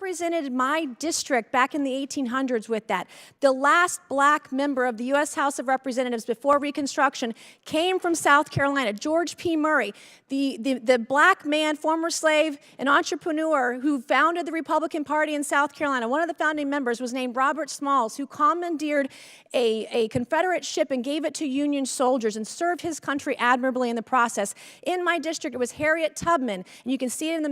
represented my district back in the 1800s with that. The last black member of the U.S. House of Representatives before Reconstruction came from South Carolina, George P. Murray, the black man, former slave, and entrepreneur who founded the Republican Party in South Carolina. One of the founding members was named Robert Smalls, who commandeered a Confederate ship and gave it to Union soldiers and served his country admirably in the process. In my district, it was Harriet Tubman, and you can see it in the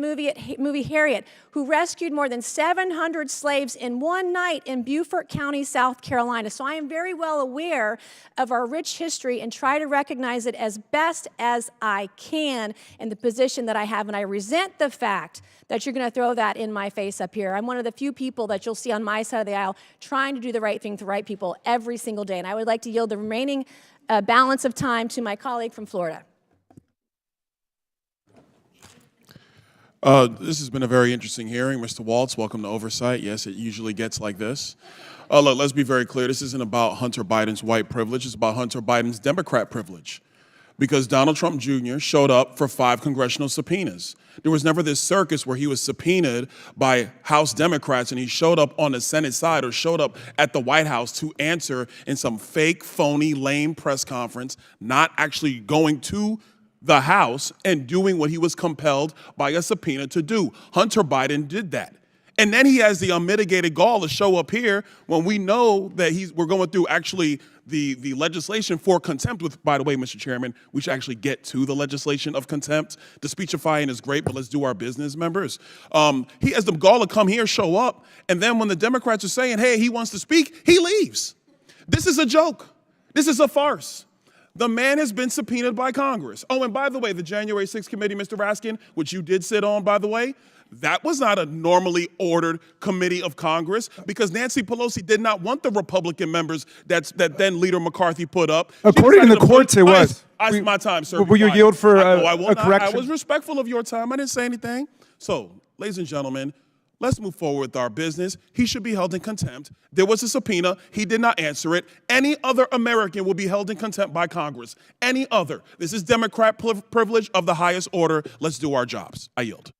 movie Harriet, who rescued more than 700 slaves in one night in Beaufort County, South Carolina. So I am very well aware of our rich history and try to recognize it as best as I can in the position that I have. And I resent the fact that you're going to throw that in my face up here. I'm one of the few people that you'll see on my side of the aisle trying to do the right thing to the right people every single day. And I would like to yield the remaining balance of time to my colleague from Florida. This has been a very interesting hearing. Mr. Waltz, welcome to Oversight. Yes, it usually gets like this. Look, let's be very clear. This isn't about Hunter Biden's white privilege. It's about Hunter Biden's Democrat privilege. Because Donald Trump Jr. showed up for 5 congressional subpoenas. There was never this circus where he was subpoenaed by House Democrats and he showed up on the Senate side or showed up at the White House to answer in some fake, phony, lame press conference, not actually going to the House and doing what he was compelled by a subpoena to do. Hunter Biden did that. And then he has the unmitigated gall to show up here when we know that we're going through actually the legislation for contempt, with, by the way, Mr. Chairman, we should actually get to the legislation of contempt. The speechifying is great, but let's do our business, members. He has the gall to come here, show up, and then when the Democrats are saying, hey, he wants to speak, he leaves. This is a joke. This is a farce. The man has been subpoenaed by Congress. Oh, and by the way, the January 6th committee, Mr. Raskin, which you did sit on, by the way, that was not a normally ordered committee of Congress because Nancy Pelosi did not want the Republican members that then Leader McCarthy put up. According to the courts, it was. My time, sir. Will you yield for a correction? I was respectful of your time. I didn't say anything. So, ladies and gentlemen, let's move forward with our business. He should be held in contempt. There was a subpoena. He did not answer it. Any other American will be held in contempt by Congress. Any other. This is Democrat privilege of the highest order. Let's do our jobs. I yield.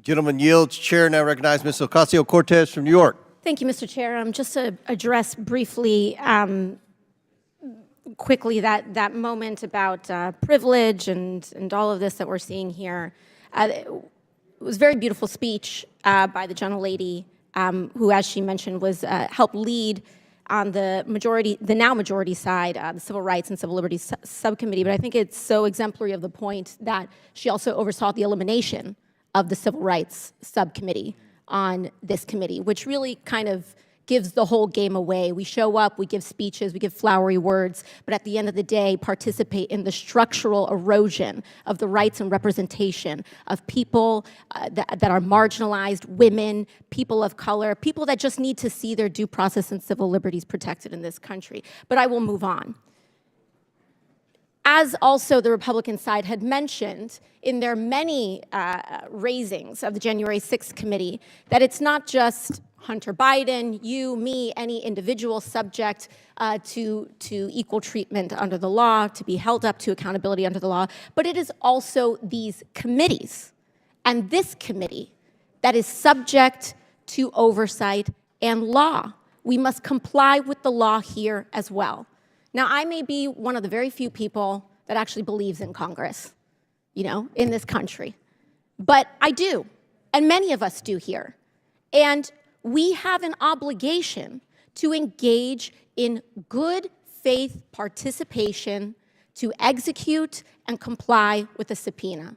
Gentleman yields. Chair now recognizes Ms. Ocasio-Cortez from New York. Thank you, Mr. Chair. Just to address briefly, quickly, that moment about privilege and all of this that we're seeing here. It was a very beautiful speech by the gentlelady, who, as she mentioned, was helped lead on the now majority side, the Civil Rights and Civil Liberties Subcommittee. But I think it's so exemplary of the point that she also oversaw the elimination of the Civil Rights Subcommittee on this committee, which really kind of gives the whole game away. We show up, we give speeches, we give flowery words, but at the end of the day, participate in the structural erosion of the rights and representation of people that are marginalized, women, people of color, people that just need to see their due process and civil liberties protected in this country. But I will move on. As also the Republican side had mentioned in their many raisings of the January 6th committee, that it's not just Hunter Biden, you, me, any individual subject to equal treatment under the law, to be held up to accountability under the law, but it is also these committees and this committee that is subject to oversight and law. We must comply with the law here as well. Now, I may be one of the very few people that actually believes in Congress, in this country. But I do, and many of us do here. And we have an obligation to engage in good faith participation to execute and comply with a subpoena.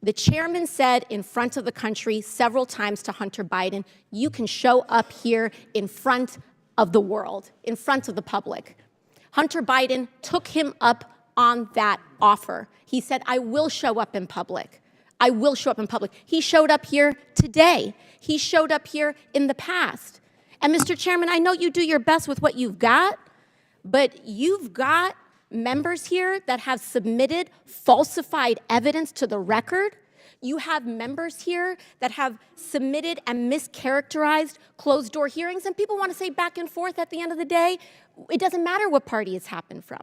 The chairman said in front of the country several times to Hunter Biden, you can show up here in front of the world, in front of the public. Hunter Biden took him up on that offer. He said, I will show up in public. I will show up in public. He showed up here today. He showed up here in the past. And Mr. Chairman, I know you do your best with what you've got, but you've got members here that have submitted falsified evidence to the record. You have members here that have submitted and mischaracterized closed-door hearings, and people want to say back and forth at the end of the day, it doesn't matter what party it's happened from.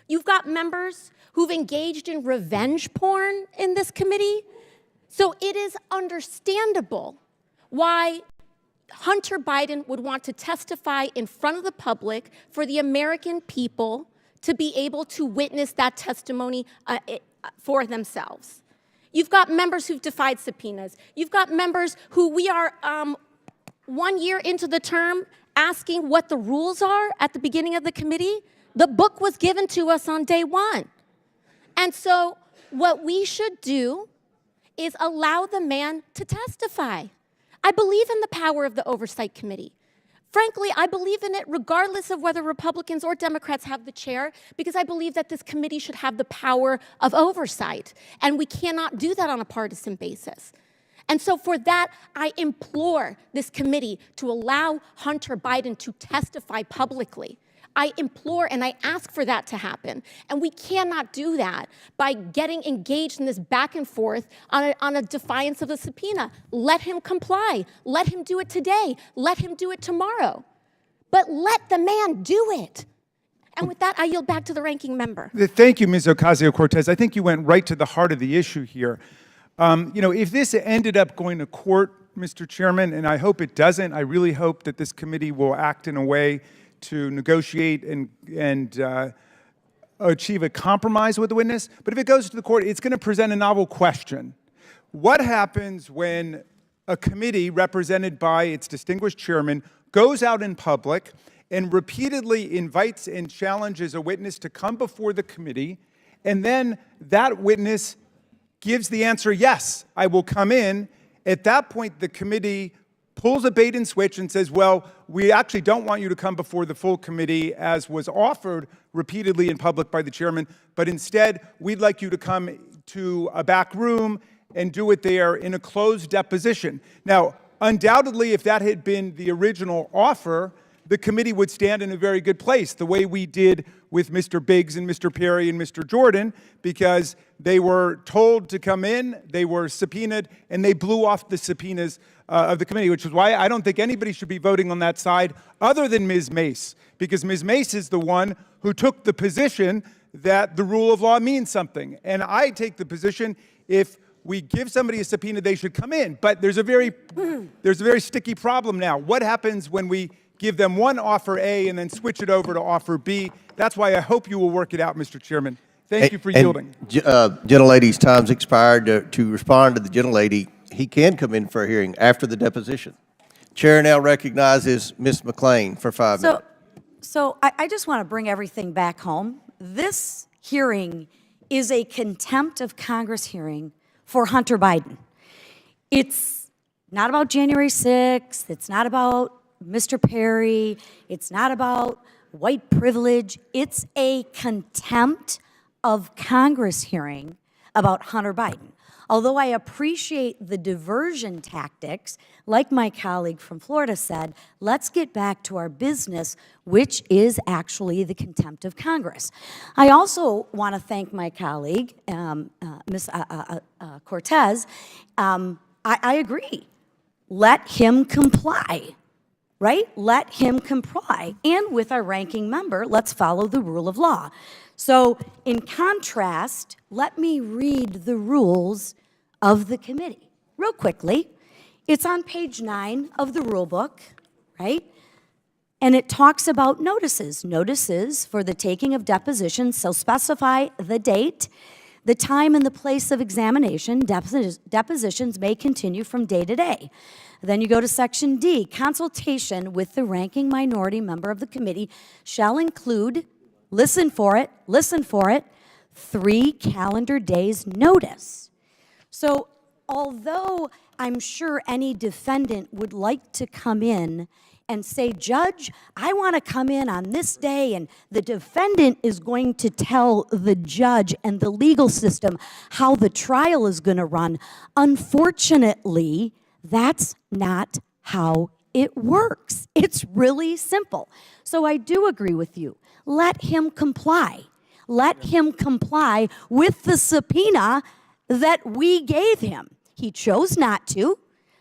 You've got members who've engaged in revenge porn in this committee. So it is understandable why Hunter Biden would want to testify in front of the public for the American people to be able to witness that testimony for themselves. You've got members who've defied subpoenas. You've got members who we are 1 year into the term asking what the rules are at the beginning of the committee. The book was given to us on day one. And so what we should do is allow the man to testify. I believe in the power of the Oversight Committee. Frankly, I believe in it regardless of whether Republicans or Democrats have the chair, because I believe that this committee should have the power of oversight, and we cannot do that on a partisan basis. And so for that, I implore this committee to allow Hunter Biden to testify publicly. I implore and I ask for that to happen. And we cannot do that by getting engaged in this back and forth on a defiance of the subpoena. Let him comply. Let him do it today. Let him do it tomorrow. But let the man do it. And with that, I yield back to the ranking member. Thank you, Ms. Ocasio-Cortez. I think you went right to the heart of the issue here. If this ended up going to court, Mr. Chairman, and I hope it doesn't, I really hope that this committee will act in a way to negotiate and achieve a compromise with the witness. But if it goes to the court, it's going to present a novel question. What happens when a committee represented by its distinguished chairman goes out in public and repeatedly invites and challenges a witness to come before the committee, and then that witness gives the answer, yes, I will come in? At that point, the committee pulls a bait and switch and says, well, we actually don't want you to come before the full committee as was offered repeatedly in public by the chairman, but instead, we'd like you to come to a back room and do it there in a closed deposition. Now, undoubtedly, if that had been the original offer, the committee would stand in a very good place, the way we did with Mr. Biggs and Mr. Perry and Mr. Jordan, because they were told to come in, they were subpoenaed, and they blew off the subpoenas of the committee, which is why I don't think anybody should be voting on that side other than Ms. Mace, because Ms. Mace is the one who took the position that the rule of law means something. And I take the position, if we give somebody a subpoena, they should come in. But there's a very sticky problem now. What happens when we give them one offer A and then switch it over to offer B? That's why I hope you will work it out, Mr. Chairman. Thank you for yielding. Gentlelady's time's expired. To respond to the gentlelady, he can come in for a hearing after the deposition. Chair now recognizes Ms. McClain for 5 minutes. So I just want to bring everything back home. This hearing is a contempt of Congress hearing for Hunter Biden. It's not about January 6th. It's not about Mr. Perry. It's not about white privilege. It's a contempt of Congress hearing about Hunter Biden. Although I appreciate the diversion tactics, like my colleague from Florida said, let's get back to our business, which is actually the contempt of Congress. I also want to thank my colleague, Ms. Cortez. I agree. Let him comply. Right? Let him comply. And with our ranking member, let's follow the rule of law. So in contrast, let me read the rules of the committee real quickly. It's on page 9 of the rule book, right? And it talks about notices. Notices for the taking of depositions shall specify the date, the time and the place of examination. Depositions may continue from day to day. Then you go to section D, consultation with the ranking minority member of the committee shall include, listen for it, 3 calendar days notice. So although I'm sure any defendant would like to come in and say, Judge, I want to come in on this day, and the defendant is going to tell the judge and the legal system how the trial is going to run, unfortunately, that's not how it works. It's really simple. So I do agree with you. Let him comply. Let him comply with the subpoena that we gave him. He chose not to.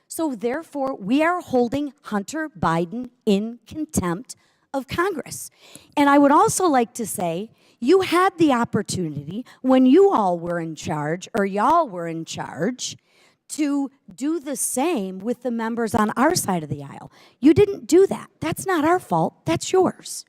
So therefore, we are holding Hunter Biden in contempt of Congress. And I would also like to say, you had the opportunity when you all were in charge, or y'all were in charge, to do the same with the members on our side of the aisle. You didn't do that. That's not our fault. That's yours.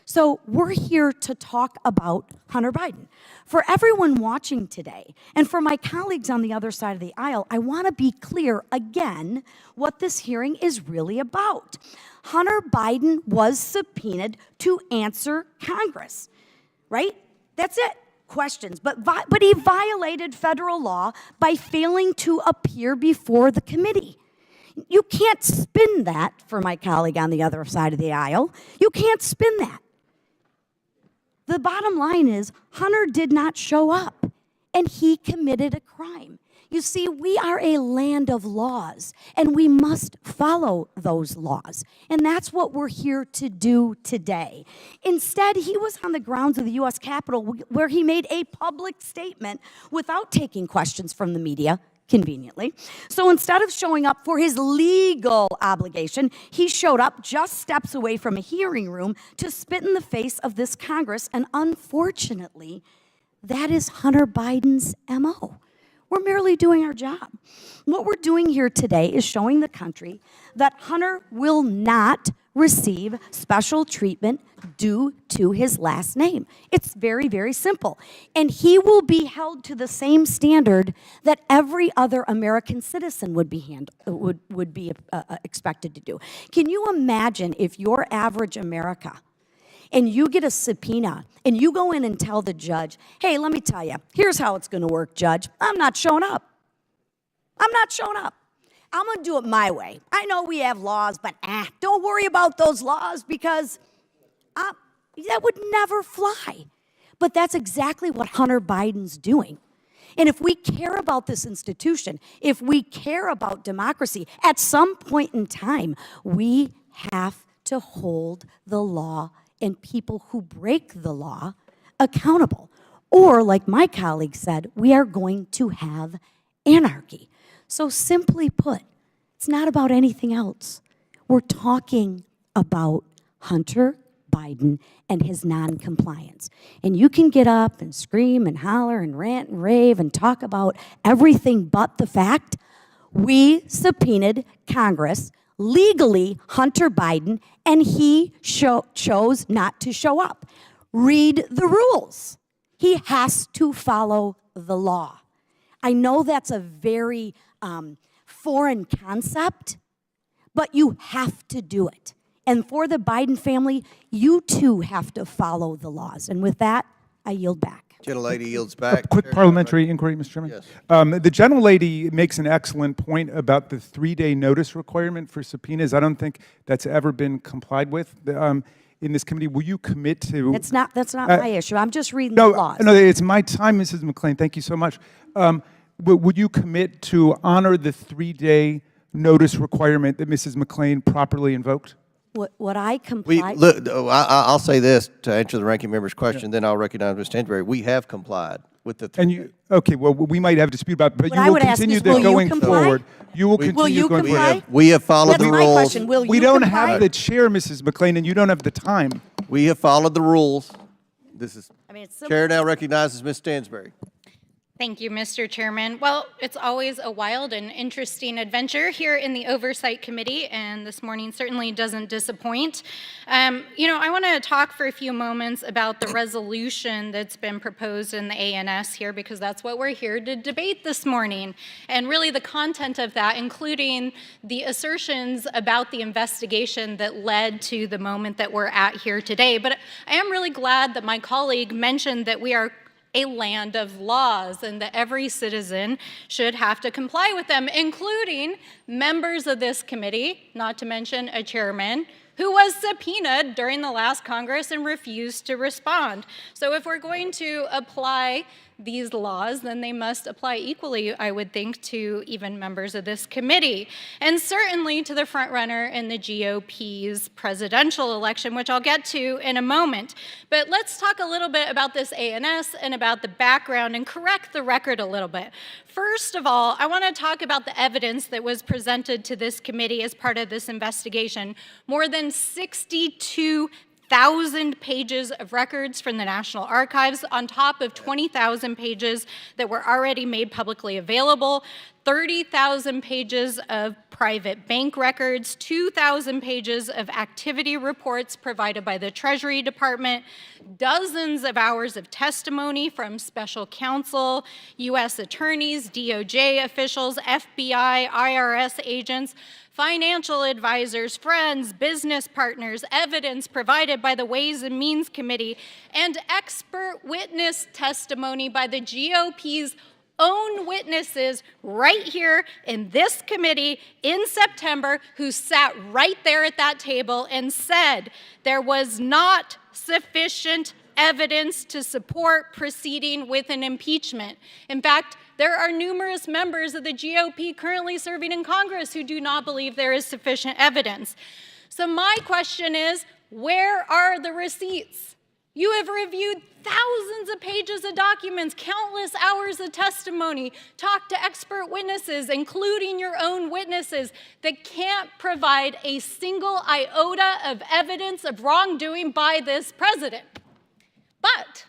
So we're here to talk about Hunter Biden. For everyone watching today, and for my colleagues on the other side of the aisle, I want to be clear again what this hearing is really about. Hunter Biden was subpoenaed to answer Congress, right? That's it. Questions. But he violated federal law by failing to appear before the committee. You can't spin that, for my colleague on the other side of the aisle. You can't spin that. The bottom line is Hunter did not show up, and he committed a crime. You see, we are a land of laws, and we must follow those laws. And that's what we're here to do today. Instead, he was on the grounds of the U.S. Capitol where he made a public statement without taking questions from the media, conveniently. So instead of showing up for his legal obligation, he showed up just steps away from a hearing room to spit in the face of this Congress. And unfortunately, that is Hunter Biden's MO. We're merely doing our job. What we're doing here today is showing the country that Hunter will not receive special treatment due to his last name. It's very, very simple. And he will be held to the same standard that every other American citizen would be expected to do. Can you imagine if you're average America and you get a subpoena and you go in and tell the judge, hey, let me tell you, here's how it's going to work, judge. I'm not showing up. I'm not showing up. I'm going to do it my way. I know we have laws, but don't worry about those laws because that would never fly. But that's exactly what Hunter Biden's doing. And if we care about this institution, if we care about democracy, at some point in time, we have to hold the law and people who break the law accountable. Or, like my colleague said, we are going to have anarchy. So simply put, it's not about anything else. We're talking about Hunter Biden and his non-compliance. And you can get up and scream and holler and rant and rave and talk about everything but the fact we subpoenaed Congress legally Hunter Biden, and he chose not to show up. Read the rules. He has to follow the law. I know that's a very foreign concept, but you have to do it. And for the Biden family, you too have to follow the laws. And with that, I yield back. Gentlelady yields back. Quick parliamentary inquiry, Mr. Chairman. Yes. The gentlelady makes an excellent point about the 3-day notice requirement for subpoenas. I don't think that's ever been complied with in this committee. Will you commit to? That's not my issue. I'm just reading the laws. No, it's my time, Mrs. McClain. Thank you so much. Would you commit to honor the 3-day notice requirement that Mrs. McClain properly invoked? What I comply. I'll say this to answer the ranking member's question, then I'll recognize Ms. Stansberry. We have complied with the 3 days. Okay, well, we might have a dispute about it, but What you I will would ask continue is, that will you going comply? forward. You will continue Will you going comply? forward. We have followed That's the my rules. question. Will We you don't comply? have the chair, Mrs. McClain, and you don't have the time. We have followed the rules. This is It's simple. Chair now recognizes Ms. Stansberry. Thank you, Mr. Chairman. Well, it's always a wild and interesting adventure here in the Oversight Committee, and this morning certainly doesn't disappoint. I want to talk for a few moments about the resolution that's been proposed in the ANS here, because that's what we're here to debate this morning, and really the content of that, including the assertions about the investigation that led to the moment that we're at here today. But I am really glad that my colleague mentioned that we are a land of laws and that every citizen should have to comply with them, including members of this committee, not to mention a chairman, who was subpoenaed during the last Congress and refused to respond. So if we're going to apply these laws, then they must apply equally, I would think, to even members of this committee, and certainly to the front runner in the GOP's presidential election, which I'll get to in a moment. But let's talk a little bit about this ANS and about the background and correct the record a little bit. First of all, I want to talk about the evidence that was presented to this committee as part of this investigation. More than 62 1,000 pages of records from the National Archives on top of 20,000 pages that were already made publicly available, 30,000 pages of private bank records, 2,000 pages of activity reports provided by the Treasury Department, dozens of hours of testimony from special counsel, U.S. attorneys, DOJ officials, FBI, IRS agents, financial advisors, friends, business partners, evidence provided by the Ways and Means Committee, and expert witness testimony by the GOP's own witnesses right here in this committee in September who sat right there at that table and said there was not sufficient evidence to support proceeding with an impeachment. In fact, there are numerous members of the GOP currently serving in Congress who do not believe there is sufficient evidence. So my question is, where are the receipts? You have reviewed thousands of pages of documents, countless hours of testimony, talked to expert witnesses, including your own witnesses, that can't provide a single iota of evidence of wrongdoing by this president. But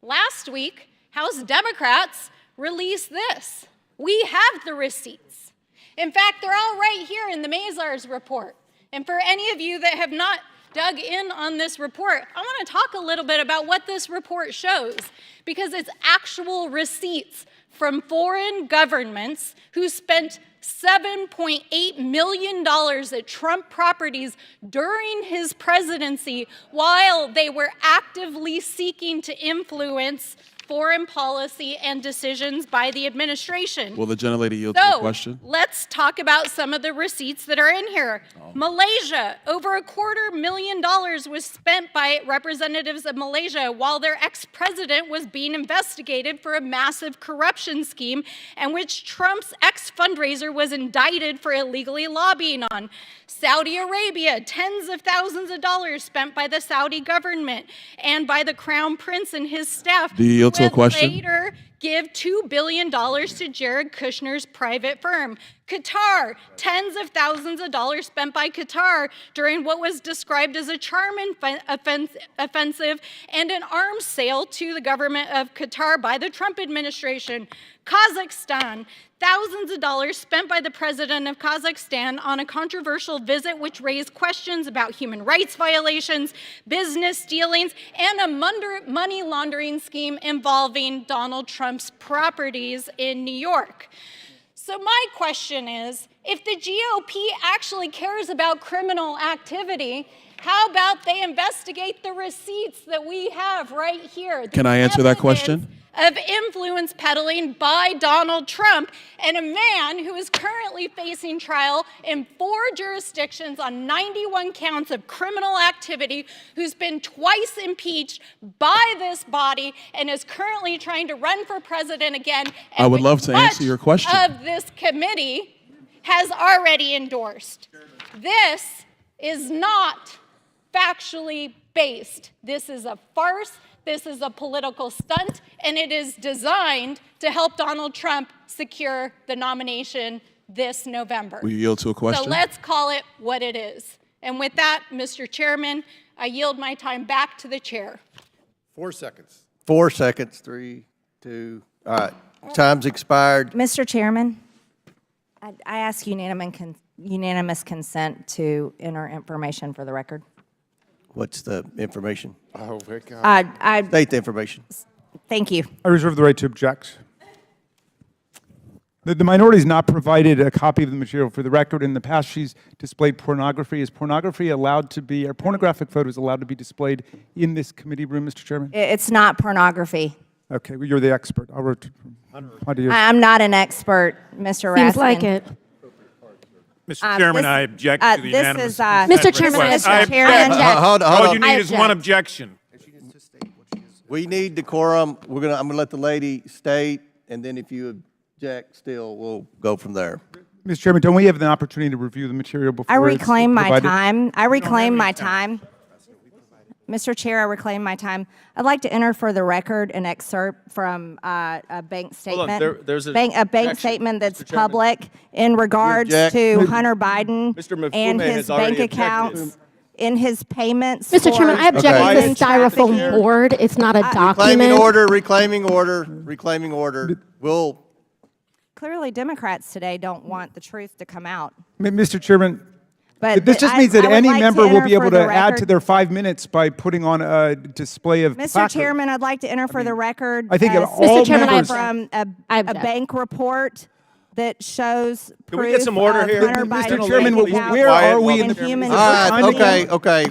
last week, House Democrats released this. We have the receipts. In fact, they're all right here in the Mazars report. And for any of you that have not dug in on this report, I want to talk a little bit about what this report shows, because it's actual receipts from foreign governments who spent $7.8 million at Trump properties during his presidency while they were actively seeking to influence foreign policy and decisions by the administration. Will the gentlelady yield to the question? Let's talk about some of the receipts that are in here. Malaysia, over $250,000 was spent by representatives of Malaysia while their ex-president was being investigated for a massive corruption scheme and which Trump's ex-fundraiser was indicted for illegally lobbying on. Saudi Arabia, tens of thousands of dollars spent by the Saudi government and by the Crown Prince and his staff. Do you yield to a question? Later give $2 billion to Jared Kushner's private firm. Qatar, tens of thousands of dollars spent by Qatar during what was described as a charm offensive and an arms sale to the government of Qatar by the Trump administration. Kazakhstan, thousands of dollars spent by the president of Kazakhstan on a controversial visit which raised questions about human rights violations, business dealings, and a money laundering scheme involving Donald Trump's properties in New York. So my question is, if the GOP actually cares about criminal activity, how about they investigate the receipts that we have right here? Can I answer that question? Of influence peddling by Donald Trump, and a man who is currently facing trial in 4 jurisdictions on 91 counts of criminal activity, who's been twice impeached by this body and is currently trying to run for president again. I would love to answer your question. Of this committee has already endorsed. This is not factually based. This is a farce. This is a political stunt, and it is designed to help Donald Trump secure the nomination this November. Will you yield to a question? So let's call it what it is. And with that, Mr. Chairman, I yield my time back to the chair. 4 seconds. 4 seconds, 3, 2, all right. Time's expired. Mr. Chairman, I ask unanimous consent to enter information for the record. What's the information? Oh, my God. State the information. Thank you. I reserve the right to object. The minority has not provided a copy of the material for the record. In the past, she's displayed pornography. Is pornography allowed to be, or pornographic photos allowed to be displayed in this committee room, Mr. Chairman? It's not pornography. Okay, well, you're the expert. I'm not an expert, Mr. Raskin. Seems like it. Mr. Chairman, I object to the this unanimous is, consent Mr. Chairman, request. Mr. I Chairman. object. Hold All on. you need is one objection. We need decorum. I'm gonna let the lady state, and then if you object still, we'll go from there. Mr. Chairman, don't we have the opportunity to review the material before I it's reclaim my provided? time. I reclaim my time. Mr. Chair, I reclaim my time. I'd like to enter for the record an excerpt from a bank statement. there's a bank objection, statement that's Mr. Chairman. public in regards object? to Hunter Biden Mr. Mifune and has his already bank objected. accounts in his payments. Mr. Chairman, I object Okay. to the styrofoam board. It's not a Reclaiming document. order, reclaiming order, reclaiming order. We'll, Clearly, Democrats today don't want the truth to come out. Mr. Chairman, But this just I- means that I would any like to member will enter be able for to the add to record- their 5 minutes by putting on a display of Mr. placards. Chairman, I'd like to enter for the record. I think all Mr. Chairman, I members- from I a object. bank report that shows Can we get proof some order of here? Hunter Mr. Biden's Chairman, bank account where are we in and the- human Is it all right, time to trafficking. okay.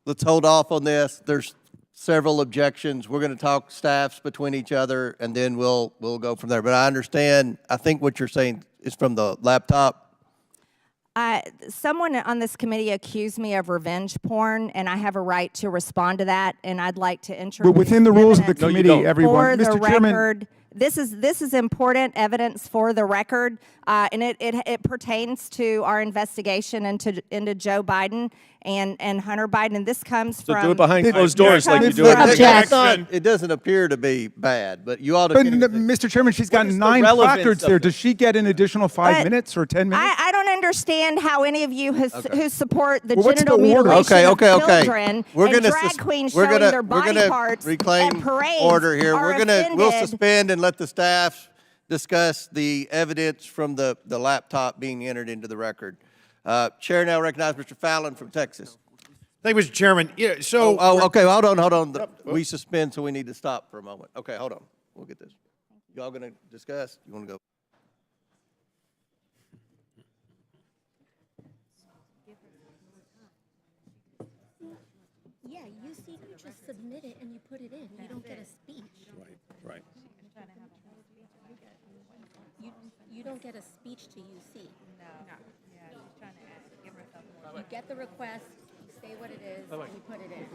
Let's hold off on this. There's several objections. We're going to talk staffs between each other, and then we'll go from there. But I understand, I think what you're saying is from the laptop. Someone on this committee accused me of revenge porn, and I have a right to respond to that, and I'd like to introduce But within the rules of the evidence committee, don't. everyone. for the Mr. Chairman, record. This is important evidence for the record, and it pertains to our investigation into Joe Biden and Hunter Biden. And this comes So from do it behind closed doors like you do Look, it. Object. It doesn't appear to be bad, but you ought to. but Mr. Chairman, she's got is the 9 relevance placards of there. it? Does she get an additional 5 But minutes or 10 minutes? I don't understand how any of you who support the Well, what's genital the order? mutilation Okay. of children and drag queens showing their body parts reclaim at parades order here. are We'll offended. suspend and let the staff discuss the evidence from the laptop being entered into the record. Chair now recognizes Mr. Fallon from Texas. Thank you, Mr. Chairman. Yeah, so Okay, hold on. We suspend, so we need to stop for a moment. Okay, hold on. We'll get this. Y'all gonna discuss? You wanna go? Yeah, you see, you just submit it and you put it in. You don't get a speech. right. You don't get a speech to UC. You get the request, you say what it is, and you put it in.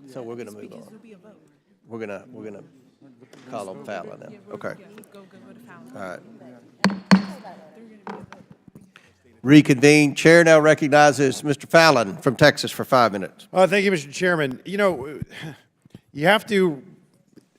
So we're going to move on. We're going to call on Fallon now. Okay. All right. Reconvene. Chair now recognizes Mr. Fallon from Texas for 5 minutes. Thank you, Mr. Chairman. You know, you have to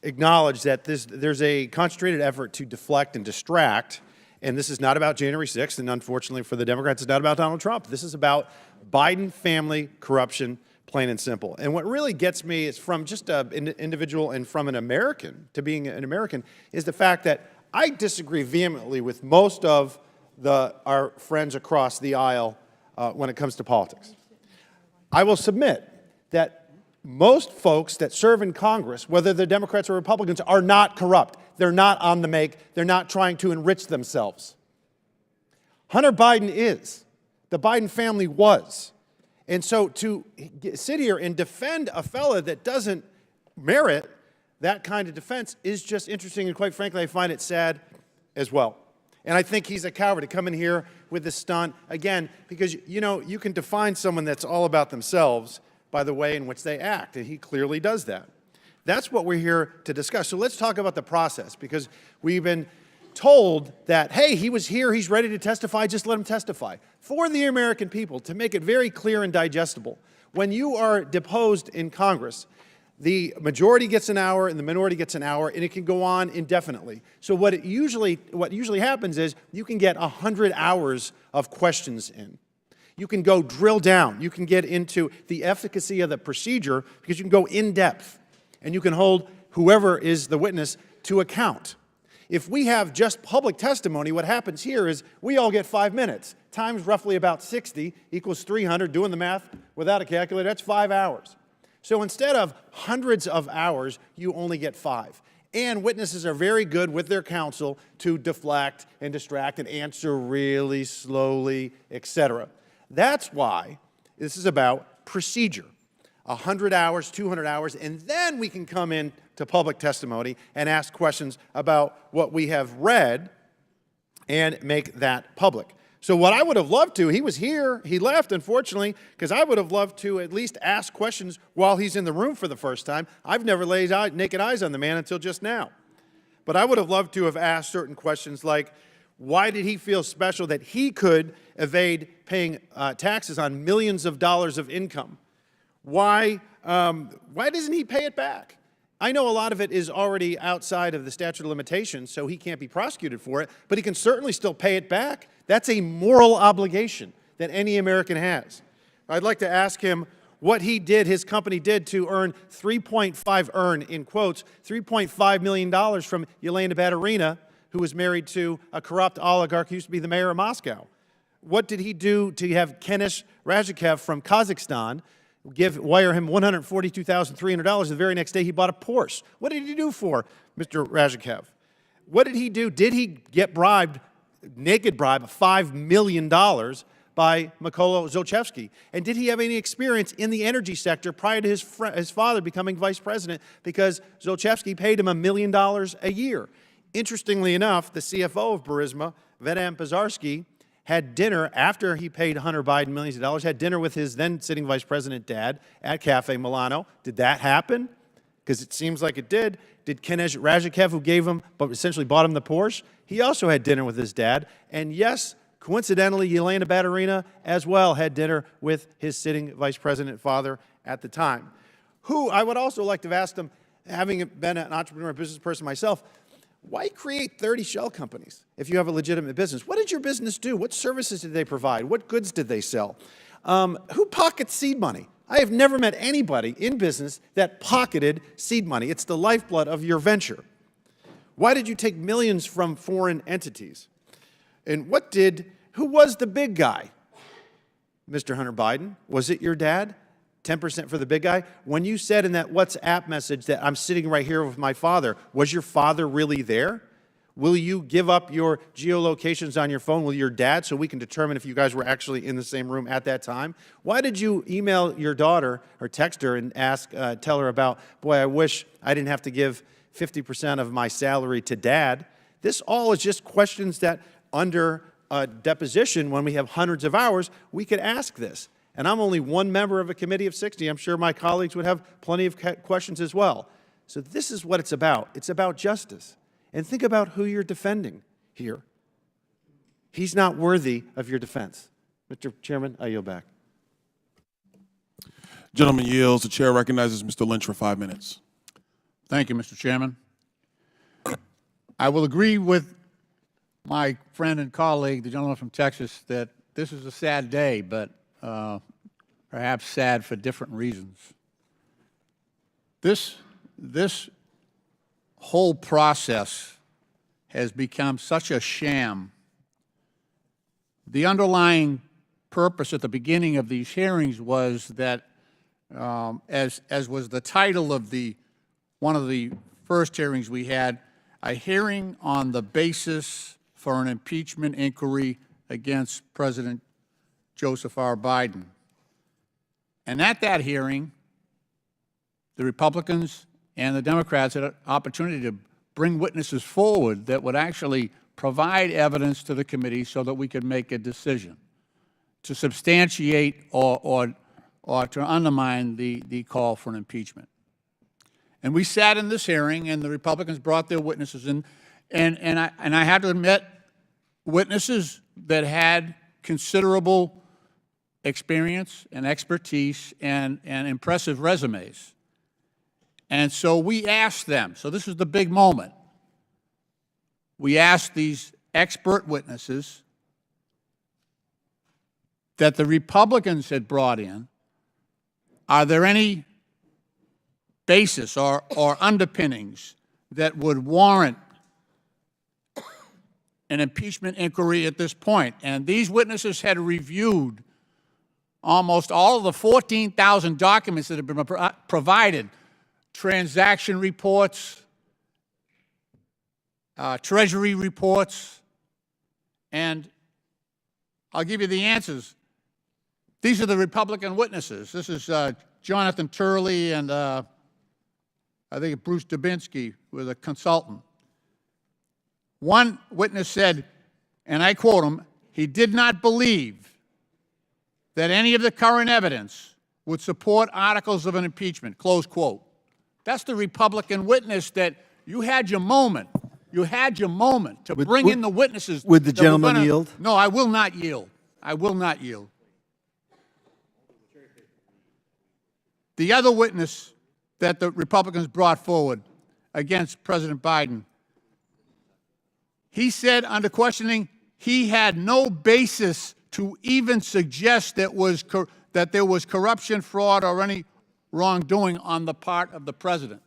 acknowledge that there's a concentrated effort to deflect and distract, and this is not about January 6th, and unfortunately for the Democrats, it's not about Donald Trump. This is about Biden family corruption, plain and simple. And what really gets me is from just an individual and from an American to being an American is the fact that I disagree vehemently with most of our friends across the aisle when it comes to politics. I will submit that most folks that serve in Congress, whether they're Democrats or Republicans, are not corrupt. They're not on the make. They're not trying to enrich themselves. Hunter Biden is. The Biden family was. And so to sit here and defend a fella that doesn't merit that kind of defense is just interesting, and quite frankly, I find it sad as well. And I think he's a coward to come in here with this stunt, again, because, you know, you can define someone that's all about themselves by the way in which they act, and he clearly does that. That's what we're here to discuss. So let's talk about the process, because we've been told that, hey, he was here, he's ready to testify, just let him testify. For the American people, to make it very clear and digestible, when you are deposed in Congress, the majority gets an hour and the minority gets an hour, and it can go on indefinitely. So what usually happens is you can get 100 hours of questions in. You can go drill down. You can get into the efficacy of the procedure because you can go in depth, and you can hold whoever is the witness to account. If we have just public testimony, what happens here is we all get 5 minutes. Times roughly about 60 equals 300. Doing the math without a calculator, that's 5 hours. So instead of hundreds of hours, you only get 5. And witnesses are very good with their counsel to deflect and distract and answer really slowly, etc. That's why this is about procedure. 100 hours, 200 hours, and then we can come in to public testimony and ask questions about what we have read and make that public. So what I would have loved to, he was here, he left, unfortunately, because I would have loved to at least ask questions while he's in the room for the first time. I've never laid naked eyes on the man until just now. But I would have loved to have asked certain questions like, why did he feel special that he could evade paying taxes on millions of dollars of income? Why doesn't he pay it back? I know a lot of it is already outside of the statute of limitations, so he can't be prosecuted for it, but he can certainly still pay it back. That's a moral obligation that any American has. I'd like to ask him what he did, his company did, to earn $3.5 million from Yelena Baturina, who was married to a corrupt oligarch who used to be the mayor of Moscow. What did he do to have Kenish Razhikev from Kazakhstan wire him $142,300. The very next day, he bought a Porsche. What did he do for Mr. Razhikev? What did he do? Did he get bribed, naked bribe, of $5 million by Mykola Zlochevsky? And did he have any experience in the energy sector prior to his father becoming vice president, because Zlochevsky paid him $1 million a year? Interestingly enough, the CFO of Burisma, Vedant Pazarsky, had dinner after he paid Hunter Biden millions of dollars, had dinner with his then sitting vice president dad at Cafe Milano. Did that happen? Because it seems like it did. Did Kenish Razhikev, who gave him, but essentially bought him the Porsche, he also had dinner with his dad. And yes, coincidentally, Yelena Baturina as well had dinner with his sitting vice president father at the time. Who I would also like to have asked him, having been an entrepreneur, business person myself, why create 30 shell companies if you have a legitimate business? What did your business do? What services did they provide? What goods did they sell? Who pockets seed money? I have never met anybody in business that pocketed seed money. It's the lifeblood of your venture. Why did you take millions from foreign entities? And who was the big guy? Mr. Hunter Biden, was it your dad? 10% for the big guy? When you said in that WhatsApp message that I'm sitting right here with my father, was your father really there? Will you give up your geolocations on your phone with your dad so we can determine if you guys were actually in the same room at that time? Why did you email your daughter or text her and tell her about, boy, I wish I didn't have to give 50% of my salary to dad? This all is just questions that under a deposition, when we have hundreds of hours, we could ask this. And I'm only one member of a committee of 60. I'm sure my colleagues would have plenty of questions as well. So this is what it's about. It's about justice. And think about who you're defending here. He's not worthy of your defense. Mr. Chairman, I yield back. Gentleman yields. The chair recognizes Mr. Lynch for 5 minutes. Thank you, Mr. Chairman. I will agree with my friend and colleague, the gentleman from Texas, that this is a sad day, but perhaps sad for different reasons. This whole process has become such a sham. The underlying purpose at the beginning of these hearings was that, as was the title of one of the first hearings we had, a hearing on the basis for an impeachment inquiry against President Joseph R. Biden. And at that hearing, the Republicans and the Democrats had an opportunity to bring witnesses forward that would actually provide evidence to the committee so that we could make a decision to substantiate or to undermine the call for an impeachment. And we sat in this hearing, and the Republicans brought their witnesses in, and I had to admit, witnesses that had considerable experience and expertise and impressive resumes. And so we asked them, so this is the big moment. We asked these expert witnesses that the Republicans had brought in, are there any basis or underpinnings that would warrant an impeachment inquiry at this point? And these witnesses had reviewed almost all of the 14,000 documents that have been provided, transaction reports, Treasury reports, and I'll give you the answers. These are the Republican witnesses. This is Jonathan Turley and I think Bruce Dubinsky was a consultant. One witness said, and I quote him, he did not believe that any of the current evidence would support articles of an impeachment, close quote. That's the Republican witness that you had your moment. You had your moment to bring in the witnesses. Would the gentleman yield? No, I will not yield. I will not yield. The other witness that the Republicans brought forward against President Biden, he said under questioning he had no basis to even suggest that there was corruption, fraud, or any wrongdoing on the part of the president.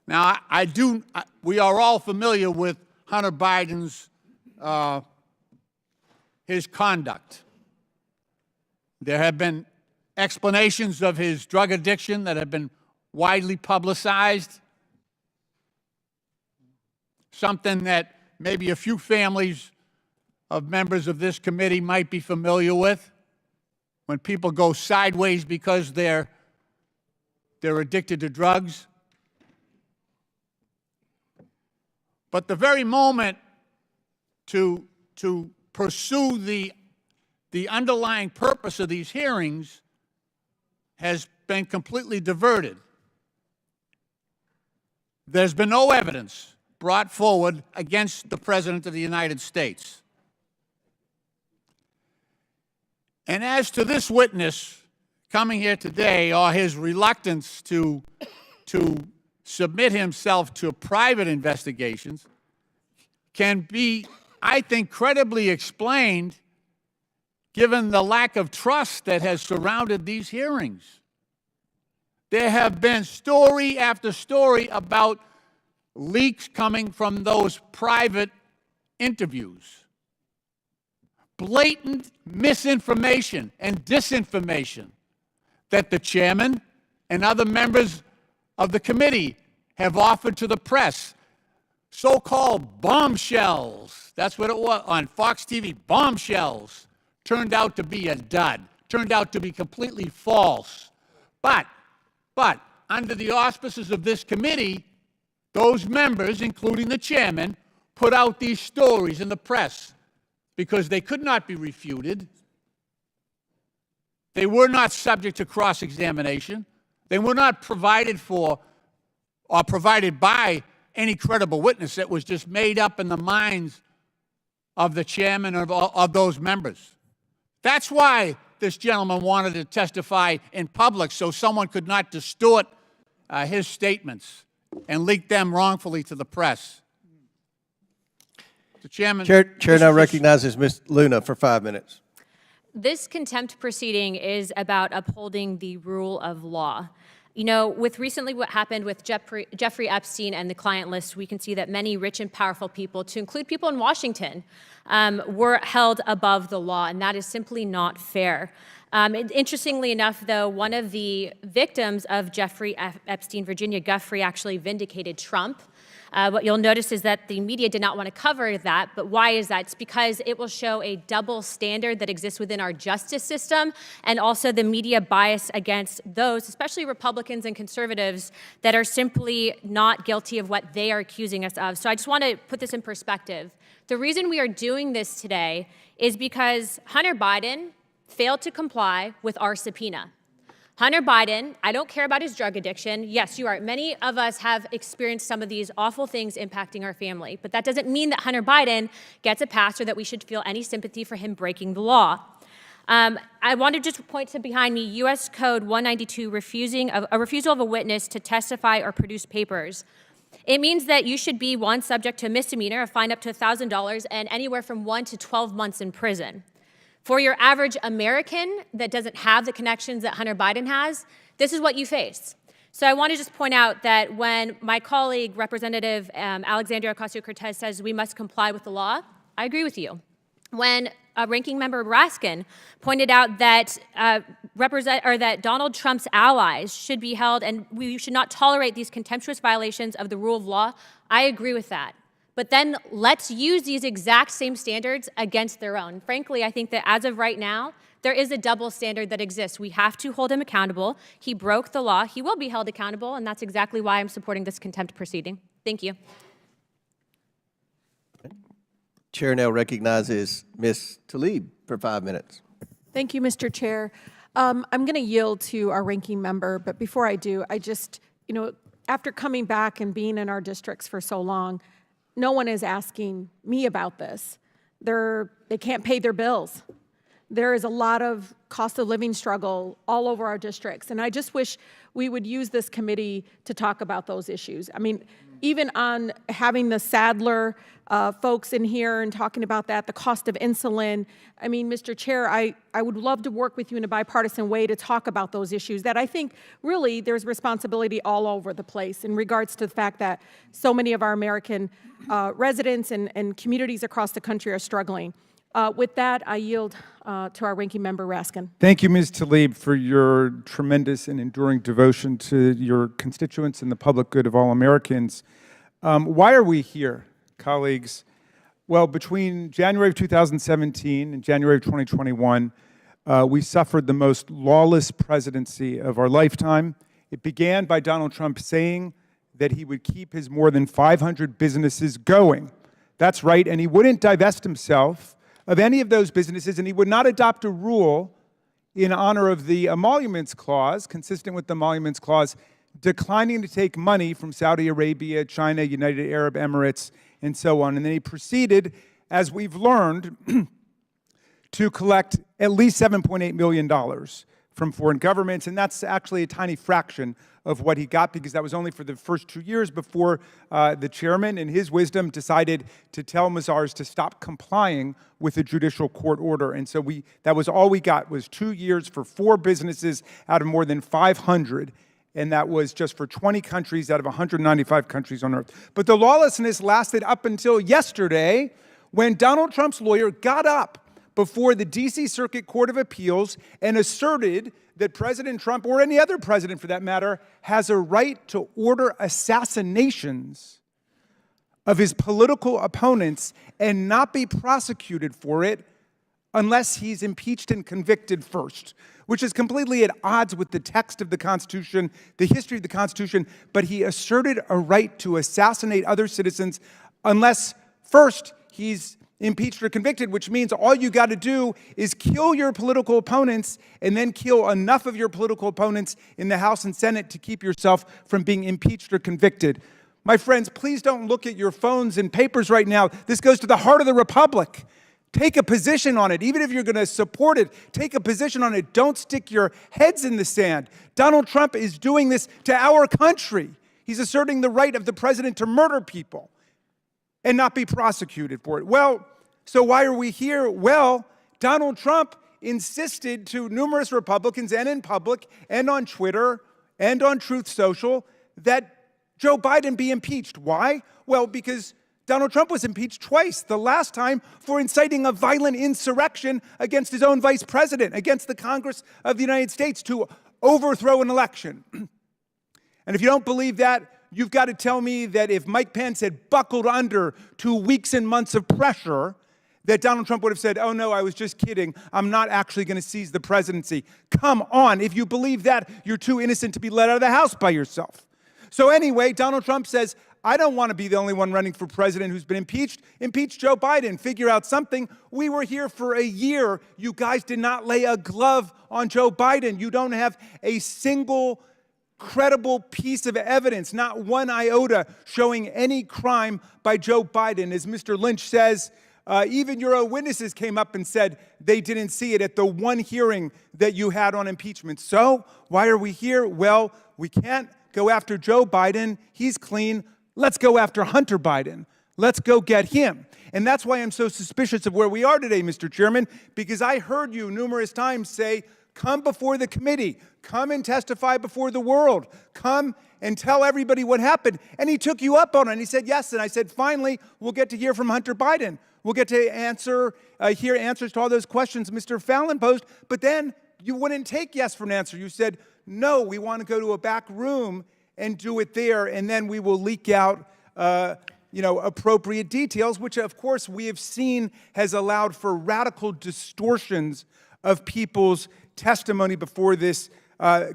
Now, we are all familiar with Hunter Biden's, his conduct. There have been explanations of his drug addiction that have been widely publicized, something that maybe a few families of members of this committee might be familiar with. When people go sideways because they're addicted to drugs. But the very moment to pursue the underlying purpose of these hearings has been completely diverted. There's been no evidence brought forward against the President of the United States. And as to this witness coming here today, or his reluctance to submit himself to private investigations, can be, I think, credibly explained given the lack of trust that has surrounded these hearings. There have been story after story about leaks coming from those private interviews. Blatant misinformation and disinformation that the chairman and other members of the committee have offered to the press. So-called bombshells, that's what it was on Fox TV, bombshells, turned out to be a dud, turned out to be completely false. But under the auspices of this committee, those members, including the chairman, put out these stories in the press because they could not be refuted. They were not subject to cross-examination. They were not provided for or provided by any credible witness. It was just made up in the minds of the chairman of those members. That's why this gentleman wanted to testify in public, so someone could not distort his statements and leak them wrongfully to the press. The chairman. Chair now recognizes Ms. Luna for 5 minutes. This contempt proceeding is about upholding the rule of law. You know, with recently what happened with Jeffrey Epstein and the client list, we can see that many rich and powerful people, to include people in Washington, were held above the law, and that is simply not fair. Interestingly enough, though, one of the victims of Jeffrey Epstein, Virginia Giuffre, actually vindicated Trump. What you'll notice is that the media did not want to cover that, but why is that? It's because it will show a double standard that exists within our justice system, and also the media bias against those, especially Republicans and conservatives, that are simply not guilty of what they are accusing us of. So I just want to put this in perspective. The reason we are doing this today is because Hunter Biden failed to comply with our subpoena. Hunter Biden, I don't care about his drug addiction. Yes, you are. Many of us have experienced some of these awful things impacting our family, but that doesn't mean that Hunter Biden gets a pass or that we should feel any sympathy for him breaking the law. I want to just point to behind me, U.S. Code 192, a refusal of a witness to testify or produce papers. It means that you should be, one, subject to a misdemeanor, a fine up to $1,000, and anywhere from 1 to 12 months in prison. For your average American that doesn't have the connections that Hunter Biden has, this is what you face. So I want to just point out that when my colleague, Representative Alexandria Ocasio-Cortez, says we must comply with the law, I agree with you. When Ranking Member Raskin pointed out that that Donald Trump's allies should be held and we should not tolerate these contemptuous violations of the rule of law, I agree with that. But then let's use these exact same standards against their own. Frankly, I think that as of right now, there is a double standard that exists. We have to hold him accountable. He broke the law. He will be held accountable, and that's exactly why I'm supporting this contempt proceeding. Thank you. Chair now recognizes Ms. Tlaib for 5 minutes. Thank you, Mr. Chair. I'm going to yield to our ranking member, but before I do, I just, after coming back and being in our districts for so long, no one is asking me about this. They can't pay their bills. There is a lot of cost of living struggle all over our districts, and I just wish we would use this committee to talk about those issues. I mean, even on having the Sadler folks in here and talking about that, the cost of insulin. I mean, Mr. Chair, I would love to work with you in a bipartisan way to talk about those issues that I think really there's responsibility all over the place in regards to the fact that so many of our American residents and communities across the country are struggling. With that, I yield to our ranking member, Raskin. Thank you, Ms. Tlaib, for your tremendous and enduring devotion to your constituents and the public good of all Americans. Why are we here, colleagues? Well, between January of 2017 and January of 2021, we suffered the most lawless presidency of our lifetime. It began by Donald Trump saying that he would keep his more than 500 businesses going. That's right, and he wouldn't divest himself of any of those businesses, and he would not adopt a rule in honor of the Emoluments Clause, consistent with the Emoluments Clause, declining to take money from Saudi Arabia, China, United Arab Emirates, and so on. And then he proceeded, as we've learned, to collect at least $7.8 million from foreign governments, and that's actually a tiny fraction of what he got, because that was only for the first 2 years before the chairman, in his wisdom, decided to tell Mazars to stop complying with a judicial court order. And so that was all we got, was 2 years for 4 businesses out of more than 500, and that was just for 20 countries out of 195 countries on earth. But the lawlessness lasted up until yesterday, when Donald Trump's lawyer got up before the D.C. Circuit Court of Appeals and asserted that President Trump, or any other president for that matter, has a right to order assassinations of his political opponents and not be prosecuted for it unless he's impeached and convicted first, which is completely at odds with the text of the Constitution, the history of the Constitution, but he asserted a right to assassinate other citizens unless first he's impeached or convicted, which means all you got to do is kill your political opponents and then kill enough of your political opponents in the House and Senate to keep yourself from being impeached or convicted. My friends, please don't look at your phones and papers right now. This goes to the heart of the republic. Take a position on it. Even if you're going to support it, take a position on it. Don't stick your heads in the sand. Donald Trump is doing this to our country. He's asserting the right of the president to murder people and not be prosecuted for it. Well, so why are we here? Well, Donald Trump insisted to numerous Republicans and in public and on Twitter and on Truth Social that Joe Biden be impeached. Why? Well, because Donald Trump was impeached twice, the last time for inciting a violent insurrection against his own vice president, against the Congress of the United States to overthrow an election. And if you don't believe that, you've got to tell me that if Mike Pence had buckled under to weeks and months of pressure, that Donald Trump would have said, oh no, I was just kidding. I'm not actually going to seize the presidency. Come on, if you believe that, you're too innocent to be let out of the house by yourself. So anyway, Donald Trump says, I don't want to be the only one running for president who's been impeached. Impeach Joe Biden. Figure out something. We were here for a year. You guys did not lay a glove on Joe Biden. You don't have a single credible piece of evidence, not one iota, showing any crime by Joe Biden. As Mr. Lynch says, even your own witnesses came up and said they didn't see it at the one hearing that you had on impeachment. So why are we here? Well, we can't go after Joe Biden. He's clean. Let's go after Hunter Biden. Let's go get him. And that's why I'm so suspicious of where we are today, Mr. Chairman, because I heard you numerous times say, come before the committee, come and testify before the world, come and tell everybody what happened. And he took you up on it, and he said yes. And I said, finally, we'll get to hear from Hunter Biden. We'll get to hear answers to all those questions Mr. Fallon posed. But then you wouldn't take yes for an answer. You said, no, we want to go to a back room and do it there, and then we will leak out appropriate details, which of course we have seen has allowed for radical distortions of people's testimony before this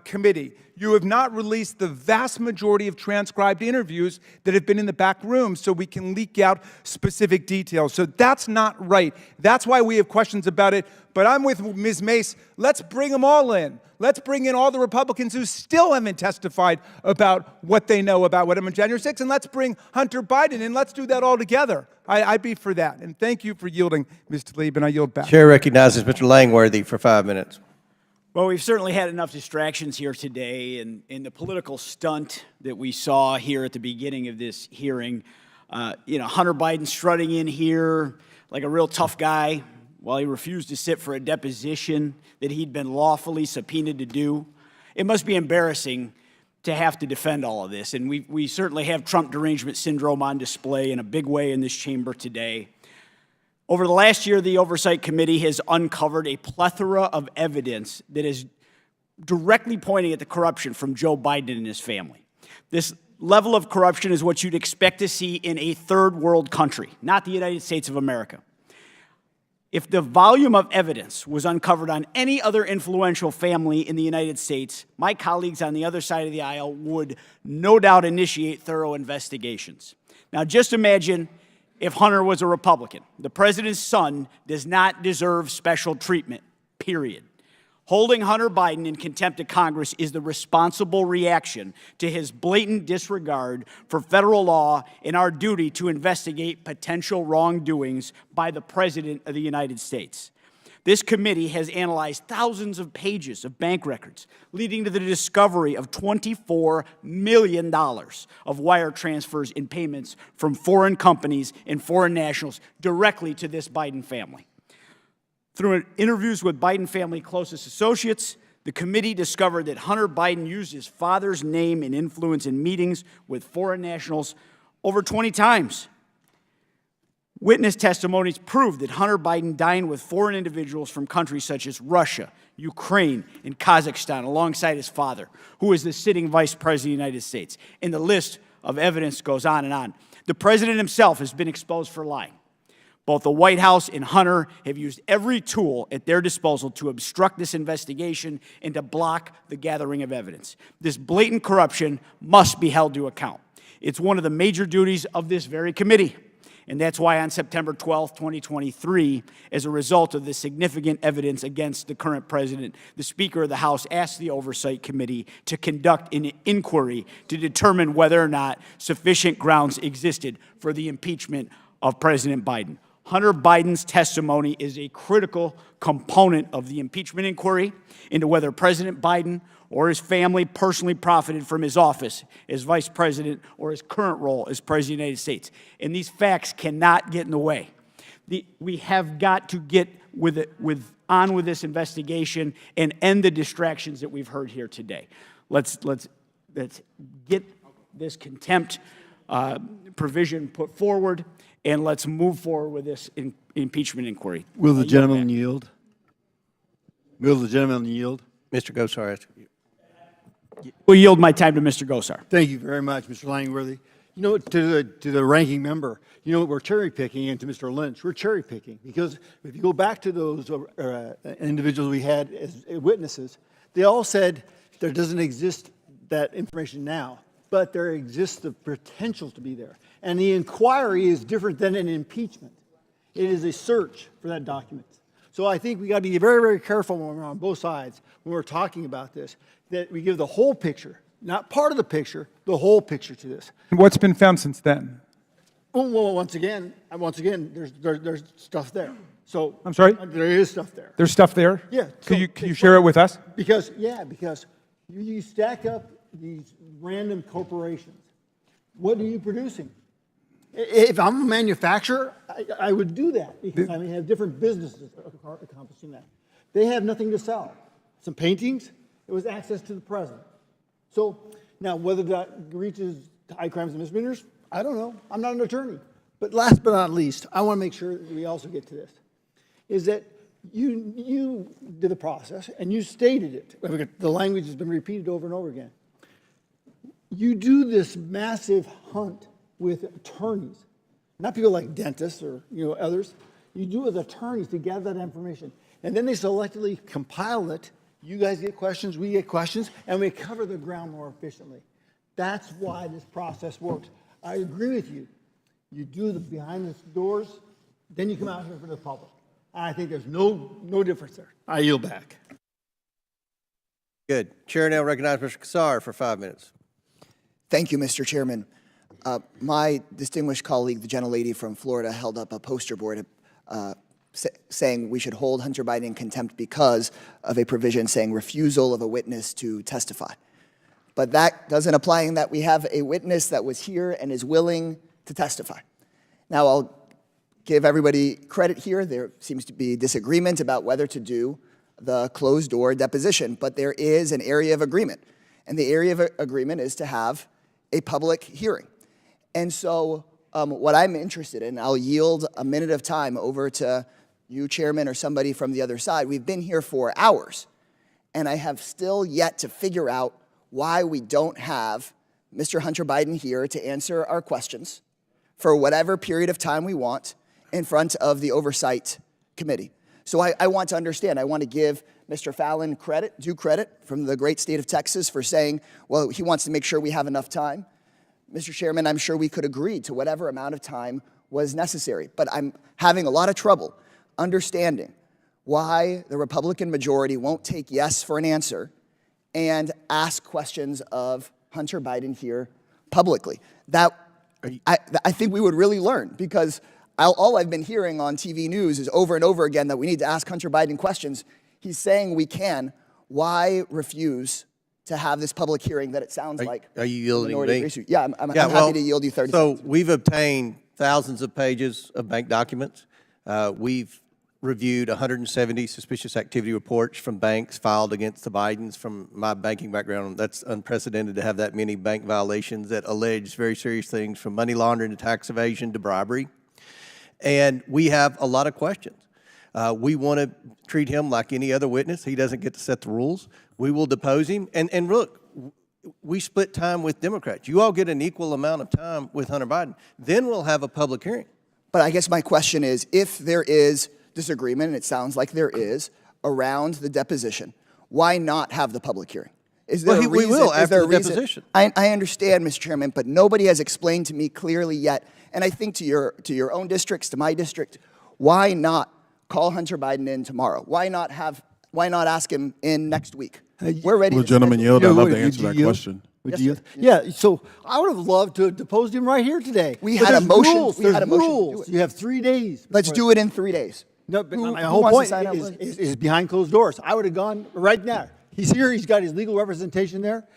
committee. You have not released the vast majority of transcribed interviews that have been in the back room so we can leak out specific details. So that's not right. That's why we have questions about it. But I'm with Ms. Mace. Let's bring them all in. Let's bring in all the Republicans who still haven't testified about what they know about what happened on January 6th, and let's bring Hunter Biden in. Let's do that all together. I'd be for that. And thank you for yielding, Mr. Tlaib, and I yield back. Chair recognizes Mr. Langworthy for 5 minutes. Well, we've certainly had enough distractions here today, and in the political stunt that we saw here at the beginning of this hearing, Hunter Biden strutting in here like a real tough guy while he refused to sit for a deposition that he'd been lawfully subpoenaed to do. It must be embarrassing to have to defend all of this, and we certainly have Trump derangement syndrome on display in a big way in this chamber today. Over the last year, the Oversight Committee has uncovered a plethora of evidence that is directly pointing at the corruption from Joe Biden and his family. This level of corruption is what you'd expect to see in a third world country, not the United States of America. If the volume of evidence was uncovered on any other influential family in the United States, my colleagues on the other side of the aisle would no doubt initiate thorough investigations. Now, just imagine if Hunter was a Republican. The president's son does not deserve special treatment, period. Holding Hunter Biden in contempt of Congress is the responsible reaction to his blatant disregard for federal law and our duty to investigate potential wrongdoings by the President of the United States. This committee has analyzed thousands of pages of bank records, leading to the discovery of $24 million of wire transfers and payments from foreign companies and foreign nationals directly to this Biden family. Through interviews with Biden family closest associates, the committee discovered that Hunter Biden used his father's name and influence in meetings with foreign nationals over 20 times. Witness testimonies proved that Hunter Biden dined with foreign individuals from countries such as Russia, Ukraine, and Kazakhstan alongside his father, who is the sitting vice president of the United States. And the list of evidence goes on and on. The president himself has been exposed for lying. Both the White House and Hunter have used every tool at their disposal to obstruct this investigation and to block the gathering of evidence. This blatant corruption must be held to account. It's one of the major duties of this very committee. And that's why on September 12th, 2023, as a result of the significant evidence against the current president, the Speaker of the House asked the Oversight Committee to conduct an inquiry to determine whether or not sufficient grounds existed for the impeachment of President Biden. Hunter Biden's testimony is a critical component of the impeachment inquiry into whether President Biden or his family personally profited from his office as vice president or his current role as president of the United States. And these facts cannot get in the way. We have got to get on with this investigation and end the distractions that we've heard here today. Let's get this contempt provision put forward, and let's move forward with this impeachment inquiry. Will the gentleman yield? Will the gentleman yield? Mr. Gosar. Will yield my time to Mr. Gosar. Thank you very much, Mr. Langworthy. You know, to the ranking member, you know, we're cherry picking, and to Mr. Lynch, we're cherry picking because if you go back to those individuals we had as witnesses, they all said there doesn't exist that information now, but there exists the potential to be there. And the inquiry is different than an impeachment. It is a search for that document. So I think we got to be very, very careful when we're on both sides, when we're talking about this, that we give the whole picture, not part of the picture, the whole picture to this. And what's been found since then? Well, once again, there's stuff there. So I'm sorry? There is stuff there. There's stuff there? Yeah. Can you share it with us? Because you stack up these random corporations. What are you producing? If I'm a manufacturer, I would do that because I have different businesses accomplishing that. They have nothing to sell. Some paintings, it was access to the president. So now whether that reaches high crimes and misdemeanors, I don't know. I'm not an attorney. But last but not least, I want to make sure that we also get to this, is that you did the process and you stated it. The language has been repeated over and over again. You do this massive hunt with attorneys, not people like dentists or others. You do it with attorneys to gather that information. And then they selectively compile it. You guys get questions, we get questions, and we cover the ground more efficiently. That's why this process works. I agree with you. You do the behind the doors, then you come out here for the public. I think there's no difference there. I yield back. Good. Chair now recognizes Mr. Kassar for 5 minutes. Thank you, Mr. Chairman. My distinguished colleague, the gentlelady from Florida, held up a poster board saying we should hold Hunter Biden in contempt because of a provision saying refusal of a witness to testify. But that doesn't apply in that we have a witness that was here and is willing to testify. Now, I'll give everybody credit here. There seems to be disagreement about whether to do the closed-door deposition, but there is an area of agreement. And the area of agreement is to have a public hearing. And so what I'm interested in, I'll yield a minute of time over to you, Chairman, or somebody from the other side. We've been here for hours, and I have still yet to figure out why we don't have Mr. Hunter Biden here to answer our questions for whatever period of time we want in front of the Oversight Committee. So I want to understand. I want to give Mr. Fallon due credit from the great state of Texas for saying, well, he wants to make sure we have enough time. Mr. Chairman, I'm sure we could agree to whatever amount of time was necessary, but I'm having a lot of trouble understanding why the Republican majority won't take yes for an answer and ask questions of Hunter Biden here publicly. That I think we would really learn, because all I've been hearing on TV news is over and over again that we need to ask Hunter Biden questions. He's saying we can. Why refuse to have this public hearing that it sounds like? Are you yielding me? Yeah, I'm happy to yield you 30 seconds. So we've obtained thousands of pages of bank documents. We've reviewed 170 suspicious activity reports from banks filed against the Bidens. From my banking background, that's unprecedented to have that many bank violations that allege very serious things, from money laundering to tax evasion to bribery. And we have a lot of questions. We want to treat him like any other witness. He doesn't get to set the rules. We will depose him. And look, we split time with Democrats. You all get an equal amount of time with Hunter Biden. Then we'll have a public hearing. But I guess my question is, if there is disagreement, and it sounds like there is, around the deposition, why not have the public hearing? Is there a reason? We will after the deposition. I understand, Mr. Chairman, but nobody has explained to me clearly yet, And I think to your own districts, to my district, why not call Hunter Biden in tomorrow? Why not ask him in next week? We're ready. Will the gentleman yield? I'd love to answer that question. Would you? Yeah, so I would have loved to have deposed him right here today. We But had a there's motion. rules. We had There's a motion to do rules. it. You have 3 days. Let's do it in 3 days. No, but my who whole wants to point sign up? is behind closed doors. I would have gone right now. He's here. He's got his legal representation there.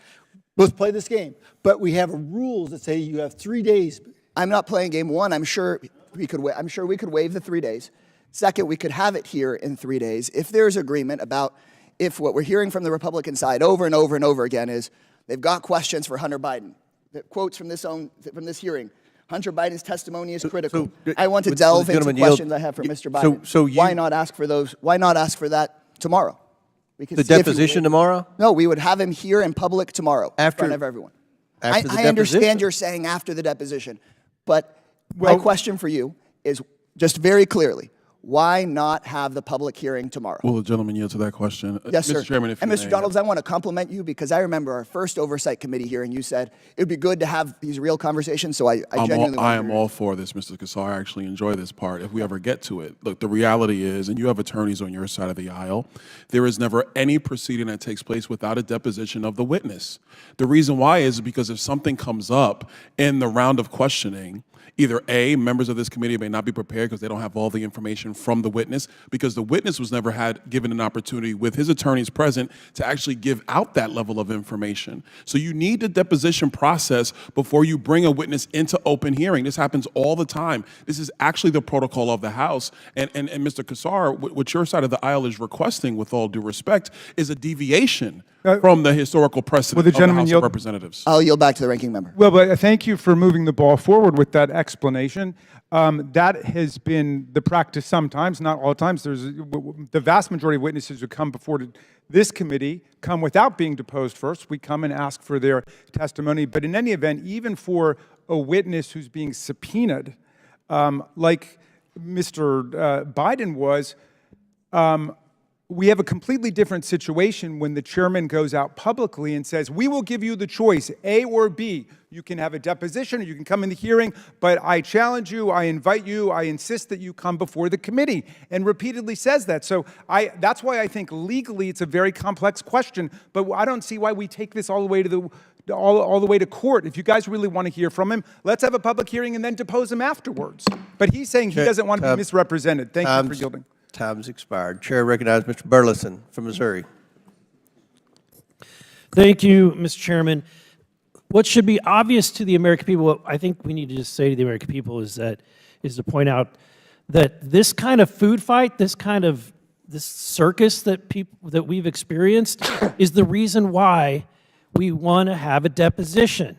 Let's play this game. But we have rules that say you have 3 days. I'm not playing game one. I'm sure we could waive the 3 days. Second, we could have it here in 3 days if there's agreement about if what we're hearing from the Republican side over and over and over again is they've got questions for Hunter Biden. The quotes from this hearing. Hunter Biden's testimony is critical. I want to delve into questions I have for Mr. Biden. Why not ask for those? Why not ask for that tomorrow? The deposition tomorrow? No, we would have him here in public tomorrow in front of everyone. I understand you're saying after the deposition, but my question for you is just very clearly, why not have the public hearing tomorrow? Will the gentleman yield to that question? Yes, sir. Mr. Chairman, if and you Mr. may. Donalds, I want to compliment you because I remember our first Oversight Committee hearing, you said it would be good to have these real conversations, so I genuinely I am all for this, Mr. Kassar. I actually enjoy this part if we ever get to it. Look, the reality is, and you have attorneys on your side of the aisle, there is never any proceeding that takes place without a deposition of the witness. The reason why is because if something comes up in the round of questioning, either A, members of this committee may not be prepared because they don't have all the information from the witness, because the witness was never given an opportunity with his attorneys present to actually give out that level of information. So you need the deposition process before you bring a witness into open hearing. This happens all the time. This is actually the protocol of the House. And Mr. Kassar, what your side of the aisle is requesting, with all due respect, is a deviation from the historical precedent of the House of Representatives. I'll yield back to the ranking member. Well, but thank you for moving the ball forward with that explanation. That has been the practice sometimes, not all times. The vast majority of witnesses who come before this committee come without being deposed first. We come and ask for their testimony. But in any event, even for a witness who's being subpoenaed, like Mr. Biden was, we have a completely different situation when the chairman goes out publicly and says, we will give you the choice, A or B. You can have a deposition or you can come in the hearing, but I challenge you, I invite you, I insist that you come before the committee, and repeatedly says that. So that's why I think legally it's a very complex question, but I don't see why we take this all the way to all the way to court. If you guys really want to hear from him, let's have a public hearing and then depose him afterwards. But he's saying he doesn't want to be misrepresented. Thank you for yielding. Time's expired. Chair recognizes Mr. Burleson from Missouri. Thank you, Mr. Chairman. What should be obvious to the American people, what I think we need to just say to the American people is to point out that this kind of food fight, this circus that we've experienced is the reason why we want to have a deposition.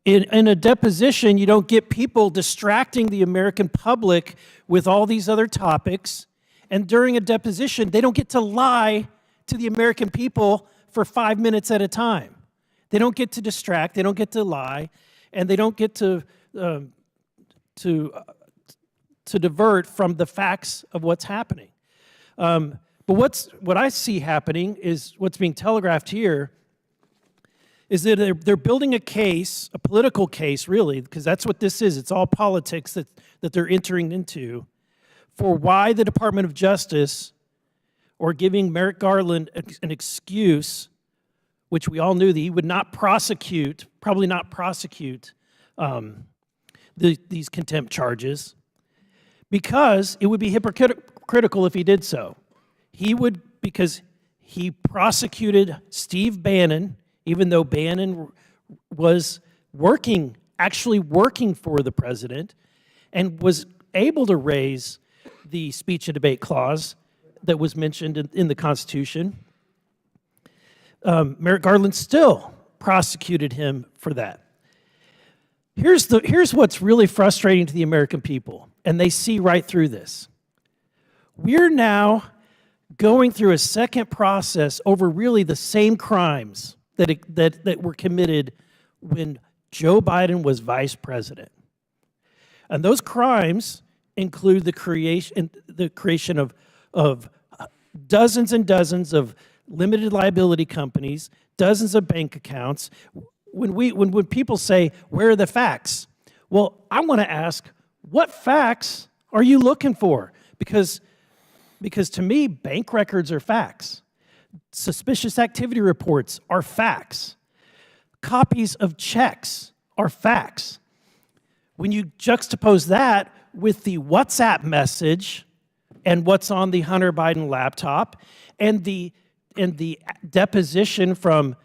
In a deposition, you don't get people distracting the American public with all these other topics. And during a deposition, they don't get to lie to the American people for 5 minutes at a time. They don't get to distract, they don't get to lie, and they don't get to divert from the facts of what's happening. But what I see happening is what's being telegraphed here is that they're building a case, a political case really, because that's what this is. It's all politics that they're entering into for why the Department of Justice, or giving Merrick Garland an excuse, which we all knew that he would not prosecute, probably not prosecute these contempt charges, because it would be hypocritical if he did so. He would, because he prosecuted Steve Bannon, even though Bannon was actually working for the president, and was able to raise the speech and debate clause that was mentioned in the Constitution. Merrick Garland still prosecuted him for that. Here's what's really frustrating to the American people, and they see right through this. We're now going through a second process over really the same crimes that were committed when Joe Biden was vice president. And those crimes include the creation of dozens and dozens of limited liability companies, dozens of bank accounts. When people say, where are the facts? Well, I want to ask, what facts are you looking for? Because to me, bank records are facts. Suspicious activity reports are facts. Copies of checks are facts. When you juxtapose that with the WhatsApp message and what's on the Hunter Biden laptop and the deposition from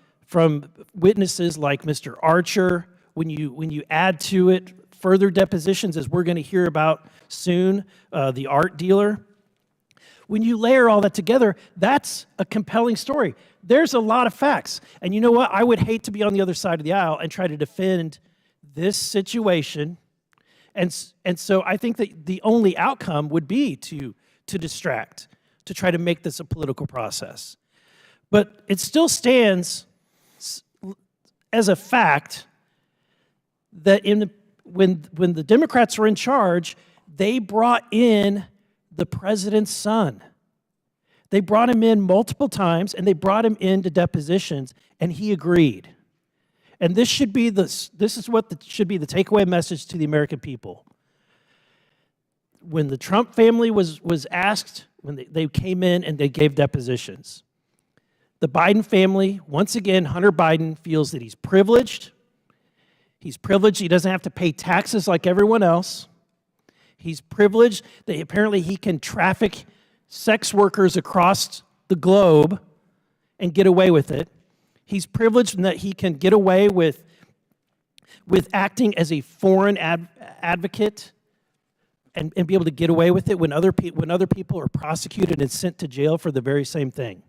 witnesses like Mr. Archer, when you add to it further depositions, as we're going to hear about soon, the art dealer, when you layer all that together, that's a compelling story. There's a lot of facts. And you know what? I would hate to be on the other side of the aisle and try to defend this situation. And so I think that the only outcome would be to distract, to try to make this a political process. But it still stands as a fact that when the Democrats were in charge, they brought in the president's son. They brought him in multiple times, and they brought him into depositions, and he agreed. And this should be should be the takeaway message to the American people. When the Trump family was asked, when they came in and they gave depositions, the Biden family, once again, Hunter Biden feels that he's privileged. He's privileged. He doesn't have to pay taxes like everyone else. He's privileged that apparently he can traffic sex workers across the globe and get away with it. He's privileged in that he can get away with acting as a foreign advocate and be able to get away with it when other people are prosecuted and sent to jail for the very same thing.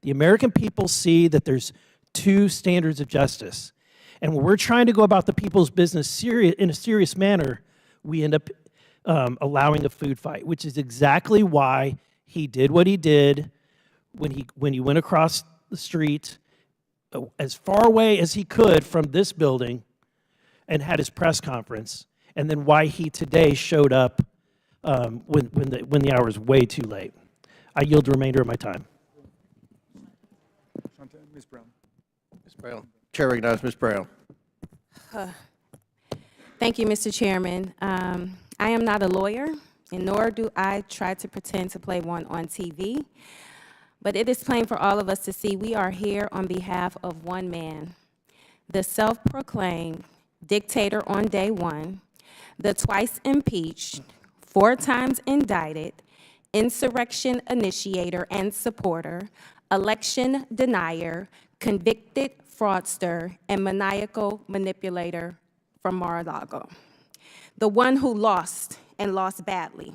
The American people see that there's two standards of justice. And when we're trying to go about the people's business in a serious manner, we end up allowing a food fight, which is exactly why he did what he did when he went across the street as far away as he could from this building and had his press conference, and then why he today showed up when the hour is way too late. I yield the remainder of my time. Ms. Brown. Ms. Brown. Chair recognizes Ms. Brown. Thank you, Mr. Chairman. I am not a lawyer, and nor do I try to pretend to play one on TV. But it is plain for all of us to see we are here on behalf of one man, the self-proclaimed dictator on day one, the twice impeached, 4 times indicted, insurrection initiator and supporter, election denier, convicted fraudster, and maniacal manipulator from Mar-a-Lago, the one who lost and lost badly.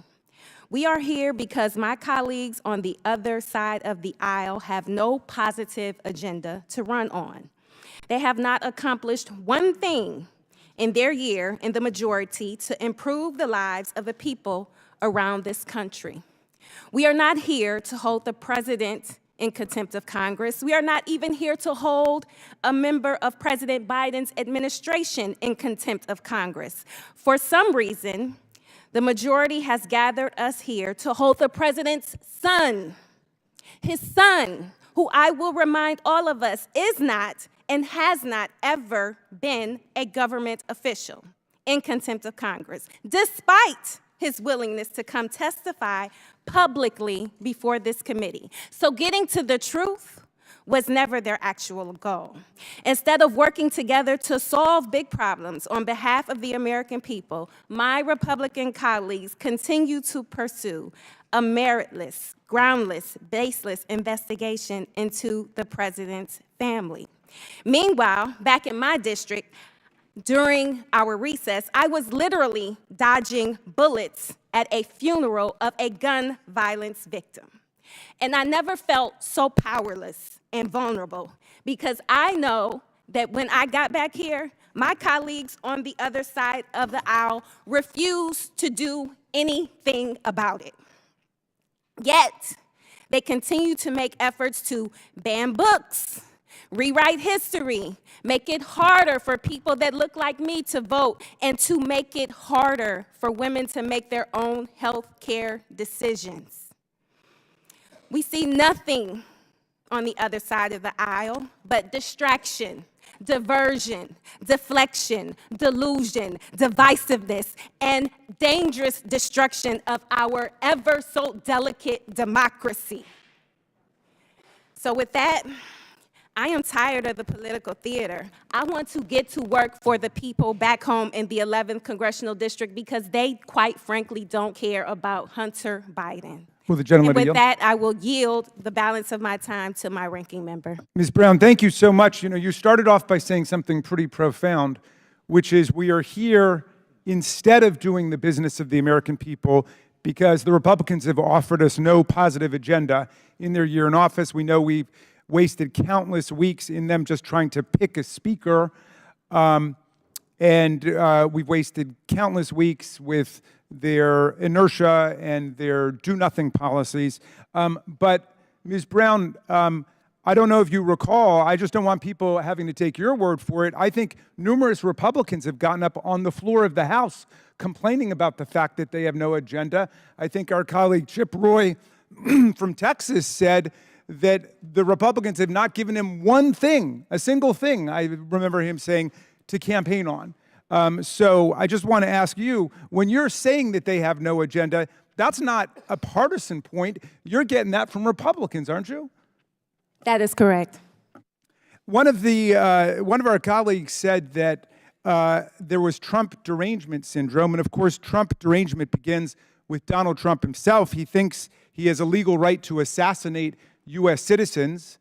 We are here because my colleagues on the other side of the aisle have no positive agenda to run on. They have not accomplished one thing in their year in the majority to improve the lives of the people around this country. We are not here to hold the president in contempt of Congress. We are not even here to hold a member of President Biden's administration in contempt of Congress. For some reason, the majority has gathered us here to hold the president's son, his son, who I will remind all of us is not and has not ever been a government official, in contempt of Congress, despite his willingness to come testify publicly before this committee. So getting to the truth was never their actual goal. Instead of working together to solve big problems on behalf of the American people, my Republican colleagues continue to pursue a meritless, groundless, baseless investigation into the president's family. Meanwhile, back in my district, during our recess, I was literally dodging bullets at a funeral of a gun violence victim. And I never felt so powerless and vulnerable because I know that when I got back here, my colleagues on the other side of the aisle refused to do anything about it. Yet, they continue to make efforts to ban books, rewrite history, make it harder for people that look like me to vote, and to make it harder for women to make their own health care decisions. We see nothing on the other side of the aisle but distraction, diversion, deflection, delusion, divisiveness, and dangerous destruction of our ever so delicate democracy. So with that, I am tired of the political theater. I want to get to work for the people back home in the 11th Congressional District because they, quite frankly, don't care about Hunter Biden. Will the gentleman And with yield? that, I will yield the balance of my time to my ranking member. Ms. Brown, thank you so much. You know, you started off by saying something pretty profound, which is we are here instead of doing the business of the American people because the Republicans have offered us no positive agenda in their year in office. We know we've wasted countless weeks in them just trying to pick a speaker. And we've wasted countless weeks with their inertia and their do-nothing policies. But Ms. Brown, I don't know if you recall, I just don't want people having to take your word for it. I think numerous Republicans have gotten up on the floor of the House complaining about the fact that they have no agenda. I think our colleague Chip Roy from Texas said that the Republicans have not given him one thing, a single thing, I remember him saying, to campaign on. So I just want to ask you, when you're saying that they have no agenda, that's not a partisan point. You're getting that from Republicans, aren't you? That is correct. One of our colleagues said that there was Trump derangement syndrome, and of course Trump derangement begins with Donald Trump himself. He thinks he has a legal right to assassinate U.S. citizens.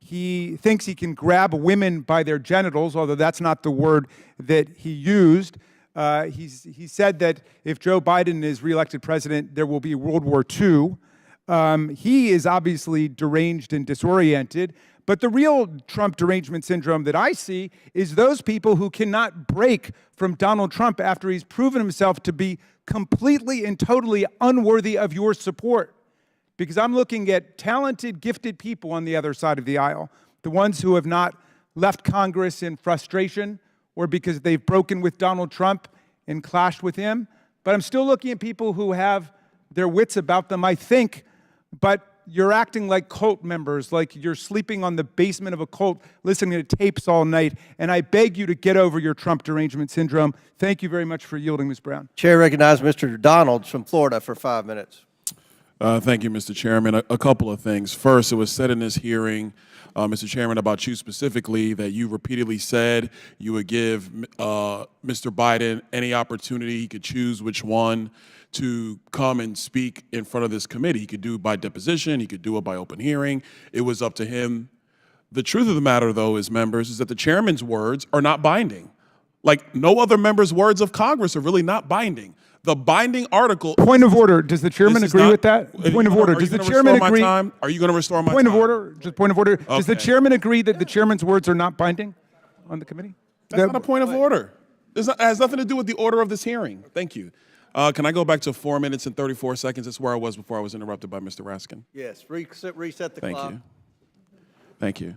He thinks he can grab women by their genitals, although that's not the word that he used. He said that if Joe Biden is reelected president, there will be World War II. He is obviously deranged and disoriented. But the real Trump derangement syndrome that I see is those people who cannot break from Donald Trump after he's proven himself to be completely and totally unworthy of your support. Because I'm looking at talented, gifted people on the other side of the aisle, the ones who have not left Congress in frustration or because they've broken with Donald Trump and clashed with him. But I'm still looking at people who have their wits about them, I think, but you're acting like cult members, like you're sleeping on the basement of a cult, listening to tapes all night, and I beg you to get over your Trump derangement syndrome. Thank you very much for yielding, Ms. Brown. Chair recognizes Mr. Donalds from Florida for 5 minutes. Thank you, Mr. Chairman. A couple of things. First, it was said in this hearing, Mr. Chairman, about you specifically, that you repeatedly said you would give Mr. Biden any opportunity. He could choose which one to come and speak in front of this committee. He could do it by deposition. He could do it by open hearing. It was up to him. The truth of the matter, though, is, members, is that the chairman's words are not binding. Like, no other member's words of Congress are really not binding. The binding article. Point of order. Does the chairman agree with that? Point of order. Does the chairman agree? Are you going to restore my time? Point of order. Just point of order. Okay. Does the chairman agree that the chairman's words are not binding on the committee? That's not a point of order. It has nothing to do with the order of this hearing. Thank you. Can I go back to 4 minutes and 34 seconds? That's where I was before I was interrupted by Mr. Raskin. Yes, reset the clock. Thank you. Thank you.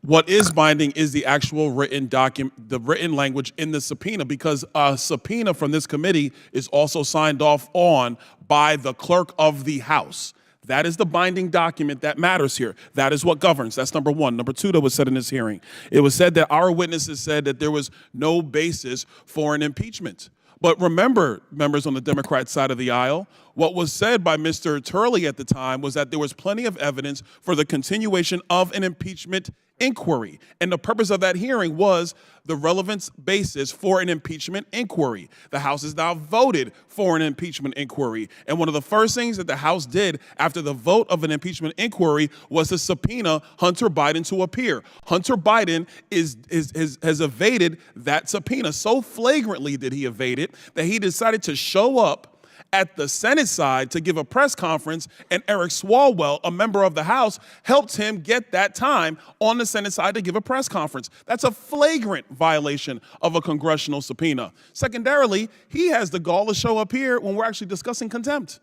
What is binding is the actual written document, the written language in the subpoena, because a subpoena from this committee is also signed off on by the clerk of the House. That is the binding document that matters here. That is what governs. That's number one. Number two, that was said in this hearing. It was said that our witnesses said that there was no basis for an impeachment. But remember, members on the Democrat side of the aisle, what was said by Mr. Turley at the time was that there was plenty of evidence for the continuation of an impeachment inquiry. And the purpose of that hearing was the relevance basis for an impeachment inquiry. The House has now voted for an impeachment inquiry. And one of the first things that the House did after the vote of an impeachment inquiry was to subpoena Hunter Biden to appear. Hunter Biden has evaded that subpoena. So flagrantly did he evade it that he decided to show up at the Senate side to give a press conference, and Eric Swalwell, a member of the House, helped him get that time on the Senate side to give a press conference. That's a flagrant violation of a congressional subpoena. Secondarily, he has the gall to show up here when we're actually discussing contempt.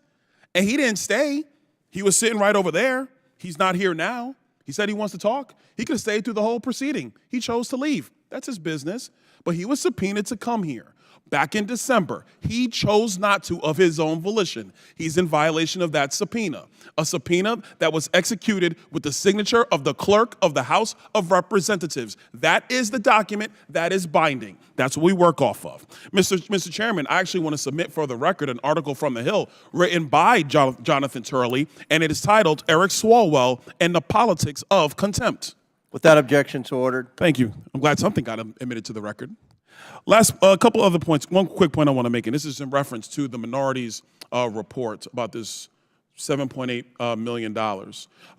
And he didn't stay. He was sitting right over there. He's not here now. He said he wants to talk. He could have stayed through the whole proceeding. He chose to leave. That's his business. But he was subpoenaed to come here. back in December. He chose not to of his own volition. He's in violation of that subpoena, a subpoena that was executed with the signature of the clerk of the House of Representatives. That is the document that is binding. That's what we work off of. Mr. Chairman, I actually want to submit for the record an article from The Hill written by Jonathan Turley, and it is titled Eric Swalwell and the Politics of Contempt. Without objection, so ordered. Thank you. I'm glad something got admitted to the record. Last, a couple other points. One quick point I want to make, and this is in reference to the minority's report about this $7.8 million.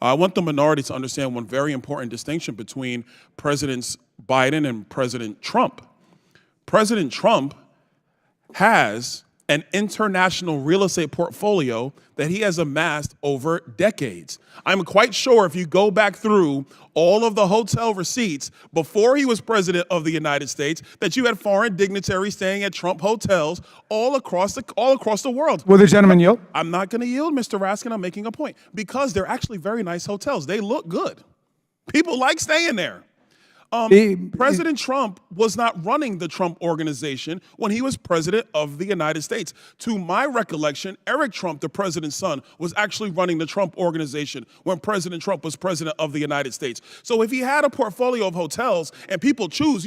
I want the minority to understand one very important distinction between Presidents Biden and President Trump. President Trump has an international real estate portfolio that he has amassed over decades. I'm quite sure if you go back through all of the hotel receipts before he was president of the United States, that you had foreign dignitaries staying at Trump hotels all across the world. Will the gentleman yield? I'm not going to yield, Mr. Raskin. I'm making a point because they're actually very nice hotels. They look good. People like staying there. President Trump was not running the Trump Organization when he was president of the United States. To my recollection, Eric Trump, the president's son, was actually running the Trump Organization when President Trump was president of the United States. So if he had a portfolio of hotels and people choose,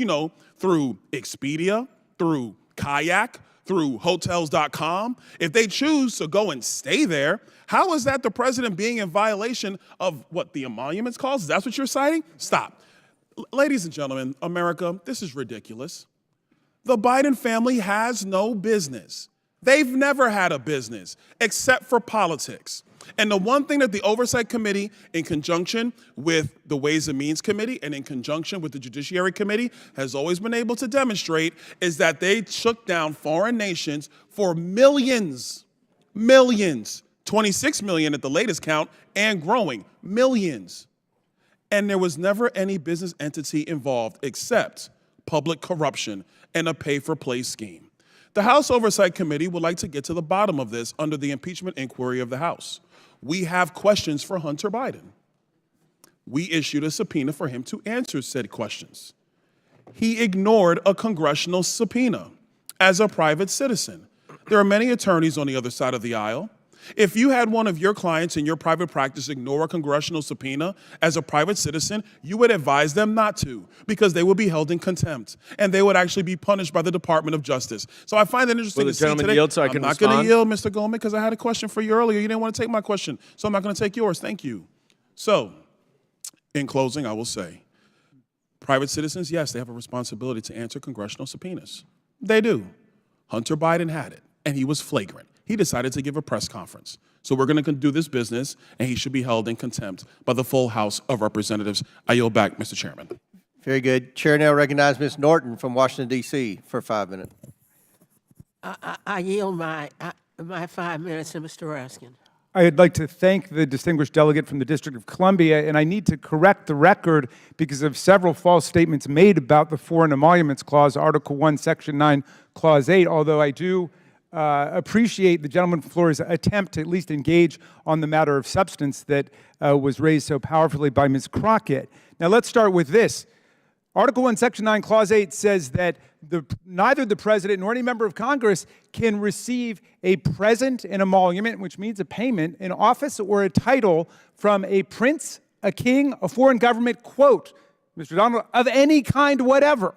through Expedia, through Kayak, through Hotels.com, if they choose to go and stay there, how is that the president being in violation of what the Emoluments clause? That's what you're citing? Stop. Ladies and gentlemen, America, this is ridiculous. The Biden family has no business. They've never had a business except for politics. And the one thing that the Oversight Committee, in conjunction with the Ways and Means Committee and in conjunction with the Judiciary Committee, has always been able to demonstrate is that they shook down foreign nations for millions, 26 million at the latest count, and growing, millions. And there was never any business entity involved except public corruption and a pay-for-play scheme. The House Oversight Committee would like to get to the bottom of this under the impeachment inquiry of the House. We have questions for Hunter Biden. We issued a subpoena for him to answer said questions. He ignored a congressional subpoena as a private citizen. There are many attorneys on the other side of the aisle. If you had one of your clients in your private practice ignore a congressional subpoena as a private citizen, you would advise them not to, because they would be held in contempt and they would actually be punished by the Department of Justice. So I find it interesting to see today. Yield so I can I'm not respond? going to yield, Mr. Goldman, because I had a question for you earlier. You didn't want to take my question, so I'm not going to take yours. Thank you. So, in closing, I will say, private citizens, yes, they have a responsibility to answer congressional subpoenas. They do. Hunter Biden had it, and he was flagrant. He decided to give a press conference. So we're going to do this business, and he should be held in contempt by the full House of Representatives. I yield back, Mr. Chairman. Very good. Chair now recognizes Ms. Norton from Washington, D.C. for 5 minutes. I yield my 5 minutes to Mr. Raskin. I'd like to thank the distinguished delegate from the District of Columbia, and I need to correct the record because of several false statements made about the Foreign Emoluments Clause, Article 1, Section 9, Clause 8, although I do appreciate the gentleman from Florida's attempt to at least engage on the matter of substance that was raised so powerfully by Ms. Crockett. Now let's start with this. Article 1, Section 9, Clause 8 says that neither the President nor any member of Congress can receive a present, an emolument, which means a payment, an office or a title from a prince, a king, a foreign government, quote, Mr. Donald, of any kind whatever.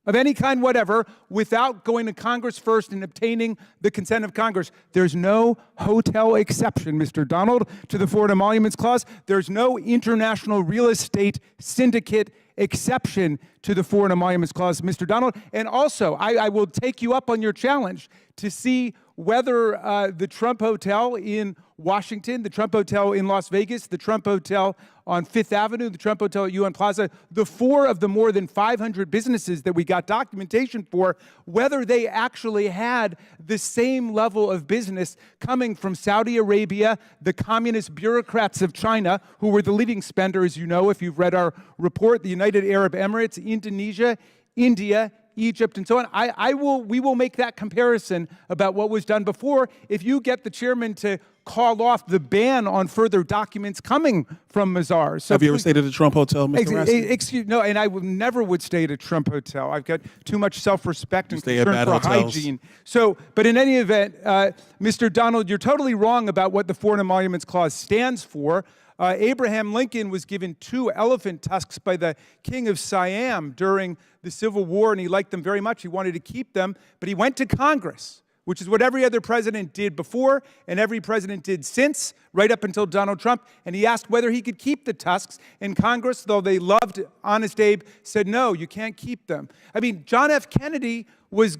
Of any kind whatever, without going to Congress first and obtaining the consent of Congress. There's no hotel exception, Mr. Donald, to the Foreign Emoluments Clause. There's no international real estate syndicate exception to the Foreign Emoluments Clause, Mr. Donald. And also, I will take you up on your challenge to see whether the Trump Hotel in Washington, the Trump Hotel in Las Vegas, the Trump Hotel on Fifth Avenue, the Trump Hotel at UN Plaza, the 4 of the more than 500 businesses that we got documentation for, whether they actually had the same level of business coming from Saudi Arabia, the communist bureaucrats of China, who were the leading spender, as you know, if you've read our report, the United Arab Emirates, Indonesia, India, Egypt, and so on. We will make that comparison about what was done before if you get the chairman to call off the ban on further documents coming from Mazars. So have you ever stayed at a Trump hotel, Mr. Raskin? Excuse no, and I never would stay at a Trump hotel. I've got too much self-respect and stay at concern bad for hotels. hygiene. So, but in any event, Mr. Donald, you're totally wrong about what the Foreign Emoluments Clause stands for. Abraham Lincoln was given 2 elephant tusks by the king of Siam during the Civil War, and he liked them very much. He wanted to keep them, but he went to Congress, which is what every other president did before and every president did since, right up until Donald Trump, and he asked whether he could keep the tusks, and Congress, though they loved Honest Abe, said, no, you can't keep them. I mean, John F. Kennedy was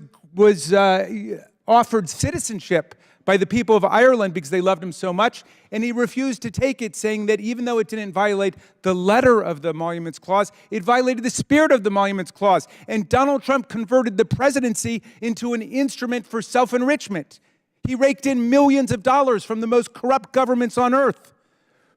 offered citizenship by the people of Ireland because they loved him so much, and he refused to take it, saying that even though it didn't violate the letter of the Emoluments Clause, it violated the spirit of the Emoluments Clause. And Donald Trump converted the presidency into an instrument for self-enrichment. He raked in millions of dollars from the most corrupt governments on earth,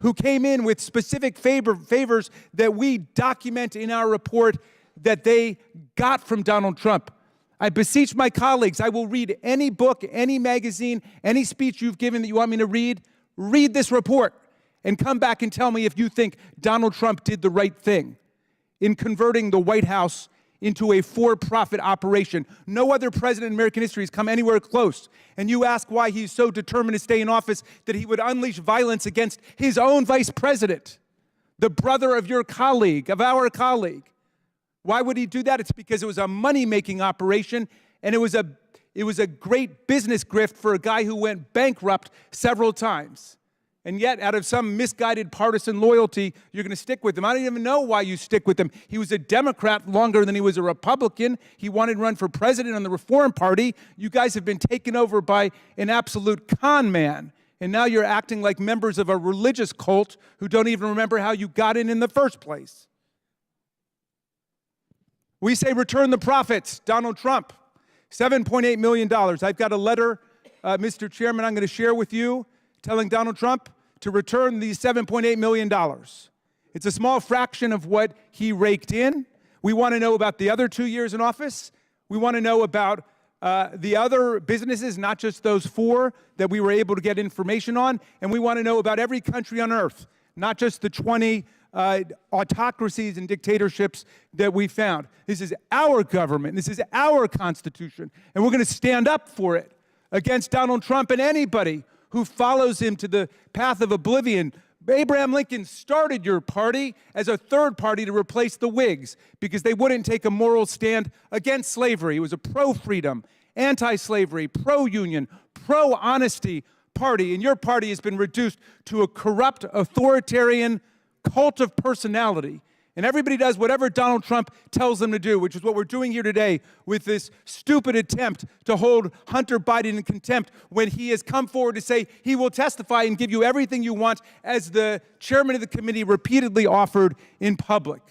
who came in with specific favors that we document in our report that they got from Donald Trump. I beseech my colleagues, I will read any book, any magazine, any speech you've given that you want me to read. Read this report and come back and tell me if you think Donald Trump did the right thing in converting the White House into a for-profit operation. No other president in American history has come anywhere close. And you ask why he's so determined to stay in office that he would unleash violence against his own vice president, the brother of your colleague, of our colleague. Why would he do that? It's because it was a money-making operation, and it was a great business grift for a guy who went bankrupt several times. And yet, out of some misguided partisan loyalty, you're going to stick with him. I don't even know why you stick with him. He was a Democrat longer than he was a Republican. He wanted to run for president on the Reform Party. You guys have been taken over by an absolute con man. And now you're acting like members of a religious cult who don't even remember how you got in the first place. We say return the profits, Donald Trump, $7.8 million. I've got a letter, Mr. Chairman, I'm going to share with you telling Donald Trump to return these $7.8 million. It's a small fraction of what he raked in. We want to know about the other 2 years in office. We want to know about the other businesses, not just those 4 that we were able to get information on. And we want to know about every country on earth, not just the 20 autocracies and dictatorships that we found. This is our government. This is our Constitution. And we're going to stand up for it against Donald Trump and anybody who follows him to the path of oblivion. Abraham Lincoln started your party as a third party to replace the Whigs because they wouldn't take a moral stand against slavery. It was a pro-freedom, anti-slavery, pro-union, pro-honesty party. And your party has been reduced to a corrupt, authoritarian cult of personality. And everybody does whatever Donald Trump tells them to do, which is what we're doing here today with this stupid attempt to hold Hunter Biden in contempt when he has come forward to say he will testify and give you everything you want, as the chairman of the committee repeatedly offered in public.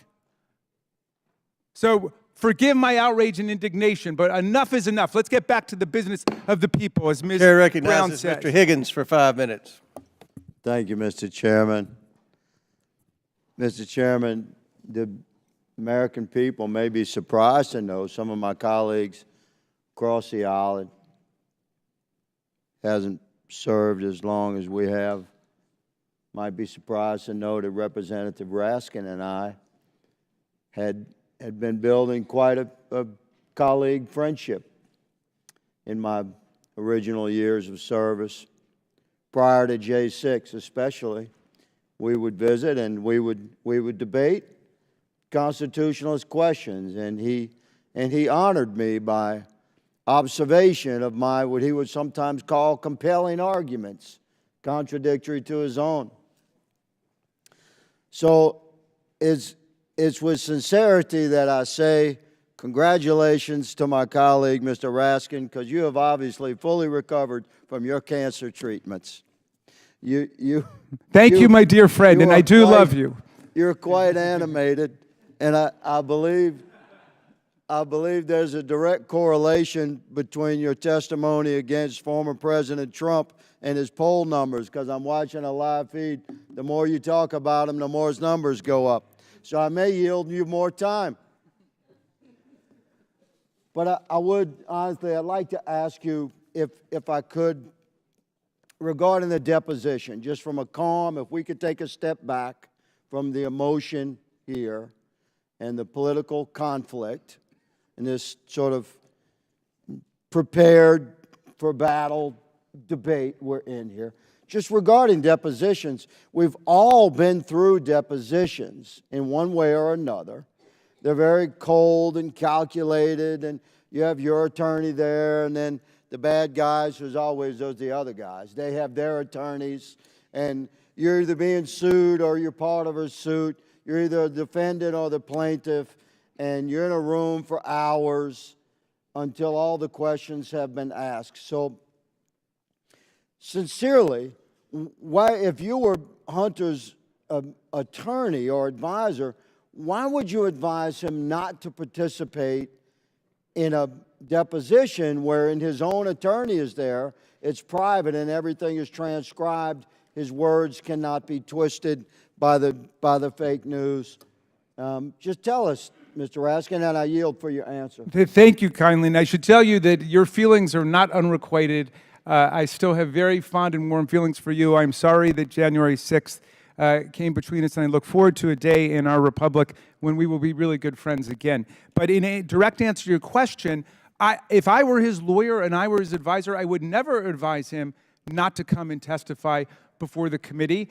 So forgive my outrage and indignation, but enough is enough. Let's get back to the business of the people, as Ms. Chair Brown recognizes said. Mr. Higgins for 5 minutes. Thank you, Mr. Chairman. Mr. Chairman, the American people may be surprised to know some of my colleagues across the aisle hasn't served as long as we have. Might be surprised to know that Representative Raskin and I had been building quite a colleague friendship in my original years of service. Prior to J6 especially, we would visit and we would debate constitutionalist questions, and he honored me by observation of my what he would sometimes call compelling arguments, contradictory to his own. So it's with sincerity that I say congratulations to my colleague, Mr. Raskin, because you have obviously fully recovered from your cancer treatments. Thank you, my dear friend, and I do love you. You're quite animated, and I believe there's a direct correlation between your testimony against former President Trump and his poll numbers, because I'm watching a live feed. The more you talk about him, the more his numbers go up. So I may yield you more time. But I would, honestly, I'd like to ask you, if I could, regarding the deposition, just from a calm, if we could take a step back from the emotion here and the political conflict and this sort of prepared for battle debate we're in here. Just regarding depositions, we've all been through depositions in one way or another. They're very cold and calculated, and you have your attorney there, and then the bad guys, who's always those the other guys, they have their attorneys, and you're either being sued or you're part of a suit. You're either the defendant or the plaintiff, and you're in a room for hours until all the questions have been asked. So, sincerely, why, if you were Hunter's attorney or advisor, why would you advise him not to participate in a deposition wherein his own attorney is there, it's private, and everything is transcribed, his words cannot be twisted by the fake news? Just tell us, Mr. Raskin, and I yield for your answer. Thank you kindly. And I should tell you that your feelings are not unrequited. I still have very fond and warm feelings for you. I'm sorry that January 6th came between us, and I look forward to a day in our republic when we will be really good friends again. But in a direct answer to your question, if I were his lawyer and I were his advisor, I would never advise him not to come and testify before the committee,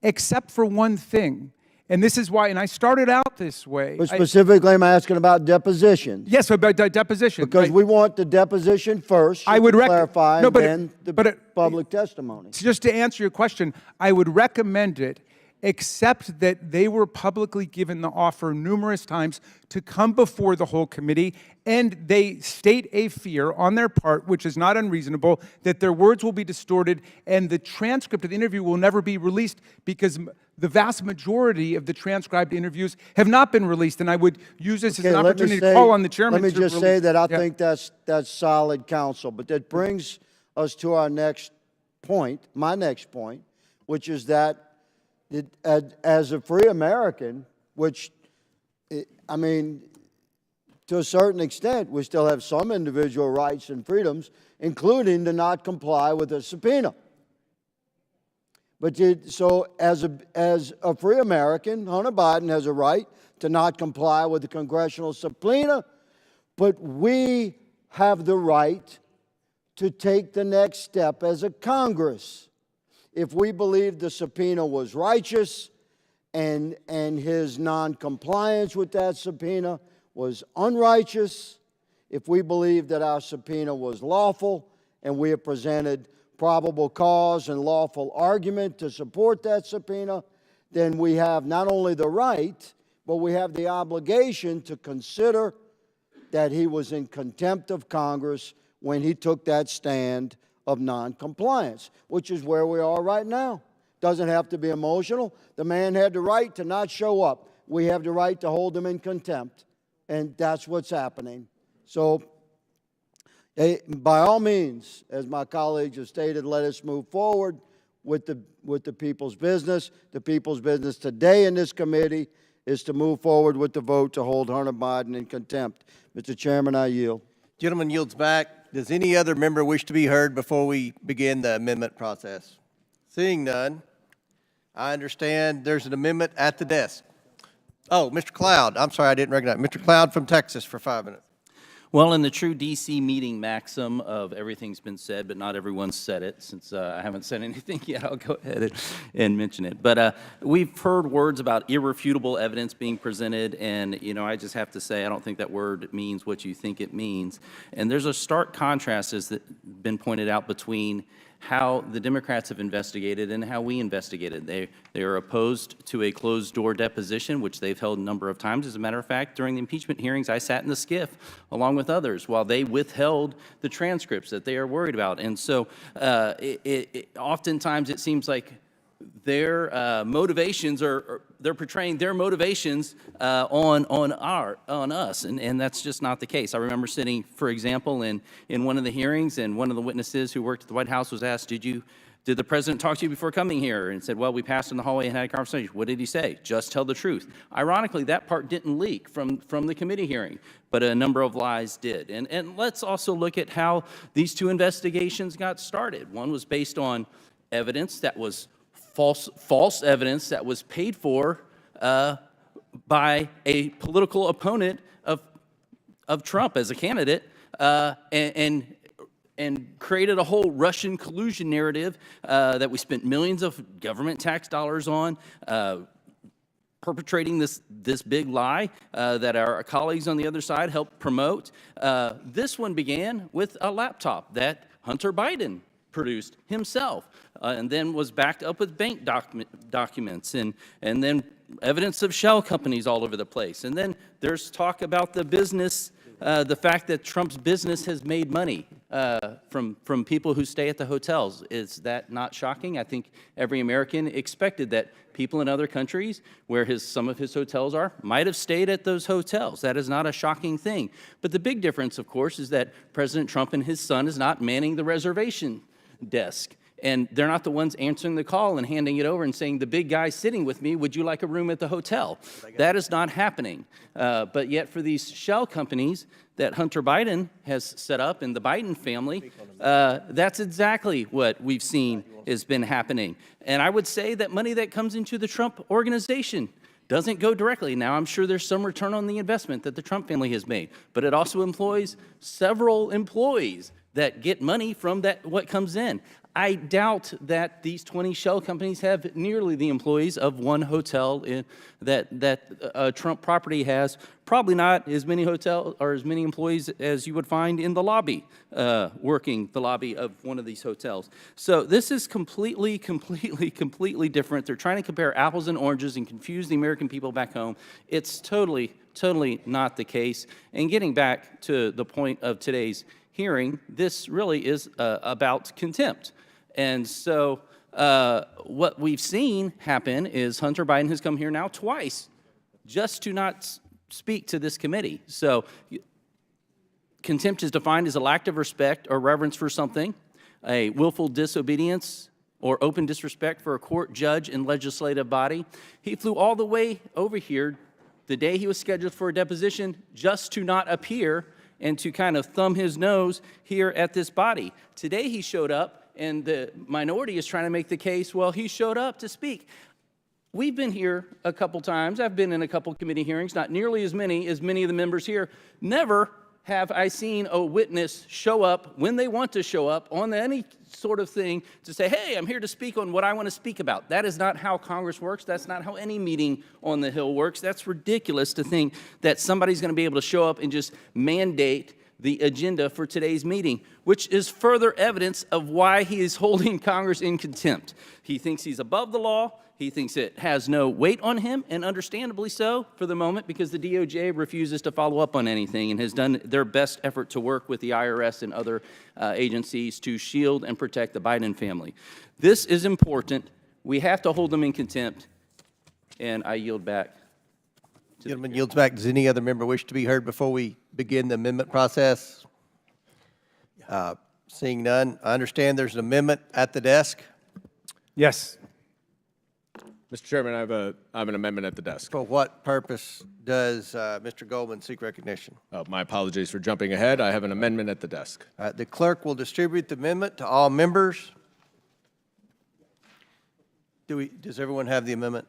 except for one thing. And this is why, and I started out this way. But specifically, I'm asking about depositions. Yes, about deposition. Because we want the deposition first, I would clarify, no, and then the public testimony. Just to answer your question, I would recommend it, except that they were publicly given the offer numerous times to come before the whole committee, and they state a fear on their part, which is not unreasonable, that their words will be distorted and the transcript of the interview will never be released, because the vast majority of the transcribed interviews have not been released. And I would use this as an opportunity to call on the chairman. Let me just say that I think that's solid counsel. But that brings us to our next point, my next point, which is that as a free American, which, I mean, to a certain extent, we still have some individual rights and freedoms, including to not comply with a subpoena. But so as a free American, Hunter Biden has a right to not comply with the congressional subpoena, but we have the right to take the next step as a Congress. If we believe the subpoena was righteous and his noncompliance with that subpoena was unrighteous, if we believe that our subpoena was lawful and we have presented probable cause and lawful argument to support that subpoena, then we have not only the right, but we have the obligation to consider that he was in contempt of Congress when he took that stand of noncompliance, which is where we are right now. Doesn't have to be emotional. The man had the right to not show up. We have the right to hold him in contempt, and that's what's happening. So, by all means, as my colleagues have stated, let us move forward with the people's business. The people's business today in this committee is to move forward with the vote to hold Hunter Biden in contempt. Mr. Chairman, I yield. Gentleman yields back. Does any other member wish to be heard before we begin the amendment process? Seeing none, I understand there's an amendment at the desk. Oh, Mr. Cloud. I'm sorry, I didn't recognize. Mr. Cloud from Texas for 5 minutes. Well, in the true DC meeting maxim of everything's been said, but not everyone's said it, since I haven't said anything yet, I'll go ahead and mention it. But we've heard words about irrefutable evidence being presented, and, you know, I just have to say I don't think that word means what you think it means. And there's a stark contrast, as been pointed out, between how the Democrats have investigated and how we investigated. They are opposed to a closed-door deposition, which they've held a number of times. As a matter of fact, during the impeachment hearings, I sat in the skiff along with others while they withheld the transcripts that they are worried about. And so oftentimes it seems like their motivations they're portraying their motivations on us, and that's just not the case. I remember sitting, for example, in one of the hearings, and one of the witnesses who worked at the White House was asked, did you Did the president talk to you before coming here? And said, well, we passed in the hallway and had a conversation. What did he say? Just tell the truth. Ironically, that part didn't leak from the committee hearing, but a number of lies did. And let's also look at how these two investigations got started. One was based on evidence that was false evidence that was paid for by a political opponent of Trump as a candidate, and created a whole Russian collusion narrative that we spent millions of government tax dollars on, perpetrating this big lie that our colleagues on the other side helped promote. This one began with a laptop that Hunter Biden produced himself, and then was backed up with bank documents, and then evidence of shell companies all over the place. And then there's talk about the business, the fact that Trump's business has made money from people who stay at the hotels. Is that not shocking? I think every American expected that people in other countries where some of his hotels are might have stayed at those hotels. That is not a shocking thing. But the big difference, of course, is that President Trump and his son is not manning the reservation desk. And they're not the ones answering the call and handing it over and saying, the big guy sitting with me, would you like a room at the hotel? That is not happening. But yet for these shell companies that Hunter Biden has set up and the Biden family, that's exactly what we've seen has been happening. And I would say that money that comes into the Trump organization doesn't go directly. Now, I'm sure there's some return on the investment that the Trump family has made, but it also employs several employees that get money from what comes in. I doubt that these 20 shell companies have nearly the employees of one hotel that a Trump property has. Probably not as many hotels or as many employees as you would find in the lobby, working the lobby of one of these hotels. So this is completely different. They're trying to compare apples and oranges and confuse the American people back home. It's totally not the case. And getting back to the point of today's hearing, this really is about contempt. And so what we've seen happen is Hunter Biden has come here now twice just to not speak to this committee. So contempt is defined as a lack of respect or reverence for something, a willful disobedience or open disrespect for a court, judge, and legislative body. He flew all the way over here the day he was scheduled for a deposition just to not appear and to kind of thumb his nose here at this body. Today he showed up, and the minority is trying to make the case, well, he showed up to speak. We've been here a couple times. I've been in a couple committee hearings, not nearly as many of the members here. Never have I seen a witness show up when they want to show up on any sort of thing to say, hey, I'm here to speak on what I want to speak about. That is not how Congress works. That's not how any meeting on the Hill works. That's ridiculous to think that somebody's going to be able to show up and just mandate the agenda for today's meeting, which is further evidence of why he is holding Congress in contempt. He thinks he's above the law. He thinks it has no weight on him, and understandably so for the moment, because the DOJ refuses to follow up on anything and has done their best effort to work with the IRS and other agencies to shield and protect the Biden family. This is important. We have to hold them in contempt, and I yield back. Gentleman yields back. Does any other member wish to be heard before we begin the amendment process? Seeing none, I understand there's an amendment at the desk. Yes. Mr. Chairman, I have an amendment at the desk. For what purpose does Mr. Goldman seek recognition? My apologies for jumping ahead. I have an amendment at the desk. The clerk will distribute the amendment to all members. Does everyone have the amendment?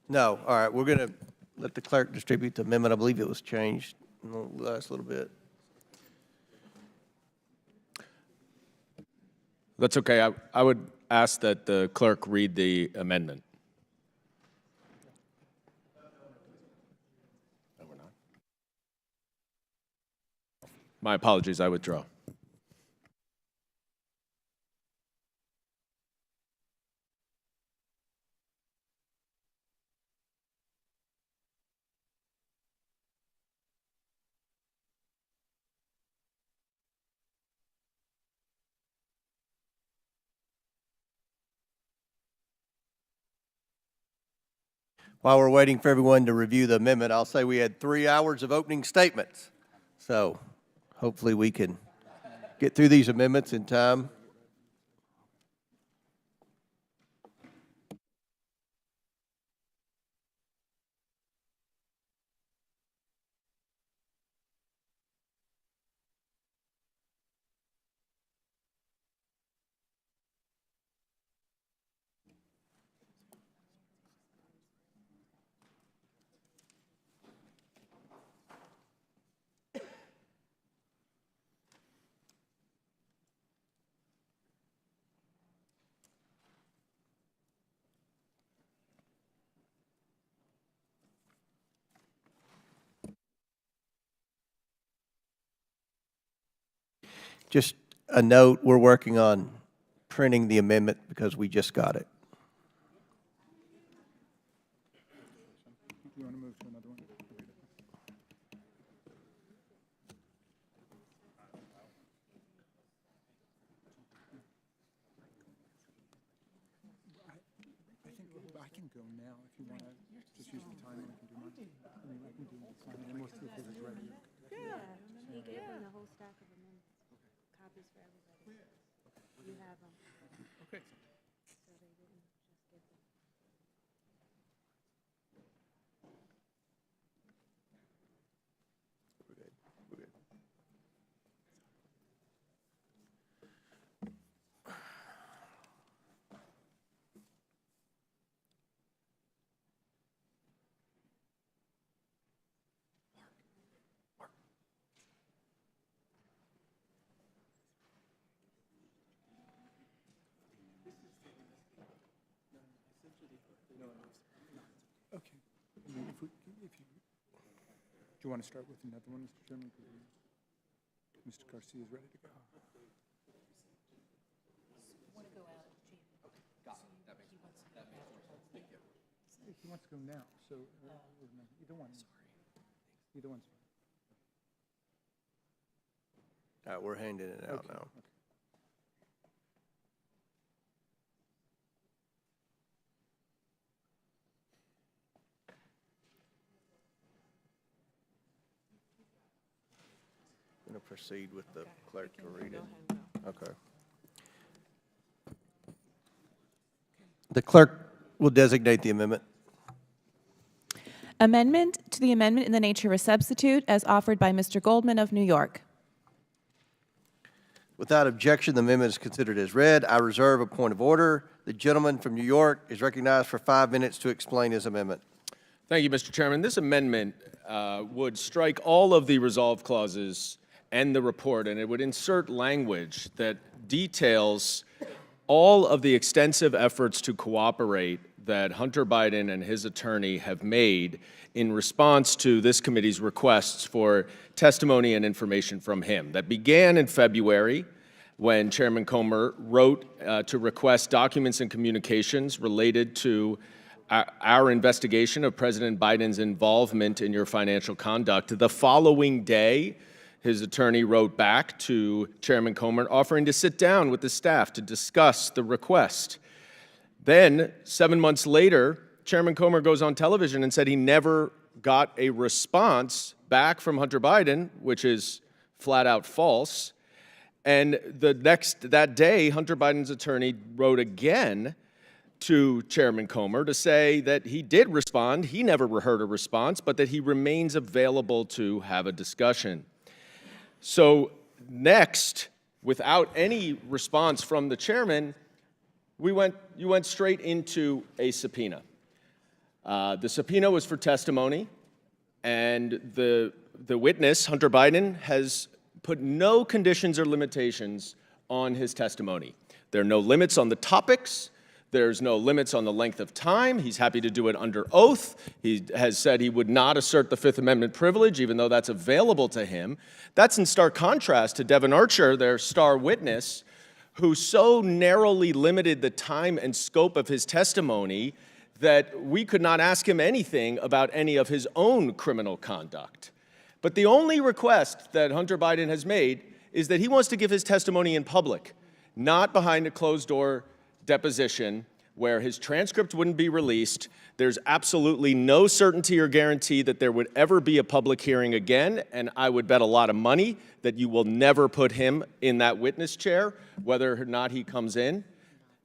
No. All right. We're going to let the clerk distribute the amendment. I believe it was changed in the last little bit. That's okay. I would ask that the clerk read the amendment. My apologies. I withdraw. While we're waiting for everyone to review the amendment, I'll say we had 3 hours of opening statements. So hopefully we can get through these amendments in time. Just a note, we're working on printing the amendment because we just got it. You want to move to another one? I can go now if you want to just use the time and I can do mine. I mean, I can do the time and most of the papers ready. Yeah. He gave them the whole stack of amendments, copies for everybody. You have them. Okay. So they didn't just give them. Okay. I mean, if you, do you want to start with another one, Mr. Chairman? Mr. Garcia is ready to go. He wants to go now, so either one. Either one's fine. All right, we're handing it out now. Okay. I'm going to proceed with the clerk to read it. Okay. The clerk will designate the amendment. Amendment to the amendment in the nature of a substitute as offered by Mr. Goldman of New York. Without objection, the amendment is considered as read. I reserve a point of order. The gentleman from New York is recognized for 5 minutes to explain his amendment. Thank you, Mr. Chairman. This amendment would strike all of the resolve clauses and the report, and it would insert language that details all of the extensive efforts to cooperate that Hunter Biden and his attorney have made in response to this committee's requests for testimony and information from him. That began in February when Chairman Comer wrote to request documents and communications related to our investigation of President Biden's involvement in your financial conduct. The following day, his attorney wrote back to Chairman Comer offering to sit down with the staff to discuss the request. Then, 7 months later, Chairman Comer goes on television and said he never got a response back from Hunter Biden, which is flat out false. And that day, Hunter Biden's attorney wrote again to Chairman Comer to say that he did respond, he never heard a response, but that he remains available to have a discussion. So next, without any response from the chairman, you went straight into a subpoena. The subpoena was for testimony, and the witness, Hunter Biden, has put no conditions or limitations on his testimony. There are no limits on the topics. There's no limits on the length of time. He's happy to do it under oath. He has said he would not assert the Fifth Amendment privilege, even though that's available to him. That's in stark contrast to Devin Archer, their star witness, who so narrowly limited the time and scope of his testimony that we could not ask him anything about any of his own criminal conduct. But the only request that Hunter Biden has made is that he wants to give his testimony in public, not behind a closed-door deposition where his transcript wouldn't be released. There's absolutely no certainty or guarantee that there would ever be a public hearing again, and I would bet a lot of money that you will never put him in that witness chair, whether or not he comes in.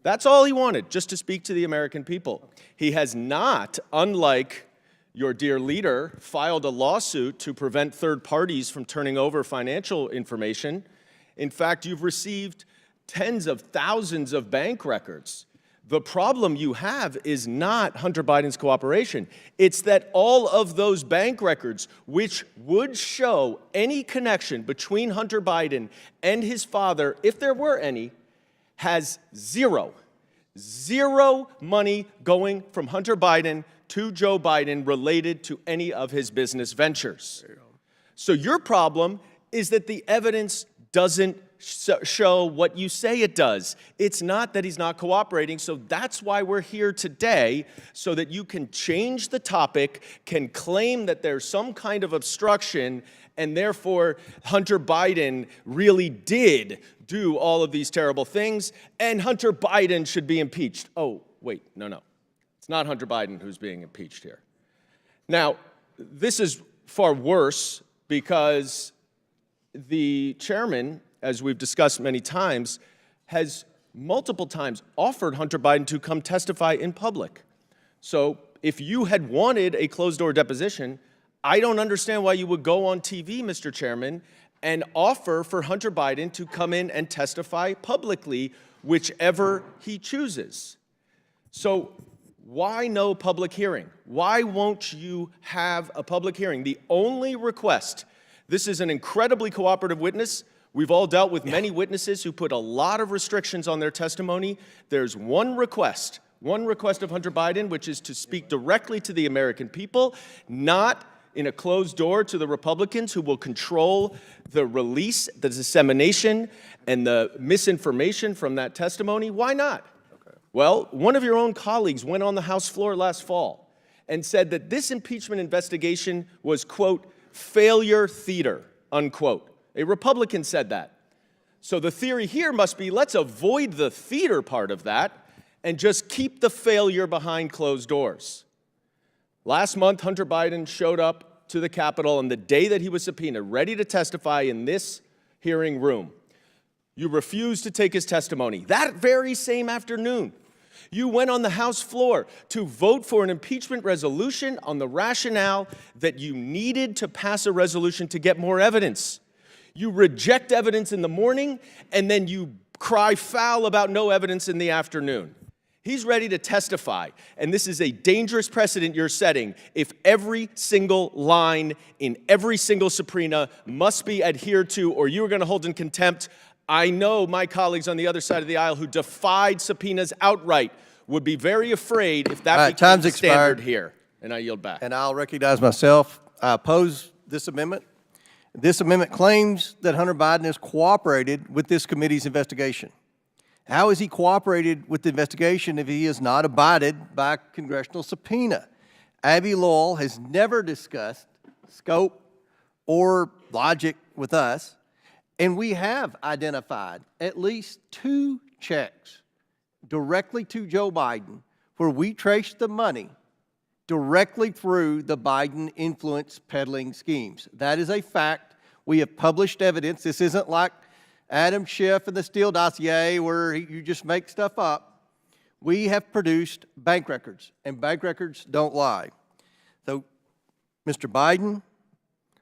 That's all he wanted, just to speak to the American people. He has not, unlike your dear leader, filed a lawsuit to prevent third parties from turning over financial information. In fact, you've received tens of thousands of bank records. The problem you have is not Hunter Biden's cooperation. It's that all of those bank records, which would show any connection between Hunter Biden and his father, if there were any, has zero money going from Hunter Biden to Joe Biden related to any of his business ventures. So your problem is that the evidence doesn't show what you say it does. It's not that he's not cooperating, so that's why we're here today, so that you can change the topic, can claim that there's some kind of obstruction, and therefore Hunter Biden really did do all of these terrible things, and Hunter Biden should be impeached. Oh, wait, no. It's not Hunter Biden who's being impeached here. Now, this is far worse because the chairman, as we've discussed many times, has multiple times offered Hunter Biden to come testify in public. So if you had wanted a closed-door deposition, I don't understand why you would go on TV, Mr. Chairman, and offer for Hunter Biden to come in and testify publicly, whichever he chooses. So why no public hearing? Why won't you have a public hearing? The only request, this is an incredibly cooperative witness. We've all dealt with many witnesses who put a lot of restrictions on their testimony. There's one request of Hunter Biden, which is to speak directly to the American people, not in a closed door to the Republicans who will control the release, the dissemination, and the misinformation from that testimony. Why not? Well, one of your own colleagues went on the House floor last fall and said that this impeachment investigation was, quote, failure theater, unquote. A Republican said that. So the theory here must be, let's avoid the theater part of that and just keep the failure behind closed doors. Last month, Hunter Biden showed up to the Capitol on the day that he was subpoenaed, ready to testify in this hearing room. You refused to take his testimony. That very same afternoon, you went on the House floor to vote for an impeachment resolution on the rationale that you needed to pass a resolution to get more evidence. You reject evidence in the morning, and then you cry foul about no evidence in the afternoon. He's ready to testify, and this is a dangerous precedent you're setting if every single line in every single subpoena must be adhered to, or you're going to hold in contempt. I know my colleagues on the other side of the aisle who defied subpoenas outright would be very afraid if that became the standard here. And I yield back. And I'll recognize myself. I oppose this amendment. This amendment claims that Hunter Biden has cooperated with this committee's investigation. How has he cooperated with the investigation if he has not abided by a congressional subpoena? Abby Lowell has never discussed scope or logic with us. And we have identified at least 2 checks directly to Joe Biden where we traced the money directly through the Biden influence peddling schemes. That is a fact. We have published evidence. This isn't like Adam Schiff and the Steele dossier where you just make stuff up. We have produced bank records, and bank records don't lie. So Mr. Biden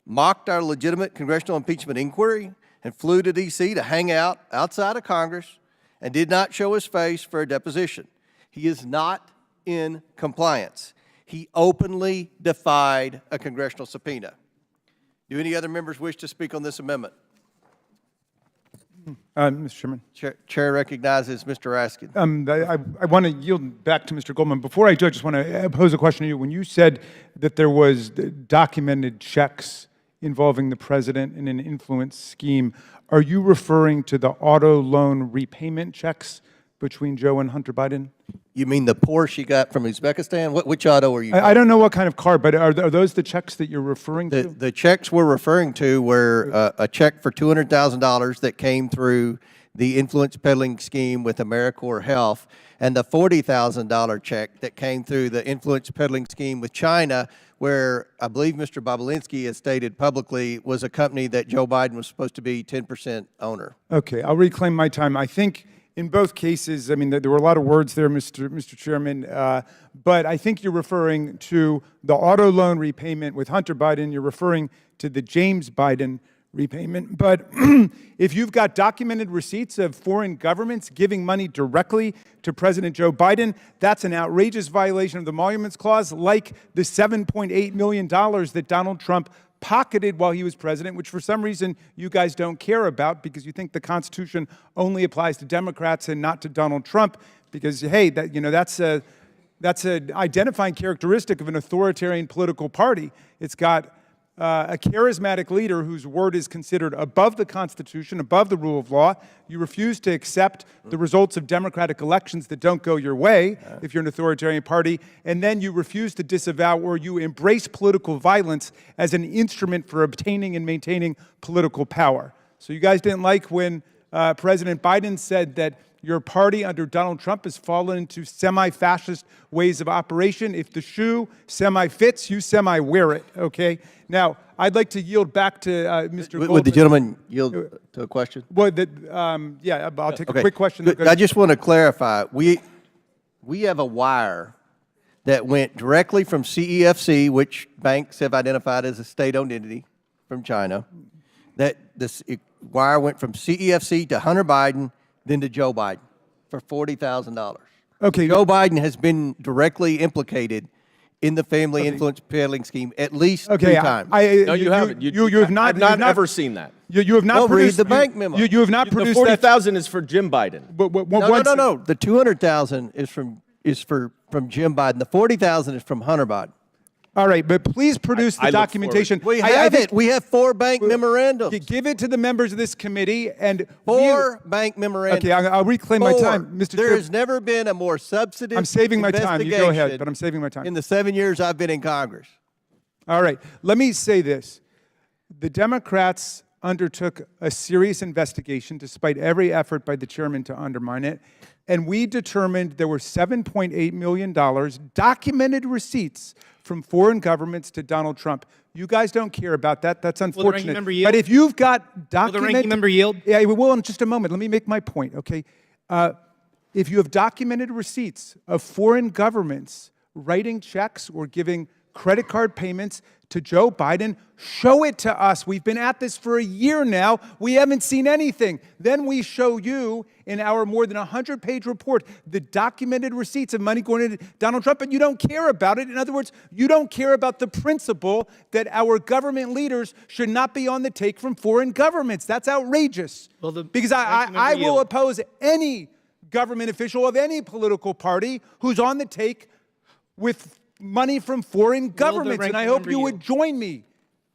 mocked our legitimate congressional impeachment inquiry and flew to D.C. to hang out outside of Congress and did not show his face for a deposition. He is not in compliance. He openly defied a congressional subpoena. Do any other members wish to speak on this amendment? Mr. Chairman. Chair recognizes Mr. Raskin. I want to yield back to Mr. Goldman. Before I do, I just want to pose a question to you. When you said that there was documented checks involving the president in an influence scheme, are you referring to the auto loan repayment checks between Joe and Hunter Biden? You mean the Porsche you got from Uzbekistan? Which auto are you? I don't know what kind of car, but are those the checks that you're referring to? The checks we're referring to were a check for $200,000 that came through the influence peddling scheme with AmeriCorps Health, and the $40,000 check that came through the influence peddling scheme with China, where I believe Mr. Bobulinski has stated publicly was a company that Joe Biden was supposed to be 10% owner. Okay, I'll reclaim my time. I think in both cases, I mean, there were a lot of words there, Mr. Chairman, but I think you're referring to the auto loan repayment with Hunter Biden. You're referring to the James Biden repayment. But if you've got documented receipts of foreign governments giving money directly to President Joe Biden, that's an outrageous violation of the Emoluments Clause, like the $7.8 million that Donald Trump pocketed while he was president, which for some reason you guys don't care about because you think the Constitution only applies to Democrats and not to Donald Trump because, hey, that's an identifying characteristic of an authoritarian political party. It's got a charismatic leader whose word is considered above the Constitution, above the rule of law. You refuse to accept the results of democratic elections that don't go your way if you're an authoritarian party. And then you refuse to disavow or you embrace political violence as an instrument for obtaining and maintaining political power. So you guys didn't like when President Biden said that your party under Donald Trump has fallen into semi-fascist ways of operation. If the shoe semi-fits, you semi-wear it, okay? Now, I'd like to yield back to Mr. Goldman. Would the gentleman yield to a question? Well, yeah, I'll take a quick question. I just want to clarify. We have a wire that went directly from CEFC, which banks have identified as a state-owned entity from China. That this wire went from CEFC to Hunter Biden, then to Joe Biden for $40,000. Okay. Joe Biden has been directly implicated in the family influence peddling scheme at least 3 times. No, you haven't. You have not. I've not ever seen that. You have not Well, produced read the bank memo. You have not produced The that. 40,000 is for Jim Biden. No. The 200,000 is from Jim Biden. The 40,000 is from Hunter Biden. All right, but please produce the documentation. We have it. We have 4 bank memorandums. Give it to the members of this committee and 4 bank memorandums. Okay, I'll reclaim my time, Mr. There Chair. has never been a more substantive I'm saving my time. You go ahead, investigation but I'm saving my time. in the 7 years I've been in Congress. All right, let me say this. The Democrats undertook a serious investigation despite every effort by the chairman to undermine it, and we determined there were $7.8 million documented receipts from foreign governments to Donald Trump. You guys don't care about that. That's unfortunate. But if you've got documented... Will the ranking member yield? Yeah, we will in just a moment. Let me make my point, okay? If you have documented receipts of foreign governments writing checks or giving credit card payments to Joe Biden, show it to us. We've been at this for a year now. We haven't seen anything. Then we show you in our more than 100-page report the documented receipts of money going to Donald Trump, and you don't care about it. In other words, you don't care about the principle that our government leaders should not be on the take from foreign governments. That's outrageous. Well, because I will oppose any government official of any political party who's on the take with money from foreign governments, and I hope you would join me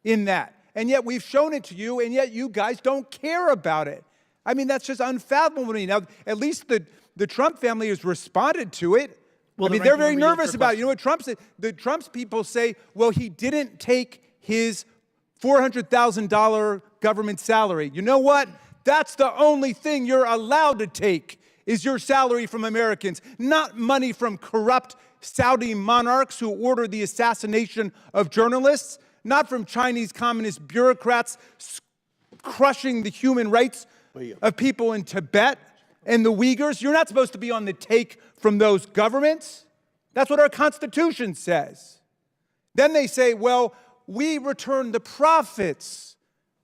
in that. And yet we've shown it to you, and yet you guys don't care about it. I mean, that's just unfathomable to me. Now, at least the Trump family has responded to it. I mean, they're very nervous about it. You know what Trump said? The Trump's people say, well, he didn't take his $400,000 government salary. You know what? That's the only thing you're allowed to take is your salary from Americans, not money from corrupt Saudi monarchs who ordered the assassination of journalists, not from Chinese communist bureaucrats crushing the human rights of people in Tibet and the Uyghurs. You're not supposed to be on the take from those governments. That's what our Constitution says. Then they say, well, we return the profits.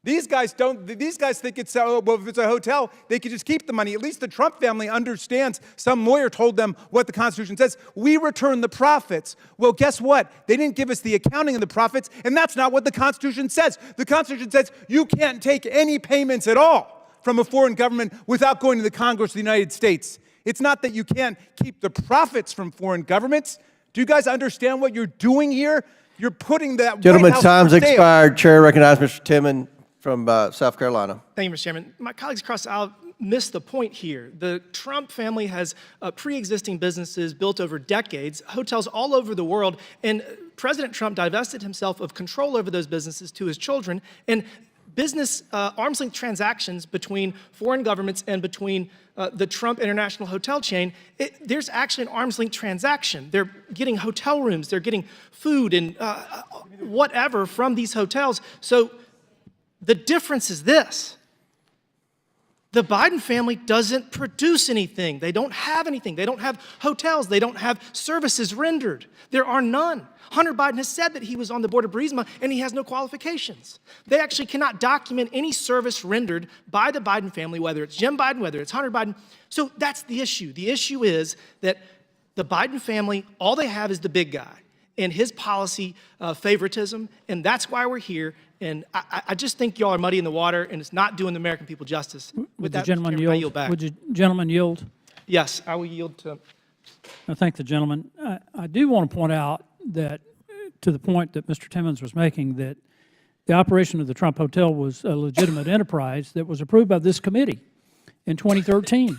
These guys don't. These guys think it's well, if it's a hotel, they could just keep the money. At least the Trump family understands. Some lawyer told them what the Constitution says. We return the profits. Well, guess what? They didn't give us the accounting of the profits, and that's not what the Constitution says. The Constitution says you can't take any payments at all from a foreign government without going to the Congress of the United States. It's not that you can't keep the profits from foreign governments. Do you guys understand what you're doing here? You're putting that. Gentleman's time's expired. Chair recognizes Mr. Timmon from South Carolina. Thank you, Mr. Chairman. My colleagues across the aisle missed the point here. The Trump family has pre-existing businesses built over decades, hotels all over the world, and President Trump divested himself of control over those businesses to his children, and business arm's length transactions between foreign governments and between the Trump International Hotel chain, there's actually an arm's length transaction. They're getting hotel rooms, they're getting food and whatever from these hotels. So the difference is this. The Biden family doesn't produce anything. They don't have anything. They don't have hotels. They don't have services rendered. There are none. Hunter Biden has said that he was on the board of Burisma and he has no qualifications. They actually cannot document any service rendered by the Biden family, whether it's Jim Biden, whether it's Hunter Biden. So that's the issue. The issue is that the Biden family, all they have is the big guy and his policy favoritism, and that's why we're here. And I just think y'all are muddy in the water, and it's not doing the American people justice. Would the gentleman yield? I yield back. Would the gentleman yield? Yes, I will yield to. I thank the gentleman. I do want to point out that, to the point that Mr. Timmons was making, that the operation of the Trump Hotel was a legitimate enterprise that was approved by this committee in 2013,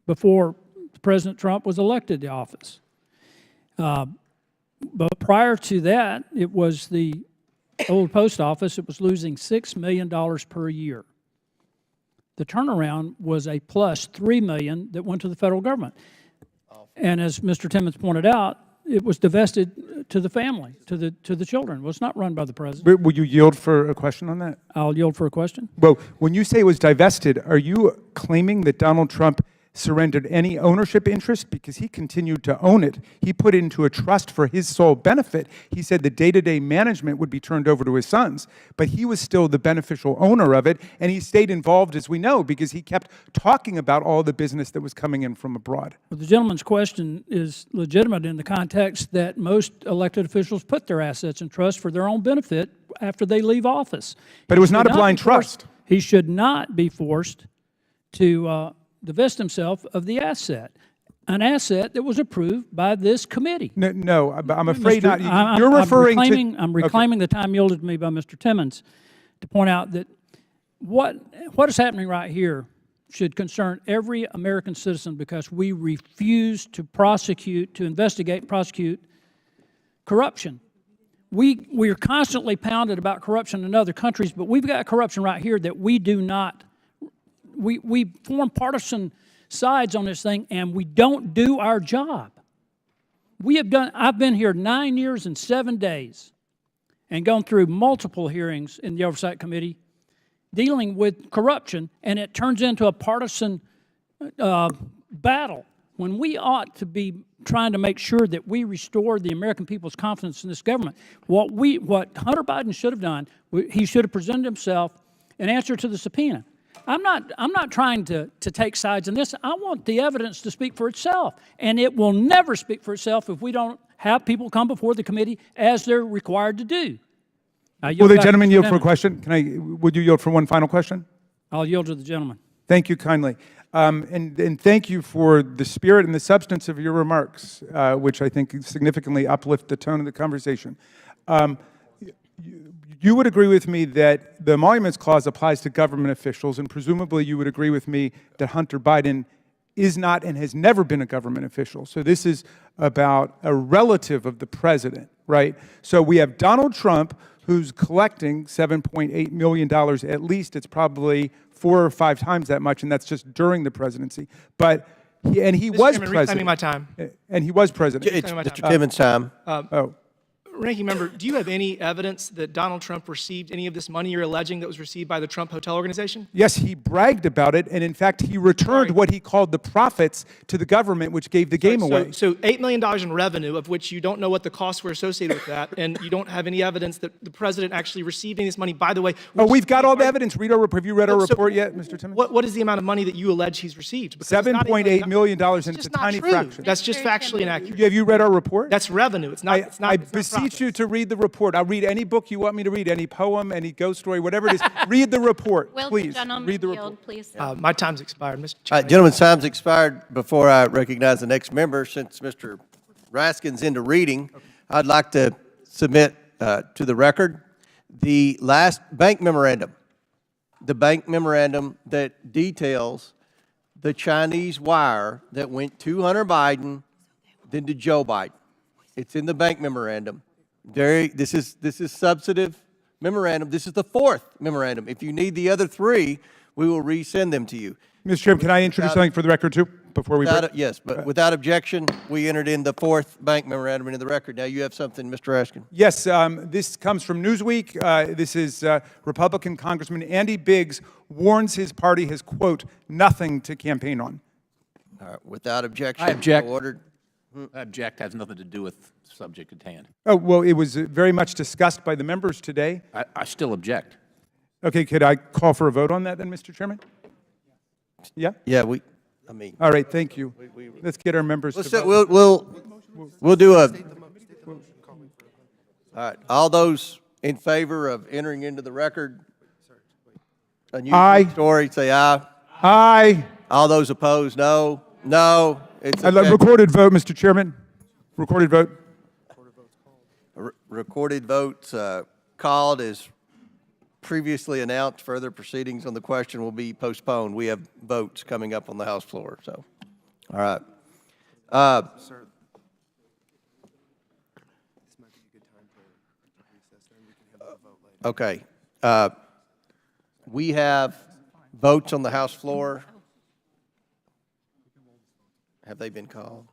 before President Trump was elected to office. But prior to that, it was the old post office. It was losing $6 million per year. The turnaround was a plus $3 million that went to the federal government. And as Mr. Timmons pointed out, it was divested to the family, to the children. It was not run by the president. Will you yield for a question on that? I'll yield for a question. Well, when you say it was divested, are you claiming that Donald Trump surrendered any ownership interest? Because he continued to own it. He put it into a trust for his sole benefit. He said the day-to-day management would be turned over to his sons, but he was still the beneficial owner of it, and he stayed involved, as we know, because he kept talking about all the business that was coming in from abroad. Well, the gentleman's question is legitimate in the context that most elected officials put their assets in trust for their own benefit after they leave office. But it was not a blind trust. He should not be forced to divest himself of the asset, an asset that was approved by this committee. No, I'm afraid not. You're referring to... I'm reclaiming the time yielded to me by Mr. Timmons to point out that what is happening right here should concern every American citizen, because we refuse to investigate and prosecute corruption. We are constantly pounded about corruption in other countries, but we've got corruption right here that we do not. We form partisan sides on this thing, and we don't do our job. I've been here 9 years and 7 days and gone through multiple hearings in the Oversight Committee dealing with corruption, and it turns into a partisan battle when we ought to be trying to make sure that we restore the American people's confidence in this government. What Hunter Biden should have done, he should have presented himself in answer to the subpoena. I'm not trying to take sides in this. I want the evidence to speak for itself, and it will never speak for itself if we don't have people come before the committee as they're required to do. Will the gentleman yield for a question? Would you yield for one final question? I'll yield to the gentleman. Thank you kindly. And thank you for the spirit and the substance of your remarks, which I think significantly uplift the tone of the conversation. You would agree with me that the Emoluments Clause applies to government officials, and presumably you would agree with me that Hunter Biden is not and has never been a government official. So this is about a relative of the president, right? So we have Donald Trump, who's collecting $7.8 million at least. It's probably 4 or 5 times that much, and that's just during the presidency. But he was president. Reclaiming my time. And he was president. It's Mr. Timmons' time. Ranking Member, do you have any evidence that Donald Trump received any of this money you're alleging that was received by the Trump Hotel organization? Yes, he bragged about it, and in fact, he returned what he called the profits to the government, which gave the game away. So $8 million in revenue, of which you don't know what the costs were associated with that, and you don't have any evidence that the president actually received any of this money. By the way, we've got all the evidence. Have you read our report yet, Mr. Timmons? What is the amount of money that you allege he's received? $7.8 million, and it's a tiny fraction. That's just factually inaccurate. Have you read our report? That's revenue. It's not. I beseech you to read the report. I'll read any book you want me to read, any poem, any ghost story, whatever it is. Read the report, please. Read the report. Please. My time's expired, Mr. Chairman. Gentleman's time's expired. Before I recognize the next member, since Mr. Raskin's into reading, I'd like to submit to the record the last bank memorandum, the bank memorandum that details the Chinese wire that went to Hunter Biden, then to Joe Biden. It's in the bank memorandum. This is substantive memorandum. This is the 4th memorandum. If you need the other 3, we will resend them to you. Mr. Chairman, can I introduce something for the record, too, before we break? Yes, but without objection, we entered in the 4th bank memorandum into the record. Now you have something, Mr. Raskin. Yes, this comes from Newsweek. This is Republican Congressman Andy Biggs warns his party has, quote, nothing to campaign on. All right, without objection. I object. Ordered. I object. Has nothing to do with the subject at hand. Oh, well, it was very much discussed by the members today. I still object. Okay, could I call for a vote on that then, Mr. Chairman? Yeah? Yeah, all right, thank you. Let's get our members to vote. We'll do a... All right, all those in favor of entering into the record a new story, say aye. Aye. All those opposed, no. No. It's okay. Recorded vote, Mr. Chairman. Recorded vote. Recorded votes called as previously announced, further proceedings on the question will be postponed. We have votes coming up on the House floor, so, all right. Okay. We have votes on the House floor. Have they been called?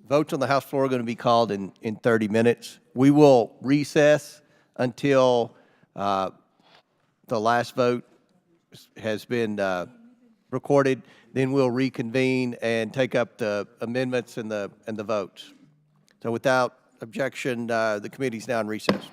Votes on the House floor are going to be called in 30 minutes. We will recess until the last vote has been recorded. Then we'll reconvene and take up the amendments and the votes. So without objection, the committee's now in recess.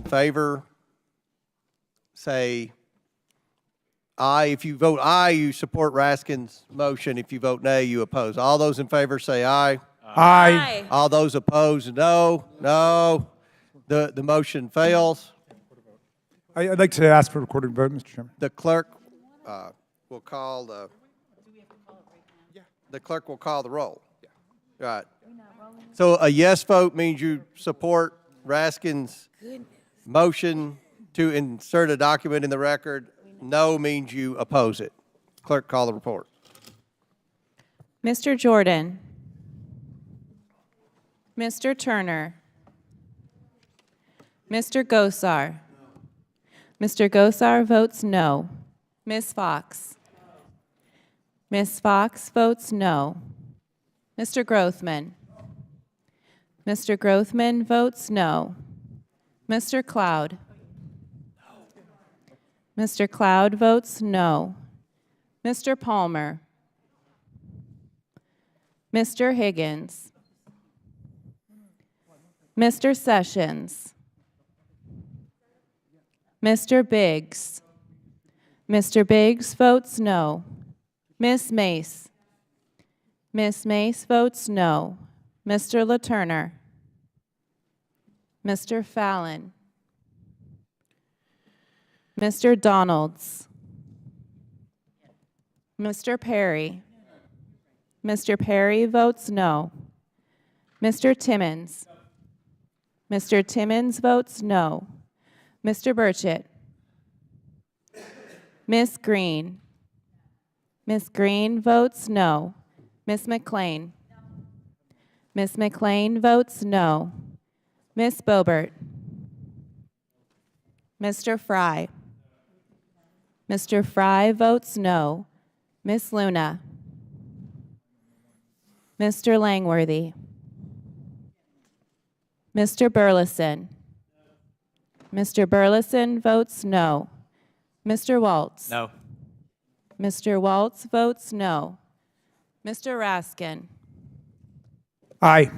Favor, say aye. If you vote aye, you support Raskin's motion. If you vote nay, you oppose. All those in favor say aye. Aye. All those opposed, no. No. The motion fails. I'd like to ask for a recorded vote, Mr. Chairman. The clerk will call the clerk will call the roll. Right. So a yes vote means you support Raskin's motion to insert a document in the record. No means you oppose it. Clerk, call the report. Mr. Jordan. Mr. Turner. Mr. Gosar. Mr. Gosar votes no. Ms. Fox. Ms. Fox votes no. Mr. Grothman. Mr. Grothman votes no. Mr. Cloud. Mr. Cloud votes no. Mr. Palmer. Mr. Higgins. Mr. Sessions. Mr. Biggs. Mr. Biggs votes no. Ms. Mace. Ms. Mace votes no. Mr. LaTurner. Mr. Fallon. Mr. Donalds. Mr. Perry. Mr. Perry votes no. Mr. Timmons. Mr. Timmons votes no. Mr. Burchett. Ms. Green. Ms. Green votes no. Ms. McLean. Ms. McLean votes no. Ms. Boebert. Mr. Fry. Mr. Fry votes no. Ms. Luna. Mr. Langworthy. Mr. Burleson. Mr. Burleson votes no. Mr. Waltz. No. Mr. Waltz votes no. Mr. Raskin. Aye.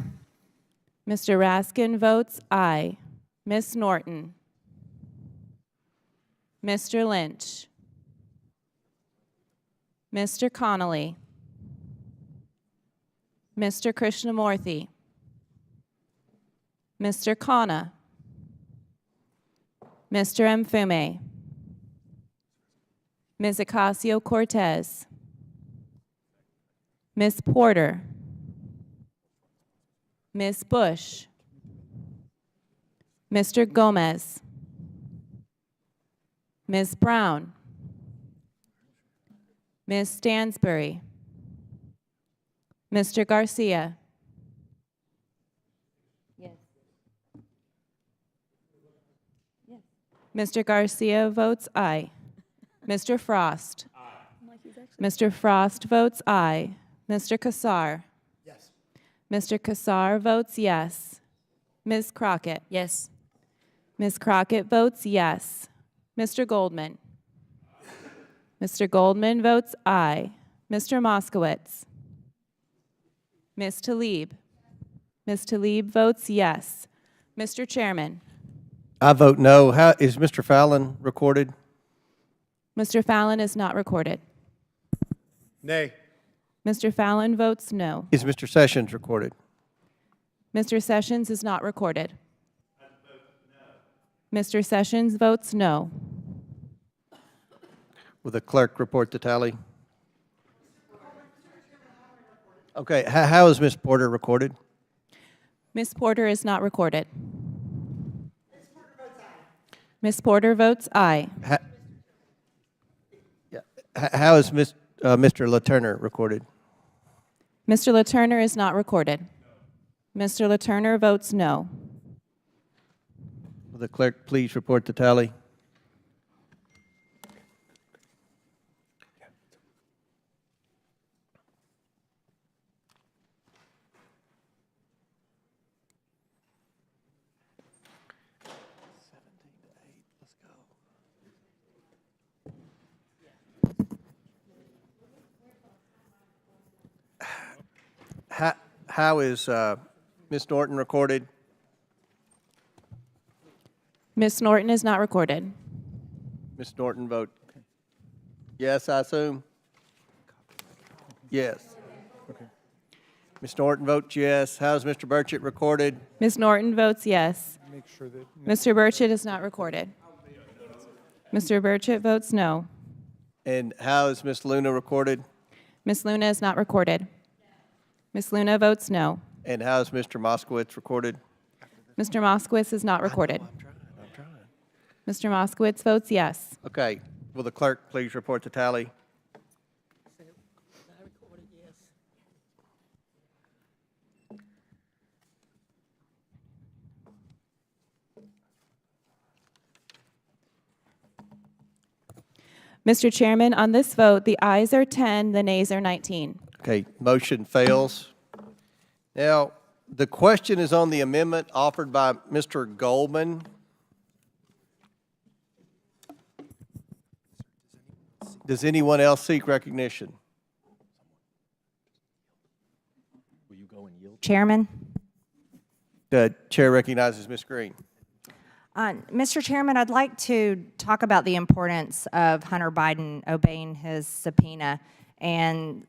Mr. Raskin votes aye. Ms. Norton. Mr. Lynch. Mr. Connolly. Mr. Krishnamurthy. Mr. Khanna. Mr. Mfume. Ms. Ocasio-Cortez. Ms. Porter. Ms. Bush. Mr. Gomez. Ms. Brown. Ms. Stansbury. Mr. Garcia. Yes. Yes. Mr. Garcia votes aye. Mr. Frost. Mr. Frost votes aye. Mr. Kassar. Yes. Mr. Kassar votes yes. Ms. Crockett? Yes. Ms. Crockett votes yes. Mr. Goldman? Mr. Goldman votes aye. Mr. Moskowitz? Ms. Tlaib? Ms. Tlaib votes yes. Mr. Chairman? I vote no. How, is Mr. Fallon recorded? Mr. Fallon is not recorded. Nay. Mr. Fallon votes no. Is Mr. Sessions recorded? Mr. Sessions is not recorded. Mr. Sessions votes no. Will the clerk report the tally? Okay, how is Ms. Porter recorded? Ms. Porter is not recorded. Ms. Porter votes aye. How is Mr. LaTurner recorded? Mr. LaTurner is not recorded. Mr. LaTurner votes no. Will the clerk please report the tally? How is Ms. Norton recorded? Ms. Norton is not recorded. Ms. Norton vote yes, I assume? Yes. Ms. Norton votes yes. How is Mr. Burchett recorded? Ms. Norton votes yes. Make sure that Mr. Burchett is not recorded. Mr. Burchett votes no. And how is Ms. Luna recorded? Ms. Luna is not recorded. Ms. Luna votes no. And how is Mr. Moskowitz recorded? Mr. Moskowitz is not recorded. I'm trying. Mr. Moskowitz votes yes. Okay. Will the clerk please report the tally? Mr. Chairman, on this vote, the ayes are 10, the nays are 19. Okay, motion fails. Now, the question is on the amendment offered by Mr. Goldman. Does anyone else seek recognition? Chairman? The chair recognizes Ms. Green. Mr. Chairman, I'd like to talk about the importance of Hunter Biden obeying his subpoena and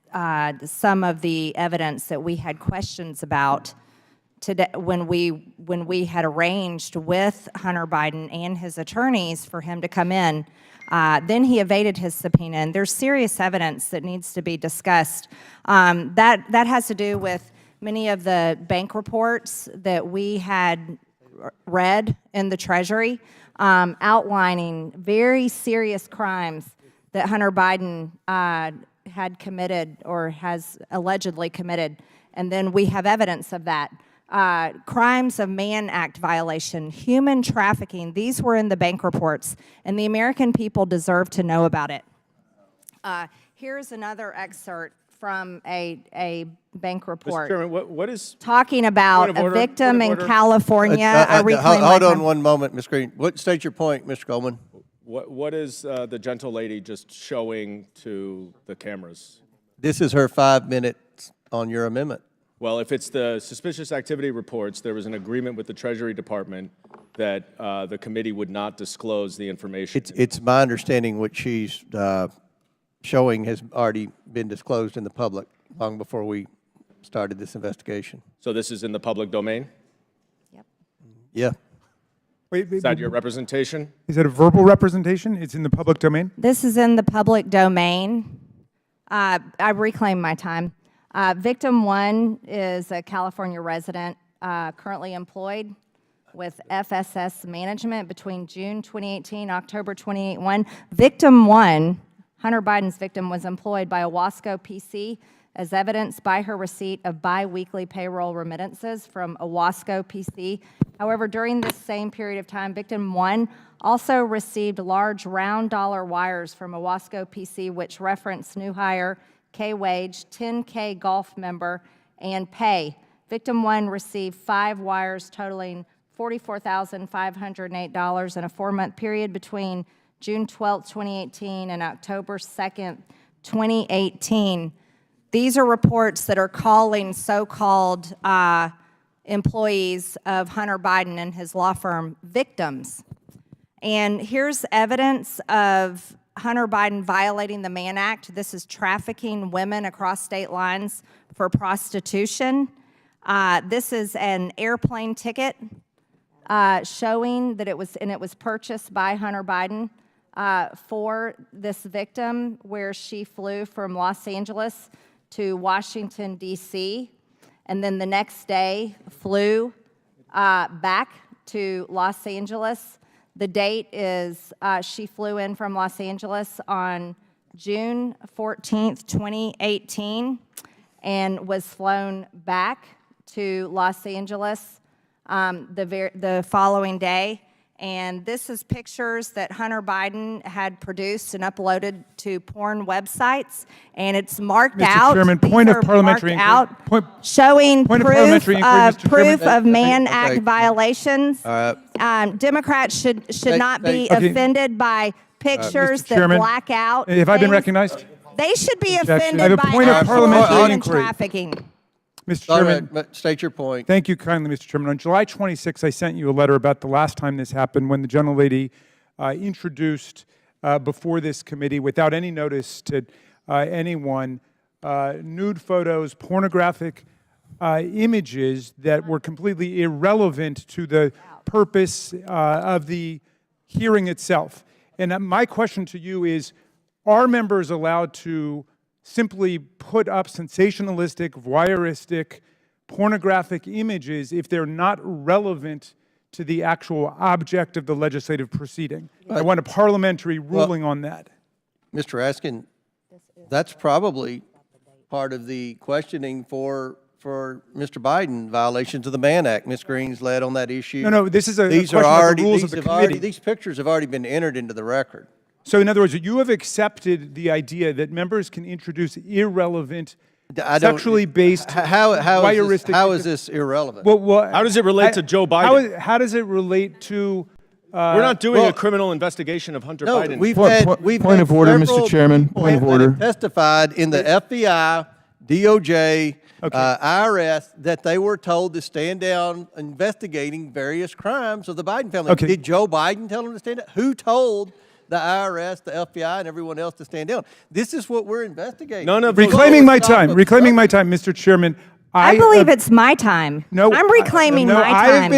some of the evidence that we had questions about today when we had arranged with Hunter Biden and his attorneys for him to come in. Then he evaded his subpoena, and there's serious evidence that needs to be discussed. That has to do with many of the bank reports that we had read in the Treasury, outlining very serious crimes that Hunter Biden had committed or has allegedly committed, and then we have evidence of that. Crimes of Mann Act violation, human trafficking, these were in the bank reports, and the American people deserve to know about it. Here's another excerpt from a bank report. Mr. Chairman, what is talking about a victim in California. I reclaim hold my on time. one moment, Ms. Green. State your point, Mr. Goldman. what is the gentle lady just showing to the cameras? This is her 5 minutes on your amendment. Well, if it's the suspicious activity reports, there was an agreement with the Treasury Department that the committee would not disclose the information. It's my understanding what she's showing has already been disclosed in the public long before we started this investigation. So this is in the public domain? Yeah. Wait, Is that your representation? Is that a verbal representation? It's in the public domain? This is in the public domain. I reclaim my time. Victim 1 is a California resident currently employed with FSS Management between June 2018 October 2021. Victim 1, Hunter Biden's victim, was employed by Owasco PC as evidenced by her receipt of biweekly payroll remittances from Owasco PC. However, during this same period of time, victim 1 also received large round dollar wires from Owasco PC, which reference new hire, K-wage, 10K golf member, and pay. Victim 1 received 5 wires totaling $44,508 in a 4-month period between June 12, 2018 and October 2nd, 2018. These are reports that are calling so-called employees of Hunter Biden and his law firm victims. And here's evidence of Hunter Biden violating the Mann Act. This is trafficking women across state lines for prostitution. This is an airplane ticket showing that it was purchased by Hunter Biden for this victim, where she flew from Los Angeles to Washington, D.C., and then the next day flew back to Los Angeles. The date is she flew in from Los Angeles on June 14th, 2018, and was flown back to Los Angeles the following day. And this is pictures that Hunter Biden had produced and uploaded to porn websites, and it's marked out. Chairman, These point of are parliamentary marked inquiry. out, showing Point of proof parliamentary inquiry, of Mr. Chairman. proof of Mann Okay. Act violations. Democrats should not be offended by pictures that Chairman, black out. have I been things. recognized? They should be Objection. I have offended a by point of actual parliamentary human inquiry. trafficking. Mr. All Chairman. right, state your point. Thank you kindly, Mr. Chairman. On July 26, I sent you a letter about the last time this happened, when the gentlelady introduced before this committee, without any notice to anyone, nude photos, pornographic images that were completely irrelevant to the purpose of the hearing itself. And my question to you is, are members allowed to simply put up sensationalistic, voyeuristic, pornographic images if they're not relevant to the actual object of the legislative proceeding? I want a parliamentary ruling on that. Mr. Raskin, that's probably part of the questioning for Mr. Biden, violations of the Mann Act. Ms. Green's led on that issue. No, this is a These question are of already, the rules these of the have already, committee. these pictures have already been entered into the record. So in other words, you have accepted the idea that members can introduce irrelevant, sexually based, voyeuristic. How is this irrelevant? Well, How does it relate to Joe Biden? How does it relate to? We're not doing a criminal investigation of Hunter No, Biden. we've Point had of several order, Mr. Chairman. Point of people order. that have testified in the FBI, DOJ, IRS, that they were told to stand down investigating various crimes of the Biden family. Okay. Did Joe Biden tell them to stand down? Who told the IRS, the FBI, and everyone else to stand down? This is what we're investigating. Reclaiming my time, Mr. Chairman. I believe it's my time. No, I'm reclaiming my time. I have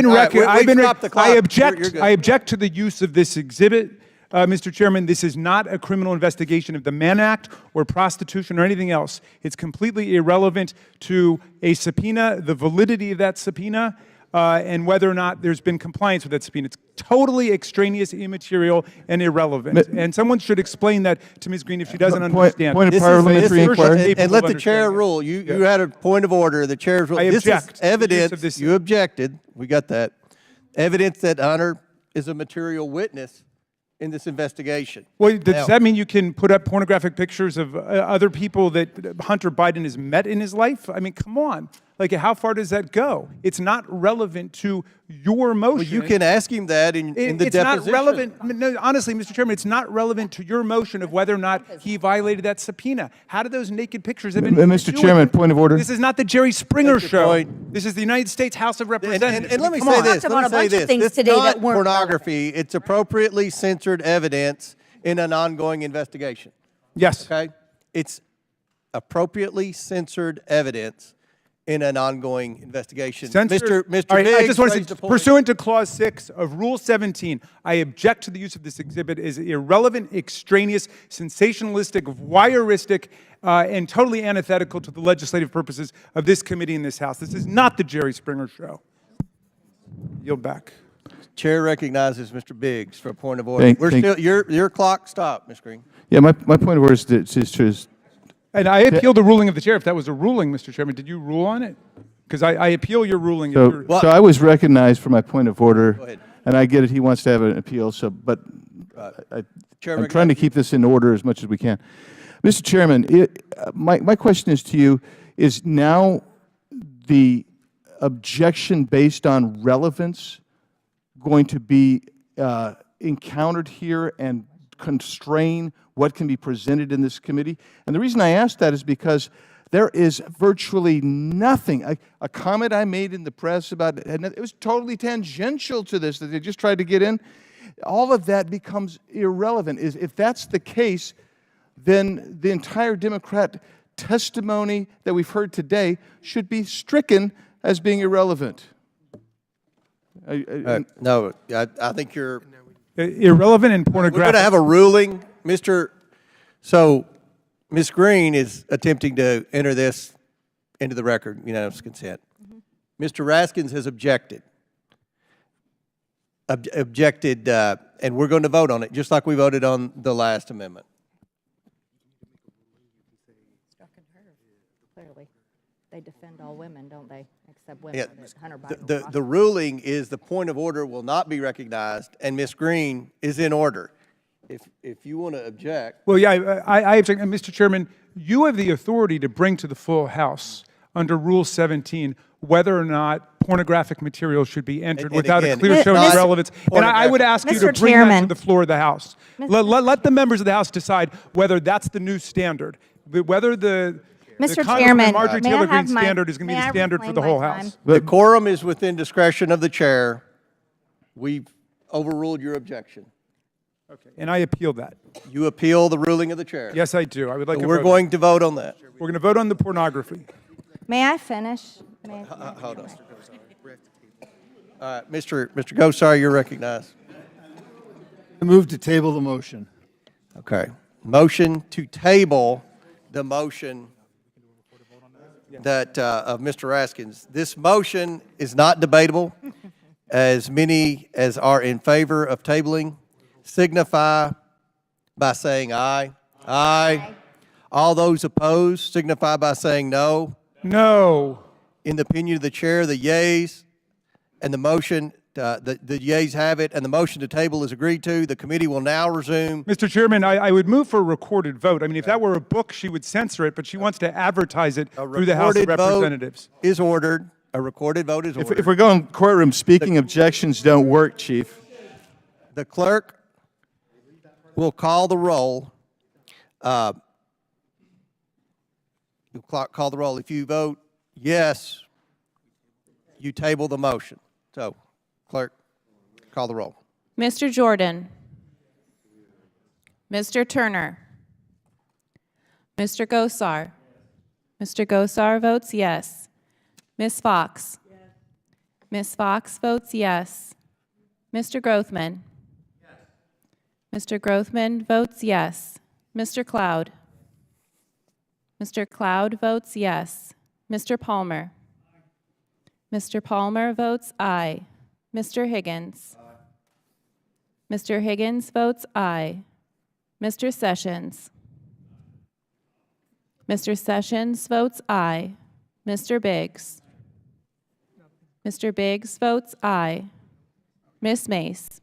been. dropped the clock. I object. You're good. I object to the use of this exhibit, Mr. Chairman. This is not a criminal investigation of the Mann Act or prostitution or anything else. It's completely irrelevant to a subpoena, the validity of that subpoena, and whether or not there's been compliance with that subpoena. It's totally extraneous, immaterial, and irrelevant. And someone should explain that to Ms. Green if she doesn't understand. Point of parliamentary inquiry. And let the chair rule. You had a point of order. The chair's rule. I This object is to the use evidence. of this- You objected. We got that. Evidence that Hunter is a material witness in this investigation. Well, does Now- that mean you can put up pornographic pictures of other people that Hunter Biden has met in his life? I mean, come on. Like, how far does that go? It's not relevant to your motion. Well, you can ask him that in the It's deposition. not relevant. No, honestly, Mr. Chairman, it's not relevant to your motion of whether or not he violated that subpoena. How did those naked pictures have anything to Mr. do with Chairman, it? point of order. This is not the Jerry Springer That's your show. point. This is the United States House of Representatives. And let me Come say on. this. about Let a me say bunch of this. things It's today not that weren't pornography. It's appropriately censored evidence in an ongoing investigation. Yes. Okay? It's appropriately censored evidence in an ongoing investigation. Censored- Mr. All right, I Biggs just want to raised say, a point. pursuant to Clause 6 of Rule 17, I object to the use of this exhibit as irrelevant, extraneous, sensationalistic, voyeuristic, and totally antithetical to the legislative purposes of this committee in this House. This is not the Jerry Springer show. Yield back. Chair recognizes Mr. Biggs for a point of order. Your clock stopped, Ms. Green. Yeah, my point of order is to And I appeal the ruling of the chair. If that was a ruling, Mr. Chairman, did you rule on it? Because I appeal your ruling. So I was recognized for my point of order, Go ahead. and I get it. He wants to have an appeal. So, but I'm trying to keep this in order as much as we can. Mr. Chairman, my question is to you: is now the objection based on relevance going to be encountered here and constrain what can be presented in this committee? And the reason I ask that is because there is virtually nothing. A comment I made in the press about it was totally tangential to this that they just tried to get in. All of that becomes irrelevant. If that's the case, then the entire Democrat testimony that we've heard today should be stricken as being irrelevant. No, I think you're irrelevant and pornographic. We're going to have a ruling, Mr. So Ms. Green is attempting to enter this into the record, unanimous consent. Mr. Raskins has objected. And we're going to vote on it, just like we voted on the last amendment. Clearly. They defend all women, don't they? Except women. Yeah, that Hunter Biden the ruling is the point of order will not be recognized, and Ms. Green is in order. If you want to object. Well, yeah, I object. And Mr. Chairman, you have the authority to bring to the full House under Rule 17 whether or not pornographic material should be entered without a clear showing of relevance. And I would ask you to bring that to the floor of the House. Let the members of the House decide whether that's the new standard, whether the Chairman, Marjorie may I Taylor have Greene standard is going to be the standard for the whole House. The quorum is within discretion of the chair. We've overruled your objection. Okay. And I appeal that. You appeal the ruling of the chair. Yes, I do. I would like to We're going to vote on that. We're going to vote on the pornography. May I finish? Hold on. All right, Mr. Gosar, you're recognized. I move to table the motion. Okay. Motion to table the motion that of Mr. Raskins. This motion is not debatable. As many as are in favor of tabling signify by saying aye. Aye. All those opposed signify by saying no. No. In the opinion of the chair, the yeas and the motion, the yeas have it, and the motion to table is agreed to. The committee will now resume. Mr. Chairman, I would move for a recorded vote. I mean, if that were a book, she would censor it, but she wants to advertise it through the House of Representatives. Is ordered. A recorded vote is ordered. If we're going courtroom, speaking objections don't work, Chief. The clerk will call the roll. You'll call the roll. If you vote yes, you table the motion. So, clerk, call the roll. Mr. Jordan. Mr. Turner. Mr. Gosar. Mr. Gosar votes yes. Ms. Fox. Ms. Fox votes yes. Mr. Grothman. Mr. Grothman votes yes. Mr. Cloud. Mr. Cloud votes yes. Mr. Palmer. Mr. Palmer votes aye. Mr. Higgins. Mr. Higgins votes aye. Mr. Sessions. Mr. Sessions votes aye. Mr. Biggs. Mr. Biggs votes aye. Ms. Mace.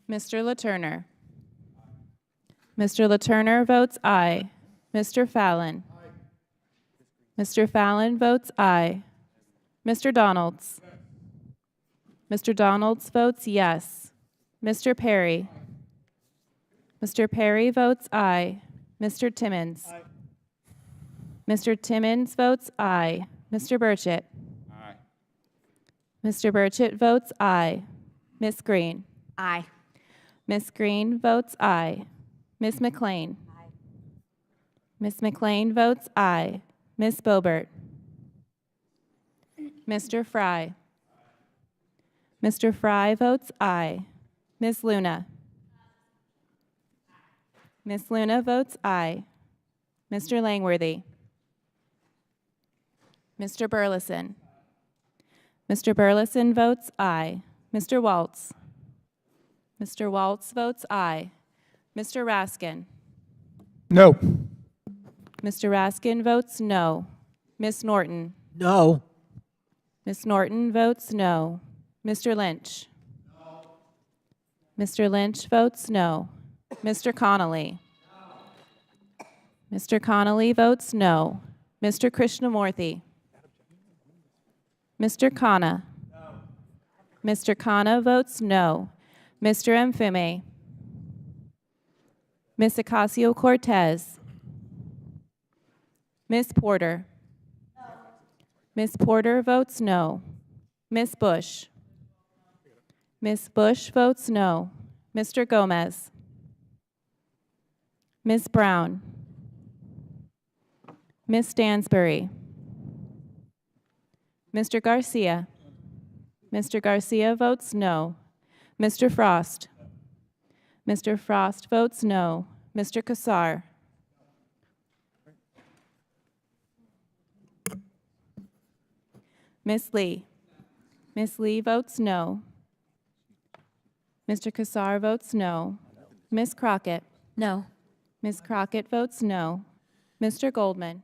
Mr. LaTurner. Mr. LaTurner votes aye. Mr. Fallon. Mr. Fallon votes aye. Mr. Donalds. Mr. Donalds votes yes. Mr. Perry. Mr. Perry votes aye. Mr. Timmons. Mr. Timmons votes aye. Mr. Burchett. Mr. Burchett votes aye. Ms. Green. Aye. Ms. Green votes aye. Ms. McLean. Ms. McLean votes aye. Ms. Boebert. Mr. Fry. Mr. Fry votes aye. Ms. Luna. Ms. Luna votes aye. Mr. Langworthy. Mr. Burleson. Mr. Burleson votes aye. Mr. Waltz. Mr. Waltz votes aye. Mr. Raskin. No. Mr. Raskin votes no. Ms. Norton. No. Ms. Norton votes no. Mr. Lynch. Mr. Lynch votes no. Mr. Connolly. Mr. Connolly votes no. Mr. Krishnamurthy. Mr. Khanna? Mr. Khanna votes no. Mr. Mfume? Ms. Ocasio-Cortez? Ms. Porter? Ms. Porter votes no. Ms. Bush? Ms. Bush votes no. Mr. Gomez? Ms. Brown? Ms. Stansbury? Mr. Garcia? Mr. Garcia votes no. Mr. Frost? Mr. Frost votes no. Mr. Kassar? Ms. Lee? Ms. Lee votes no. Mr. Kassar votes no. Ms. Crockett? No. Ms. Crockett votes no. Mr. Goldman?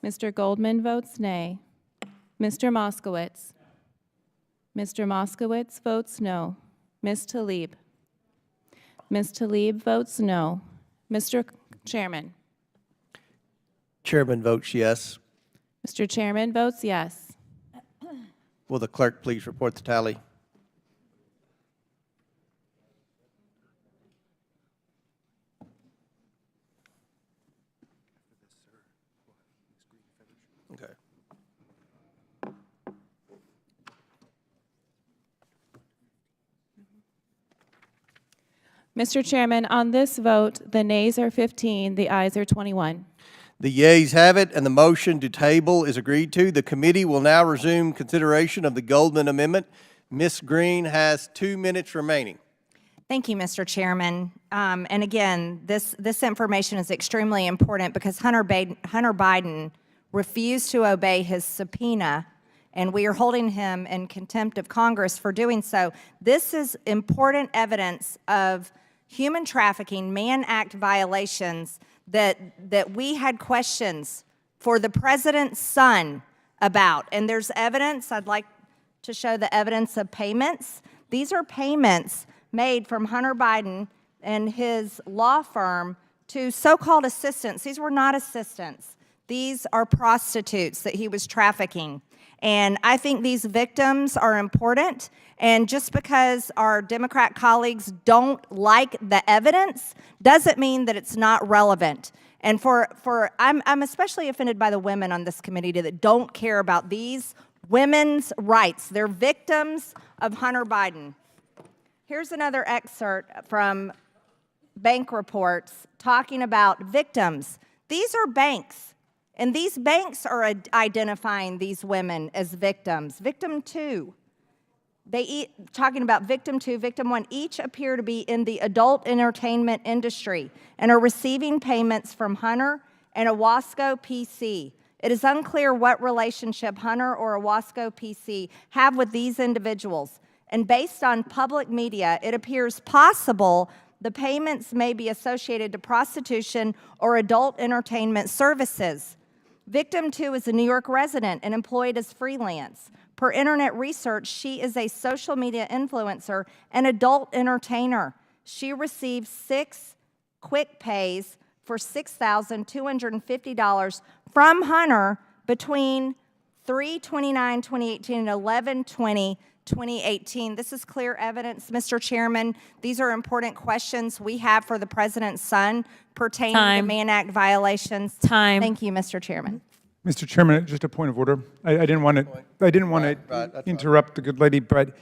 Mr. Goldman votes nay. Mr. Moskowitz? Mr. Moskowitz votes no. Ms. Tlaib? Ms. Tlaib votes no. Mr. Chairman? Chairman votes yes. Mr. Chairman votes yes. Will the clerk please report the tally? Okay. Mr. Chairman, on this vote, the nays are 15, the ayes are 21. The yeas have it, and the motion to table is agreed to. The committee will now resume consideration of the Goldman Amendment. Ms. Green has 2 minutes remaining. Thank you, Mr. Chairman. And again, this information is extremely important because Hunter Biden refused to obey his subpoena, and we are holding him in contempt of Congress for doing so. This is important evidence of human trafficking, Mann Act violations that we had questions for the president's son about. And there's evidence. I'd like to show the evidence of payments. These are payments made from Hunter Biden and his law firm to so-called assistants. These were not assistants. These are prostitutes that he was trafficking. And I think these victims are important. And just because our Democrat colleagues don't like the evidence doesn't mean that it's not relevant. And I'm especially offended by the women on this committee that don't care about these women's rights. They're victims of Hunter Biden. Here's another excerpt from bank reports talking about victims. These are banks, and these banks are identifying these women as victims. Victim 2. Talking about victim 2, victim 1, each appear to be in the adult entertainment industry and are receiving payments from Hunter and Owasco PC. It is unclear what relationship Hunter or Owasco PC have with these individuals. And based on public media, it appears possible the payments may be associated to prostitution or adult entertainment services. Victim 2 is a New York resident and employed as freelance. Per internet research, she is a social media influencer and adult entertainer. She received 6 quick pays for $6,250 from Hunter between 3/29/2018 and 11/20/2018. This is clear evidence, Mr. Chairman. These are important questions we have for the president's son pertaining to Mann Act violations. Thank you, Mr. Chairman. Mr. Chairman, just a point of order. I didn't want to interrupt the good lady, but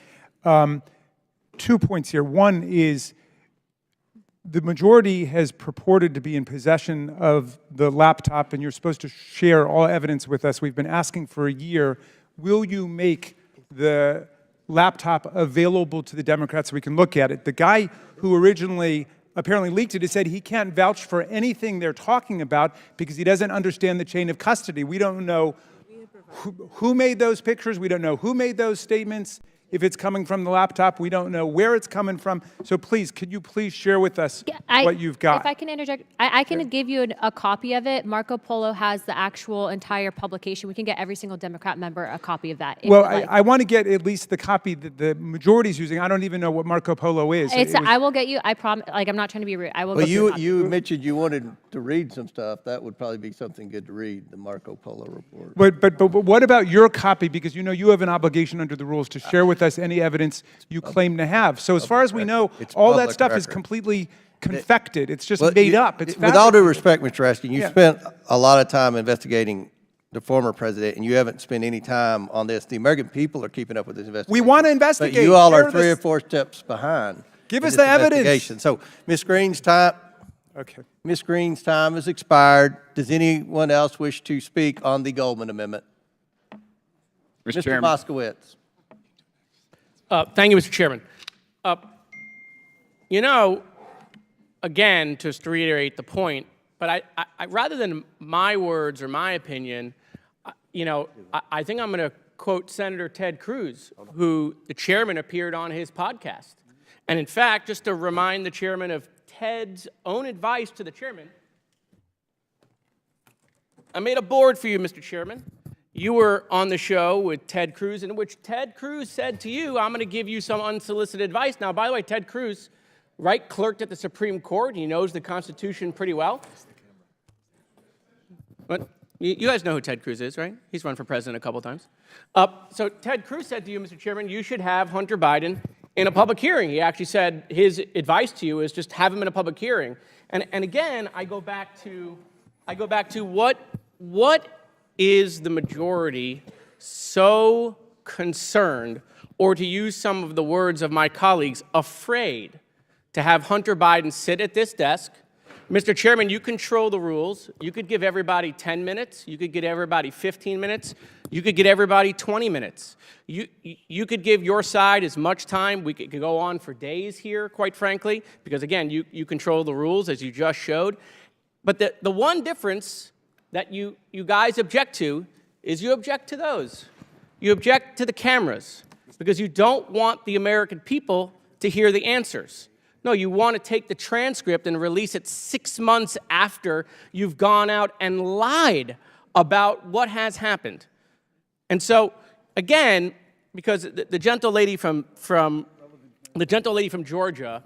2 points here. One is the majority has purported to be in possession of the laptop, and you're supposed to share all evidence with us. We've been asking for a year. Will you make the laptop available to the Democrats so we can look at it? The guy who originally apparently leaked it has said he can't vouch for anything they're talking about because he doesn't understand the chain of custody. We don't know who made those pictures. We don't know who made those statements. if it's coming from the laptop. We don't know where it's coming from. So please, could you please share with us what you've got? If I can interject, I can give you a copy of it. Marco Polo has the actual entire publication. We can get every single Democrat member a copy of that. Well, I want to get at least the copy that the majority's using. I don't even know what Marco Polo is. I will get you. I promise. Like, I'm not trying to be rude. I will. Well, get you. a copy. you mentioned you wanted to read some stuff. That would probably be something good to read, the Marco Polo report. But what about your copy? Because you know you have an obligation under the rules to share with us any evidence you claim to have. So as far as we know, all that stuff is completely confected. It's just made up. It's with all due fabricated. respect, Mr. Raskin, you spent a lot of time investigating the former president, and you haven't spent any time on this. The American people are keeping up with this investigation. We want to investigate. But you all Share are 3 or this. 4 steps behind. Give in us this the evidence. investigation. So, Ms. Green's time. Okay. Ms. Green's time has expired. Does anyone else wish to speak on the Goldman Amendment? Mr. Chairman. Moskowitz. Thank you, Mr. Chairman. You know, again, just to reiterate the point, but I rather than my words or my opinion, you know, I think I'm going to quote Senator Ted Cruz, who the chairman appeared on his podcast. And in fact, just to remind the chairman of Ted's own advice to the chairman, I made a board for you, Mr. Chairman. You were on the show with Ted Cruz, in which Ted Cruz said to you, I'm going to give you some unsolicited advice. Now, by the way, Ted Cruz, right, clerked at the Supreme Court. He knows the Constitution pretty well. But you guys know who Ted Cruz is, right? He's run for president a couple times. So Ted Cruz said to you, Mr. Chairman, you should have Hunter Biden in a public hearing. He actually said his advice to you is just have him in a public hearing. And again, I go back to what is the majority so concerned, or to use some of the words of my colleagues, afraid to have Hunter Biden sit at this desk? Mr. Chairman, you control the rules. You could give everybody 10 minutes. You could give everybody 15 minutes. You could give everybody 20 minutes. You could give your side as much time. We could go on for days here, quite frankly, because, again, you control the rules, as you just showed. But the one difference that you guys object to is you object to those. You object to the cameras because you don't want the American people to hear the answers. No, you want to take the transcript and release it 6 months after you've gone out and lied about what has happened. And so, again, because the gentle lady from Georgia,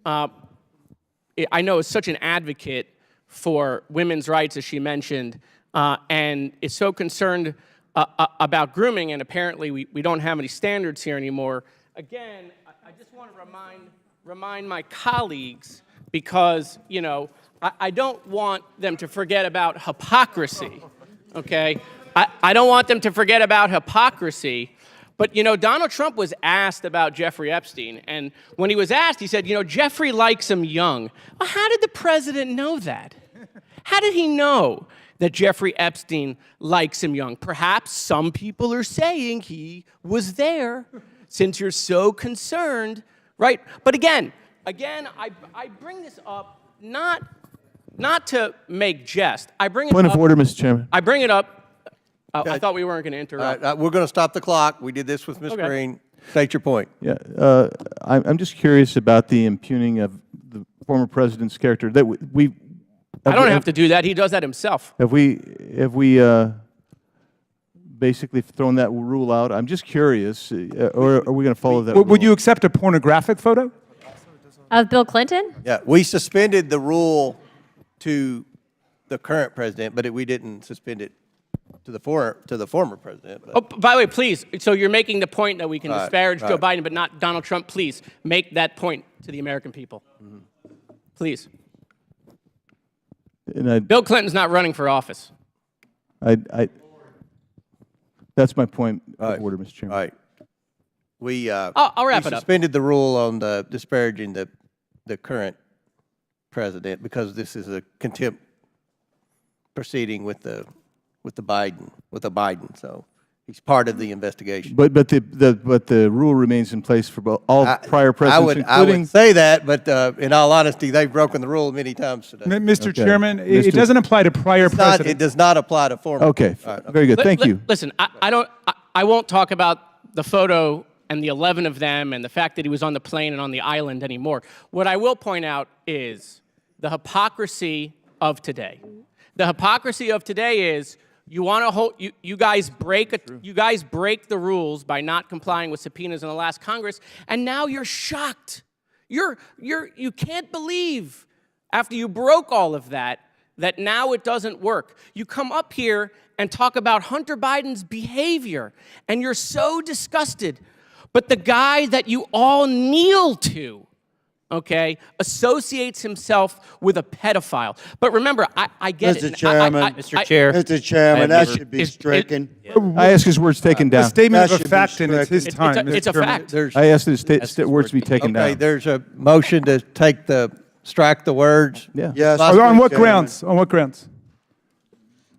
I know is such an advocate for women's rights, as she mentioned, and is so concerned about grooming, and apparently we don't have any standards here anymore. Again, I just want to remind my colleagues, because, you know, I don't want them to forget about hypocrisy, okay? I don't want them to forget about hypocrisy. But, you know, Donald Trump was asked about Jeffrey Epstein, and when he was asked, he said, you know, Jeffrey likes him young. Well, how did the president know that? How did he know that Jeffrey Epstein likes him young? Perhaps some people are saying he was there, since you're so concerned, right? But again, I bring this up not to make jest. I bring it Point up. of order, Mr. Chairman. I bring it up. I thought we weren't going to interrupt. We're going to stop the clock. We did this with Ms. Okay. Green. State your point. Yeah, I'm just curious about the impugning of the former president's character. That we I don't have to do that. He does that himself. Have we basically thrown that rule out? I'm just curious, or are we going to follow that rule? Would you accept a pornographic photo? Of Bill Clinton? Yeah, we suspended the rule to the current president, but we didn't suspend it to the former president. But. Oh, by the way, please, so you're making the point that we can disparage Joe right. Biden, but not Donald Trump. Please make that point to the American people. Mm-hmm. Please. And Bill Clinton's not running for office. That's my point of order, Mr. Chairman. All right. I'll wrap it up. Suspended the rule on the disparaging the current president because this is a contempt proceeding with the Biden. So he's part of the investigation. But the rule remains in place for all prior presidents, I including. would say that, but in all honesty, they've broken the rule many times today. Mr. Chairman, it doesn't apply to prior presidents. It does not apply to former. Okay, very good. Thank you. Listen, I won't talk about the photo and the 11 of them and the fact that he was on the plane and on the island anymore. What I will point out is the hypocrisy of today. The hypocrisy of today is you want to hold, you guys break the rules by not complying with subpoenas in the last Congress, and now you're shocked. You can't believe after you broke all of that now it doesn't work. You come up here and talk about Hunter Biden's behavior, and you're so disgusted. But the guy that you all kneel to, okay, associates himself with a pedophile. But remember, I get Mr. it. Chairman, Mr. Chair. Mr. Chairman, that should be stricken. I ask his words taken down. A statement That of a should be fact, and it's his stricken. time. It's Mr. a Chairman. fact. I ask his words to be taken Okay, down. there's a motion to strike the words. Yeah. Yes. On what Mr. grounds? On what grounds?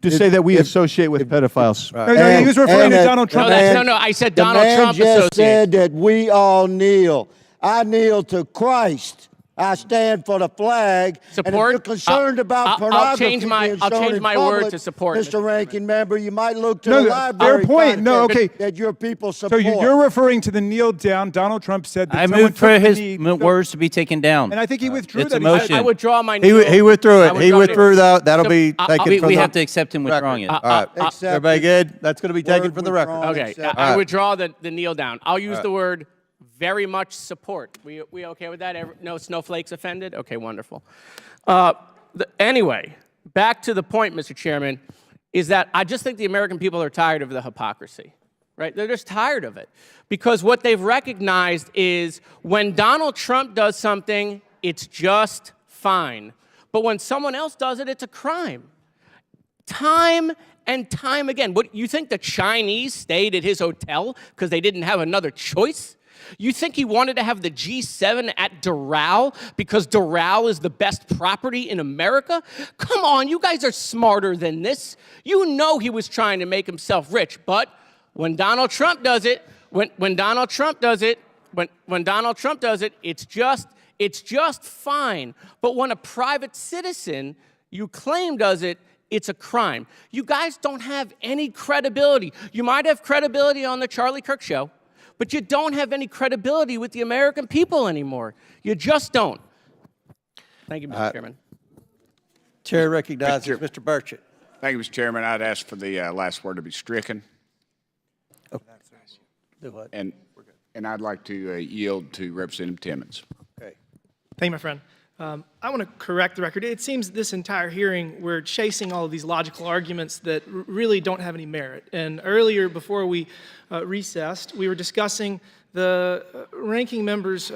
To say that we associate with pedophiles. No, he was referring to Donald Trump. No, I said Donald Trump The man just associates. said that we all kneel. I kneel to Christ. I stand for the flag. And if Support? you're concerned about I'll pornography change my- being I'll shown change in my word public, to support, Mr. Ranking Member, you might look to No, the fair library point. No, content okay. that your people So support. you're referring to the kneel down. Donald Trump said that I someone moved for took the his knee. words to be taken down. And I think he withdrew It's that. a motion. I withdraw my He withdrew it. He withdrew that. That'll be taken from We the have to accept him withdrawing it. All right. Accept Everybody it. good? That's going to be taken Word from the record. withdrawn. Okay, Accept I it. withdraw the kneel down. I'll use the word very much support. We okay with that? No snowflakes offended? Okay, wonderful. Anyway, back to the point, Mr. Chairman, is that I just think the American people are tired of the hypocrisy, right? They're just tired of it. Because what they've recognized is when Donald Trump does something, it's just fine. But when someone else does it, it's a crime. Time and time again. What, you think the Chinese stayed at his hotel because they didn't have another choice? You think he wanted to have the G7 at Doral because Doral is the best property in America? Come on, you guys are smarter than this. You know he was trying to make himself rich, but when Donald Trump does it, when Donald Trump does it, it's just fine. But when a private citizen you claim does it, it's a crime. You guys don't have any credibility. You might have credibility on the Charlie Kirk show, but you don't have any credibility with the American people anymore. You just don't. Thank you, Mr. Chairman. Chair recognizes Mr. Burchett. Thank you, Mr. Chairman. I'd ask for the last word to be stricken. Do what? And I'd like to yield to Representative Timmons. Okay. Thank you, my friend. I want to correct the record. It seems this entire hearing, we're chasing all of these logical arguments that really don't have any merit. And earlier, before we recessed, we were discussing the ranking member's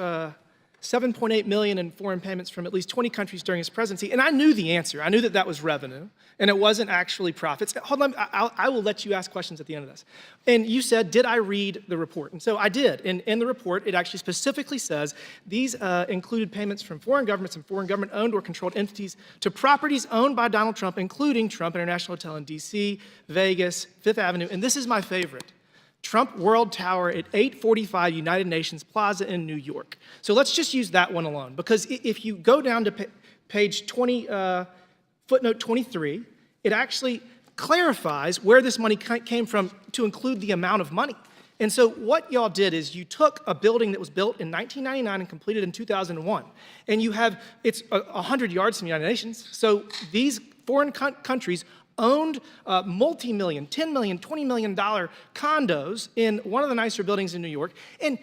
$7.8 million in foreign payments from at least 20 countries during his presidency. And I knew the answer. I knew that that was revenue, and it wasn't actually profits. Hold on, I will let you ask questions at the end of this. And you said, did I read the report? And so I did. And in the report, it actually specifically says these included payments from foreign governments and foreign government-owned or controlled entities to properties owned by Donald Trump, including Trump International Hotel in D.C., Vegas, Fifth Avenue, and this is my favorite, Trump World Tower at 845 United Nations Plaza in New York. So let's just use that one alone, because if you go down to page 20, footnote 23, it actually clarifies where this money came from to include the amount of money. And so what y'all did is you took a building that was built in 1999 and completed in 2001, and you have, it's 100 yards from the United Nations. So these foreign countries owned multi-million, $10 million, $20 million condos in one of the nicer buildings in New York. And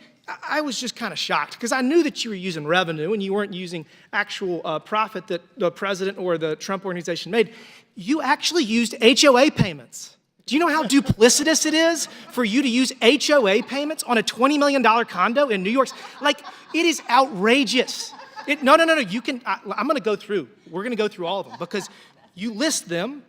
I was just kind of shocked because I knew that you were using revenue and you weren't using actual profit that the president or the Trump organization made. You actually used HOA payments. Do you know how duplicitous it is for you to use HOA payments on a $20 million condo in New York? Like, it is outrageous. No, you can, I'm gonna go through. We're gonna go through all of them because you list them.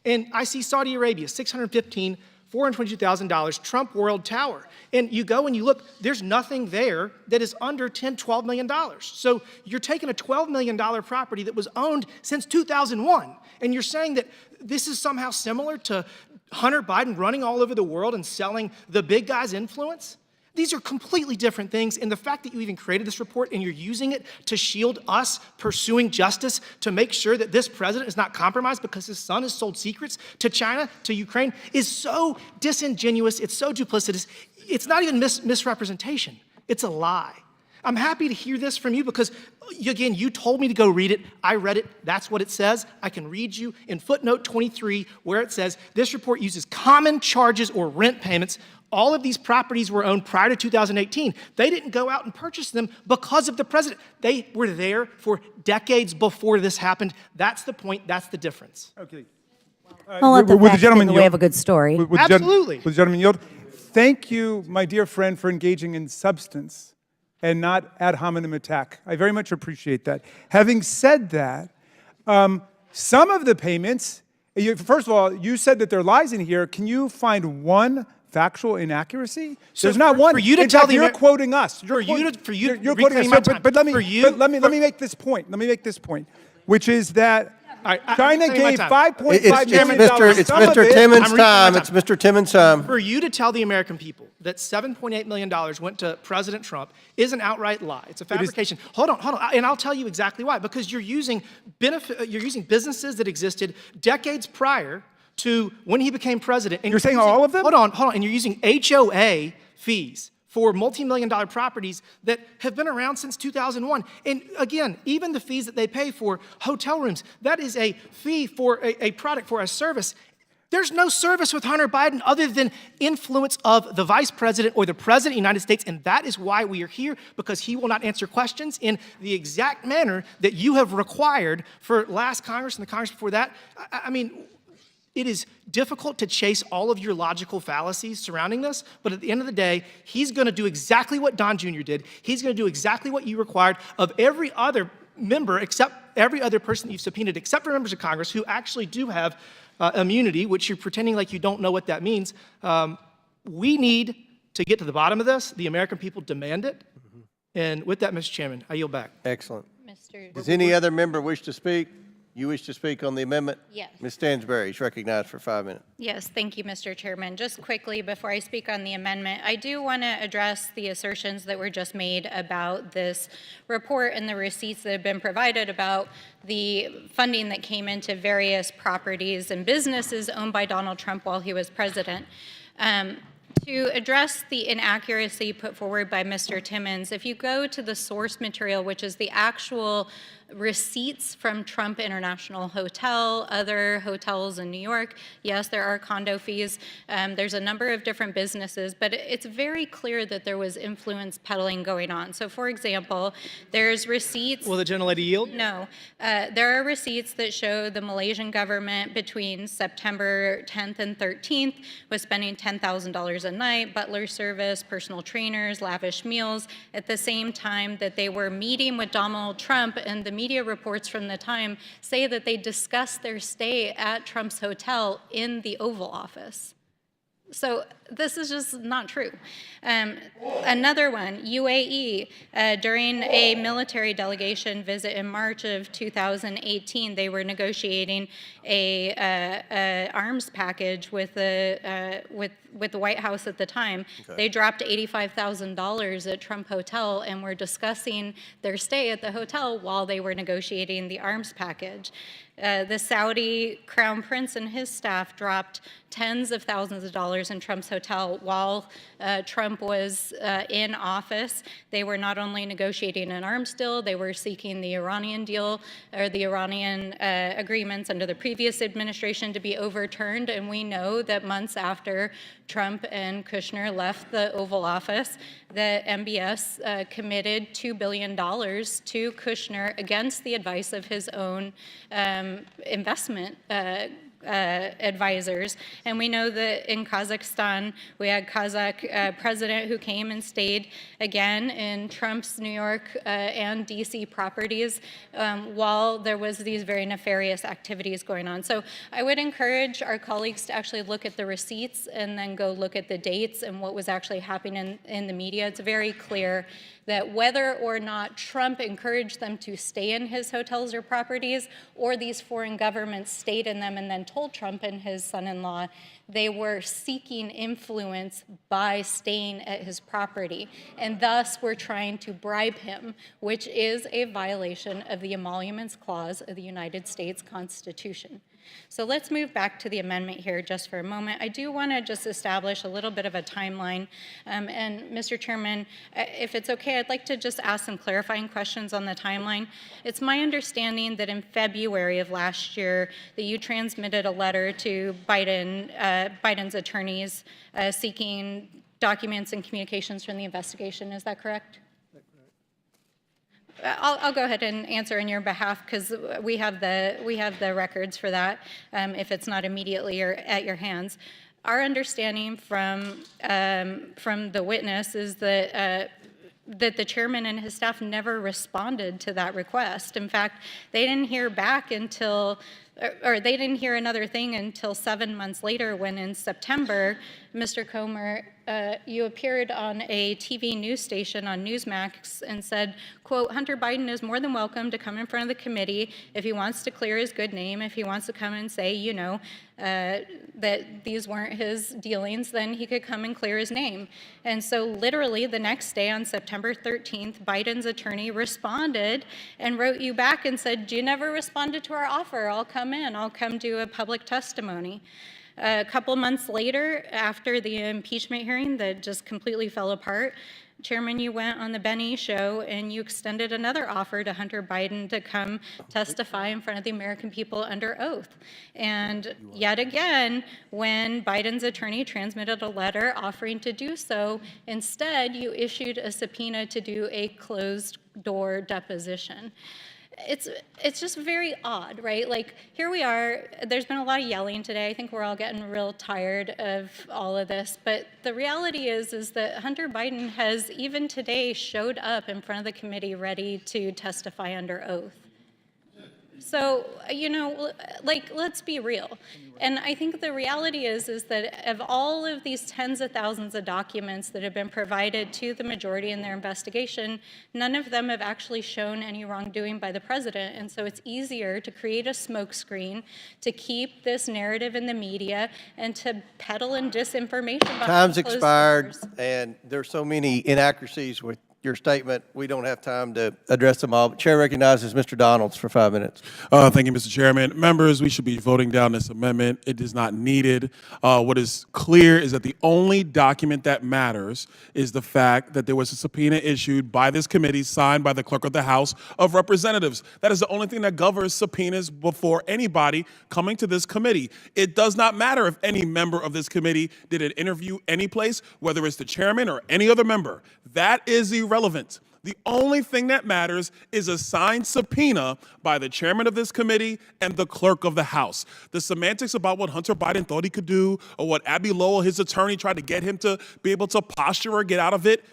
And I see Saudi Arabia, $422,000, Trump World Tower. And you go and you look, there's nothing there that is under $10, $12 million. So you're taking a $12 million property that was owned since 2001, and you're saying that this is somehow similar to Hunter Biden running all over the world and selling the big guy's influence? These are completely different things, and the fact that you even created this report and you're using it to shield us pursuing justice to make sure that this president is not compromised because his son has sold secrets to China, to Ukraine, is so disingenuous, it's so duplicitous. It's not even misrepresentation, it's a lie. I'm happy to hear this from you because, again, you told me to go read it. I read it. That's what it says. I can read you in footnote 23 where it says, this report uses common charges or rent payments. All of these properties were owned prior to 2018. They didn't go out and purchase them because of the president. They were there for decades before this happened. That's the point. That's the difference. Okay. I'll let the Would facts get in the way yield? of a good story. Absolutely. Would the gentleman yield? Thank you, my dear friend, for engaging in substance and not ad hominem attack. I very much appreciate that. Having said that, some of the payments, first of all, you said that there are lies in here. Can you find one factual inaccuracy? So There's not one. For you to in tell fact, the you're quoting us. You're quoting us. my time. But let me make this point. Let me make this point, which is that China gave $5.5 million. It's Mr. Timmons' time. It's Mr. Timmons' time. For you to tell the American people that $7.8 million went to President Trump is an outright lie. It's a fabrication. Hold on, and I'll tell you exactly why. Because you're using businesses that existed decades prior to when he became president. And you're saying all of them? Hold on. And you're using HOA fees for multi-million-dollar properties that have been around since 2001. And again, even the fees that they pay for hotel rooms, that is a fee for a product, for a service. There's no service with Hunter Biden other than influence of the vice president or the president of the United States, and that is why we are here, because he will not answer questions in the exact manner that you have required for last Congress and the Congress before that. I mean, it is difficult to chase all of your logical fallacies surrounding this, but at the end of the day, he's going to do exactly what Don Jr. did. He's going to do exactly what you required of every other member, except every other person that you've subpoenaed, except for members of Congress who actually do have immunity, which you're pretending like you don't know what that means. We need to get to the bottom of this. The American people demand it. And with that, Mr. Chairman, I yield back. Excellent. Does any other member wish to speak? You wish to speak on the amendment? Yes. Ms. Stansberry is recognized for 5 minutes. Yes, thank you, Mr. Chairman. Just quickly, before I speak on the amendment, I do want to address the assertions that were just made about this report and the receipts that have been provided about the funding that came into various properties and businesses owned by Donald Trump while he was president. To address the inaccuracy put forward by Mr. Timmons, if you go to the source material, which is the actual receipts from Trump International Hotel, other hotels in New York, yes, there are condo fees. There's a number of different businesses, but it's very clear that there was influence peddling going on. So, for example, there's receipts. Will the gentlelady yield? No. There are receipts that show the Malaysian government between September 10th and 13th was spending $10,000 a night, butler service, personal trainers, lavish meals, at the same time that they were meeting with Donald Trump, and the media reports from the time say that they discussed their stay at Trump's hotel in the Oval Office. So this is just not true. Another one, UAE, during a military delegation visit in March of 2018, they were negotiating a arms package with the White House at the time. Okay. They dropped $85,000 at Trump Hotel and were discussing their stay at the hotel while they were negotiating the arms package. The Saudi Crown Prince and his staff dropped tens of thousands of dollars in Trump's hotel while Trump was in office. They were not only negotiating an arms deal, they were seeking the Iranian deal or the Iranian agreements under the previous administration to be overturned. And we know that months after Trump and Kushner left the Oval Office, that MBS committed $2 billion to Kushner against the advice of his own investment advisors. And we know that in Kazakhstan, we had Kazakh president who came and stayed again in Trump's New York and DC properties while there was these very nefarious activities going on. So I would encourage our colleagues to actually look at the receipts and then go look at the dates and what was actually happening in the media. It's very clear that whether or not Trump encouraged them to stay in his hotels or properties, or these foreign governments stayed in them and then told told Trump and his son-in-law they were seeking influence by staying at his property, and thus were trying to bribe him, which is a violation of the Emoluments Clause of the United States Constitution. So let's move back to the amendment here just for a moment. I do want to just establish a little bit of a timeline. And Mr. Chairman, if it's okay, I'd like to just ask some clarifying questions on the timeline. It's my understanding that in February of last year that you transmitted a letter to Biden's attorneys seeking documents and communications from the investigation. Is that correct? I'll go ahead and answer on your behalf because we have the records for that if it's not immediately or at your hands. Our understanding from the witness is that the chairman and his staff never responded to that request. In fact, they didn't hear back until, or they didn't hear another thing until 7 months later when in September, Mr. Comer, you appeared on a TV news station on Newsmax and said, quote, Hunter Biden is more than welcome to come in front of the committee if he wants to clear his good name, if he wants to come and say, you know, that these weren't his dealings, then he could come and clear his name. And so literally the next day on September 13th, Biden's attorney responded and wrote you back and said, you never responded to our offer. I'll come in. I'll come do a public testimony. A couple months later, after the impeachment hearing that just completely fell apart, Chairman, you went on the Ben E show and you extended another offer to Hunter Biden to come testify in front of the American people under oath. And yet again, when Biden's attorney transmitted a letter offering to do so, instead you issued a subpoena to do a closed door deposition. It's just very odd, right? Like, here we are, there's been a lot of yelling today. I think we're all getting real tired of all of this, but the reality is that Hunter Biden has even today showed up in front of the committee ready to testify under oath. So, you know, like, let's be real. And I think the reality is that of all of these tens of thousands of documents that have been provided to the majority in their investigation, none of them have actually shown any wrongdoing by the president. And so it's easier to create a smokescreen, to keep this narrative in the media, and to peddle in disinformation. Time's expired, and there's so many inaccuracies with your statement. We don't have time to address them all. But Chair recognizes Mr. Donalds for 5 minutes. Thank you, Mr. Chairman. Members, we should be voting down this amendment. It is not needed. What is clear is that the only document that matters is the fact that there was a subpoena issued by this committee signed by the clerk of the House of Representatives. That is the only thing that governs subpoenas before anybody coming to this committee. It does not matter if any member of this committee did an interview anyplace, whether it's the chairman or any other member. That is irrelevant. The only thing that matters is a signed subpoena by the chairman of this committee and the clerk of the House. The semantics about what Hunter Biden thought he could do or what Abby Lowell, his attorney, tried to get him to be able to posture or get out of it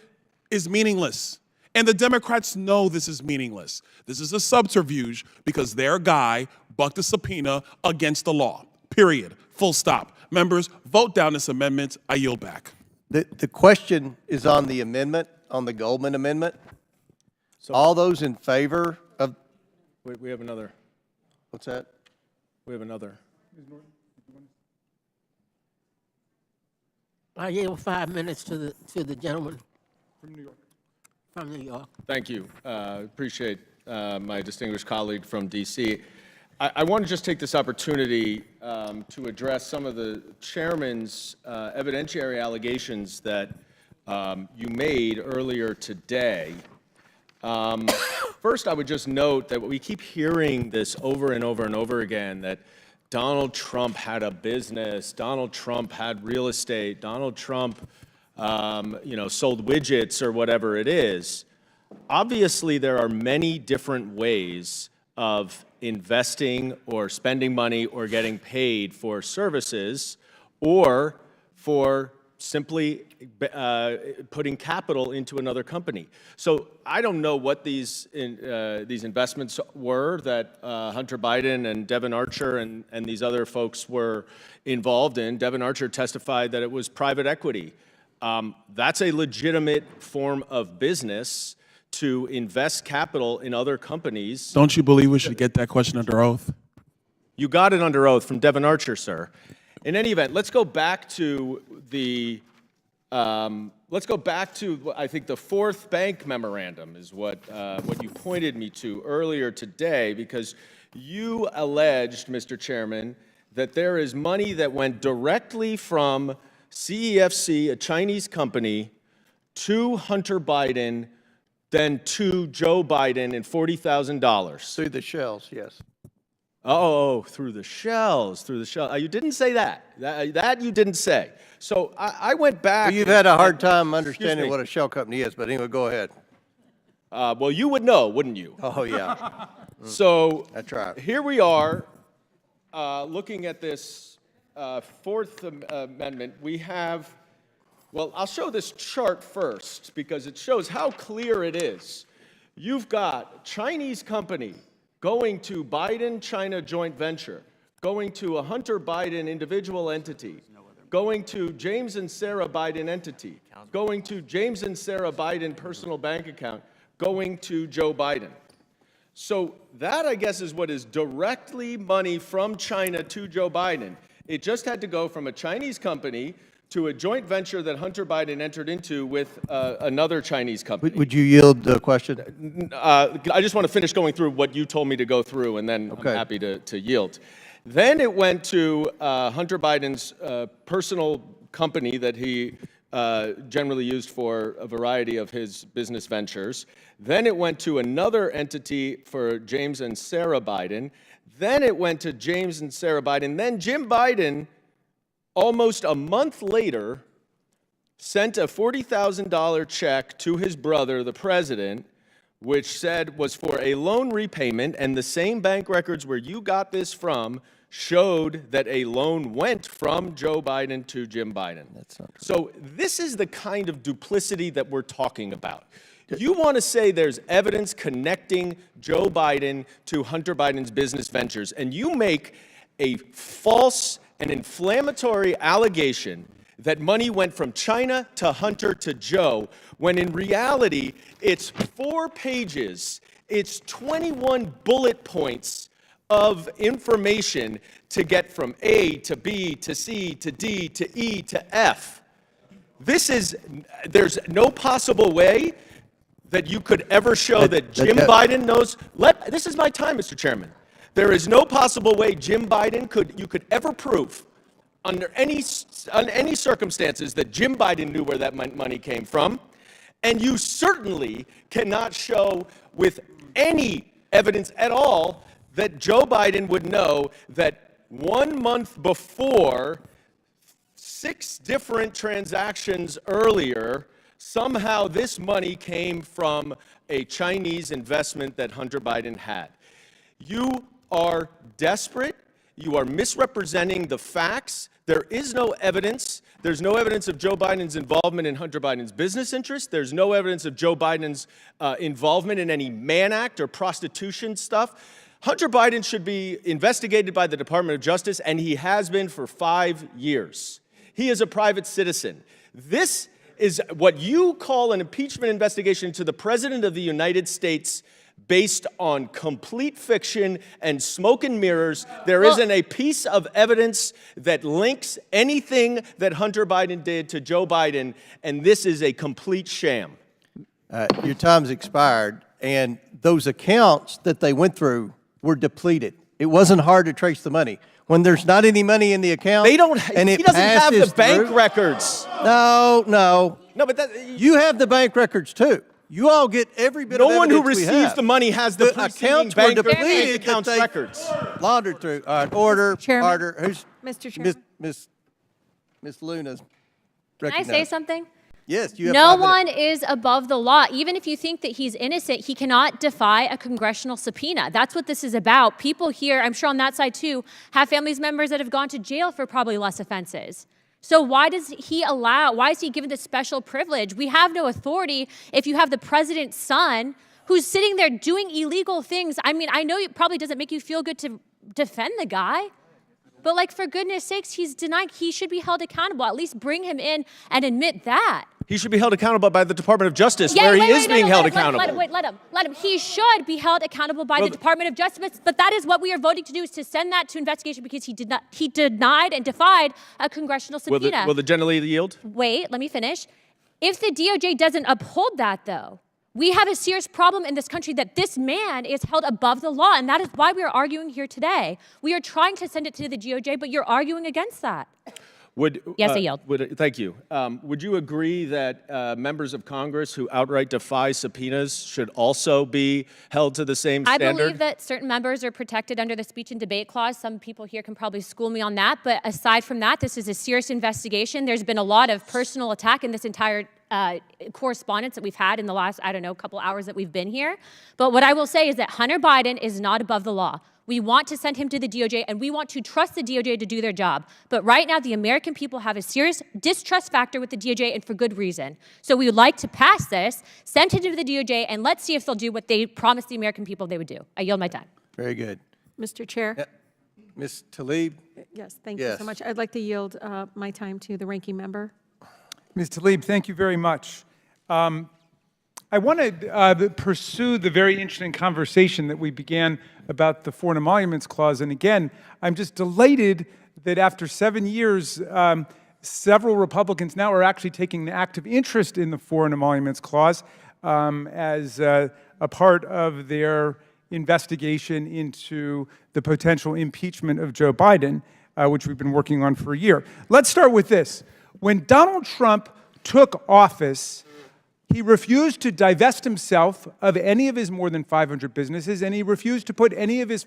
is meaningless. And the Democrats know this is meaningless. This is a subterfuge because their guy bucked a subpoena against the law. Period. Full stop. Members, vote down this amendment. I yield back. The question is on the amendment, on the Goldman amendment. So all those in favor of... We have another. What's that? We have another. I yield 5 minutes to the gentleman From New York. from New York. Thank you. Appreciate my distinguished colleague from D.C. I want to just take this opportunity to address some of the chairman's evidentiary allegations that you made earlier today. First, I would just note that we keep hearing this over and over and over again, that Donald Trump had a business, Donald Trump had real estate, Donald Trump sold widgets or whatever it is. Obviously, there are many different ways of investing or spending money or getting paid for services or for simply putting capital into another company. So I don't know what these investments were that Hunter Biden and Devon Archer and these other folks were involved in. Devon Archer testified that it was private equity. That's a legitimate form of business to invest capital in other companies. Don't you believe we should get that question under oath? You got it under oath from Devin Archer, sir. In any event, let's go back to I think the fourth bank memorandum is what you pointed me to earlier today, because you alleged, Mr. Chairman, that there is money that went directly from CEFC, a Chinese company, to Hunter Biden, then to Joe Biden in $40,000. Through the shells, yes. Oh, through the shells. You didn't say that. That you didn't say. So I went back. Well, you've had a hard time understanding what a shell company is, but anyway, go ahead. Well, you would know, wouldn't you? Oh, yeah. So that's right. Here we are looking at this Fourth Amendment. We have, well, I'll show this chart first because it shows how clear it is. You've got Chinese company going to Biden-China joint venture, going to a Hunter Biden individual entity, going to James and Sarah Biden entity, going to James and Sarah Biden personal bank account, going to Joe Biden. So that, I guess, is what is directly money from China to Joe Biden. It just had to go from a Chinese company to a joint venture that Hunter Biden entered into with another Chinese company. Would you yield the question? I just want to finish going through what you told me to go through, and then I'm happy to yield. Then it went to Hunter Biden's personal company that he generally used for a variety of his business ventures. Then it went to another entity for James and Sarah Biden. Then it went to James and Sarah Biden. Then Jim Biden, almost a month later, sent a $40,000 check to his brother, the president, which said was for a loan repayment, and the same bank records where you got this from showed that a loan went from Joe Biden to Jim Biden. That's not true. So this is the kind of duplicity that we're talking about. You want to say there's evidence connecting Joe Biden to Hunter Biden's business ventures, and you make a false and inflammatory allegation that money went from China to Hunter to Joe, when in reality, it's 4 pages, it's 21 bullet points of information to get from A to B to C to D to E to F. There's no possible way that you could ever show that Jim Biden knows. This is my time, Mr. Chairman. There is no possible way Jim Biden you could ever prove under any circumstances that Jim Biden knew where that money came from. And you certainly cannot show with any evidence at all that Joe Biden would know that 1 month before, 6 different transactions earlier, somehow this money came from a Chinese investment that Hunter Biden had. You are desperate. You are misrepresenting the facts. There is no evidence. There's no evidence of Joe Biden's involvement in Hunter Biden's business interests. There's no evidence of Joe Biden's involvement in any Mann Act or prostitution stuff. Hunter Biden should be investigated by the Department of Justice, and he has been for 5 years. He is a private citizen. This is what you call an impeachment investigation to the President of the United States based on complete fiction and smoke and mirrors. There isn't a piece of evidence that links anything that Hunter Biden did to Joe Biden, and this is a complete sham. Your time's expired, and those accounts that they went through were depleted. It wasn't hard to trace the money. When there's not any money in the account, he doesn't have the bank through, records. No. No, but you have the bank records too. You all get every bit of no one who evidence we receives have. the money has the accounts bank were depleted accounts that they records. laundered through. All right, order. Chairman. Order. Who's Mr. Chairman. Miss Luna's Can I say recognized. something? Yes, you have No 5 minutes. one is above the law. Even if you think that he's innocent, he cannot defy a congressional subpoena. That's what this is about. People here, I'm sure on that side too, have family members that have gone to jail for probably less offenses. So why is he given this special privilege? We have no authority if you have the president's son who's sitting there doing illegal things. I mean, I know it probably doesn't make you feel good to defend the guy, but like, for goodness sakes, he's denied. He should be held accountable. At least bring him in and admit that. He should be held accountable by the Department of Justice, Yeah, where wait, he is wait, no, being no, held let accountable. him. He should be held accountable by the Department of Justice, but that is what we are voting to do, is to send that to investigation because he denied and defied a congressional subpoena. Will the generally yield? Wait, let me finish. If the DOJ doesn't uphold that, though, we have a serious problem in this country that this man is held above the law, and that is why we are arguing here today. We are trying to send it to the DOJ, but you're arguing against that. Yes, I yield. Thank you. Would you agree that members of Congress who outright defy subpoenas should also be held to the same standard? I believe that certain members are protected under the speech and debate clause. Some people here can probably school me on that, but aside from that, this is a serious investigation. There's been a lot of personal attack in this entire correspondence that we've had in the last, couple hours that we've been here. But what I will say is that Hunter Biden is not above the law. We want to send him to the DOJ, and we want to trust the DOJ to do their job. But right now, the American people have a serious distrust factor with the DOJ, and for good reason. So we would like to pass this, send it to the DOJ, and let's see if they'll do what they promised the American people they would do. I yield my time. Very good. Mr. Chair? Ms. Tlaib? Yes, thank you so much. I'd like to yield my time to the ranking member. Ms. Tlaib, thank you very much. I want to pursue the very interesting conversation that we began about the Foreign Emoluments Clause. And again, I'm just delighted that after 7 years, several Republicans now are actually taking an active interest in the Foreign Emoluments Clause as a part of their investigation into the potential impeachment of Joe Biden, which we've been working on for a year. Let's start with this. When Donald Trump took office, he refused to divest himself of any of his more than 500 businesses, and he refused to put any of his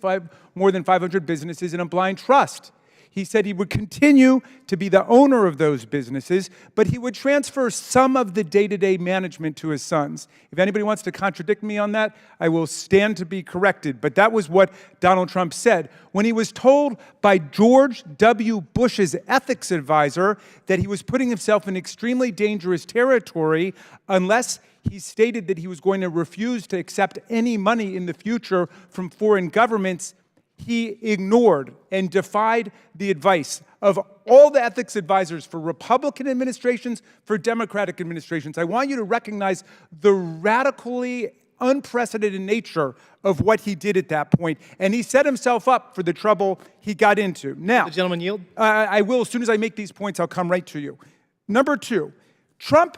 more than 500 businesses in a blind trust. He said he would continue to be the owner of those businesses, but he would transfer some of the day-to-day management to his sons. If anybody wants to contradict me on that, I will stand to be corrected. But that was what Donald Trump said. When he was told by George W. Bush's ethics advisor that he was putting himself in extremely dangerous territory unless he stated that he was going to refuse to accept any money in the future from foreign governments, he ignored and defied the advice of all the ethics advisors for Republican administrations, for Democratic administrations. I want you to recognize the radically unprecedented nature of what he did at that point, and he set himself up for the trouble he got into. Now, the gentleman yield? I will. As soon as I make these points, I'll come right to you. Number two, Trump,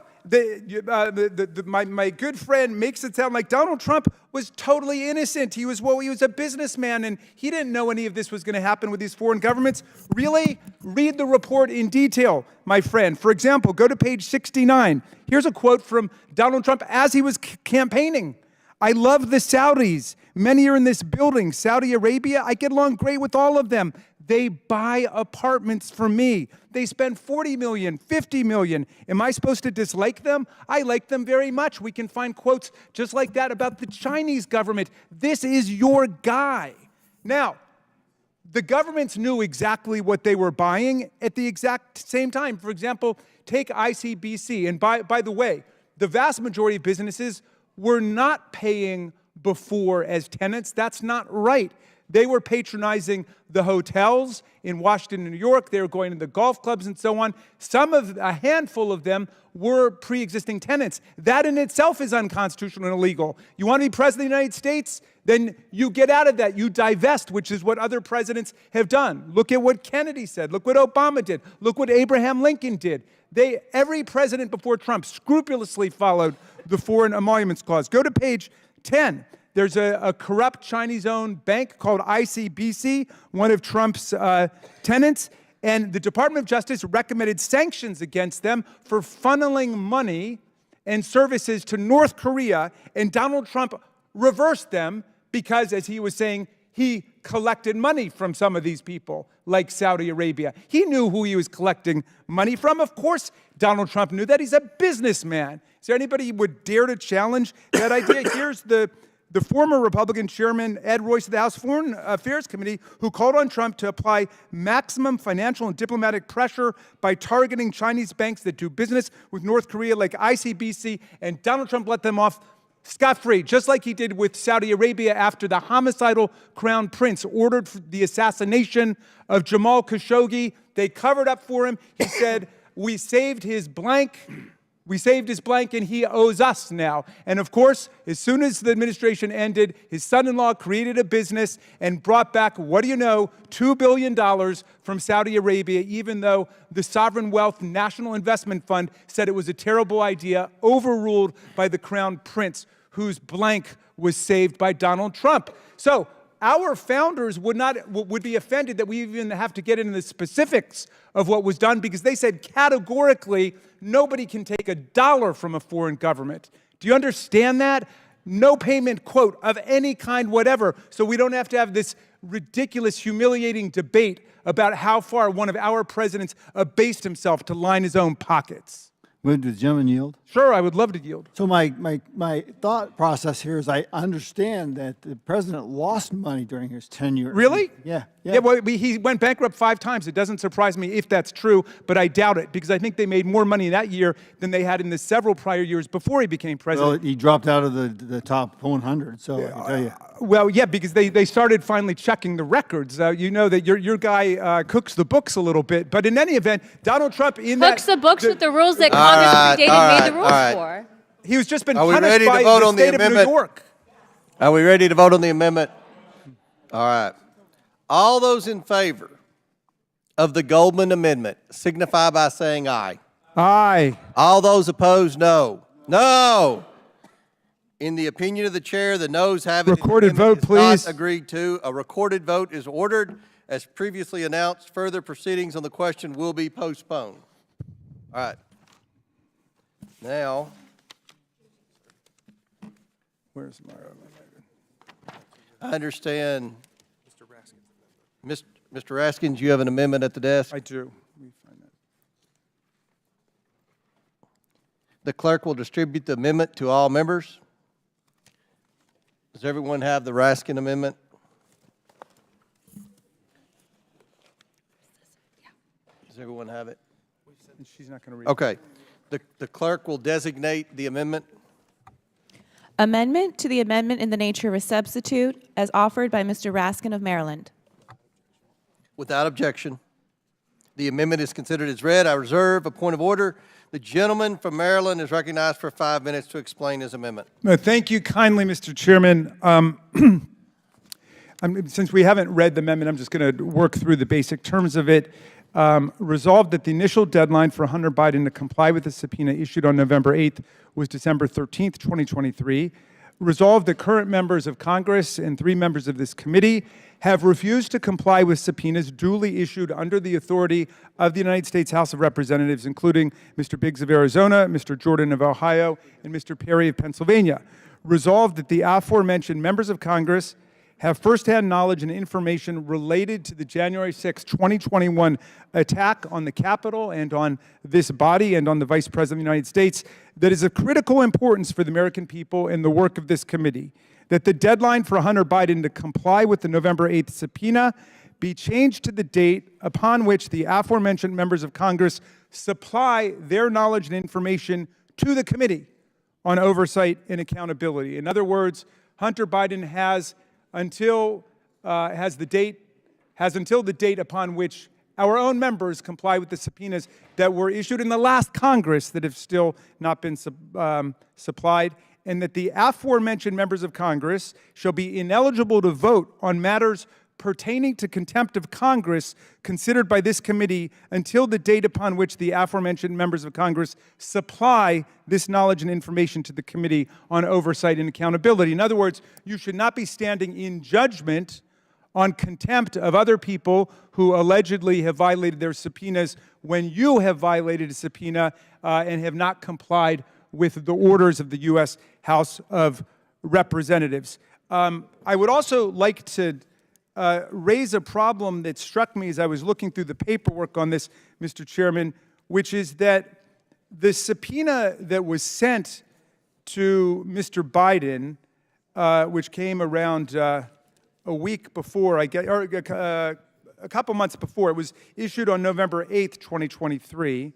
my good friend makes it sound like Donald Trump was totally innocent. He was a businessman, and he didn't know any of this was going to happen with these foreign governments. Really? Read the report in detail, my friend. For example, go to page 69. Here's a quote from Donald Trump as he was campaigning. I love the Saudis. Many are in this building. Saudi Arabia, I get along great with all of them. They buy apartments for me. They spend $40 million, $50 million. Am I supposed to dislike them? I like them very much. We can find quotes just like that about the Chinese government. This is your guy. Now, the governments knew exactly what they were buying at the exact same time. For example, take ICBC. And by the way, the vast majority of businesses were not paying before as tenants. That's not right. They were patronizing the hotels in Washington and New York. They were going to the golf clubs and so on. A handful of them were pre-existing tenants. That in itself is unconstitutional and illegal. You want to be president of the United States? Then you get out of that. You divest, which is what other presidents have done. Look at what Kennedy said. Look what Obama did. Look what Abraham Lincoln did. Every president before Trump scrupulously followed the Foreign Emoluments Clause. Go to page 10. There's a corrupt Chinese-owned bank called ICBC, one of Trump's tenants, and the Department of Justice recommended sanctions against them for funneling money and services to North Korea, and Donald Trump reversed them because, as he was saying, he collected money from some of these people, like Saudi Arabia. He knew who he was collecting money from. Of course, Donald Trump knew that. He's a businessman. Is there anybody who would dare to challenge that idea? Here's the former Republican chairman, Ed Royce of the House Foreign Affairs Committee, who called on Trump to apply maximum financial and diplomatic pressure by targeting Chinese banks that do business with North Korea like ICBC, and Donald Trump let them off scot-free, just like he did with Saudi Arabia after the homicidal crown prince ordered the assassination of Jamal Khashoggi. They covered up for him. He said, we saved his blank. We saved his blank, and he owes us now. And of course, as soon as the administration ended, his son-in-law created a business and brought back, what do you know, $2 billion from Saudi Arabia, even though the Sovereign Wealth National Investment Fund said it was a terrible idea, overruled by the Crown Prince, whose blank was saved by Donald Trump. So our founders would be offended that we even have to get into the specifics of what was done, because they said categorically nobody can take a dollar from a foreign government. Do you understand that? No payment, quote, of any kind whatever, so we don't have to have this ridiculous, humiliating debate about how far one of our presidents abased himself to line his own pockets. Would the gentleman yield? Sure, I would love to yield. So my thought process here is I understand that the president lost money during his tenure. Really? Yeah. Yeah, well, he went bankrupt 5 times. It doesn't surprise me if that's true, but I doubt it, because I think they made more money that year than they had in the several prior years before he became president. Well, he dropped out of the top 100, so I can tell you. Well, yeah, because they started finally checking the records. You know that your guy cooks the books a little bit, but in any event, Donald Trump Cooks the books with the rules that Congress predated made the rules for. He was just been Are we punished ready to by vote the on the state of New amendment? York. Are we ready to vote on the amendment? All right. All those in favor of the Goldman amendment signify by saying aye. Aye. All those opposed, no. No. In the opinion of the chair, the noes have it. Recorded The amendment vote, is please. Not agreed to. A recorded vote is ordered. As previously announced, further proceedings on the question will be postponed. All right. Now, Where's my I understand, Mr. Raskins, you have an amendment at the desk? I do. Let me find that. The clerk will distribute the amendment to all members. Does everyone have the Raskin amendment? Does everyone have it? She's not going to read it. Okay. The clerk will designate the amendment. Amendment to the amendment in the nature of a substitute as offered by Mr. Raskin of Maryland. Without objection. The amendment is considered as read. I reserve a point of order. The gentleman from Maryland is recognized for 5 minutes to explain his amendment. No, thank you kindly, Mr. Chairman. Since we haven't read the amendment, I'm just going to work through the basic terms of it. Resolved that the initial deadline for Hunter Biden to comply with the subpoena issued on November 8th was December 13th, 2023. Resolved that current members of Congress and 3 members of this committee have refused to comply with subpoenas duly issued under the authority of the United States House of Representatives, including Mr. Biggs of Arizona, Mr. Jordan of Ohio, and Mr. Perry of Pennsylvania. Resolved that the aforementioned members of Congress have firsthand knowledge and information related to the January 6, 2021 attack on the Capitol and on this body and on the Vice President of the United States that is of critical importance for the American people and the work of this committee. That the deadline for Hunter Biden to comply with the November 8th subpoena be changed to the date upon which the aforementioned members of Congress supply their knowledge and information to the Committee on Oversight and Accountability. In other words, Hunter Biden has until the date upon which our own members comply with the subpoenas that were issued in the last Congress that have still not been supplied, and that the aforementioned members of Congress shall be ineligible to vote on matters pertaining to contempt of Congress considered by this committee until the date upon which the aforementioned members of Congress supply this knowledge and information to the Committee on Oversight and Accountability. In other words, you should not be standing in judgment on contempt of other people who allegedly have violated their subpoenas when you have violated a subpoena and have not complied with the orders of the U.S. House of Representatives. I would also like to raise a problem that struck me as I was looking through the paperwork on this, Mr. Chairman, which is that the subpoena that was sent to Mr. Biden, which came around a week before, or a couple months before, it was issued on November 8th, 2023,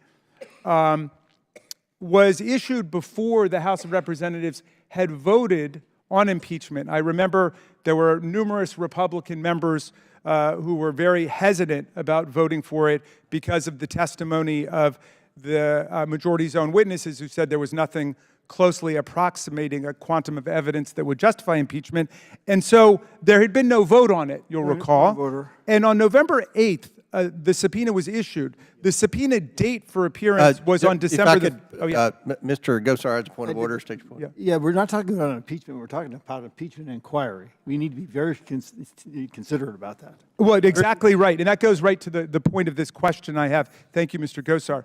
was issued before the House of Representatives had voted on impeachment. I remember there were numerous Republican members who were very hesitant about voting for it because of the testimony of the majority's own witnesses who said there was nothing closely approximating a quantum of evidence that would justify impeachment. And so there had been no vote on it, you'll recall. And on November 8th, the subpoena was issued. The subpoena date for appearance was on December Mr. Gosar has a point of order. State your point. Yeah, we're not talking about an impeachment. We're talking about impeachment inquiry. We need to be very considerate about that. Well, exactly right. And that goes right to the point of this question I have. Thank you, Mr. Gosar.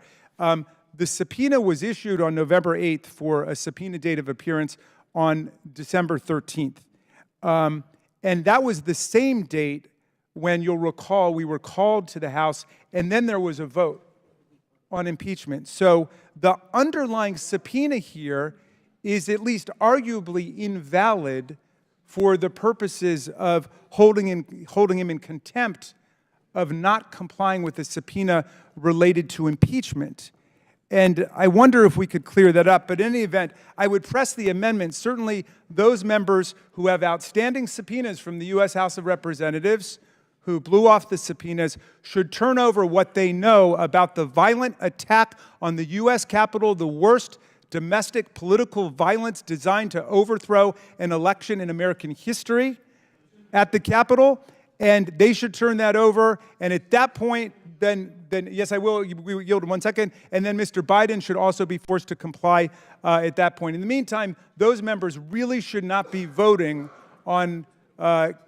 The subpoena was issued on November 8th for a subpoena date of appearance on December 13th. And that was the same date when, you'll recall, we were called to the House, and then there was a vote on impeachment. So the underlying subpoena here is at least arguably invalid for the purposes of holding him in contempt of not complying with the subpoena related to impeachment. And I wonder if we could clear that up. But in any event, I would press the amendment. Certainly those members who have outstanding subpoenas from the U.S. House of Representatives who blew off the subpoenas should turn over what they know about the violent attack on the U.S. Capitol, the worst domestic political violence designed to overthrow an election in American history at the Capitol. And they should turn that over. And at that point, then yes, I will. We will yield in 1 second. And then Mr. Biden should also be forced to comply at that point. In the meantime, those members really should not be voting on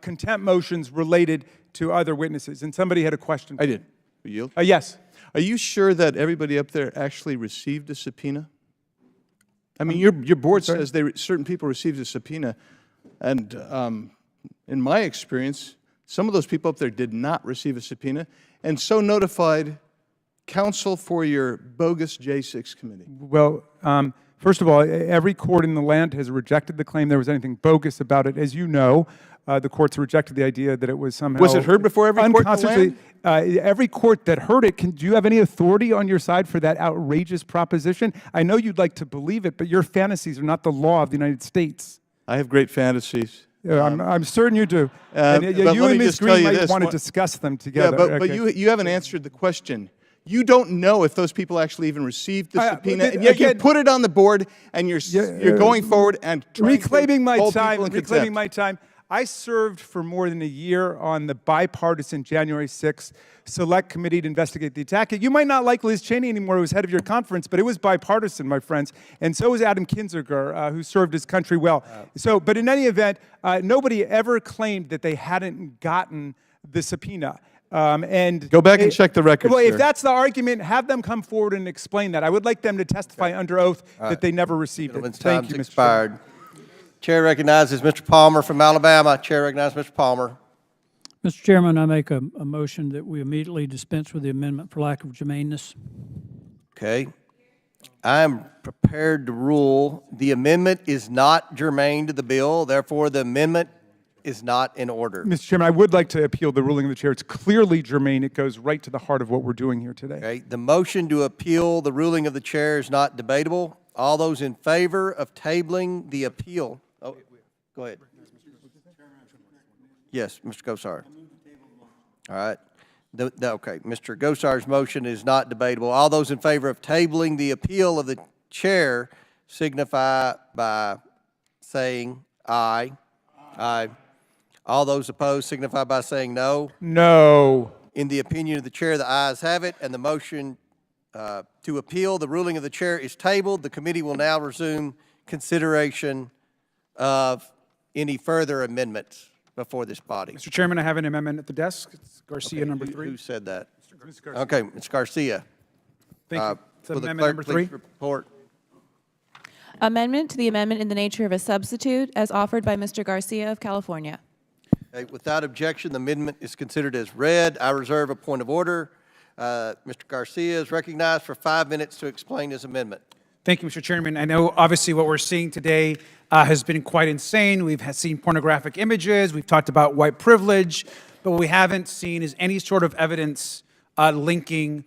contempt motions related to other witnesses. And somebody had a question. I did. We yield? Yes. Are you sure that everybody up there actually received a subpoena? I mean, your board says certain people received a subpoena, and in my experience, some of those people up there did not receive a subpoena, and so notified counsel for your bogus J6 committee. Well, first of all, every court in the land has rejected the claim there was anything bogus about it. As you know, the courts rejected the idea that it was somehow Was it heard before every court in the land? Every court that heard it, do you have any authority on your side for that outrageous proposition? I know you'd like to believe it, but your fantasies are not the law of the United States. I have great fantasies. I'm certain you do. And you and Ms. Green might want to discuss them together. Yeah, but you haven't answered the question. You don't know if those people actually even received the subpoena, and yet you put it on the board, and you're going forward and reclaiming my time. Reclaiming my time. I served for more than a year on the bipartisan January 6th Select Committee to investigate the attack. You might not like Liz Cheney anymore, who was head of your conference, but it was bipartisan, my friends. And so was Adam Kinzinger, who served his country well. But in any event, nobody ever claimed that they hadn't gotten the subpoena. And go back and check the records. Well, if that's the argument, have them come forward and explain that. I would like them to testify under oath that they never received it. Thank you, Mr. Chairman. Chair recognizes Mr. Palmer from Alabama. Chair recognizes Mr. Palmer. Mr. Chairman, I make a motion that we immediately dispense with the amendment for lack of germaneness. Okay. I am prepared to rule the amendment is not germane to the bill. Therefore, the amendment is not in order. Mr. Chairman, I would like to appeal the ruling of the chair. It's clearly germane. It goes right to the heart of what we're doing here today. Okay. The motion to appeal the ruling of the chair is not debatable. All those in favor of tabling the appeal. Oh, go ahead. Yes, Mr. Gosar. All right. Okay, Mr. Gosar's motion is not debatable. All those in favor of tabling the appeal of the chair signify by saying aye. Aye. All those opposed signify by saying no. No. In the opinion of the chair, the ayes have it, and the motion to appeal the ruling of the chair is tabled. The committee will now resume consideration of any further amendments before this body. Mr. Chairman, I have an amendment at the desk. It's Garcia, number 3. Who said that? Okay, Ms. Garcia. Thank you. It's Will the amendment clerk number 3. please report? Amendment to the amendment in the nature of a substitute as offered by Mr. Garcia of California. Okay, without objection, the amendment is considered as read. I reserve a point of order. Mr. Garcia is recognized for 5 minutes to explain his amendment. Thank you, Mr. Chairman. I know obviously what we're seeing today has been quite insane. We've seen pornographic images. We've talked about white privilege. But what we haven't seen is any sort of evidence linking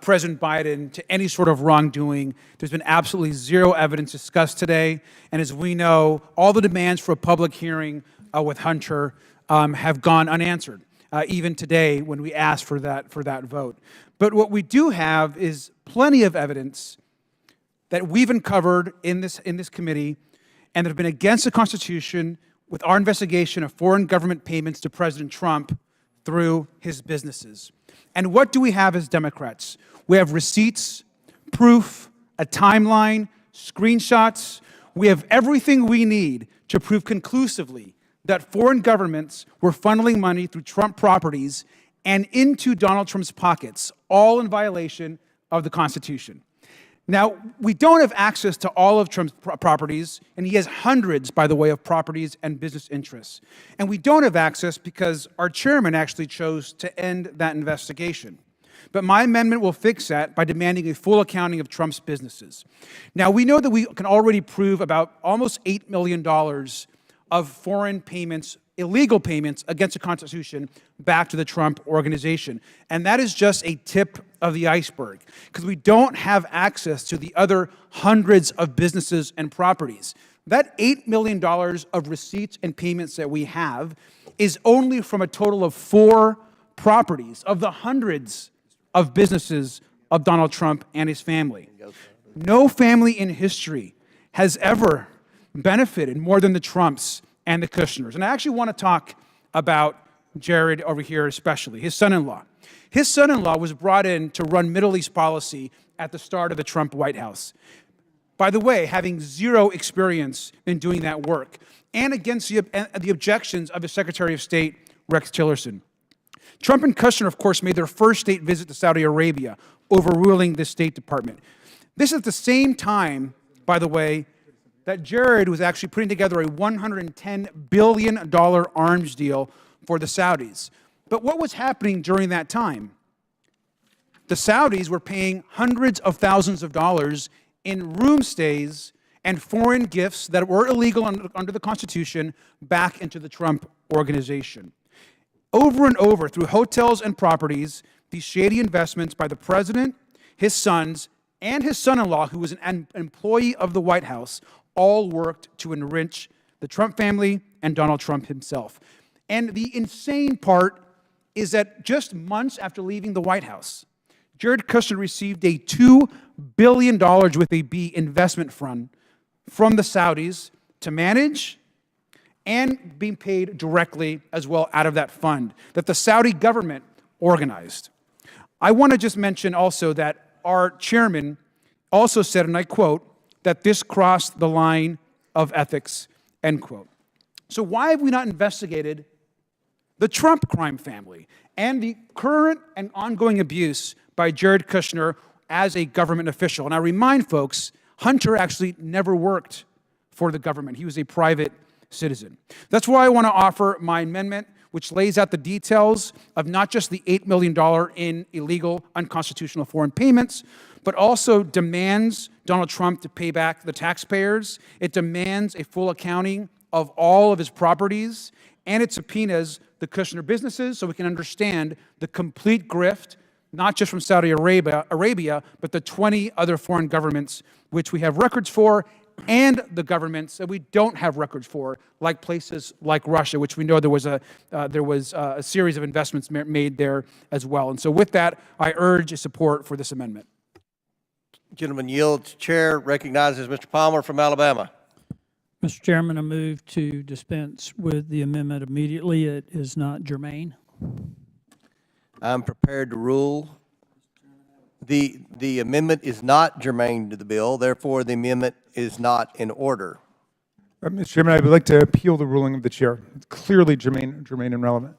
President Biden to any sort of wrongdoing. There's been absolutely zero evidence discussed today. And as we know, all the demands for a public hearing with Hunter have gone unanswered. even today when we asked for that vote. But what we do have is plenty of evidence that we've uncovered in this committee and that have been against the Constitution with our investigation of foreign government payments to President Trump through his businesses. And what do we have as Democrats? We have receipts, proof, a timeline, screenshots. We have everything we need to prove conclusively that foreign governments were funneling money through Trump properties and into Donald Trump's pockets, all in violation of the Constitution. Now, we don't have access to all of Trump's properties, and he has hundreds, by the way, of properties and business interests. And we don't have access because our chairman actually chose to end that investigation. But my amendment will fix that by demanding a full accounting of Trump's businesses. Now, we know that we can already prove about almost $8 million of foreign payments, illegal payments against the Constitution back to the Trump organization. And that is just a tip of the iceberg, because we don't have access to the other hundreds of businesses and properties. That $8 million of receipts and payments that we have is only from a total of 4 properties of the hundreds of businesses of Donald Trump and his family. No family in history has ever benefited more than the Trumps and the Kushners. And I actually want to talk about Jared over here especially, his son-in-law. His son-in-law was brought in to run Middle East policy at the start of the Trump White House. By the way, having zero experience in doing that work, and against the objections of his Secretary of State, Rex Tillerson. Trump and Kushner, of course, made their first state visit to Saudi Arabia, overruling the State Department. This is at the same time, by the way, that Jared was actually putting together a $110 billion arms deal for the Saudis. But what was happening during that time? The Saudis were paying hundreds of thousands of dollars in room stays and foreign gifts that were illegal under the Constitution back into the Trump organization. Over and over, through hotels and properties, these shady investments by the president, his sons, and his son-in-law, who was an employee of the White House, all worked to enrich the Trump family and Donald Trump himself. And the insane part is that just months after leaving the White House, Jared Kushner received a $2 billion with a B investment fund from the Saudis to manage and being paid directly as well out of that fund that the Saudi government organized. I want to just mention also that our chairman also said, and I quote, that this crossed the line of ethics, end quote. So why have we not investigated the Trump crime family and the current and ongoing abuse by Jared Kushner as a government official? And I remind folks, Hunter actually never worked for the government. He was a private citizen. That's why I want to offer my amendment, which lays out the details of not just the $8 million in illegal, unconstitutional foreign payments, but also demands Donald Trump to pay back the taxpayers. It demands a full accounting of all of his properties, and it subpoenas the Kushner businesses so we can understand the complete grift, not just from Saudi Arabia, but the 20 other foreign governments which we have records for, and the governments that we don't have records for, like places like Russia, which we know there was a series of investments made there as well. And so with that, I urge support for this amendment. Gentleman yields. Chair recognizes Mr. Palmer from Alabama. Mr. Chairman, I move to dispense with the amendment immediately. It is not germane. I'm prepared to rule. The amendment is not germane to the bill, therefore the amendment is not in order. Mr. Chairman, I would like to appeal the ruling of the chair. It's clearly germane and relevant.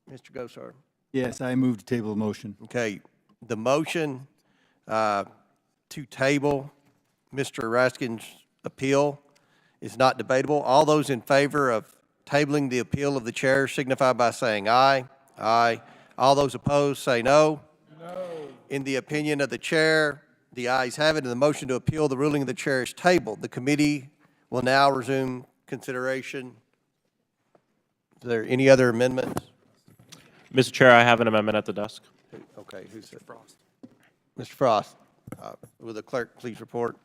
Mr. Gosar. Yes, I move to table the motion. Okay. The motion to table Mr. Raskin's appeal is not debatable. All those in favor of tabling the appeal of the chair signify by saying aye. Aye. All those opposed say no. No. In the opinion of the chair, the ayes have it, and the motion to appeal the ruling of the chair is tabled. The committee will now resume consideration. Is there any other amendments? Mr. Chair, I have an amendment at the desk. Okay, who's Mr. Frost? Mr. Frost, will the clerk please report?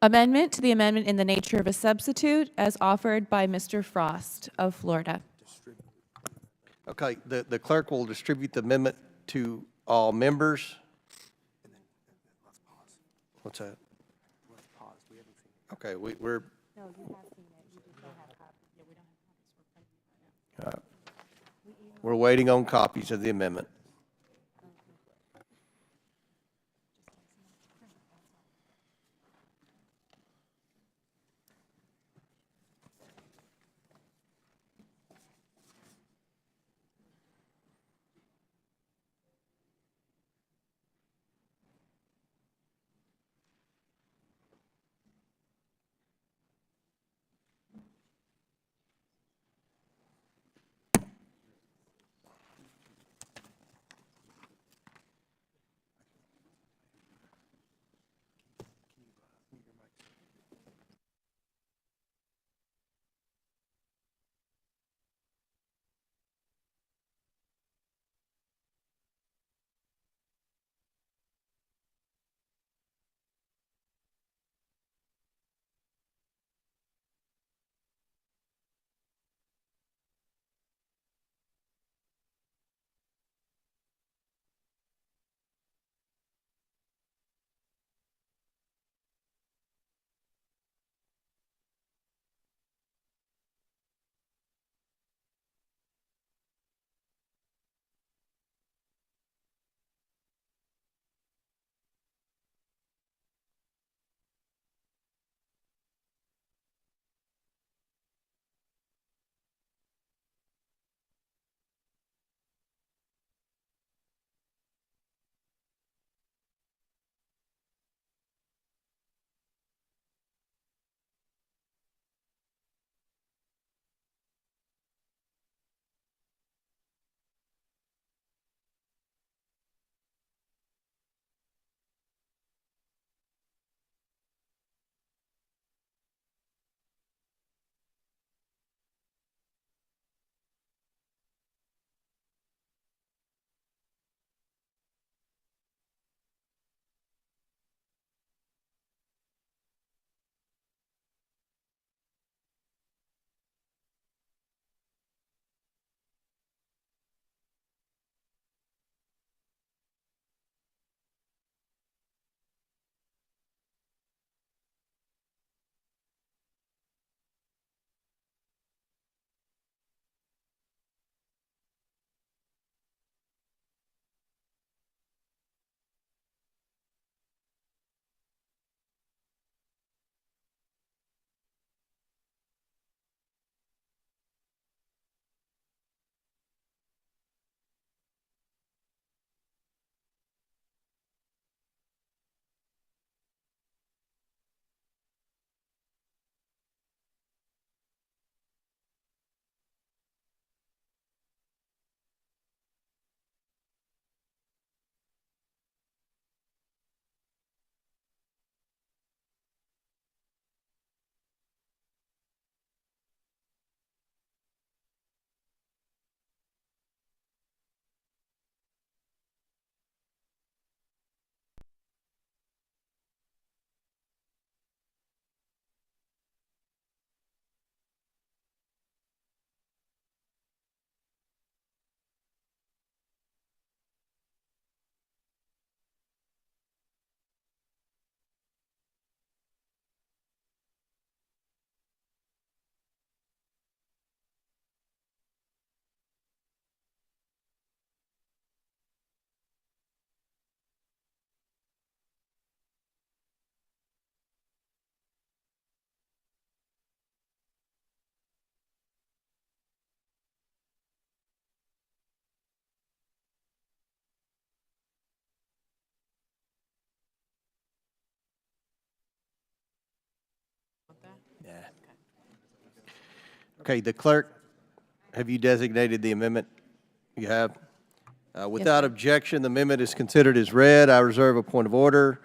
Amendment to the amendment in the nature of a substitute as offered by Mr. Frost of Florida. Okay, the clerk will distribute the amendment to all members. What's that? Okay, we're. We're waiting on copies of the amendment. Okay, the clerk, have you designated the amendment? You have? Without objection, the amendment is considered as read. I reserve a point of order.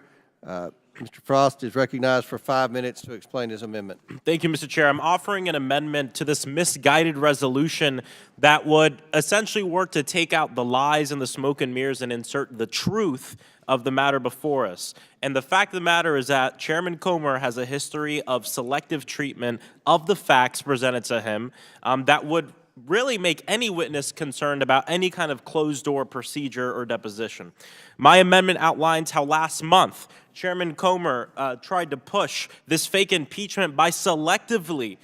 Mr. Frost is recognized for 5 minutes to explain his amendment. Thank you, Mr. Chair. I'm offering an amendment to this misguided resolution that would essentially work to take out the lies and the smoke and mirrors and insert the truth of the matter before us. And the fact of the matter is that Chairman Comer has a history of selective treatment of the facts presented to him that would really make any witness concerned about any kind of closed-door procedure or deposition. My amendment outlines how last month Chairman Comer tried to push this fake impeachment by selectively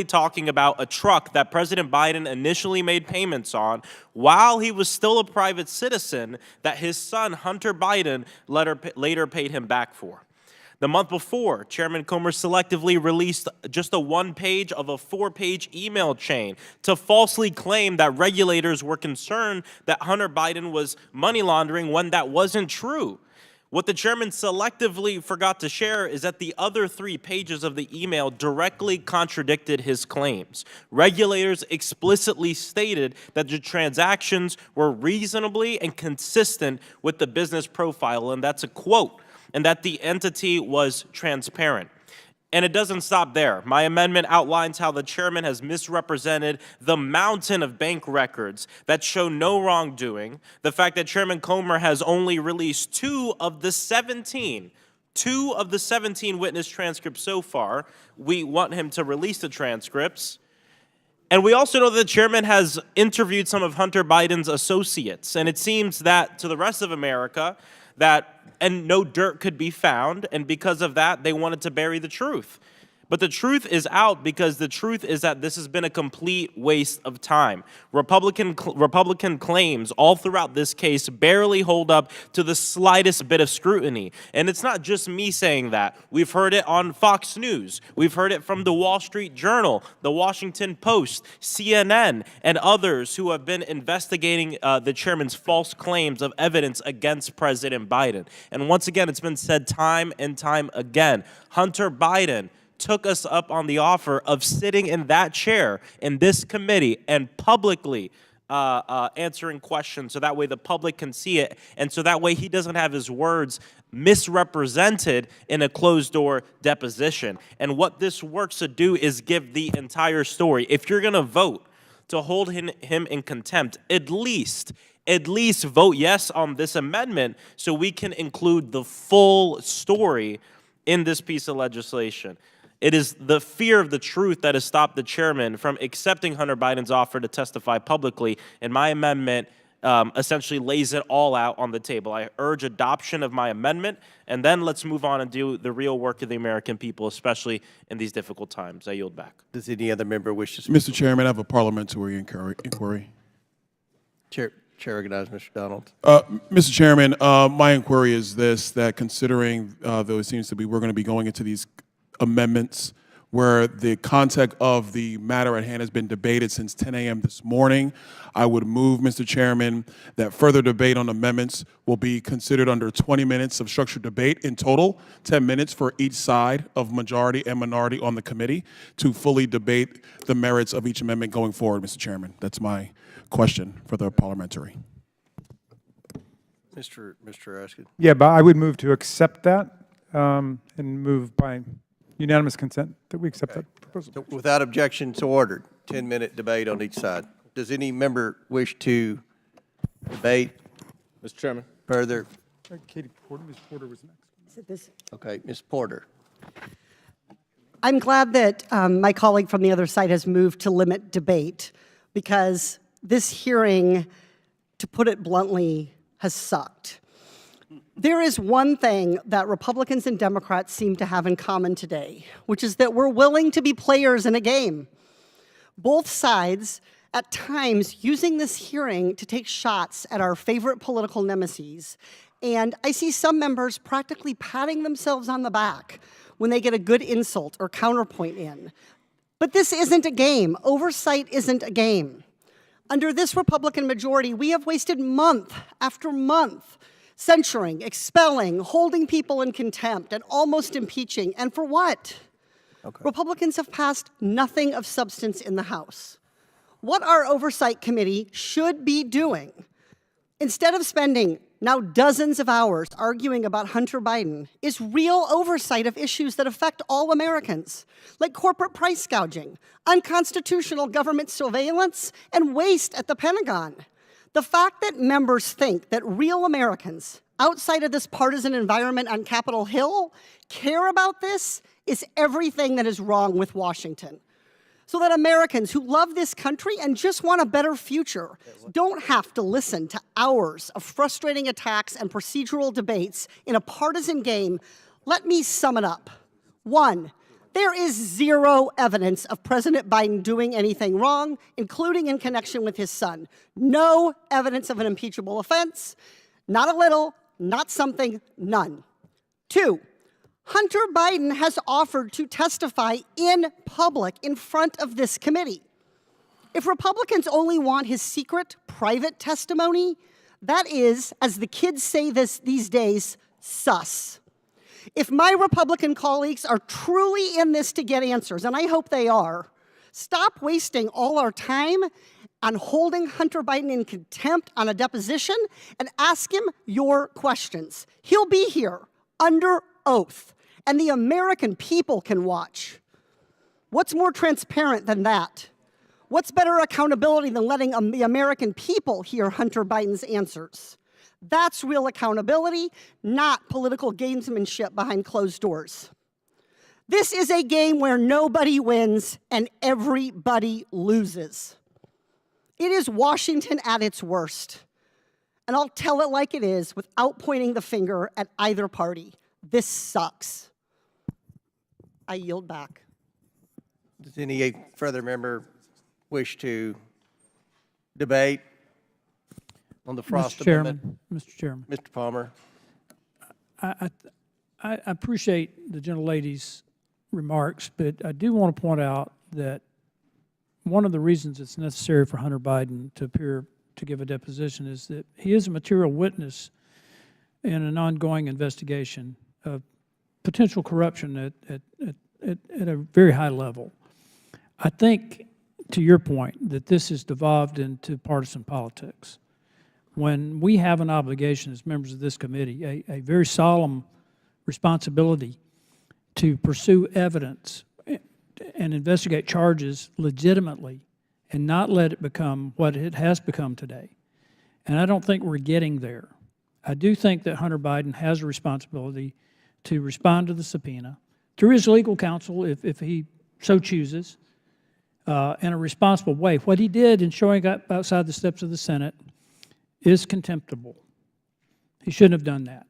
talking about a truck that President Biden initially made payments on while he was still a private citizen that his son, Hunter Biden, later paid him back for. The month before, Chairman Comer selectively released just a one-page of a four-page email chain to falsely claim that regulators were concerned that Hunter Biden was money laundering when that wasn't true. What the chairman selectively forgot to share is that the other 3 pages of the email directly contradicted his claims. Regulators explicitly stated that the transactions were reasonably and consistent with the business profile, and that's a quote, and that the entity was transparent. And it doesn't stop there. My amendment outlines how the chairman has misrepresented the mountain of bank records that show no wrongdoing, the fact that Chairman Comer has only released 2 of the 17 witness transcripts so far. We want him to release the transcripts. And we also know that the chairman has interviewed some of Hunter Biden's associates, and it seems that to the rest of America, and no dirt could be found, and because of that, they wanted to bury the truth. But the truth is out because the truth is that this has been a complete waste of time. Republican claims all throughout this case barely hold up to the slightest bit of scrutiny. And it's not just me saying that. We've heard it on Fox News. We've heard it from the Wall Street Journal, the Washington Post, CNN, and others who have been investigating the chairman's false claims of evidence against President Biden. And once again, it's been said time and time again, Hunter Biden took us up on the offer of sitting in that chair in this committee and publicly answering questions so that way the public can see it and so that way he doesn't have his words misrepresented in a closed-door deposition. And what this works to do is give the entire story. If you're going to vote to hold him in contempt, at least vote yes on this amendment so we can include the full story in this piece of legislation. It is the fear of the truth that has stopped the chairman from accepting Hunter Biden's offer to testify publicly, and my amendment essentially lays it all out on the table. I urge adoption of my amendment, and then let's move on and do the real work of the American people, especially in these difficult times. I yield back. Does any other member wish to speak? Mr. Chairman, I have a parliamentary inquiry. Chair recognizes Mr. Donald. Mr. Chairman, my inquiry is this, that considering, though it seems to be we're going to be going into these amendments where the context of the matter at hand has been debated since 10 a.m. this morning, I would move, Mr. Chairman, that further debate on amendments will be considered under 20 minutes of structured debate in total, 10 minutes for each side of majority and minority on the committee to fully debate the merits of each amendment going forward, Mr. Chairman. That's my question for the parliamentary. Mr. Raskin. Yeah, but I would move to accept that and move by unanimous consent that we accept that proposal. So without objection, so ordered. 10-minute debate on each side. Does any member wish to debate? Mr. Chairman. Further? Katie Porter, Ms. Porter was next. Is it this? Okay, Ms. Porter. I'm glad that my colleague from the other side has moved to limit debate because this hearing, to put it bluntly, has sucked. There is one thing that Republicans and Democrats seem to have in common today, which is that we're willing to be players in a game. Both sides, at times, using this hearing to take shots at our favorite political nemesis. And I see some members practically patting themselves on the back when they get a good insult or counterpoint in. But this isn't a game. Oversight isn't a game. Under this Republican majority, we have wasted month after month censuring, expelling, holding people in contempt, and almost impeaching. And for what? Okay. Republicans have passed nothing of substance in the House. What our Oversight Committee should be doing, instead of spending now dozens of hours arguing about Hunter Biden, is real oversight of issues that affect all Americans, like corporate price gouging, unconstitutional government surveillance, and waste at the Pentagon. The fact that members think that real Americans outside of this partisan environment on Capitol Hill care about this is everything that is wrong with Washington. so that Americans who love this country and just want a better future don't have to listen to hours of frustrating attacks and procedural debates in a partisan game, let me sum it up. 1, there is zero evidence of President Biden doing anything wrong, including in connection with his son. No evidence of an impeachable offense, not a little, not something, none. 2, Hunter Biden has offered to testify in public in front of this committee. If Republicans only want his secret, private testimony, that is, as the kids say these days, sus. If my Republican colleagues are truly in this to get answers, and I hope they are, stop wasting all our time on holding Hunter Biden in contempt on a deposition and ask him your questions. He'll be here under oath, and the American people can watch. What's more transparent than that? What's better accountability than letting the American people hear Hunter Biden's answers? That's real accountability, not political gamesmanship behind closed doors. This is a game where nobody wins and everybody loses. It is Washington at its worst. And I'll tell it like it is without pointing the finger at either party. This sucks. I yield back. Does any further member wish to debate on the Frost amendment? Mr. Chairman. Mr. Palmer. I appreciate the gentlelady's remarks, but I do want to point out that one of the reasons it's necessary for Hunter Biden to appear to give a deposition is that he is a material witness in an ongoing investigation of potential corruption at a very high level. I think, to your point, that this has devolved into partisan politics. When we have an obligation as members of this committee, a very solemn responsibility to pursue evidence and investigate charges legitimately and not let it become what it has become today. And I don't think we're getting there. I do think that Hunter Biden has a responsibility to respond to the subpoena through his legal counsel, if he so chooses, in a responsible way. What he did in showing up outside the steps of the Senate is contemptible. He shouldn't have done that.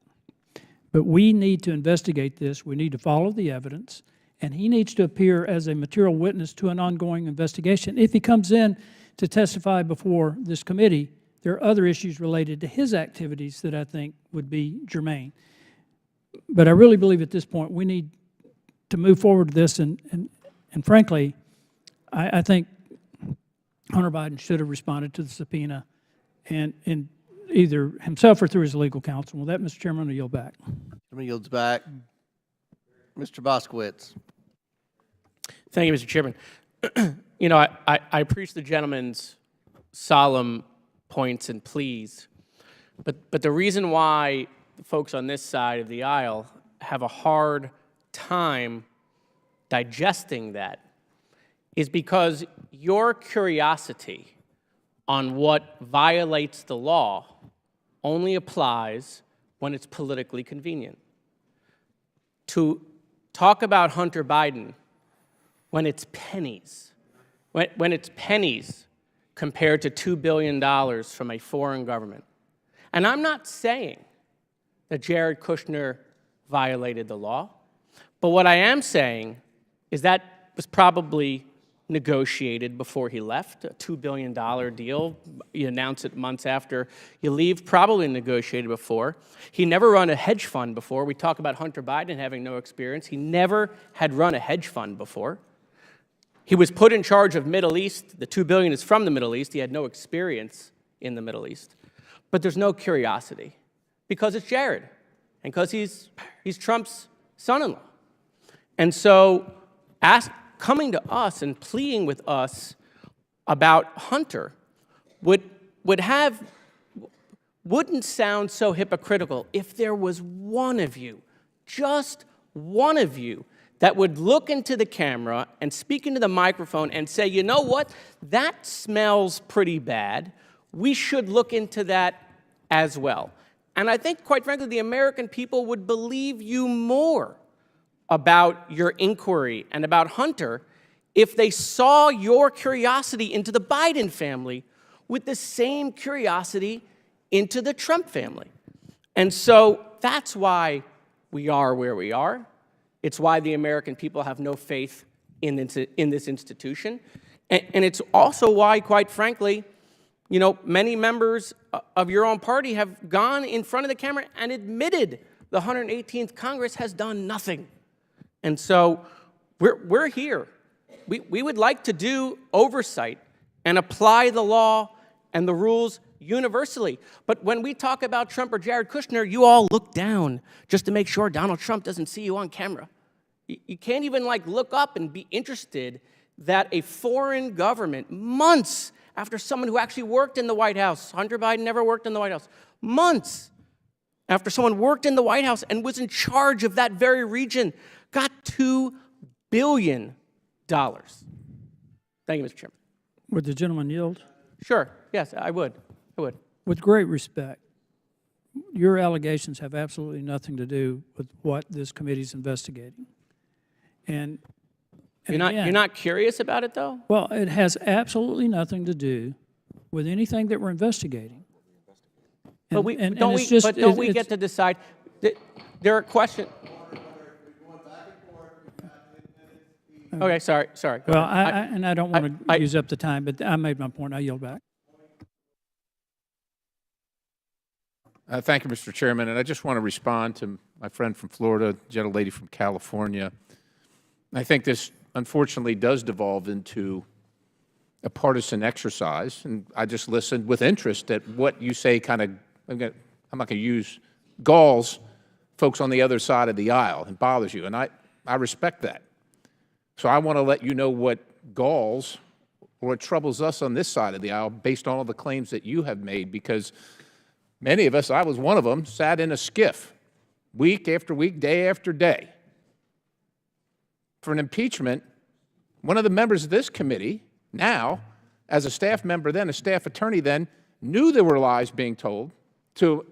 But we need to investigate this. We need to follow the evidence. And he needs to appear as a material witness to an ongoing investigation. If he comes in to testify before this committee, there are other issues related to his activities that I think would be germane. But I really believe at this point we need to move forward with this. And frankly, I think Hunter Biden should have responded to the subpoena and either himself or through his legal counsel. With that, Mr. Chairman, I yield back. Chairman yields back. Mr. Boskowitz. Thank you, Mr. Chairman. You know, I appreciate the gentleman's solemn points and pleas, but the reason why the folks on this side of the aisle have a hard time digesting that is because your curiosity on what violates the law only applies when it's politically convenient. To talk about Hunter Biden when it's pennies, when it's pennies compared to $2 billion from a foreign government. And I'm not saying that Jared Kushner violated the law, but what I am saying is that was probably negotiated before he left, a $2 billion deal. You announce it months after you leave, probably negotiated before. He never run a hedge fund before. We talk about Hunter Biden having no experience. He never had run a hedge fund before. He was put in charge of Middle East. The $2 billion is from the Middle East. He had no experience in the Middle East. But there's no curiosity because it's Jared and because he's Trump's son-in-law. And so coming to us and pleading with us about Hunter wouldn't sound so hypocritical if there was one of you, just one of you, that would look into the camera and speak into the microphone and say, you know what, that smells pretty bad. We should look into that as well. And I think, quite frankly, the American people would believe you more about your inquiry and about Hunter if they saw your curiosity into the Biden family with the same curiosity into the Trump family. And so that's why we are where we are. It's why the American people have no faith in this institution. And it's also why, quite frankly, you know, many members of your own party have gone in front of the camera and admitted the 118th Congress has done nothing. And so we're here. We would like to do oversight and apply the law and the rules universally. But when we talk about Trump or Jared Kushner, you all look down just to make sure Donald Trump doesn't see you on camera. You can't even like look up and be interested that a foreign government, months after someone who actually worked in the White House, Hunter Biden never worked in the White House, months after someone worked in the White House and was in charge of that very region, got $2 billion. Thank you, Mr. Chairman. Would the gentleman yield? Sure, yes, I would. With great respect, your allegations have absolutely nothing to do with what this committee's investigating. And you're not curious about it, though? Well, it has absolutely nothing to do with anything that we're investigating. But don't we get to decide? There are questions. Okay, sorry. Well, I don't want to use up the time, but I made my point. I yield back. Thank you, Mr. Chairman. And I just want to respond to my friend from Florida, gentlelady from California. I think this, unfortunately, does devolve into a partisan exercise. And I just listened with interest at what you say kind of, I'm not going to use galls folks on the other side of the aisle and bothers you. And I respect that. So I want to let you know what galls or what troubles us on this side of the aisle based on all the claims that you have made, because many of us, I was one of them, sat in a skiff week after week, day after day. For an impeachment, one of the members of this committee, now, as a staff member then, a staff attorney then, knew there were lies being told to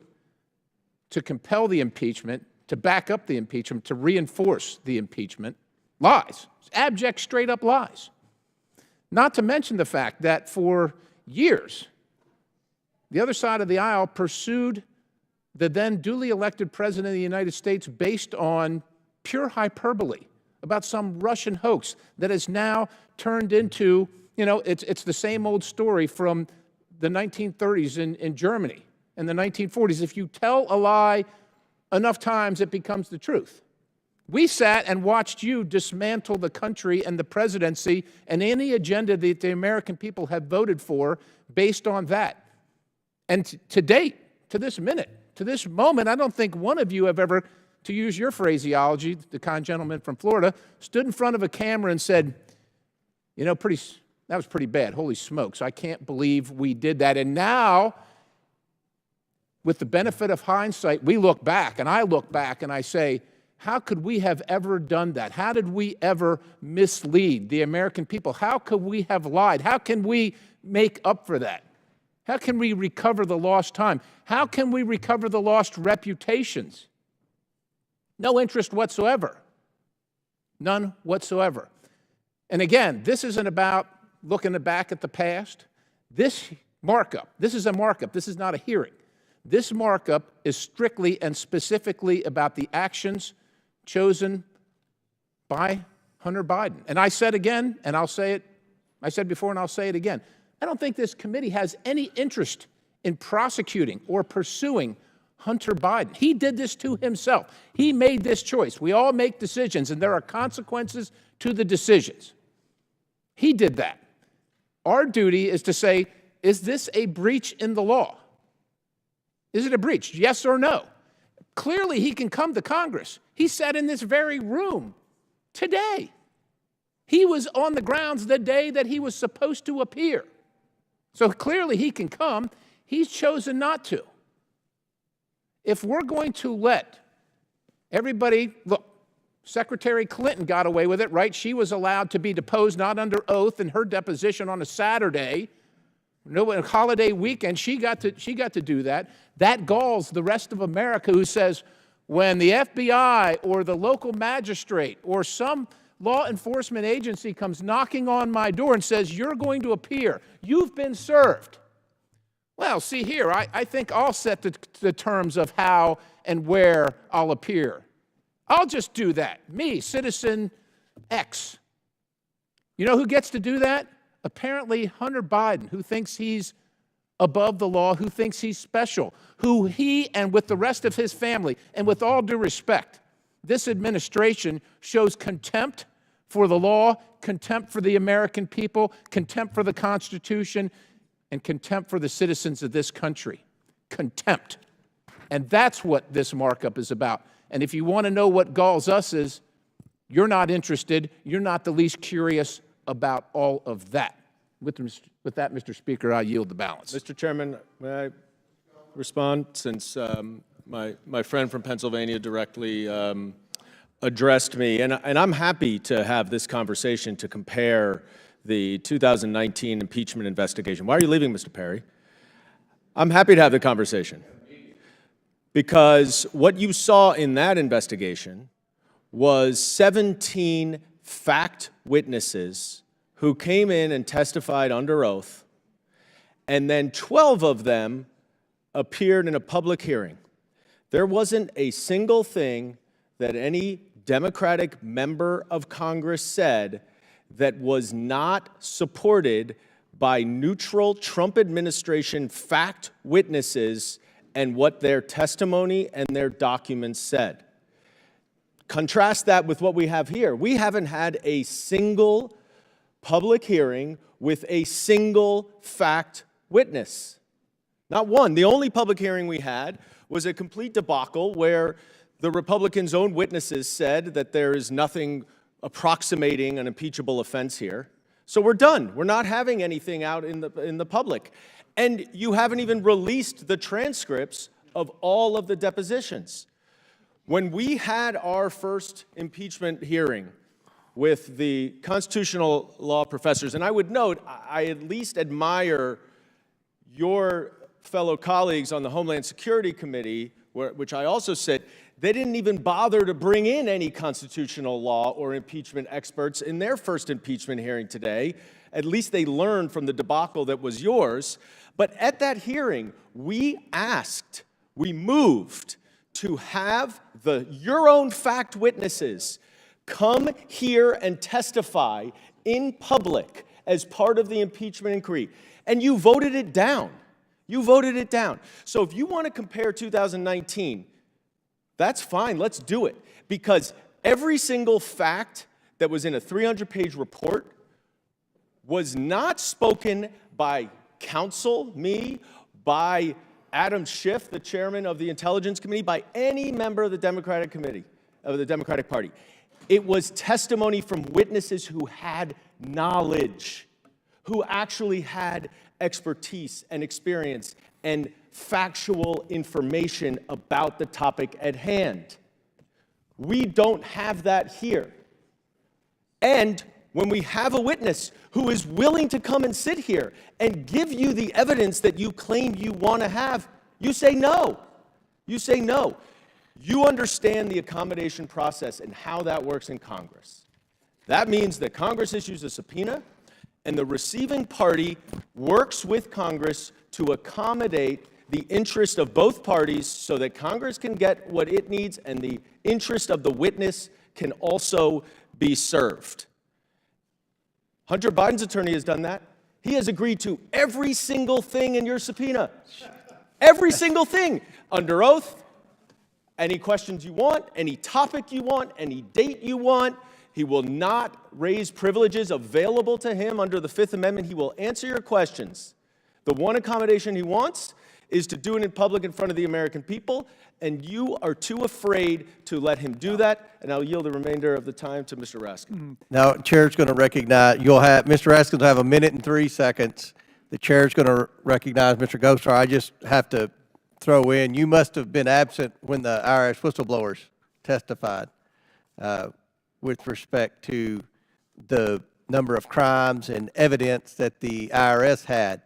compel the impeachment, to back up the impeachment, to reinforce the impeachment. Lies. Abject, straight-up lies. Not to mention the fact that for years, the other side of the aisle pursued the then duly elected President of the United States based on pure hyperbole about some Russian hoax that has now turned into, you know, it's the same old story from the 1930s in Germany and the 1940s. If you tell a lie enough times, it becomes the truth. We sat and watched you dismantle the country and the presidency and any agenda that the American people have voted for based on that. And to date, to this minute, to this moment, I don't think one of you have ever, to use your phraseology, the kind gentleman from Florida, stood in front of a camera and said, you know, that was pretty bad. Holy smokes, I can't believe we did that. And now, with the benefit of hindsight, we look back, and I look back and I say, how could we have ever done that? How did we ever mislead the American people? How could we have lied? How can we make up for that? How can we recover the lost time? How can we recover the lost reputations? No interest whatsoever. None whatsoever. And again, this isn't about looking back at the past. This markup, this is a markup. This is not a hearing. This markup is strictly and specifically about the actions chosen by Hunter Biden. And I said again, and I'll say it, I said before and I'll say it again, I don't think this committee has any interest in prosecuting or pursuing Hunter Biden. He did this to himself. He made this choice. We all make decisions, and there are consequences to the decisions. He did that. Our duty is to say, is this a breach in the law? Is it a breach? Yes or no? Clearly, he can come to Congress. He sat in this very room today. He was on the grounds the day that he was supposed to appear. So clearly, he can come. He's chosen not to. If we're going to let everybody, look, Secretary Clinton got away with it, right? She was allowed to be deposed, not under oath, in her deposition on a Saturday. No, holiday weekend, she got to do that. That galls the rest of America, who says when the FBI or the local magistrate or some law enforcement agency comes knocking on my door and says, you're going to appear. You've been served. Well, see here, I think I'll set the terms of how and where I'll appear. I'll just do that. Me, citizen X. You know who gets to do that? Apparently Hunter Biden, who thinks he's above the law, who thinks he's special, who he and with the rest of his family, and with all due respect, this administration shows contempt for the law, contempt for the American people, contempt for the Constitution, and contempt for the citizens of this country. Contempt. And that's what this markup is about. And if you want to know what galls us is, you're not interested, you're not the least curious about all of that. With that, Mr. Speaker, I yield the balance. Mr. Chairman, may I respond, since my friend from Pennsylvania directly addressed me? And I'm happy to have this conversation to compare the 2019 impeachment investigation. Why are you leaving, Mr. Perry? I'm happy to have the conversation, because what you saw in that investigation was 17 fact witnesses who came in and testified under oath, and then 12 of them appeared in a public hearing. There wasn't a single thing that any Democratic member of Congress said that was not supported by neutral Trump administration fact witnesses and what their testimony and their documents said. Contrast that with what we have here. We haven't had a single public hearing with a single fact witness. Not one. The only public hearing we had was a complete debacle where the Republicans' own witnesses said that there is nothing approximating an impeachable offense here. So we're done. We're not having anything out in the public. And you haven't even released the transcripts of all of the depositions. When we had our first impeachment hearing with the constitutional law professors, and I would note, I at least admire your fellow colleagues on the Homeland Security Committee, which I also sit. They didn't even bother to bring in any constitutional law or impeachment experts in their first impeachment hearing today. At least they learned from the debacle that was yours. But at that hearing, we moved to have your own fact witnesses come here and testify in public as part of the impeachment inquiry. And you voted it down. You voted it down. So if you want to compare 2019, that's fine, let's do it. Because every single fact that was in a 300-page report was not spoken by counsel, me, by Adam Schiff, the chairman of the Intelligence Committee, by any member of the Democratic Committee, of the Democratic Party. It was testimony from witnesses who had knowledge, who actually had expertise and experience and factual information about the topic at hand. We don't have that here. And when we have a witness who is willing to come and sit here and give you the evidence that you claim you want to have, you say no. You say no. You understand the accommodation process and how that works in Congress. That means that Congress issues a subpoena, and the receiving party works with Congress to accommodate the interest of both parties so that Congress can get what it needs and the interest of the witness can also be served. Hunter Biden's attorney has done that. He has agreed to every single thing in your subpoena. Every single thing. Under oath, any questions you want, any topic you want, any date you want. He will not raise privileges available to him under the Fifth Amendment. He will answer your questions. The one accommodation he wants is to do it in public in front of the American people, and you are too afraid to let him do that, and I'll yield the remainder of the time to Mr. Raskin. Now, Chair's going to recognize, Mr. Raskin will have 1 minute and 3 seconds. The Chair's going to recognize Mr. Gosar. I just have to throw in, you must have been absent when the IRS whistleblowers testified with respect to the number of crimes and evidence that the IRS had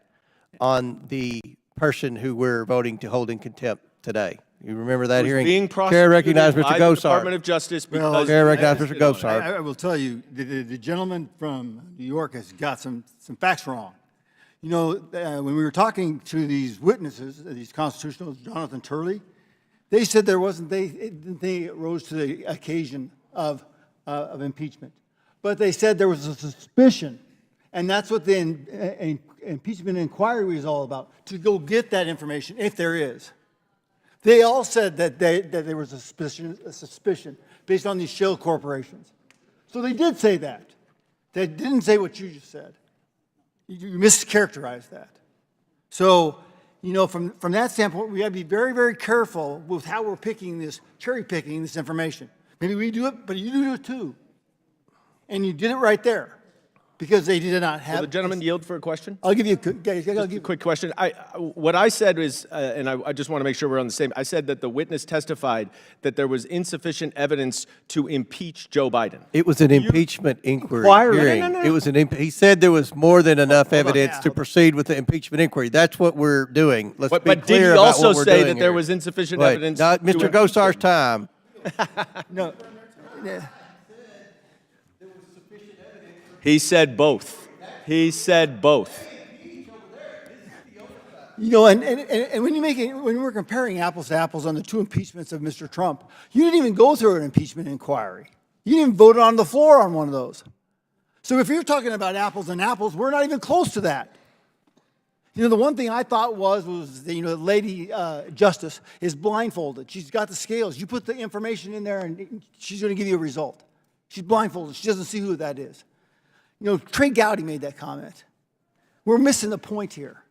on the person who we're voting to hold in contempt today. You remember that was hearing? being Chair recognized prosecuted Mr. by the Gosar. Department of Justice because Chair recognized Mr. Gosar. I will tell you, the gentleman from New York has got some facts wrong. You know, when we were talking to these witnesses, these constitutionals, Jonathan Turley, they said they rose to the occasion of impeachment. But they said there was a suspicion, and that's what the impeachment inquiry was all about, to go get that information, if there is. They all said that there was a suspicion based on these shell corporations. So they did say that. They didn't say what you just said. You mischaracterized that. So, you know, from that standpoint, we got to be very, very careful with how we're cherry picking this information. Maybe we do it, but you do it too. And you did it right there. Because they did not have. Will the gentleman yield for a question? I'll give you a quick question. What I said was, and I just want to make sure we're on the same. I said that the witness testified that there was insufficient evidence to impeach Joe Biden. It was an impeachment inquiry hearing. No. It was he said there was more than enough evidence to proceed with the impeachment inquiry. That's what we're doing. Let's be clear But did he about also what we're say doing that there here. was insufficient Wait, evidence? not Mr. Gosar's time. No. He said both. He said both. You know, and when we're comparing apples to apples on the two impeachments of Mr. Trump, you didn't even go through an impeachment inquiry. You didn't even vote on the floor on one of those. So if you're talking about apples and apples, we're not even close to that. You know, the one thing I thought was the lady justice is blindfolded. She's got the scales. You put the information in there, and she's going to give you a result. She's blindfolded. She doesn't see who that is. You know, Trey Gowdy made that comment. We're missing the point here,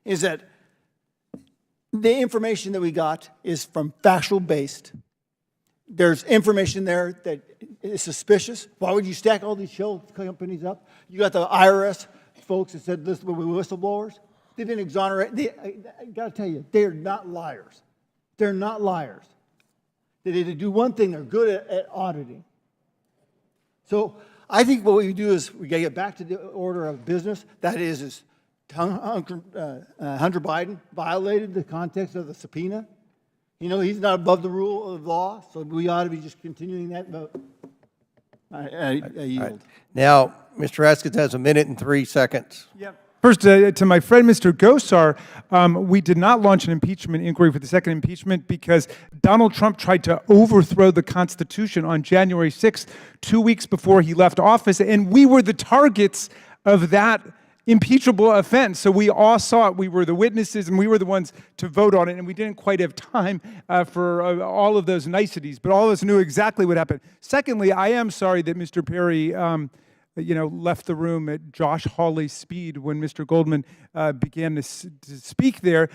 is that the information that we got is from factual based. There's information there that is suspicious. Why would you stack all these shell companies up? You got the IRS folks that said this were whistleblowers. They've been exonerated. I got to tell you, they're not liars. They're not liars. They do one thing, they're good at auditing. So I think what we do is we got to get back to the order of business. That is Hunter Biden violated the context of the subpoena. You know, he's not above the rule of law, so we ought to be just continuing that vote. I yield. Right. Now, Mr. Haskins has 1 minute and 3 seconds. Yep. First, to my friend, Mr. Gosar, we did not launch an impeachment inquiry for the second impeachment because Donald Trump tried to overthrow the Constitution on January 6th, 2 weeks before he left office, and we were the targets of that impeachable offense. So we all saw it. We were the witnesses, and we were the ones to vote on it, and we didn't quite have time for all of those niceties, but all of us knew exactly what happened. Secondly, I am sorry that Mr. Perry left the room at Josh Hawley's speed when Mr. Goldman began to speak there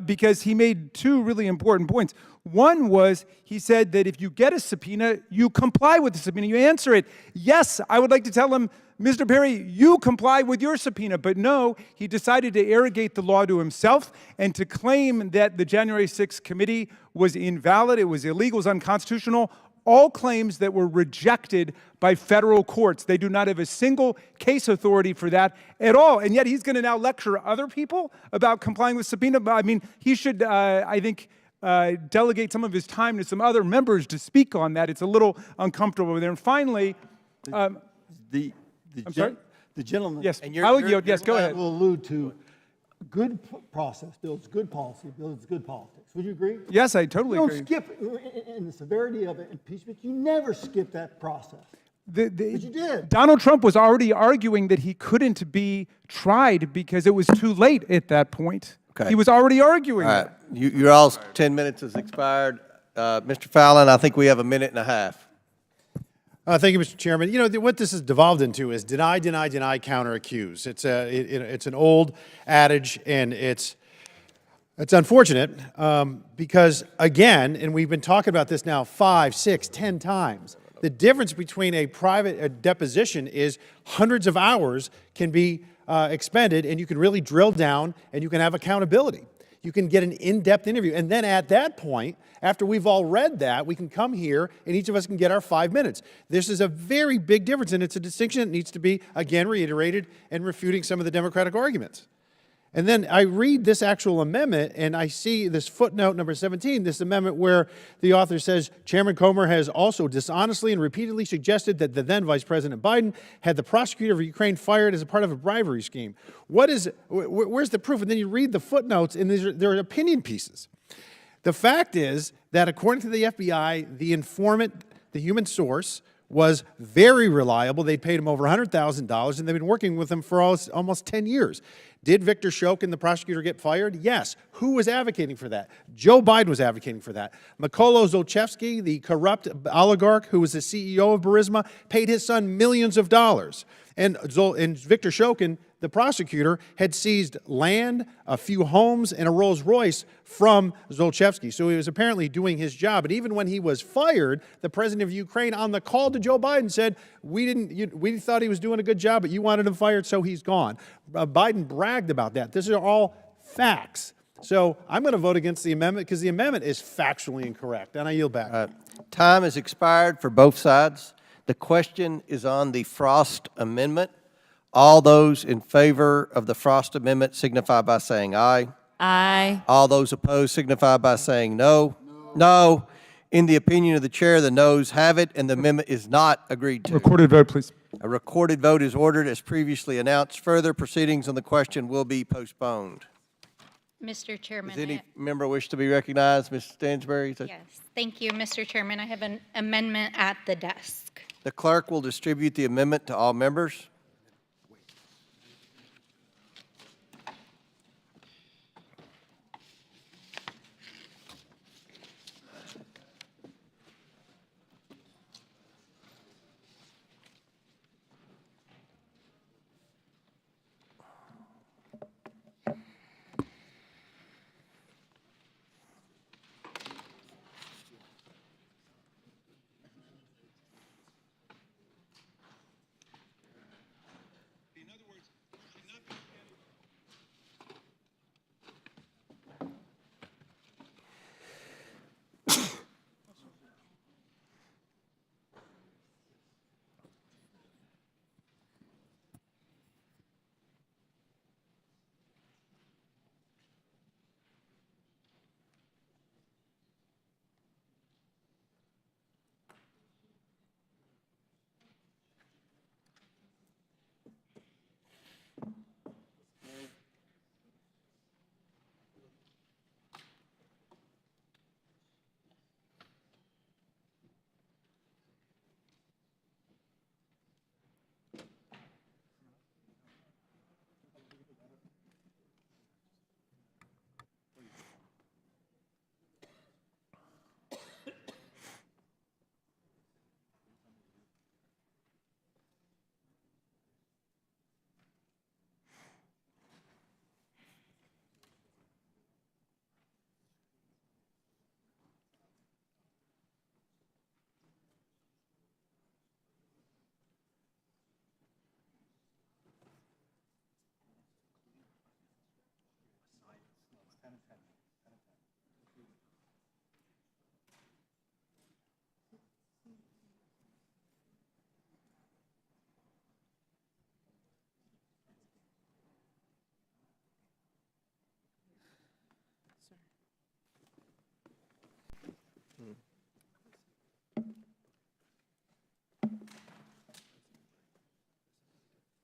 because he made two really important points. One was he said that if you get a subpoena, you comply with the subpoena, you answer it. Yes, I would like to tell him, Mr. Perry, you comply with your subpoena, but no, he decided to arrogate the law to himself and to claim that the January 6th committee was invalid, it was illegal, it was unconstitutional. All claims that were rejected by federal courts. They do not have a single case authority for that at all. And yet he's going to now lecture other people about complying with subpoena. I mean, he should, I think, delegate some of his time to some other members to speak on that. It's a little uncomfortable there. And finally, I'm sorry? The gentleman. Yes, I will yield. Yes, go ahead. Will allude to good process builds good policy, builds good politics. Would you agree? Yes, I totally agree. You don't skip, in the severity of impeachment, you never skip that process. But you did. Donald Trump was already arguing that he couldn't be tried because it was too late at that point. Okay. He was already arguing All right. that. Your all's 10 minutes has expired. Mr. Fallon, I think we have 1.5 minutes. Thank you, Mr. Chairman. You know, what this has devolved into is deny, deny, deny, counter accuse. It's an old adage, and it's unfortunate because, again, and we've been talking about this now 5, 6, 10 times, the difference between a private deposition is hundreds of hours can be expended, and you can really drill down, and you can have accountability. You can get an in-depth interview. And then at that point, after we've all read that, we can come here and each of us can get our 5 minutes. This is a very big difference, and it's a distinction that needs to be, again, reiterated and refuting some of the Democratic arguments. And then I read this actual amendment, and I see this footnote number 17, this amendment where the author says, Chairman Comer has also dishonestly and repeatedly suggested that the then Vice President Biden had the prosecutor of Ukraine fired as a part of a bribery scheme. Where's the proof? And then you read the footnotes, and they're opinion pieces. The fact is that according to the FBI, the informant, the human source, was very reliable. They paid him over $100,000, and they've been working with him for almost 10 years. Did Victor Shokin, the prosecutor, get fired? Yes. Who was advocating for that? Joe Biden was advocating for that. Mykola Zlochevsky, the corrupt oligarch who was the CEO of Burisma, paid his son millions of dollars. And Victor Shokin, the prosecutor, had seized land, a few homes, and a Rolls Royce from Zlochevsky. So he was apparently doing his job. And even when he was fired, the president of Ukraine, on the call to Joe Biden, said, we thought he was doing a good job, but you wanted him fired, so he's gone. Biden bragged about that. These are all facts. So I'm going to vote against the amendment because the amendment is factually incorrect. And I yield back. Time has expired for both sides. The question is on the Frost Amendment. All those in favor of the Frost Amendment signify by saying aye. Aye. All those opposed signify by saying no. No. In the opinion of the chair, the noes have it, and the amendment is not agreed to. Recorded vote, please. A recorded vote is ordered as previously announced. Further proceedings on the question will be postponed. Mr. Chairman. Does any member wish to be recognized? Ms. Stansbury? Yes, thank you, Mr. Chairman. I have an amendment at the desk. The clerk will distribute the amendment to all members.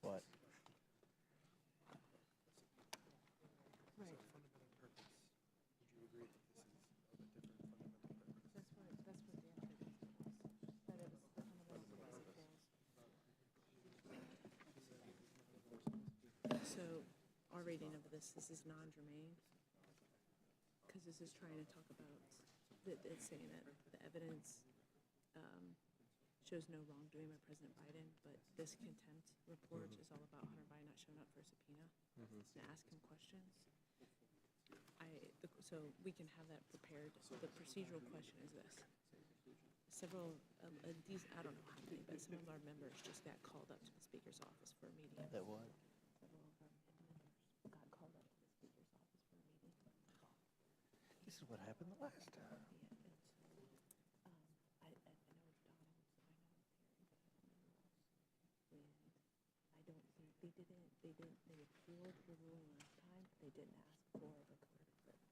What? So our reading of this is non-germane, because this is trying to talk about, it's saying that the evidence shows no wrongdoing by President Biden, but this contempt report is all about Hunter Biden not showing up for a subpoena to ask him questions. So we can have that prepared. So the procedural question is this. Several of these, I don't know how many, but some of our members just got called up to the Speaker's office for a meeting. That what? Several of our members got called up to the Speaker's office for a meeting. This is what happened the last time. They appealed the ruling last time, they didn't ask for a recorded vote.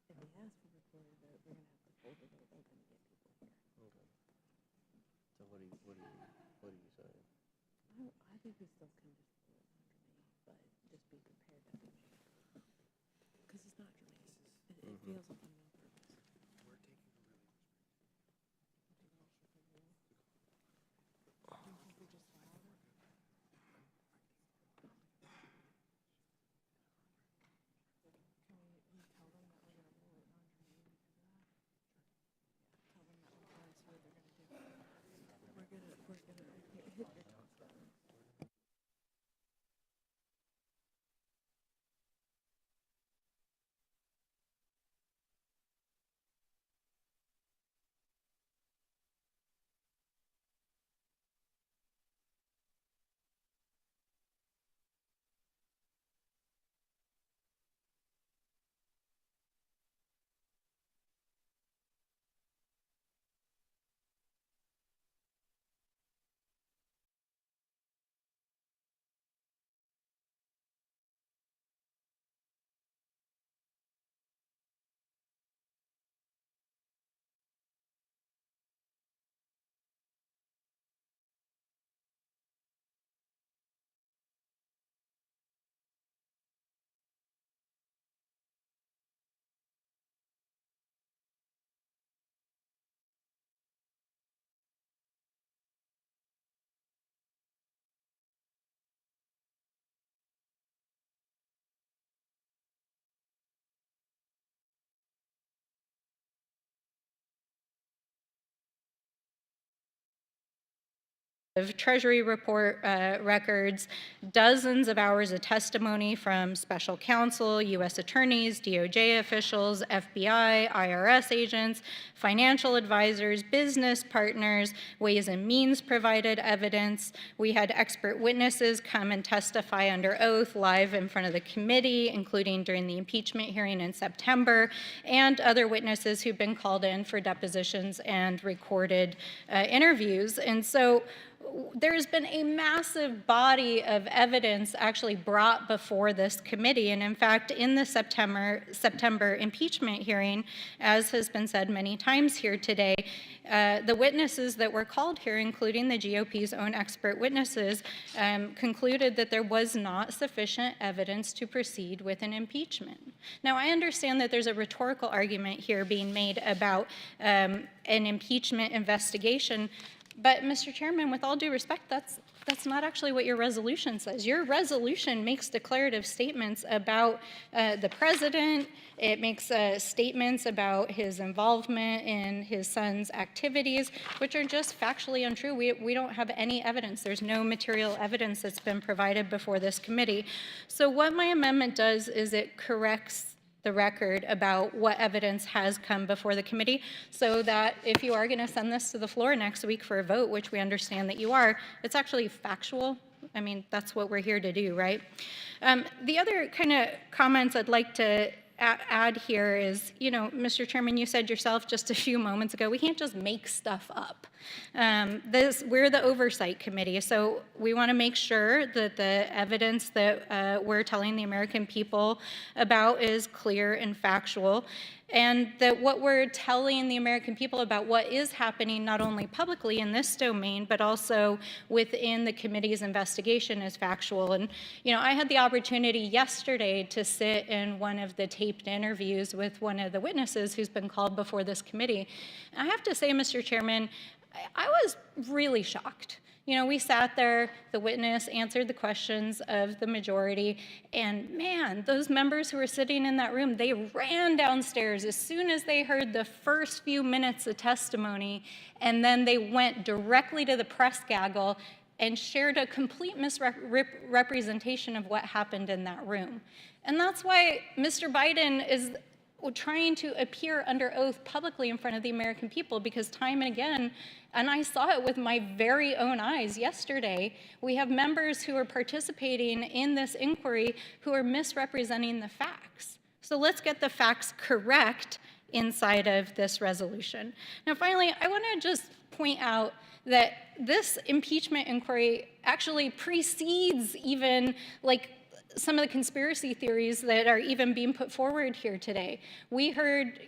If they ask for a recorded vote, we're going to have to hold the vote open to get people here. So what are you saying? I think we still can just pull it non germane, but just be prepared that we may. Because it's not germane. It feels like I'm on purpose. We're taking a really Do you think we're just louder? Can we tell them that we're going to rule it non germane because of that? Tell them that we're going to see what they're going to do. We're going to hit your top button. Of Treasury report records, dozens of hours of testimony from special counsel, U.S. attorneys, DOJ officials, FBI, IRS agents, financial advisors, business partners, Ways and Means provided evidence. We had expert witnesses come and testify under oath live in front of the committee, including during the impeachment hearing in September, and other witnesses who've been called in for depositions and recorded interviews. And so there's been a massive body of evidence actually brought before this committee. And in fact, in the September impeachment hearing, as has been said many times here today, the witnesses that were called here, including the GOP's own expert witnesses, concluded that there was not sufficient evidence to proceed with an impeachment. Now, I understand that there's a rhetorical argument here being made about an impeachment investigation. But, Mr. Chairman, with all due respect, that's not actually what your resolution says. Your resolution makes declarative statements about the president. It makes statements about his involvement in his son's activities, which are just factually untrue. We don't have any evidence. There's no material evidence that's been provided before this committee. So what my amendment does is it corrects the record about what evidence has come before the committee, so that if you are going to send this to the floor next week for a vote, which we understand that you are, it's actually factual. I mean, that's what we're here to do, right? The other kind of comments I'd like to add here is, you know, Mr. Chairman, you said yourself just a few moments ago, we can't just make stuff up. We're the Oversight Committee, so we want to make sure that the evidence that we're telling the American people about is clear and factual, and that what we're telling the American people about what is happening not only publicly in this domain, but also within the committee's investigation is factual. And, you know, I had the opportunity yesterday to sit in one of the taped interviews with one of the witnesses who's been called before this committee. And I have to say, Mr. Chairman, I was really shocked. You know, we sat there, the witness answered the questions of the majority, and man, those members who were sitting in that room, they ran downstairs as soon as they heard the first few minutes of testimony, and then they went directly to the press gaggle and shared a complete misrepresentation of what happened in that room. And that's why Mr. Biden is trying to appear under oath publicly in front of the American people, because time and again, and I saw it with my very own eyes yesterday, we have members who are participating in this inquiry who are misrepresenting the facts. So let's get the facts correct inside of this resolution. Now, finally, I want to just point out that this impeachment inquiry actually precedes even like some of the conspiracy theories that are even being put forward here today. We heard,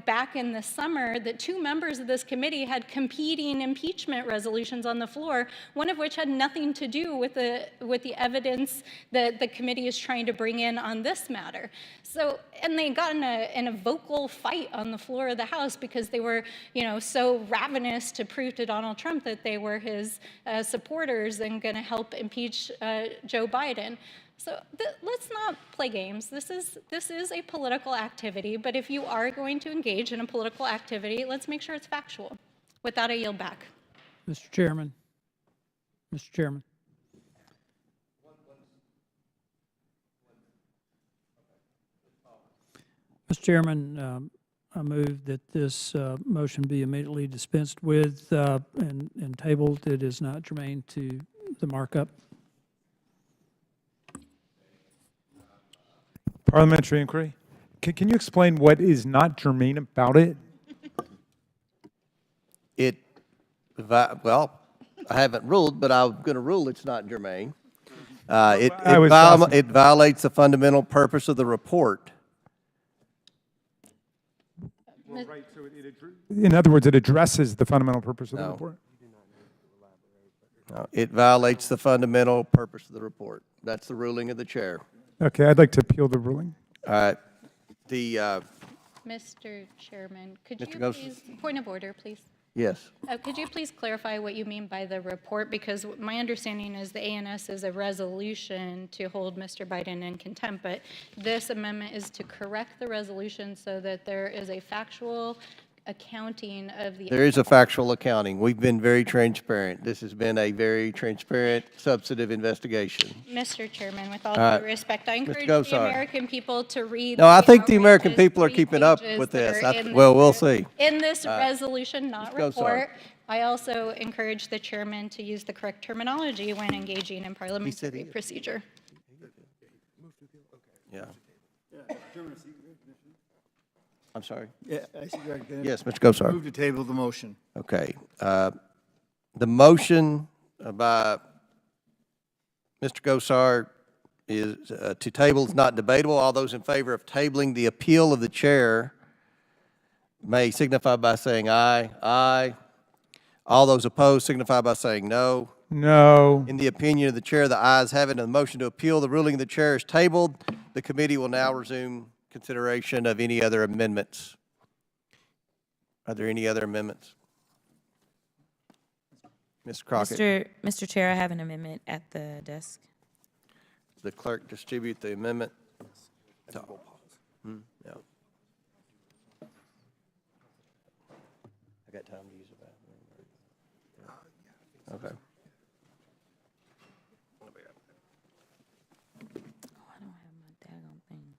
back in the summer that 2 members of this committee had competing impeachment resolutions on the floor, one of which had nothing to do with the evidence that the committee is trying to bring in on this matter. So, and they got in a vocal fight on the floor of the House because they were, so ravenous to prove to Donald Trump that they were his supporters and going to help impeach Joe Biden. So let's not play games. This is a political activity, but if you are going to engage in a political activity, let's make sure it's factual. With that, I yield back. Mr. Chairman. Mr. Chairman. Mr. Chairman, I move that this motion be immediately dispensed with and tabled. It is not germane to the markup. Parliamentary inquiry. Can you explain what is not germane about it? Well, I haven't ruled, but I'm going to rule it's not germane. It violates the fundamental purpose of the report. Well, right, so in other words, it addresses the fundamental purpose of the report? No, it violates the fundamental purpose of the report. That's the ruling of the chair. Okay, I'd like to appeal the ruling. All right. Mr. Chairman, could Mr. you Ghost? please, point of order, please. Yes. Could you please clarify what you mean by the report? Because my understanding is the ANS is a resolution to hold Mr. Biden in contempt, but this amendment is to correct the resolution so that there is a factual accounting of the... There is a factual accounting. We've been very transparent. This has been a very transparent, substantive investigation. Mr. Chairman, with all due respect, I encourage the American people to read... No, I think the American people are keeping up with this. Well, we'll see. In this resolution, not report, I also encourage the chairman to use the correct terminology when engaging in parliamentary procedure. Yeah. I'm sorry? Yeah, I see right there. Yes, Mr. Gosar. Move to table the motion. Okay. The motion by Mr. Gosar is to table is not debatable. All those in favor of tabling the appeal of the chair may signify by saying aye. Aye. All those opposed signify by saying no. No. In the opinion of the chair, the ayes have it, and the motion to appeal the ruling of the chair is tabled. The committee will now resume consideration of any other amendments. Are there any other amendments? Ms. Crockett. Mr. Chair, I have an amendment at the desk. The clerk distribute the amendment. Yeah. I got time to use the bathroom. Okay. I don't have my daggone thing.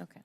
Okay.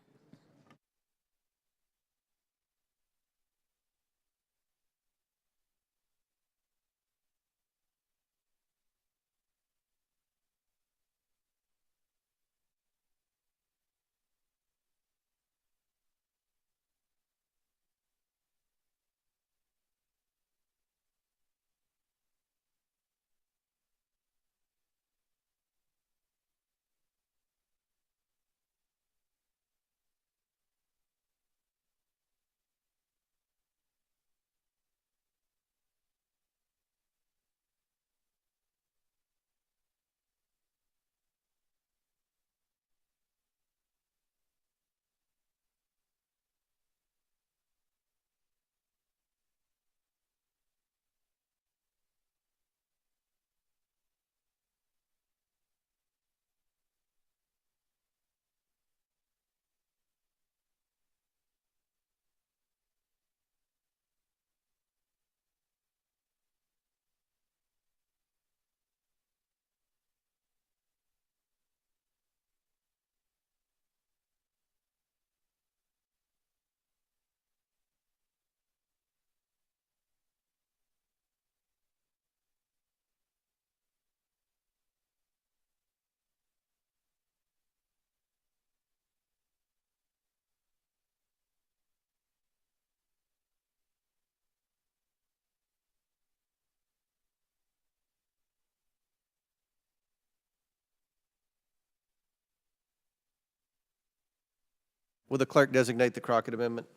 Will the clerk designate the Crockett Amendment?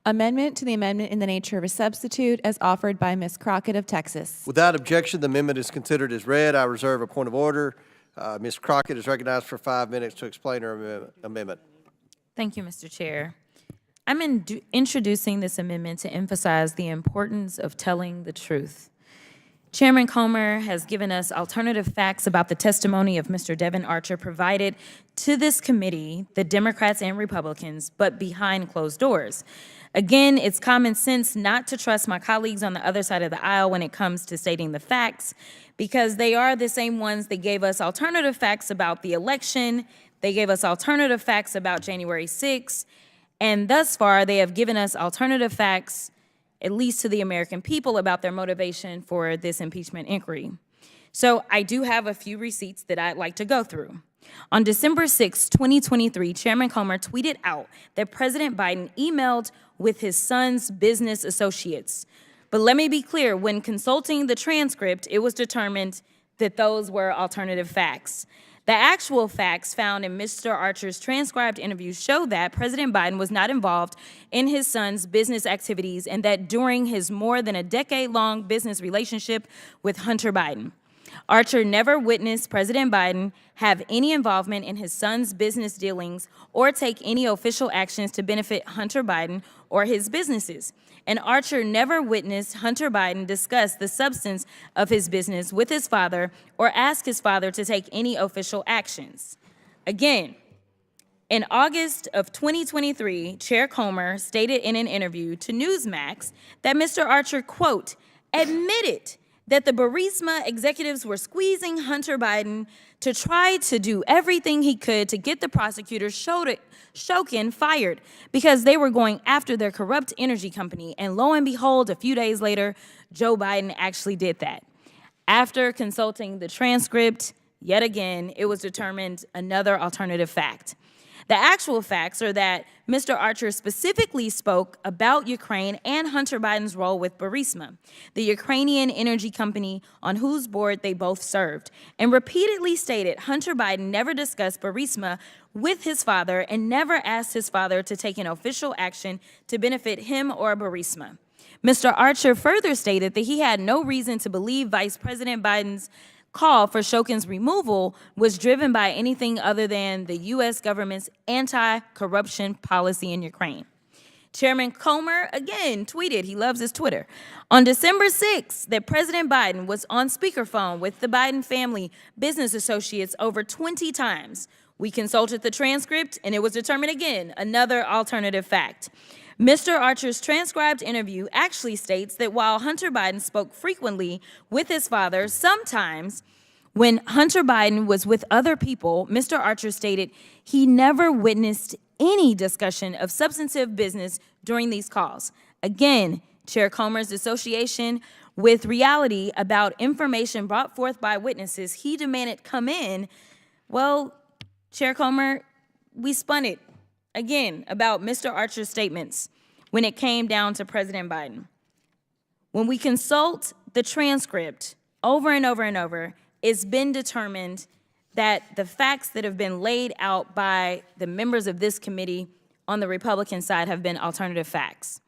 Amendment to the amendment in the nature of a substitute as offered by Ms. Crockett of Texas. Without objection, the amendment is considered as read. I reserve a point of order. Ms. Crockett is recognized for 5 minutes to explain her amendment. Thank you, Mr. Chair. I'm introducing this amendment to emphasize the importance of telling the truth. Chairman Comer has given us alternative facts about the testimony of Mr. Devin Archer provided to this committee, the Democrats and Republicans, but behind closed doors. Again, it's common sense not to trust my colleagues on the other side of the aisle when it comes to stating the facts, because they are the same ones that gave us alternative facts about the election, they gave us alternative facts about January 6th, and thus far they have given us alternative facts, at least to the American people, about their motivation for this impeachment inquiry. So I do have a few receipts that I'd like to go through. On December 6, 2023, Chairman Comer tweeted out that President Biden emailed with his son's business associates. But let me be clear, when consulting the transcript, it was determined that those were alternative facts. The actual facts found in Mr. Archer's transcribed interviews show that President Biden was not involved in his son's business activities and that during his more than a decade-long business relationship with Hunter Biden, Archer never witnessed President Biden have any involvement in his son's business dealings or take any official actions to benefit Hunter Biden or his businesses. And Archer never witnessed Hunter Biden discuss the substance of his business with his father or ask his father to take any official actions. Again, in August of 2023, Chair Comer stated in an interview to Newsmax that Mr. Archer, quote, admitted that the Burisma executives were squeezing Hunter Biden to try to do everything he could to get the prosecutor Shokin fired because they were going after their corrupt energy company. And lo and behold, a few days later, Joe Biden actually did that. After consulting the transcript, yet again, it was determined another alternative fact. The actual facts are that Mr. Archer specifically spoke about Ukraine and Hunter Biden's role with Burisma, the Ukrainian energy company on whose board they both served, and repeatedly stated Hunter Biden never discussed Burisma with his father and never asked his father to take an official action to benefit him or Burisma. Mr. Archer further stated that he had no reason to believe Vice President Biden's call for Shokin's removal was driven by anything other than the U.S. government's anti-corruption policy in Ukraine. Chairman Comer, again, tweeted, he loves his Twitter, on December 6th that President Biden was on speakerphone with the Biden family business associates over 20 times. We consulted the transcript, and it was determined again, another alternative fact. Mr. Archer's transcribed interview actually states that while Hunter Biden spoke frequently with his father, sometimes when Hunter Biden was with other people, Mr. Archer stated he never witnessed any discussion of substantive business during these calls. Again, Chair Comer's association with reality about information brought forth by witnesses he demanded come in, well, Chair Comer, we spun it again about Mr. Archer's statements when it came down to President Biden. When we consult the transcript over and over and over, it's been determined that the facts that have been laid out by the members of this committee on the Republican side have been alternative facts.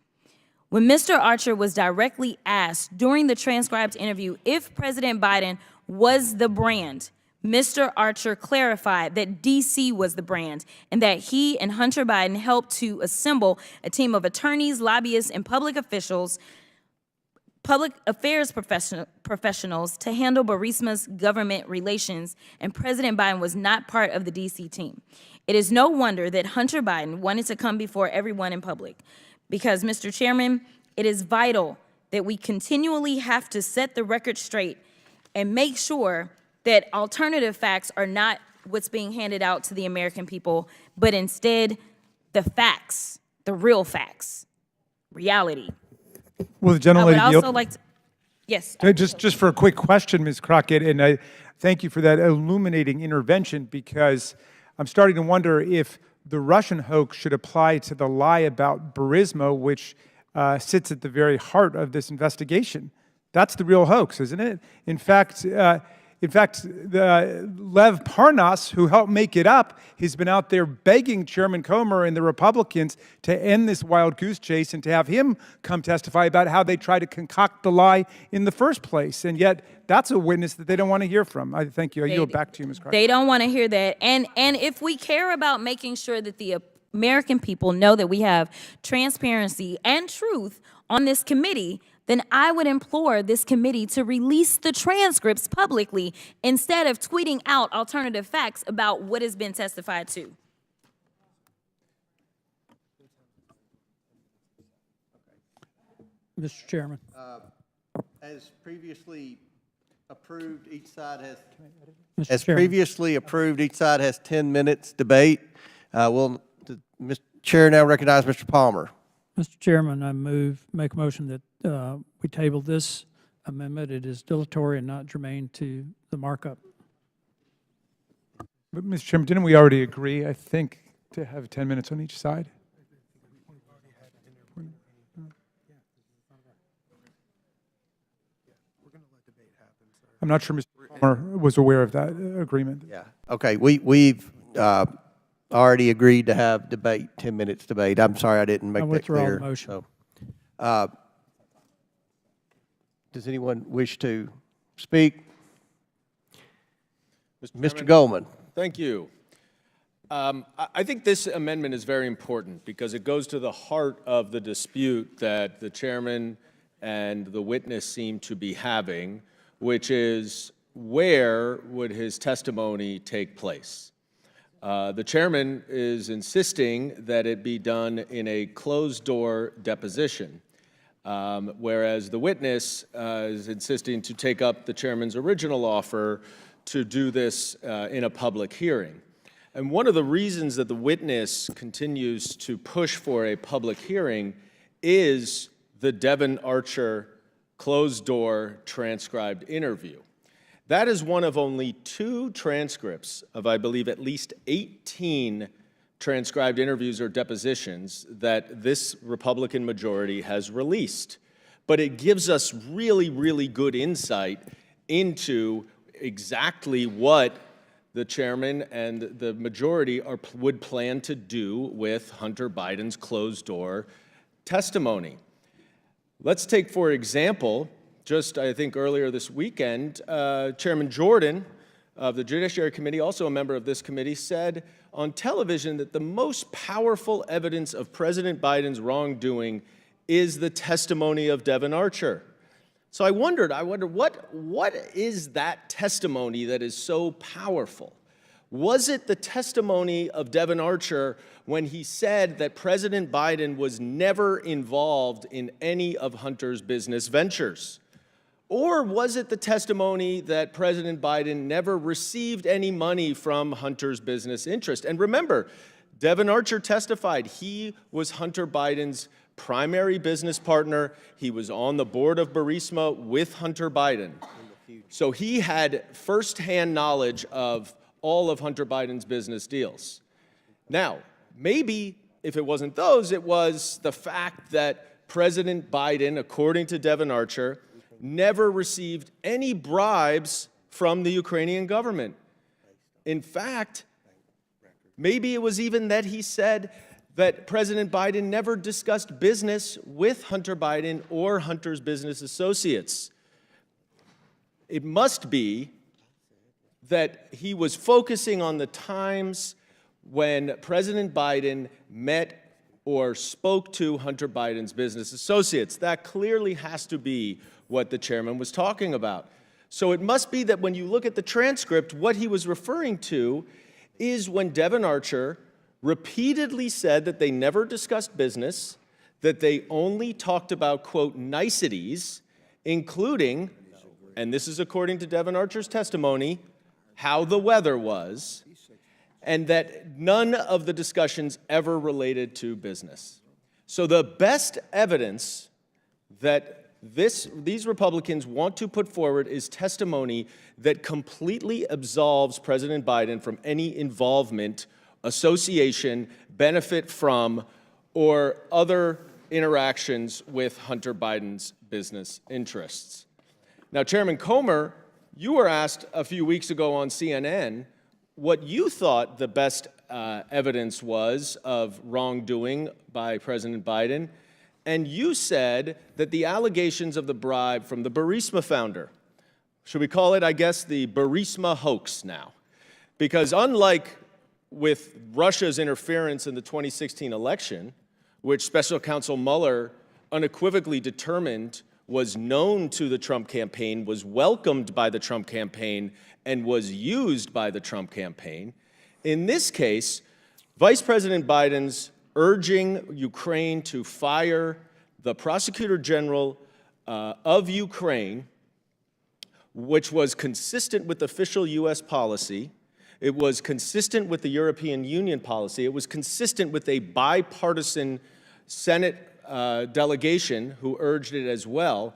When Mr. Archer was directly asked during the transcribed interview if President Biden was the brand, Mr. Archer clarified that DC was the brand and that he and Hunter Biden helped to assemble a team of attorneys, lobbyists, and public officials, public affairs professionals to handle Burisma's government relations, and President Biden was not part of the DC team. It is no wonder that Hunter Biden wanted to come before everyone in public because, Mr. Chairman, it is vital that we continually have to set the record straight and make sure that alternative facts are not what's being handed out to the American people, but instead the facts, the real facts, reality. Well, the gentlelady I would also like to, yes. Just for a quick question, Ms. Crockett, and I thank you for that illuminating intervention, because I'm starting to wonder if the Russian hoax should apply to the lie about Burisma, which sits at the very heart of this investigation. That's the real hoax, isn't it? In fact, Lev Parnas, who helped make it up, has been out there begging Chairman Comer and the Republicans to end this wild goose chase and to have him come testify about how they tried to concoct the lie in the first place. And yet, that's a witness that they don't want to hear from. I thank you. I yield back to you, Ms. Crockett. They don't want to hear that. And if we care about making sure that the American people know that we have transparency and truth on this committee, then I would implore this committee to release the transcripts publicly instead of tweeting out alternative facts about what has been testified to. Mr. Chairman. As previously approved, each side has. Mr. As Chairman. previously approved, each side has 10 minutes debate. Will the Mr. Chair now recognize Mr. Palmer? Mr. Chairman, I make a motion that we table this amendment. It is dilatory and not germane to the markup. But, Mr. Chairman, didn't we already agree, I think, to have 10 minutes on each side? I'm not sure Mr. Palmer was aware of that agreement. Yeah. Okay. We've already agreed to have debate, 10 minutes debate. I'm sorry I didn't make that clear. The motion. So, does anyone wish to speak? Mr. Goldman. Thank you. I think this amendment is very important because it goes to the heart of the dispute that the chairman and the witness seem to be having, which is where would his testimony take place? The chairman is insisting that it be done in a closed-door deposition, whereas the witness is insisting to take up the chairman's original offer to do this in a public hearing. And one of the reasons that the witness continues to push for a public hearing is the Devon Archer closed-door transcribed interview. That is one of only 2 transcripts of, I believe, at least 18 transcribed interviews or depositions that this Republican majority has released. But it gives us really, really good insight into exactly what the chairman and the majority would plan to do with Hunter Biden's closed-door testimony. Let's take, for example, just, I think, earlier this weekend, Chairman Jordan of the Judiciary Committee, also a member of this committee, said on television that the most powerful evidence of President Biden's wrongdoing is the testimony of Devon Archer. So I wondered what is that testimony that is so powerful? Was it the testimony of Devon Archer when he said that President Biden was never involved in any of Hunter's business ventures? Or was it the testimony that President Biden never received any money from Hunter's business interest? And remember, Devon Archer testified he was Hunter Biden's primary business partner. He was on the board of Burisma with Hunter Biden. So he had firsthand knowledge of all of Hunter Biden's business deals. Now, maybe if it wasn't those, it was the fact that President Biden, according to Devon Archer, never received any bribes from the Ukrainian government. In fact, maybe it was even that he said that President Biden never discussed business with Hunter Biden or Hunter's business associates. It must be that he was focusing on the times when President Biden met or spoke to Hunter Biden's business associates. That clearly has to be what the chairman was talking about. So it must be that when you look at the transcript, what he was referring to is when Devon Archer repeatedly said that they never discussed business, that they only talked about, quote, niceties, including, and this is according to Devon Archer's testimony, how the weather was, and that none of the discussions ever related to business. So the best evidence that these Republicans want to put forward is testimony that completely absolves President Biden from any involvement, association, benefit from, or other interactions with Hunter Biden's business interests. Now, Chairman Comer, you were asked a few weeks ago on CNN what you thought the best evidence was of wrongdoing by President Biden, and you said that the allegations of the bribe from the Burisma founder, should we call it, I guess, the Burisma hoax now? Because unlike with Russia's interference in the 2016 election, which Special Counsel Mueller unequivocally determined was known to the Trump campaign, was welcomed by the Trump campaign, and was used by the Trump campaign, in this case, Vice President Biden's urging Ukraine to fire the Prosecutor General of Ukraine, which was consistent with official U.S. policy. It was consistent with the European Union policy. It was consistent with a bipartisan Senate delegation who urged it as well,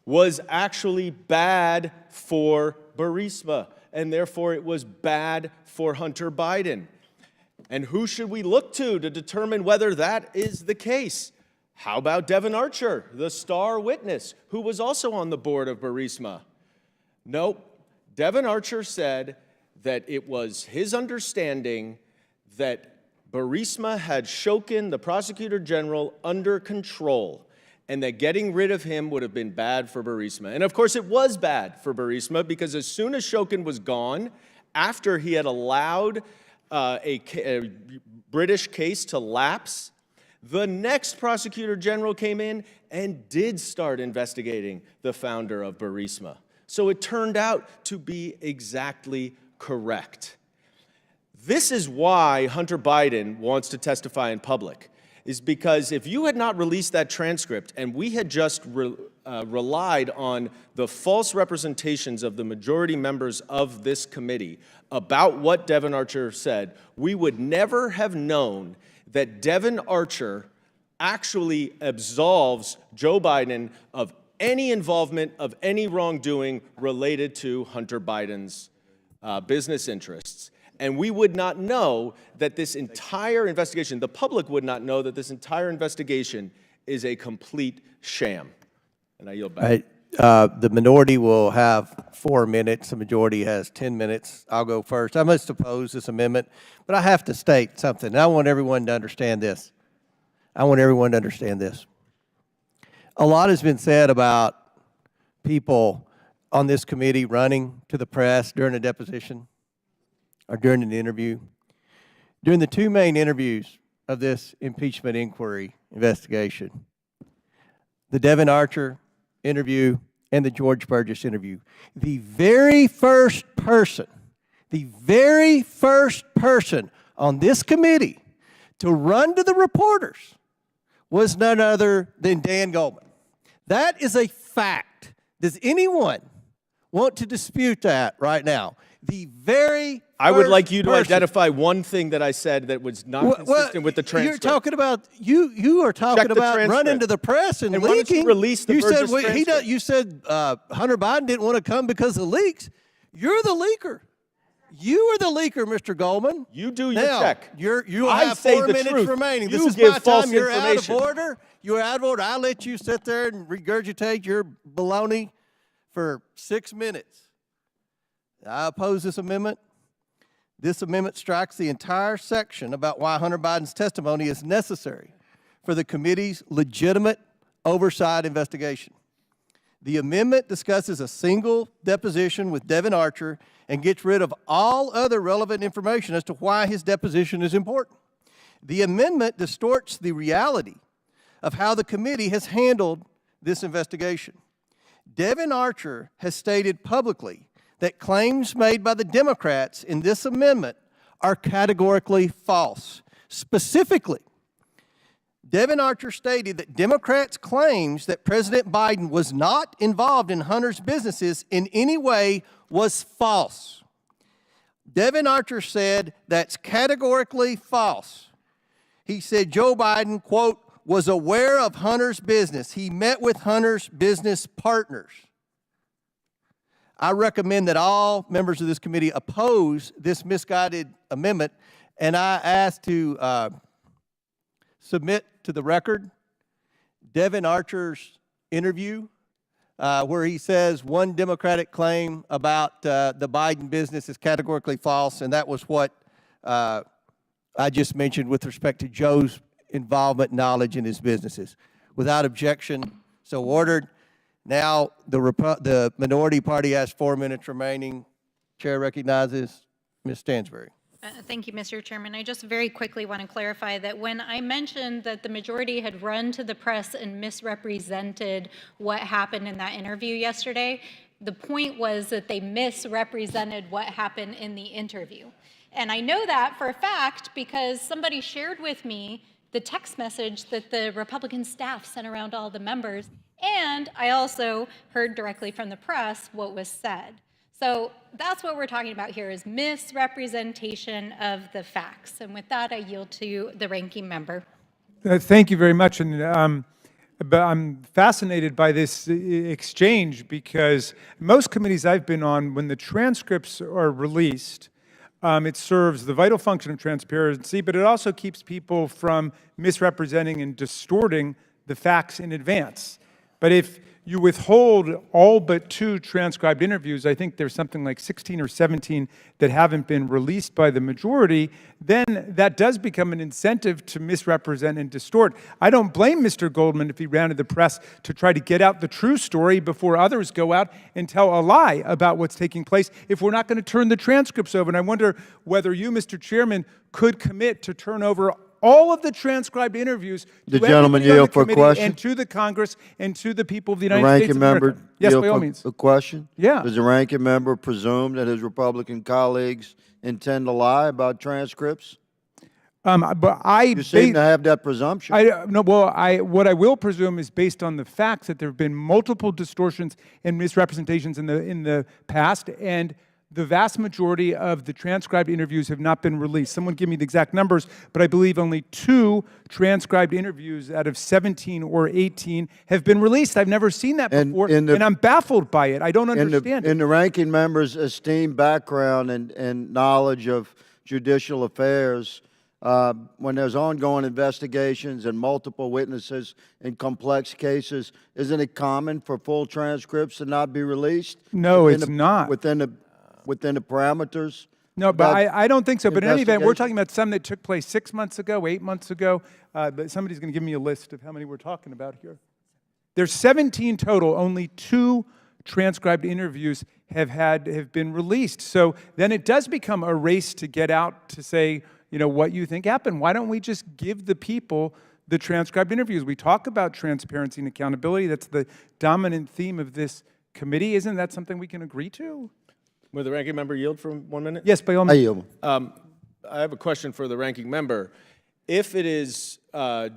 was actually bad for Burisma, and therefore it was bad for Hunter Biden. And who should we look to determine whether that is the case? How about Devon Archer, the star witness, who was also on the board of Burisma? Nope. Devon Archer said that it was his understanding that Burisma had Shokin, the Prosecutor General, under control, and that getting rid of him would have been bad for Burisma. And of course, it was bad for Burisma, because as soon as Shokin was gone, after he had allowed a British case to lapse, the next Prosecutor General came in and did start investigating the founder of Burisma. So it turned out to be exactly correct. This is why Hunter Biden wants to testify in public, is because if you had not released that transcript and we had just relied on the false representations of the majority members of this committee about what Devon Archer said, we would never have known that Devon Archer actually absolves Joe Biden of any involvement of any wrongdoing related to Hunter Biden's business interests. And we would not know that this entire investigation, the public would not know that this entire investigation is a complete sham. And I yield back. The minority will have 4 minutes. The majority has 10 minutes. I'll go first. I must oppose this amendment, but I have to state something. And I want everyone to understand this. I want everyone to understand this. A lot has been said about people on this committee running to the press during a deposition or during an interview. During the two main interviews of this impeachment inquiry investigation, the Devin Archer interview and the George Burgess interview, the very first person on this committee to run to the reporters was none other than Dan Goldman. That is a fact. Does anyone want to dispute that right now? The very I would like you to person. identify one thing that I said that was not consistent with the transcript. You're talking about you are talking about running to the press and why don't leaking. you release the Burgess transcript? You said Hunter Biden didn't want to come because of leaks. You're the leaker. You are the leaker, Mr. Goldman. You do your now, check. You I have say 4 the minutes truth. remaining. You This is give my false time. You're information. out of order. You're out of order. I'll let you sit there and regurgitate your baloney for 6 minutes. I oppose this amendment. This amendment strikes the entire section about why Hunter Biden's testimony is necessary for the committee's legitimate oversight investigation. The amendment discusses a single deposition with Devin Archer and gets rid of all other relevant information as to why his deposition is important. The amendment distorts the reality of how the committee has handled this investigation. Devin Archer has stated publicly that claims made by the Democrats in this amendment are categorically false. Specifically, Devin Archer stated that Democrats' claims that President Biden was not involved in Hunter's businesses in any way was false. Devin Archer said that's categorically false. He said Joe Biden, quote, was aware of Hunter's business. He met with Hunter's business partners. I recommend that all members of this committee oppose this misguided amendment, and I ask to submit to the record Devin Archer's interview where he says one Democratic claim about the Biden business is categorically false, and that was what I just mentioned with respect to Joe's involvement, knowledge in his businesses. Without objection, so ordered. Now, the minority party has 4 minutes remaining. Chair recognizes Ms. Stansbury. Thank you, Mr. Chairman. I just very quickly want to clarify that when I mentioned that the majority had run to the press and misrepresented what happened in that interview yesterday, the point was that they misrepresented what happened in the interview. And I know that for a fact because somebody shared with me the text message that the Republican staff sent around all the members. And I also heard directly from the press what was said. So that's what we're talking about here is misrepresentation of the facts. And with that, I yield to the ranking member. Thank you very much. And but I'm fascinated by this exchange because most committees I've been on, when the transcripts are released, it serves the vital function of transparency, but it also keeps people from misrepresenting and distorting the facts in advance. But if you withhold all but 2 transcribed interviews, I think there's something like 16 or 17 that haven't been released by the majority, then that does become an incentive to misrepresent and distort. I don't blame Mr. Goldman if he ran to the press to try to get out the true story before others go out and tell a lie about what's taking place if we're not going to turn the transcripts over. And I wonder whether you, Mr. Chairman, could commit to turn over all of the transcribed interviews to the gentleman yield for a question and to the Congress and to the people of the United States of America. Ranking member Yes, yield by all for means. a question. Yeah. Does the ranking member presume that his Republican colleagues intend to lie about transcripts? But you seem to have that presumption. What I will presume is based on the facts that there have been multiple distortions and misrepresentations in the past, and the vast majority of the transcribed interviews have not been released. Someone give me the exact numbers, but I believe only 2 transcribed interviews out of 17 or 18 have been released. I've never seen that before, and I'm baffled by it. I don't understand it. In the ranking member's esteemed background and knowledge of judicial affairs, when there's ongoing investigations and multiple witnesses in complex cases, isn't it common for full transcripts to not be released? No, it's not. Within the parameters? No, but I don't think so. But in any event, we're talking about some that took place 6 months ago, 8 months ago. But somebody's going to give me a list of how many we're talking about here. There's 17 total. Only 2 transcribed interviews have been released. So then it does become a race to get out to say, what you think happened. Why don't we just give the people the transcribed interviews? We talk about transparency and accountability. That's the dominant theme of this committee. Isn't that something we can agree to? Will the ranking member yield for 1 minute? Yes, by all I means. yield. I have a question for the ranking member. If it is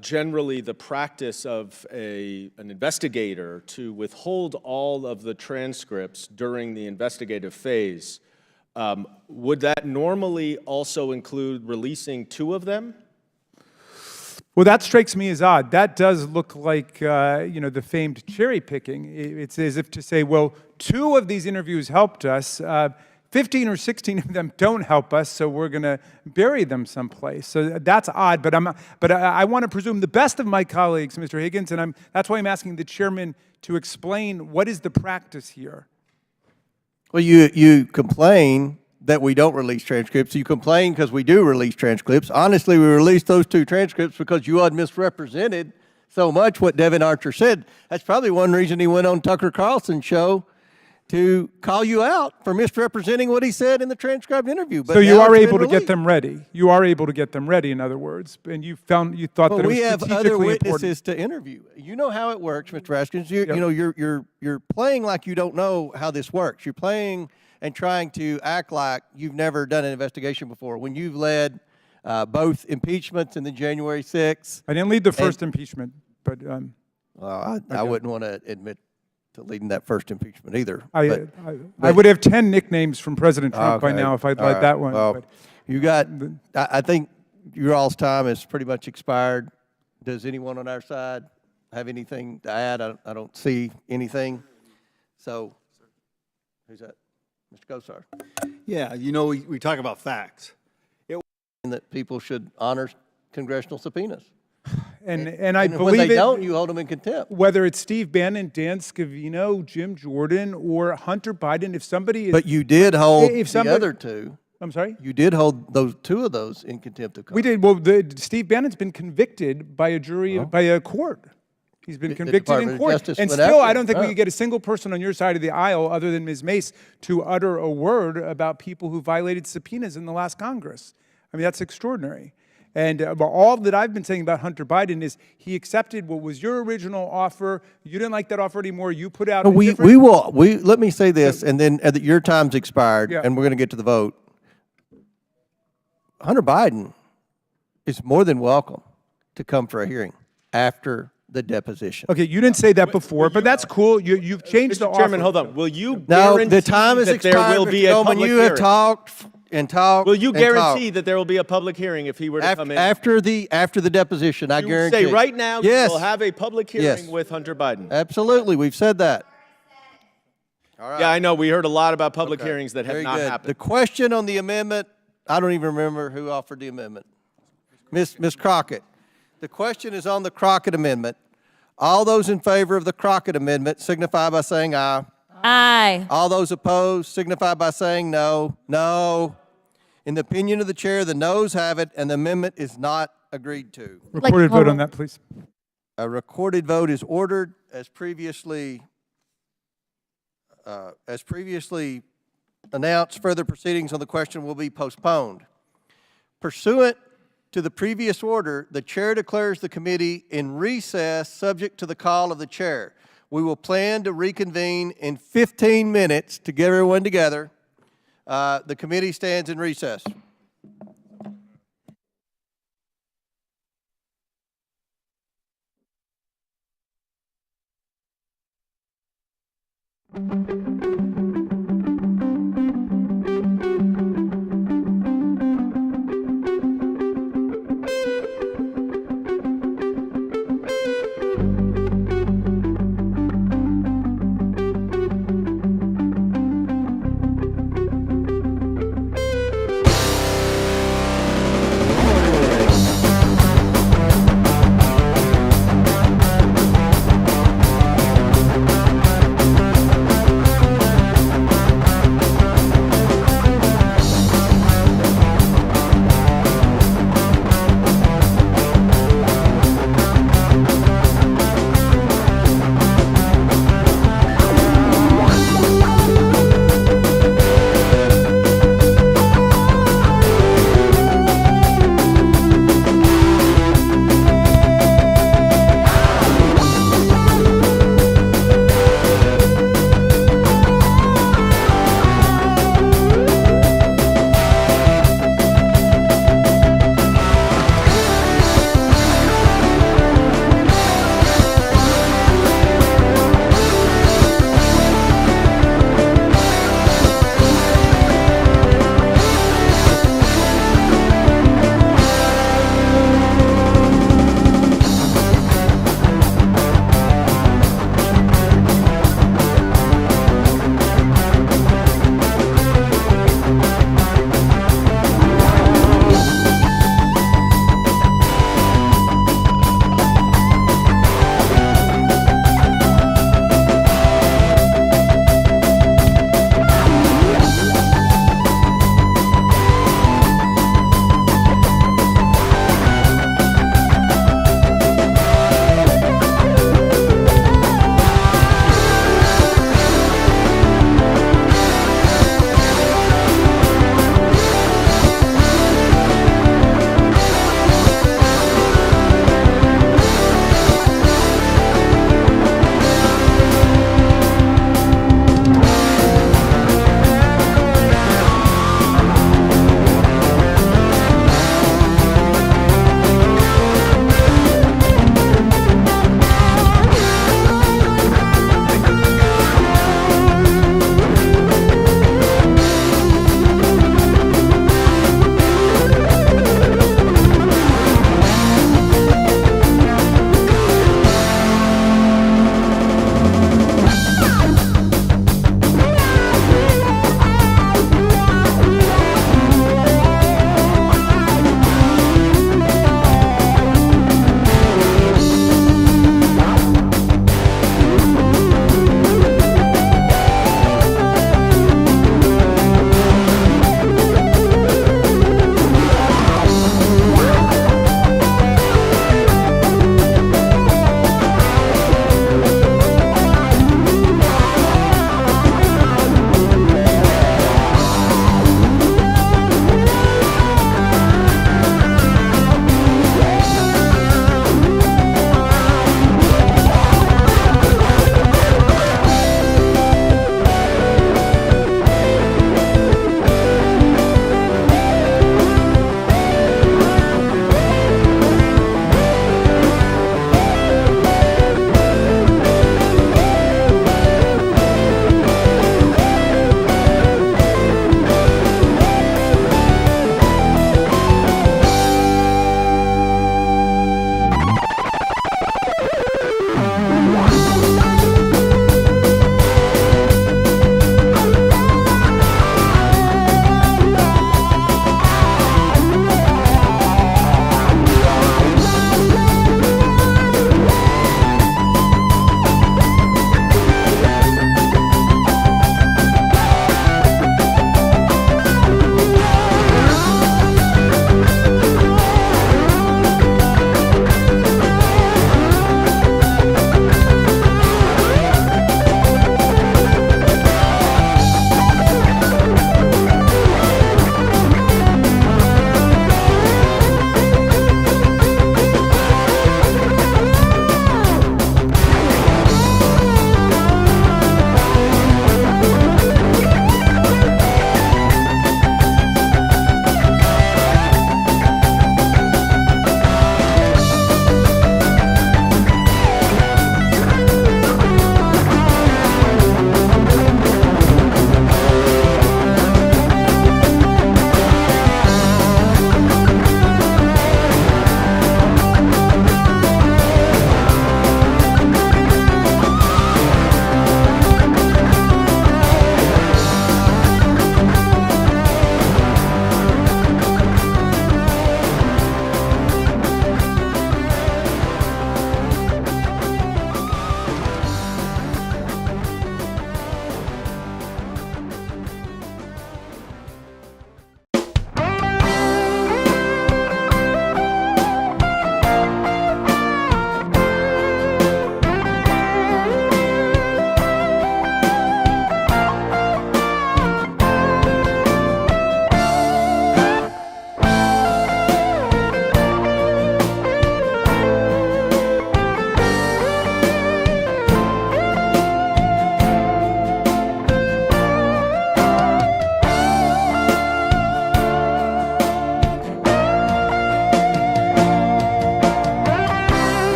generally the practice of an investigator to withhold all of the transcripts during the investigative phase, would that normally also include releasing 2 of them? Well, that strikes me as odd. That does look like, the famed cherry picking. It's as if to say, well, 2 of these interviews helped us. 15 or 16 of them don't help us, so we're going to bury them someplace. So that's odd, but I want to presume the best of my colleagues, Mr. Higgins, and that's why I'm asking the chairman to explain what is the practice here. Well, you complain that we don't release transcripts. You complain because we do release transcripts. Honestly, we released those 2 transcripts because you had misrepresented so much what Devin Archer said. That's probably one reason he went on Tucker Carlson's show to call you out for misrepresenting what he said in the transcribed interview. But so you now are it's been able to released. get them ready. You are able to get them ready, in other words, and you thought that it was we have strategically other witnesses important. to interview. You know how it works, Mr. Raskins. You're playing like you don't know how this works. You're playing and trying to act like you've never done an investigation before when you've led both impeachments and the January 6th. I didn't lead the first impeachment, but I wouldn't want to admit to leading that first impeachment either. I would have 10 nicknames from President Trump by Okay. now if I'd All led right. that one. Well, but- you got, I think your all's time is pretty much expired. Does anyone on our side have anything to add? I don't see anything. So, who's that? Mr. Gosar. Yeah, we talk about facts. And that people should honor congressional subpoenas. And I And believe when they it, don't, you hold them in contempt. whether it's Steve Bannon, Dan Scavino, Jim Jordan, or Hunter Biden, if somebody is... But you did hold if the somebody- other 2. I'm sorry? You did hold those 2 of those in contempt of We Congress. did. Well, Steve Bannon's been convicted by a jury, by a court. He's been The convicted Department in of court. Justice And went still, after I him. don't think we Oh. could get a single person on your side of the aisle, other than Ms. Mace, to utter a word about people who violated subpoenas in the last Congress. I mean, that's extraordinary. And all that I've been saying about Hunter Biden is he accepted what was your original offer. You didn't like that offer anymore. You put out a different... Let me say this, and then your time's expired, Yeah. and we're going to get to the vote. Hunter Biden is more than welcome to come for a hearing after the deposition. Okay, you didn't say that before, but that's cool. You've changed the Mr. offer. Chairman, hold on. Will you Now, guarantee the time is that expired, there will Mr. be a Goldman. public You hearing? have talked and talked. Will you and guarantee talked. that there will be a public hearing if he were to come in? After the deposition, I You guarantee. say right now Yes. you will have a public hearing Yes. with Hunter Biden. Absolutely, we've said that. All right. Yeah, I know. We heard a lot about public Okay. hearings that have Very not good. happened. The question on the amendment, I don't even remember who offered the amendment. Ms. Crockett. The question is on the Crockett amendment. All those in favor of the Crockett amendment signify by saying aye. Aye. All those opposed signify by saying no. No. In the opinion of the chair, the noes have it, and the amendment is not agreed to. Recorded vote on that, please. A recorded vote is ordered as previously announced. Further proceedings on the question will be postponed. Pursuant to the previous order, the chair declares the committee in recess subject to the call of the chair. We will plan to reconvene in 15 minutes to get everyone together. The committee stands in recess.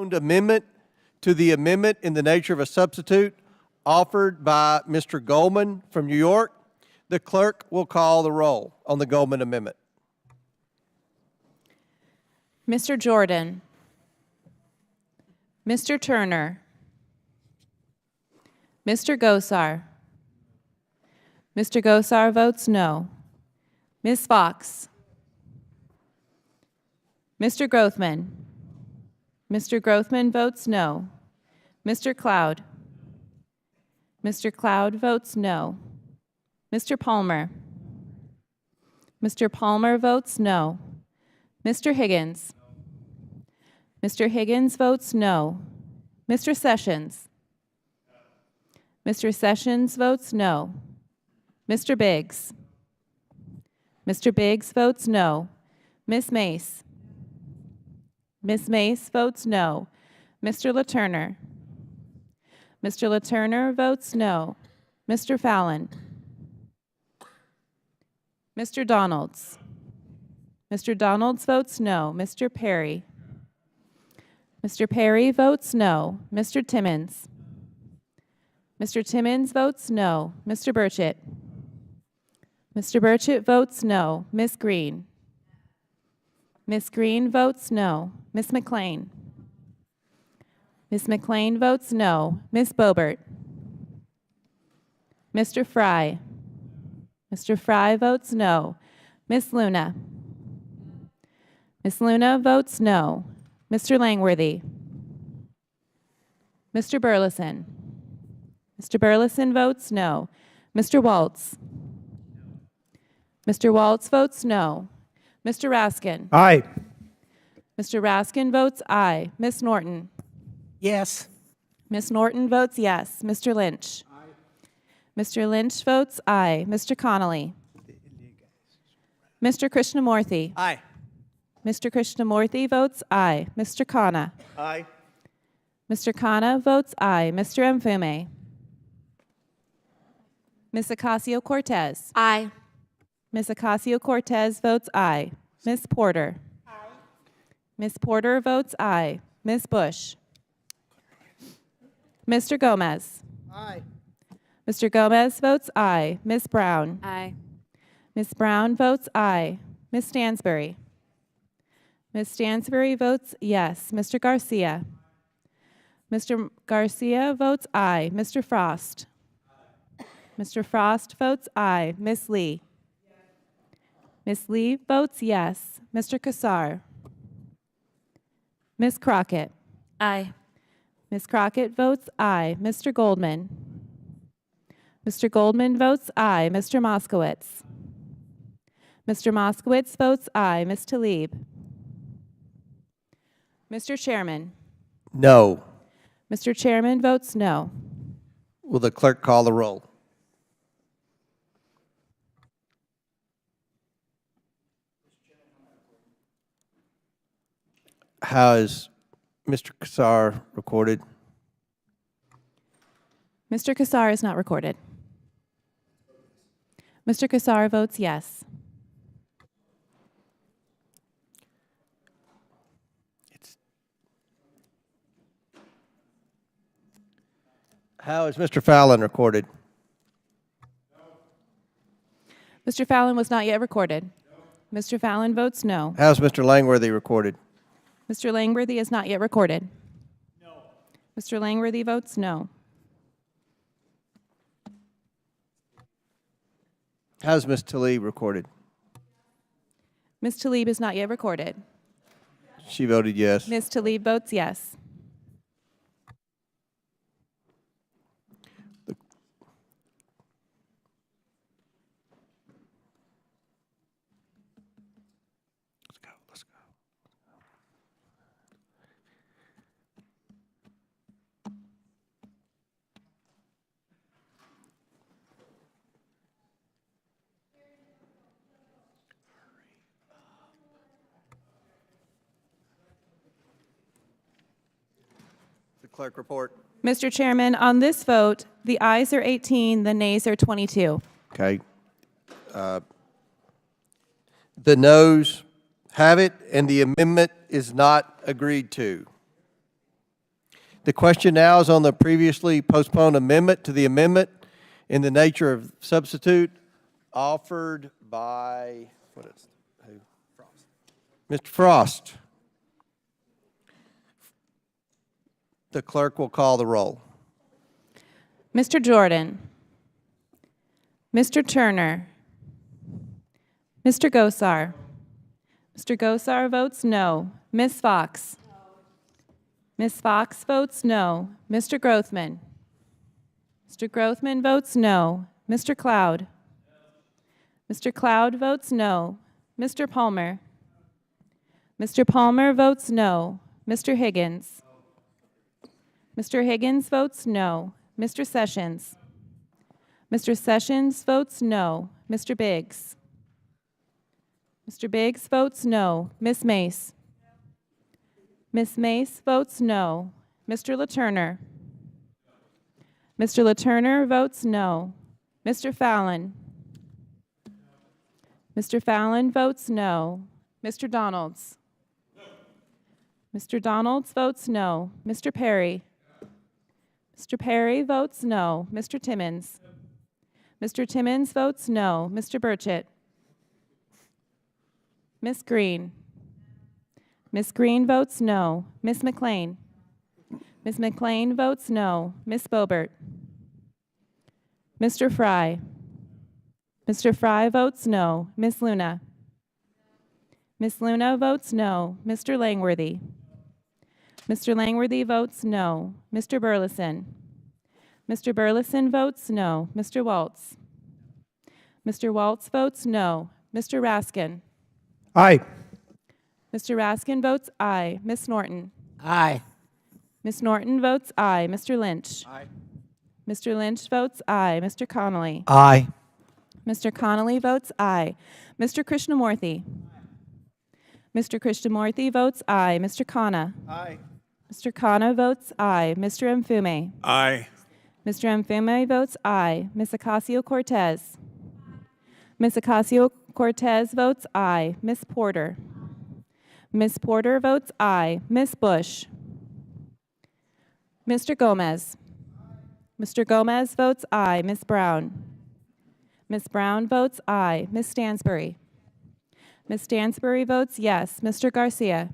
postponed amendment to the amendment in the nature of a substitute offered by Mr. Goldman from New York. The clerk will call the roll on the Goldman amendment. Mr. Jordan, Mr. Turner, Mr. Gosar. Mr. Gosar votes no. Ms. Fox. Mr. Grothman. Mr. Grothman votes no. Mr. Cloud. Mr. Cloud votes no. Mr. Palmer. Mr. Palmer votes no. Mr. Higgins. Mr. Higgins votes no. Mr. Sessions. Mr. Sessions votes no. Mr. Biggs. Mr. Biggs votes no. Ms. Mace. Ms. Mace votes no. Mr. LaTurner. Mr. LaTurner votes no. Mr. Fallon. Mr. Donalds. Mr. Donalds votes no. Mr. Perry. Mr. Perry votes no. Mr. Timmons. Mr. Timmons votes no. Mr. Burchett. Mr. Burchett votes no. Ms. Green. Ms. Green votes no. Ms. McLean. Ms. McLean votes no. Ms. Boebert. Mr. Fry. Mr. Fry votes no. Ms. Luna. Ms. Luna votes no. Mr. Langworthy. Mr. Burleson. Mr. Burleson votes no. Mr. Waltz. Mr. Waltz votes no. Mr. Raskin. Aye. Mr. Raskin votes aye. Ms. Norton. Yes. Ms. Norton votes yes. Mr. Lynch. Mr. Lynch votes aye. Mr. Connolly. Mr. Krishnamurthy. Aye. Mr. Krishnamurthy votes aye. Mr. Khanna. Aye. Mr. Khanna votes aye. Mr. Mfume. Ms. Ocasio-Cortez. Aye. Ms. Ocasio-Cortez votes aye. Ms. Porter. Aye. Ms. Porter votes aye. Ms. Bush. Mr. Gomez. Aye. Mr. Gomez votes aye. Ms. Brown. Aye. Ms. Brown votes aye. Ms. Stansbury. Ms. Stansbury votes yes. Mr. Garcia. Mr. Garcia votes aye. Mr. Frost. Mr. Frost votes aye. Ms. Lee. Ms. Lee votes yes. Mr. Kassar. Ms. Crockett. Aye. Ms. Crockett votes aye. Mr. Goldman. Mr. Goldman votes aye. Mr. Moskowitz. Mr. Moskowitz votes aye. Ms. Tlaib. Mr. Chairman. No. Mr. Chairman votes no. Will the clerk call the roll? How is Mr. Kassar recorded? Mr. Kassar is not recorded. Mr. Kassar votes yes. How is Mr. Fallon recorded? Mr. Fallon was not yet recorded. Mr. Fallon votes no. How is Mr. Langworthy recorded? Mr. Langworthy is not yet recorded. No. Mr. Langworthy votes no. How is Ms. Tlaib recorded? Ms. Tlaib is not yet recorded. She voted yes. Ms. Tlaib votes yes. Let's go. The clerk report. Mr. Chairman, on this vote, the ayes are 18, the nays are 22. Okay. The noes have it, and the amendment is not agreed to. The question now is on the previously postponed amendment to the amendment in the nature of substitute offered by, who? Mr. Frost. The clerk will call the roll. Mr. Jordan, Mr. Turner, Mr. Gosar. Mr. Gosar votes no. Ms. Fox. Ms. Fox votes no. Mr. Grothman. Mr. Grothman votes no. Mr. Cloud. Mr. Cloud votes no. Mr. Palmer. Mr. Palmer votes no. Mr. Higgins. Mr. Higgins votes no. Mr. Sessions. Mr. Sessions votes no. Mr. Biggs. Mr. Biggs votes no. Ms. Mace. Ms. Mace votes no. Mr. LaTurner. Mr. LaTurner votes no. Mr. Fallon. Mr. Fallon votes no. Mr. Donalds. Mr. Donalds votes no. Mr. Perry. Mr. Perry votes no. Mr. Timmons. Mr. Timmons votes no. Mr. Burchett. Ms. Green. Ms. Green votes no. Ms. McLean. Ms. McLean votes no. Ms. Boebert. Mr. Fry. Mr. Fry votes no. Ms. Luna. Ms. Luna votes no. Mr. Langworthy. Mr. Langworthy votes no. Mr. Burleson. Mr. Burleson votes no. Mr. Waltz. Mr. Waltz votes no. Mr. Raskin. Aye. Mr. Raskin votes aye. Ms. Norton. Aye. Ms. Norton votes aye. Mr. Lynch. Aye. Mr. Lynch votes aye. Mr. Connolly. Aye. Mr. Connolly votes aye. Mr. Krishnamurthy. Mr. Krishnamurthy votes aye. Mr. Khanna. Aye. Mr. Khanna votes aye. Mr. Mfume. Aye. Mr. Mfume votes aye. Ms. Ocasio-Cortez. Ms. Ocasio-Cortez votes aye. Ms. Porter. Ms. Porter votes aye. Ms. Bush. Mr. Gomez. Mr. Gomez votes aye. Ms. Brown. Ms. Brown votes aye. Ms. Stansbury. Ms. Stansbury votes yes. Mr. Garcia.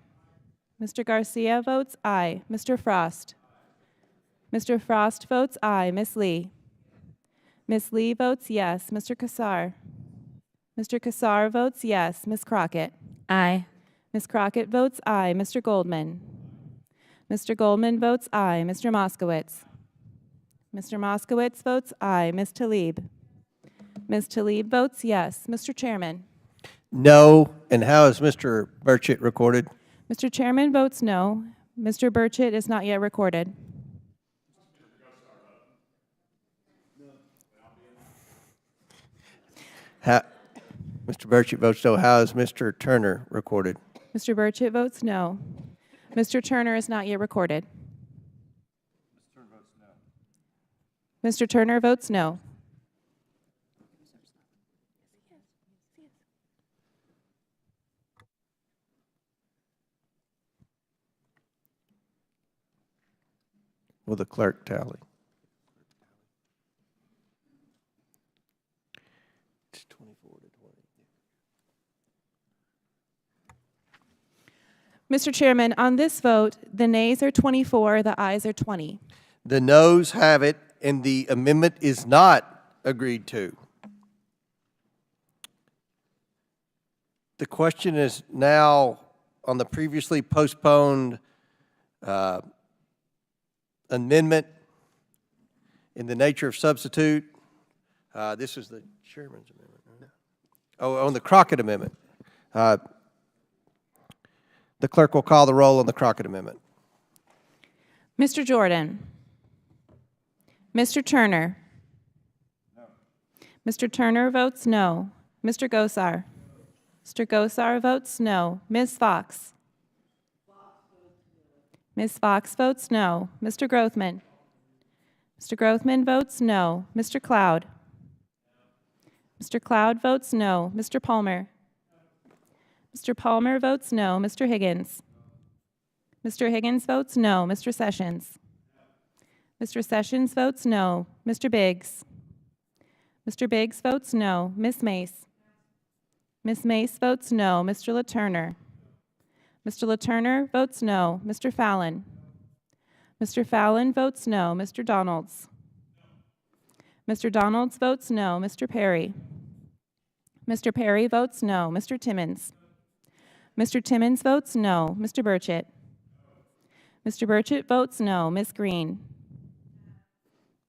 Mr. Garcia votes aye. Mr. Frost. Mr. Frost votes aye. Ms. Lee. Ms. Lee votes yes. Mr. Kassar. Mr. Kassar votes yes. Ms. Crockett. Aye. Ms. Crockett votes aye. Mr. Goldman. Mr. Goldman votes aye. Mr. Moskowitz. Mr. Moskowitz votes aye. Ms. Tlaib. Ms. Tlaib votes yes. Mr. Chairman. No. And how is Mr. Burchett recorded? Mr. Chairman votes no. Mr. Burchett is not yet recorded. Mr. Burchett votes no. How is Mr. Turner recorded? Mr. Burchett votes no. Mr. Turner is not yet recorded. Mr. Turner votes no. Will the clerk tally? It's 24 to 20. Mr. Chairman, on this vote, the nays are 24, the ayes are 20. The noes have it, and the amendment is not agreed to. The question is now on the previously postponed amendment in the nature of substitute. This is the chairman's amendment. Oh, on the Crockett amendment. The clerk will call the roll on the Crockett amendment. Mr. Jordan. Mr. Turner. No. Mr. Turner votes no. Mr. Gosar. Mr. Gosar votes no. Ms. Fox. Ms. Fox votes no. Mr. Grothman. Mr. Grothman votes no. Mr. Cloud. Mr. Cloud votes no. Mr. Palmer. Mr. Palmer votes no. Mr. Higgins. Mr. Higgins votes no. Mr. Sessions. Mr. Sessions votes no. Mr. Biggs? Mr. Biggs votes no. Ms. Mace? Ms. Mace votes no. Mr. LaTurner? Mr. LaTurner votes no. Mr. Fallon? Mr. Fallon votes no. Mr. Donalds? Mr. Donalds votes no. Mr. Perry? Mr. Perry votes no. Mr. Timmons? Mr. Timmons votes no. Mr. Burchett? Mr. Burchett votes no. Ms. Green?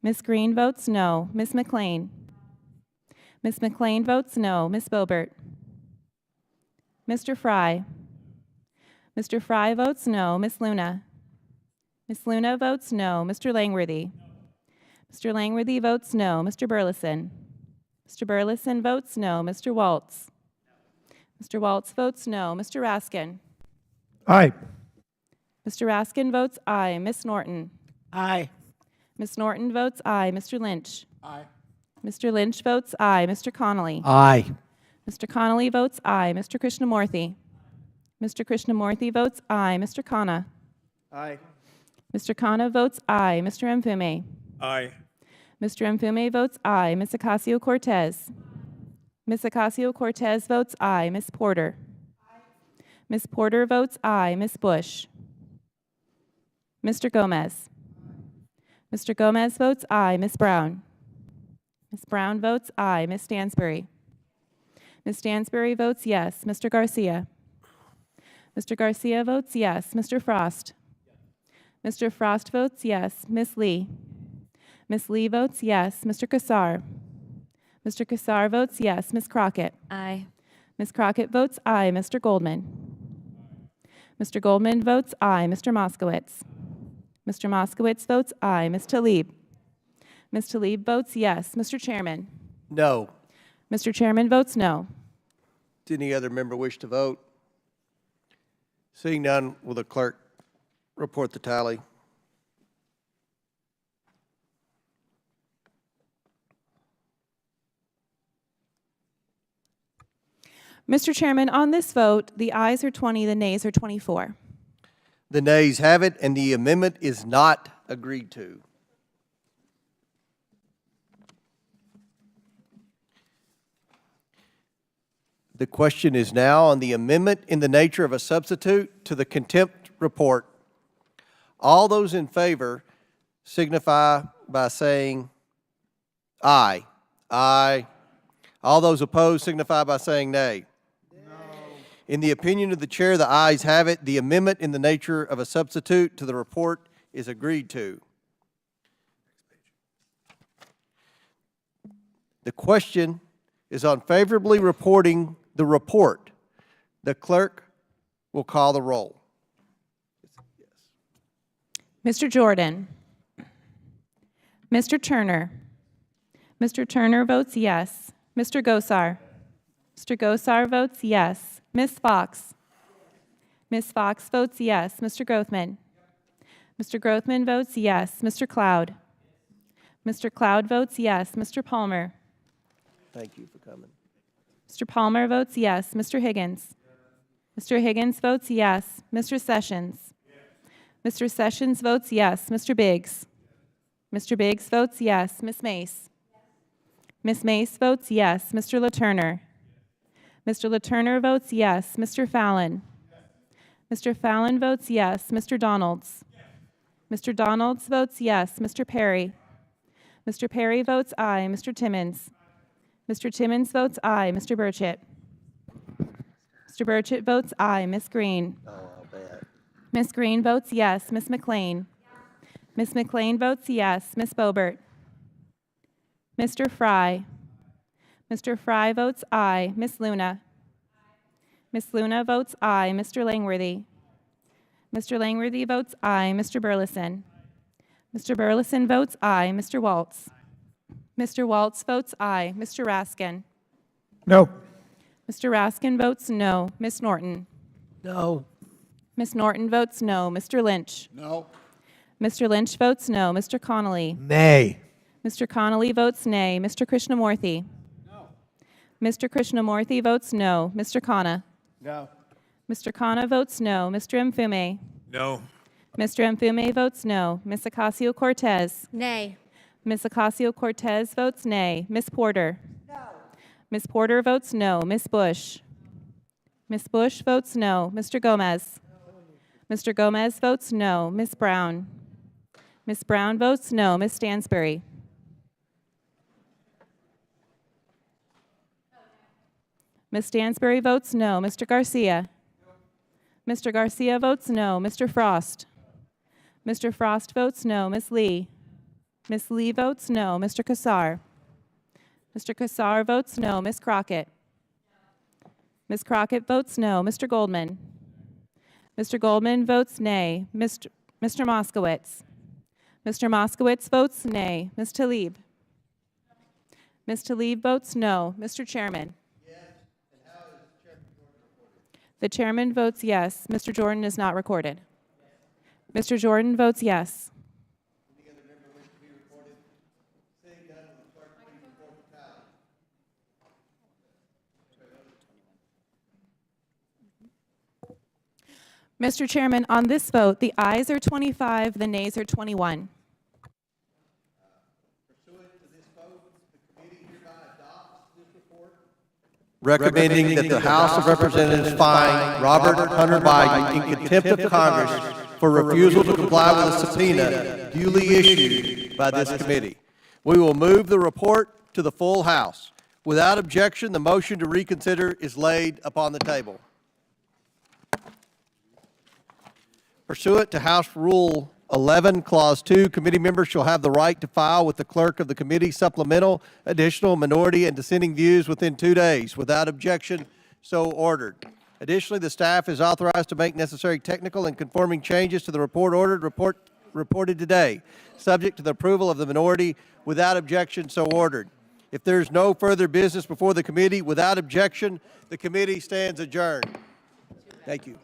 Ms. Green votes no. Ms. McLean? Ms. McLean votes no. Ms. Boebert? Mr. Fry? Mr. Fry votes no. Ms. Luna? Ms. Luna votes no. Mr. Langworthy? Mr. Langworthy votes no. Mr. Burleson? Mr. Burleson votes no. Mr. Waltz? Mr. Waltz votes no. Mr. Raskin? Aye. Mr. Raskin votes aye. Ms. Norton? Aye. Ms. Norton votes aye. Mr. Lynch? Aye. Mr. Lynch votes aye. Mr. Connolly? Aye. Mr. Connolly votes aye. Mr. Krishnamurthy? Mr. Krishnamurthy votes aye. Mr. Khanna? Aye. Mr. Khanna votes aye. Mr. Mfume? Aye. Mr. Mfume votes aye. Ms. Ocasio-Cortez? Ms. Ocasio-Cortez votes aye. Ms. Porter? Ms. Porter votes aye. Ms. Bush? Mr. Gomez? Mr. Gomez votes aye. Ms. Brown? Ms. Brown votes aye. Ms. Stansbury? Ms. Stansbury votes yes. Mr. Garcia? Mr. Garcia votes yes. Mr. Frost? Mr. Frost votes yes. Ms. Lee? Ms. Lee votes yes. Mr. Kassar? Mr. Kassar votes yes. Ms. Crockett? Aye. Ms. Crockett votes aye. Mr. Goldman? Mr. Goldman votes aye. Mr. Moskowitz? Mr. Moskowitz votes aye. Ms. Tlaib? Ms. Tlaib votes yes. Mr. Chairman? No. Mr. Chairman votes no. Does any other member wish to vote? Seeing none, will the clerk report the tally? Mr. Chairman, on this vote, the ayes are 20, the nays are 24. The nays have it, and the amendment is not agreed to. The question is now on the amendment in the nature of a substitute to the contempt report. All those in favor signify by saying aye. Aye. All those opposed signify by saying nay. In the opinion of the chair, the ayes have it. The amendment in the nature of a substitute to the report is agreed to. The question is on favorably reporting the report. The clerk will call the roll. Mr. Jordan? Mr. Turner? Mr. Turner votes yes. Mr. Gosar? Mr. Gosar votes yes. Ms. Fox? Ms. Fox votes yes. Mr. Grothman? Mr. Grothman votes yes. Mr. Cloud? Mr. Cloud votes yes. Mr. Palmer? Thank you for coming. Mr. Palmer votes yes. Mr. Higgins? Mr. Higgins votes yes. Mr. Sessions? Mr. Sessions votes yes. Mr. Biggs? Mr. Biggs votes yes. Ms. Mace? Ms. Mace votes yes. Mr. LaTurner? Mr. LaTurner votes yes. Mr. Fallon? Mr. Fallon votes yes. Mr. Donalds? Mr. Donalds votes yes. Mr. Perry? Mr. Perry votes aye. Mr. Timmons? Mr. Timmons votes aye. Mr. Burchett? Mr. Burchett votes aye. Ms. Green? Ms. Green votes yes. Ms. McLean? Ms. McLean votes yes. Ms. Boebert? Mr. Fry? Mr. Fry votes aye. Ms. Luna? Ms. Luna votes aye. Mr. Langworthy? Mr. Langworthy votes aye. Mr. Burleson? Mr. Burleson votes aye. Mr. Waltz? Mr. Waltz votes aye. Mr. Raskin? No. Mr. Raskin votes no. Ms. Norton? No. Ms. Norton votes no. Mr. Lynch? No. Mr. Lynch votes no. Mr. Connolly? Nay. Mr. Connolly votes nay. Mr. Krishnamurthy? No. Mr. Krishnamurthy votes no. Mr. Khanna? No. Mr. Khanna votes no. Mr. Mfume? No. Mr. Mfume votes no. Ms. Ocasio-Cortez? Nay. Ms. Ocasio-Cortez votes nay. Ms. Porter? No. Ms. Porter votes no. Ms. Bush? Ms. Bush votes no. Mr. Gomez? Mr. Gomez votes no. Ms. Brown? Ms. Brown votes no. Ms. Stansbury? Ms. Stansbury votes no. Mr. Garcia? Mr. Garcia votes no. Mr. Frost? Mr. Frost votes no. Ms. Lee? Ms. Lee votes no. Mr. Kassar? Mr. Kassar votes no. Ms. Crockett? Ms. Crockett votes no. Mr. Goldman? Mr. Goldman votes nay. Mr. Moskowitz? Mr. Moskowitz votes nay. Ms. Tlaib? Ms. Tlaib votes no. Mr. Chairman? The chairman votes yes. Mr. Jordan is not recorded. Mr. Jordan votes yes. Mr. Chairman, on this vote, the ayes are 25, the nays are 21. Recommending that the House of Representatives find Robert Hunter Biden in contempt of Congress for refusal to comply with a subpoena duly issued by this committee. We will move the report to the full House. Without objection, the motion to reconsider is laid upon the table. Pursuant to House Rule 11, Clause 2, committee members shall have the right to file with the clerk of the committee supplemental, additional, minority, and dissenting views within 2 days. Without objection, so ordered. Additionally, the staff is authorized to make necessary technical and conforming changes to the reported today, subject to the approval of the minority. Without objection, so ordered. If there is no further business before the committee, without objection, the committee stands adjourned. Thank you.